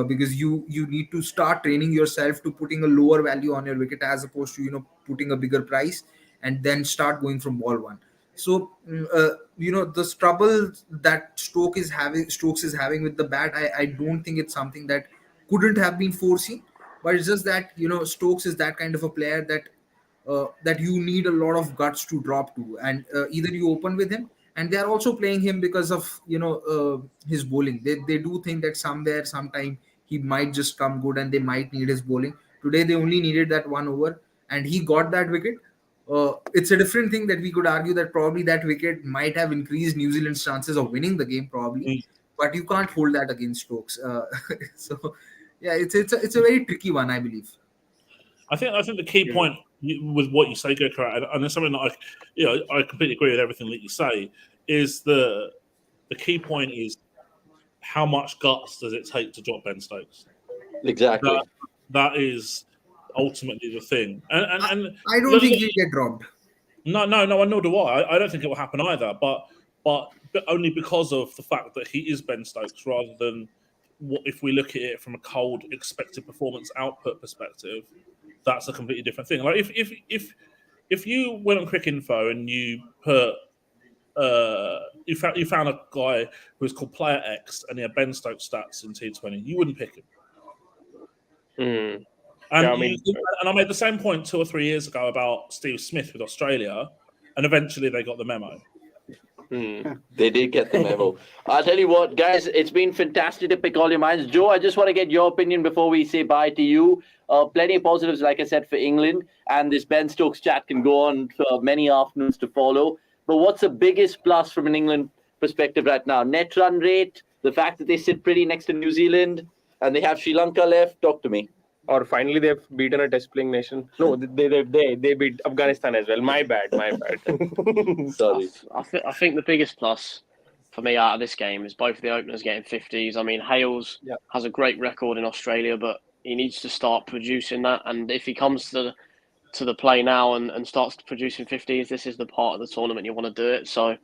because you need to start training yourself to putting a lower value on your wicket as opposed to putting a bigger price and then start going from ball 1. So the trouble that Stokes is having with the bat, I don't think it's something that couldn't have been foreseen, but it's just that Stokes is that kind of a player that you need a lot of guts to drop to, and either you open with him, and they are also playing him because of his bowling. They do think that sometime he might just come good and they might need his bowling. Today they only needed that 1 over and he got that wicket. It's a different thing that we could argue that probably that wicket might have increased New Zealand's chances of winning the game, probably, but you can't hold that against Stokes. So yeah, it's a very tricky one, I believe. I think the key point with what you say, Gurkha, and it's something that I completely agree with everything that you say, is the key point is how much guts does it take to drop Ben Stokes? Exactly. That is ultimately the thing. And I don't think he'll get dropped. No, nor do I. I don't think it will happen either, but only because of the fact that he is Ben Stokes, rather than if we look at it from a cold expected performance output perspective. That's a completely different thing. Like if you went on Cricket Info and you put you found a guy who was called Player X and he had Ben Stokes stats in T20, you wouldn't pick him. And I made the same point 2 or 3 years ago about Steve Smith with Australia, and eventually they got the memo. They did get the memo. I'll tell you what, guys, it's been fantastic to pick all your minds. Joe, I just want to get your opinion before we say bye to you. Plenty of positives, like I said, for England, and this Ben Stokes chat can go on for many afternoons to follow. But what's the biggest plus from an England perspective right now? Net run rate, the fact that they sit pretty next to New Zealand, and they have Sri Lanka left. Talk to me. Or finally they've beaten a test playing nation. No, they beat Afghanistan as well. My bad. Sorry. I think the biggest plus for me out of this game is both the openers getting 50s. I mean, Hales has a great record in Australia, but he needs to start producing that. And if he comes to the play now and starts producing 50s, this is the part of the tournament you want to do it. So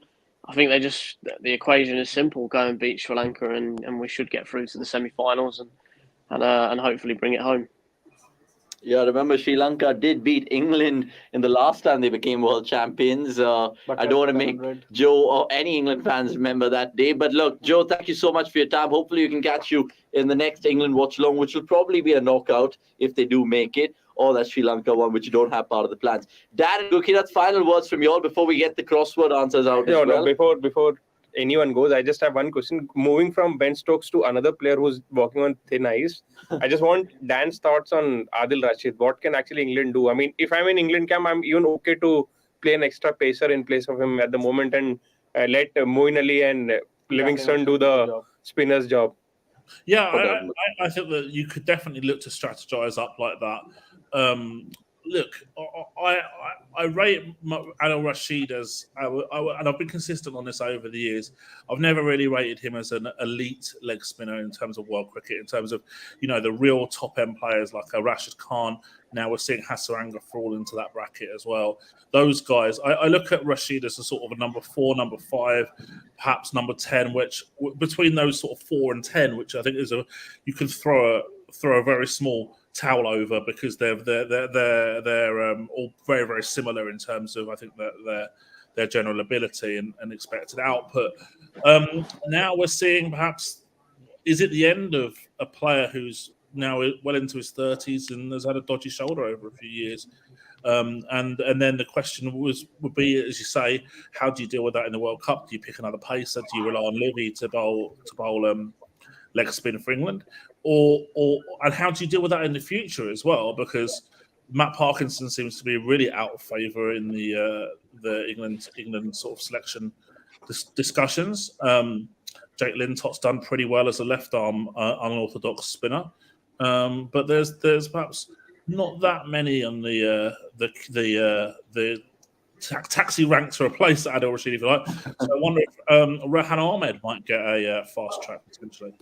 I think the equation is simple: go and beat Sri Lanka, and we should get through to the semi-finals and hopefully bring it home. Yeah, remember Sri Lanka did beat England in the last time they became world champions. I don't want to make Joe or any England fans remember that day. But look, Joe, thank you so much for your time. Hopefully we can catch you in the next England watch-along, which will probably be a knockout if they do make it, or that Sri Lanka one, which you don't have part of the plans. Dan and Gurkirat, final words from you all before we get the crossword answers out as well. No, before anyone goes, I just have one question. Moving from Ben Stokes to another player who's walking on thin ice, I just want Dan's thoughts on Adil Rashid. What can actually England do? I mean, if I'm in England camp, I'm even okay to play an extra pacer in place of him at the moment and let Moeen Ali and Livingston do the spinner's job. Yeah, I think that you could definitely look to strategize up like that. Look, I rate Adil Rashid as, and I've been consistent on this over the years. I've never really rated him as an elite leg spinner in terms of world cricket, in terms of, the real top end players like Rashid Khan. Now we're seeing Hasaranga fall into that bracket as well. Those guys, I look at Rashid as a sort of a number 4, number 5, perhaps number 10, which between those sort of 4 and 10, which I think is you can throw a very small towel over, because they're all very, very similar in terms of, I think, their general ability and expected output. Now we're seeing, perhaps, is it the end of a player who's now well into his 30s and has had a dodgy shoulder over a few years? And then the question would be, as you say, how do you deal with that in the World Cup? Do you pick another pacer? Do you rely on Livy to bowl leg spin for England, and how do you deal with that in the future as well? Because Matt Parkinson seems to be really out of favour in the England sort of selection discussions. Jake Lintott's done pretty well as a left arm unorthodox spinner, but there's perhaps not that many on the taxi rank to replace Adil Rashid, if you like. So I wonder if Rehan Ahmed might get a fast track potentially.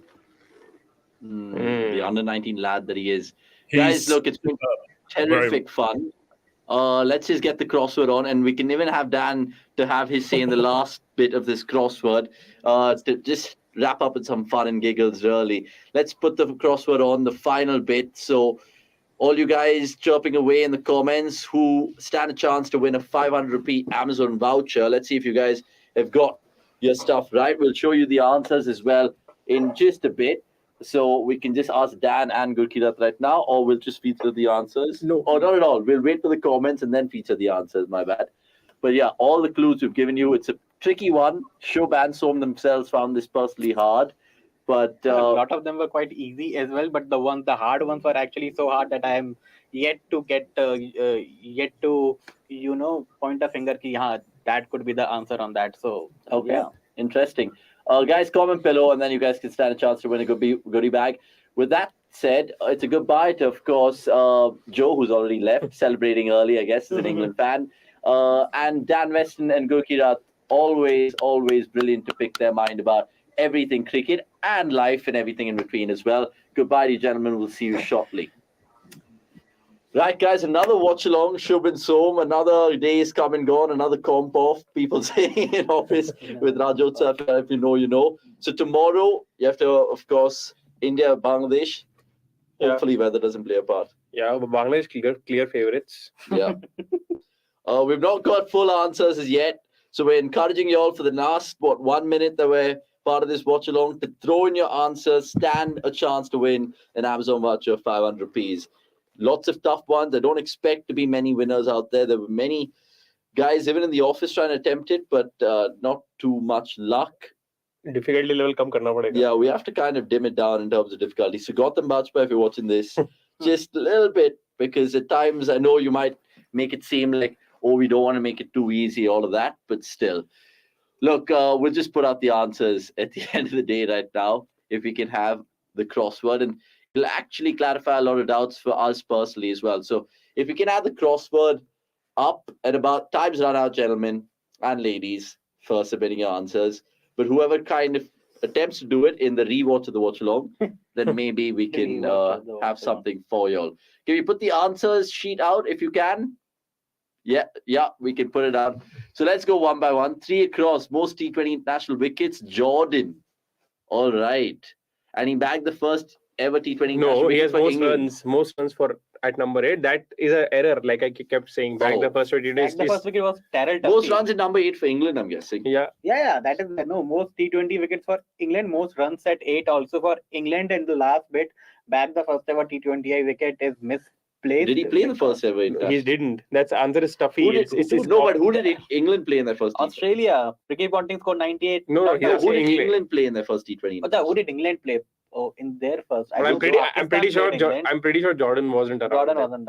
The under-19 lad that he is. Guys, look, it's been terrific fun. Let's just get the crossword on, and we can even have Dan to have his say in the last bit of this crossword to just wrap up with some fun and giggles, really. Let's put the crossword on, the final bit. So all you guys chirping away in the comments who stand a chance to win a 500 rupee Amazon voucher. Let's see if you guys have got your stuff right. We'll show you the answers as well in just a bit. So we can just ask Dan and Gurkirat right now, or we'll just feature the answers. No. Or not at all. We'll wait for the comments and then feature the answers, my bad. But yeah, all the clues we've given you, it's a tricky one. Showbansom themselves found this personally hard. But a lot of them were quite easy as well. But the hard ones were actually so hard that I am yet to point a finger ki, that could be the answer on that. So okay, yeah. Interesting. Guys, comment below, and then you guys can stand a chance to win a goodie bag. With that said, it's a goodbye to, of course, Joe, who's already left, celebrating early, I guess, as an England fan. And Dan Weston and Gurkirat, always brilliant to pick their mind about everything cricket and life and everything in between as well. Goodbye to you, gentlemen. We'll see you shortly. Right, guys, another watch along, Shubin Som. Another day is come and gone, another comp off. People saying in office with Rajotsa, if you know, you know. So tomorrow, you have to, of course, India, Bangladesh. Hopefully, weather doesn't play a part. Yeah, but Bangladesh clear favorites. Yeah. We've not got full answers as yet. So we're encouraging you all for the last, 1 minute that we're part of this watch along to throw in your answers, stand a chance to win an Amazon voucher of 500 rupees. Lots of tough ones. I don't expect to be many winners out there. There were many guys, even in the office, trying to attempt it, but not too much luck. Difficulty level kam karna padega. Yeah, we have to kind of dim it down in terms of difficulty. So Gautam Bajpai, if you're watching this, just a little bit, because at times I know you might make it seem like, oh, we don't want to make it too easy, all of that, but still. Look, we'll just put out the answers at the end of the day right now, if we can have the crossword. And it'll actually clarify a lot of doubts for us personally as well. So if we can add the crossword up at about time's run out, gentlemen and ladies, for submitting your answers. But whoever kind of attempts to do it in the rewatch of the watch-along, then maybe we can have something for y'all. Can we put the answers sheet out if you can? Yeah, we can put it out. So let's go one by one. 3 across. Most T20 international wickets, Jordan. All right. And he bagged the first ever T20 No, he has most England. runs for at number 8. That is an error, like I kept saying. Back the first wicket. The first wicket was Terrell Most runs in number 8 for England, I'm guessing. Yeah. That is most T20 wickets for England. Most runs at 8 also for England. And the last bit, back the first ever T20I wicket is misplaced. Did he play the first ever? He didn't. That's answer is stuffy. But who did England play in their first T20? Australia. Ricky Ponting scored 98. Who did England play in their first T20? Who did England play? Oh, in their first. I'm pretty sure Jordan wasn't around. Jordan wasn't.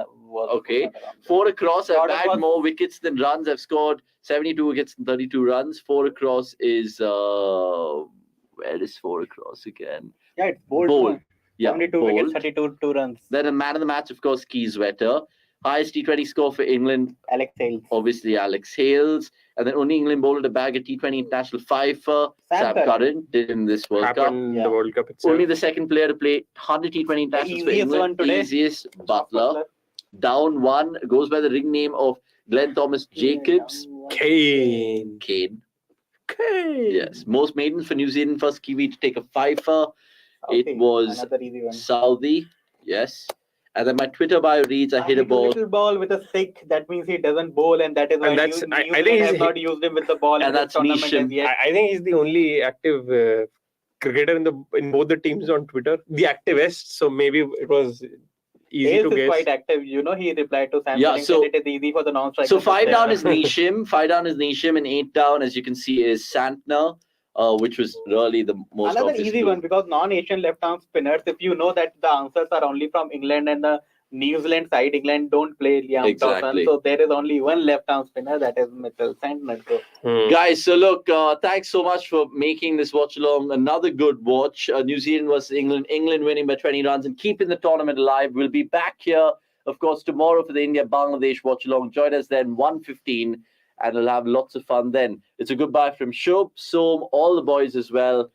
Okay. 4 across. I've bagged more wickets than runs. I've scored 72 wickets and 32 runs. 4 across is where is 4 across again? Yeah, it's bold. Yeah, 72 wickets, 32 runs. Then a man of the match, of course, Keyswetter. Highest T20 score for England. Alex Hales. Obviously, Alex Hales. And then only England bowler to bag a T20 international 5 for Sam Curran. Did in this World Cup. The World Cup itself. Only the second player to play 100 T20 internationals for England. Easiest, Butler. Down 1, goes by the ring name of Glenn Thomas Jacobs. Kane. Yes. Most maidens for New Zealand. First Kiwi to take a 5 for. It was Saudi. Yes. And then my Twitter bio reads, I hit a ball. Little ball with a stick. That means he doesn't bowl, and that is why I think has not used him with the ball. And that's Nisham. I think he's the only active cricketer in both the teams on Twitter. The activist. So maybe it was easy to guess. Is quite active. He replied to Sam. So it is easy for the non-strikers. So 5 down is Nisham. 5 down is Nisham, and 8 down, as you can see, is Santner. Which was really the most another easy one, because non-Asian left-arm spinners, if you know that the answers are only from England and the New Zealand side, England don't play Liam Dawson, so there is only one left-arm spinner, that is Mitchell Santner. Guys, so look, thanks so much for making this watch along. Another good watch. New Zealand versus England. England winning by 20 runs and keeping the tournament alive. We'll be back here, of course, tomorrow for the India-Bangladesh watch along. Join us then 1:15. And we'll have lots of fun then. It's a goodbye from Shobh, Som, all the boys as well.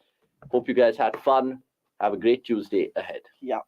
Hope you guys had fun. Have a great Tuesday ahead. Yeah.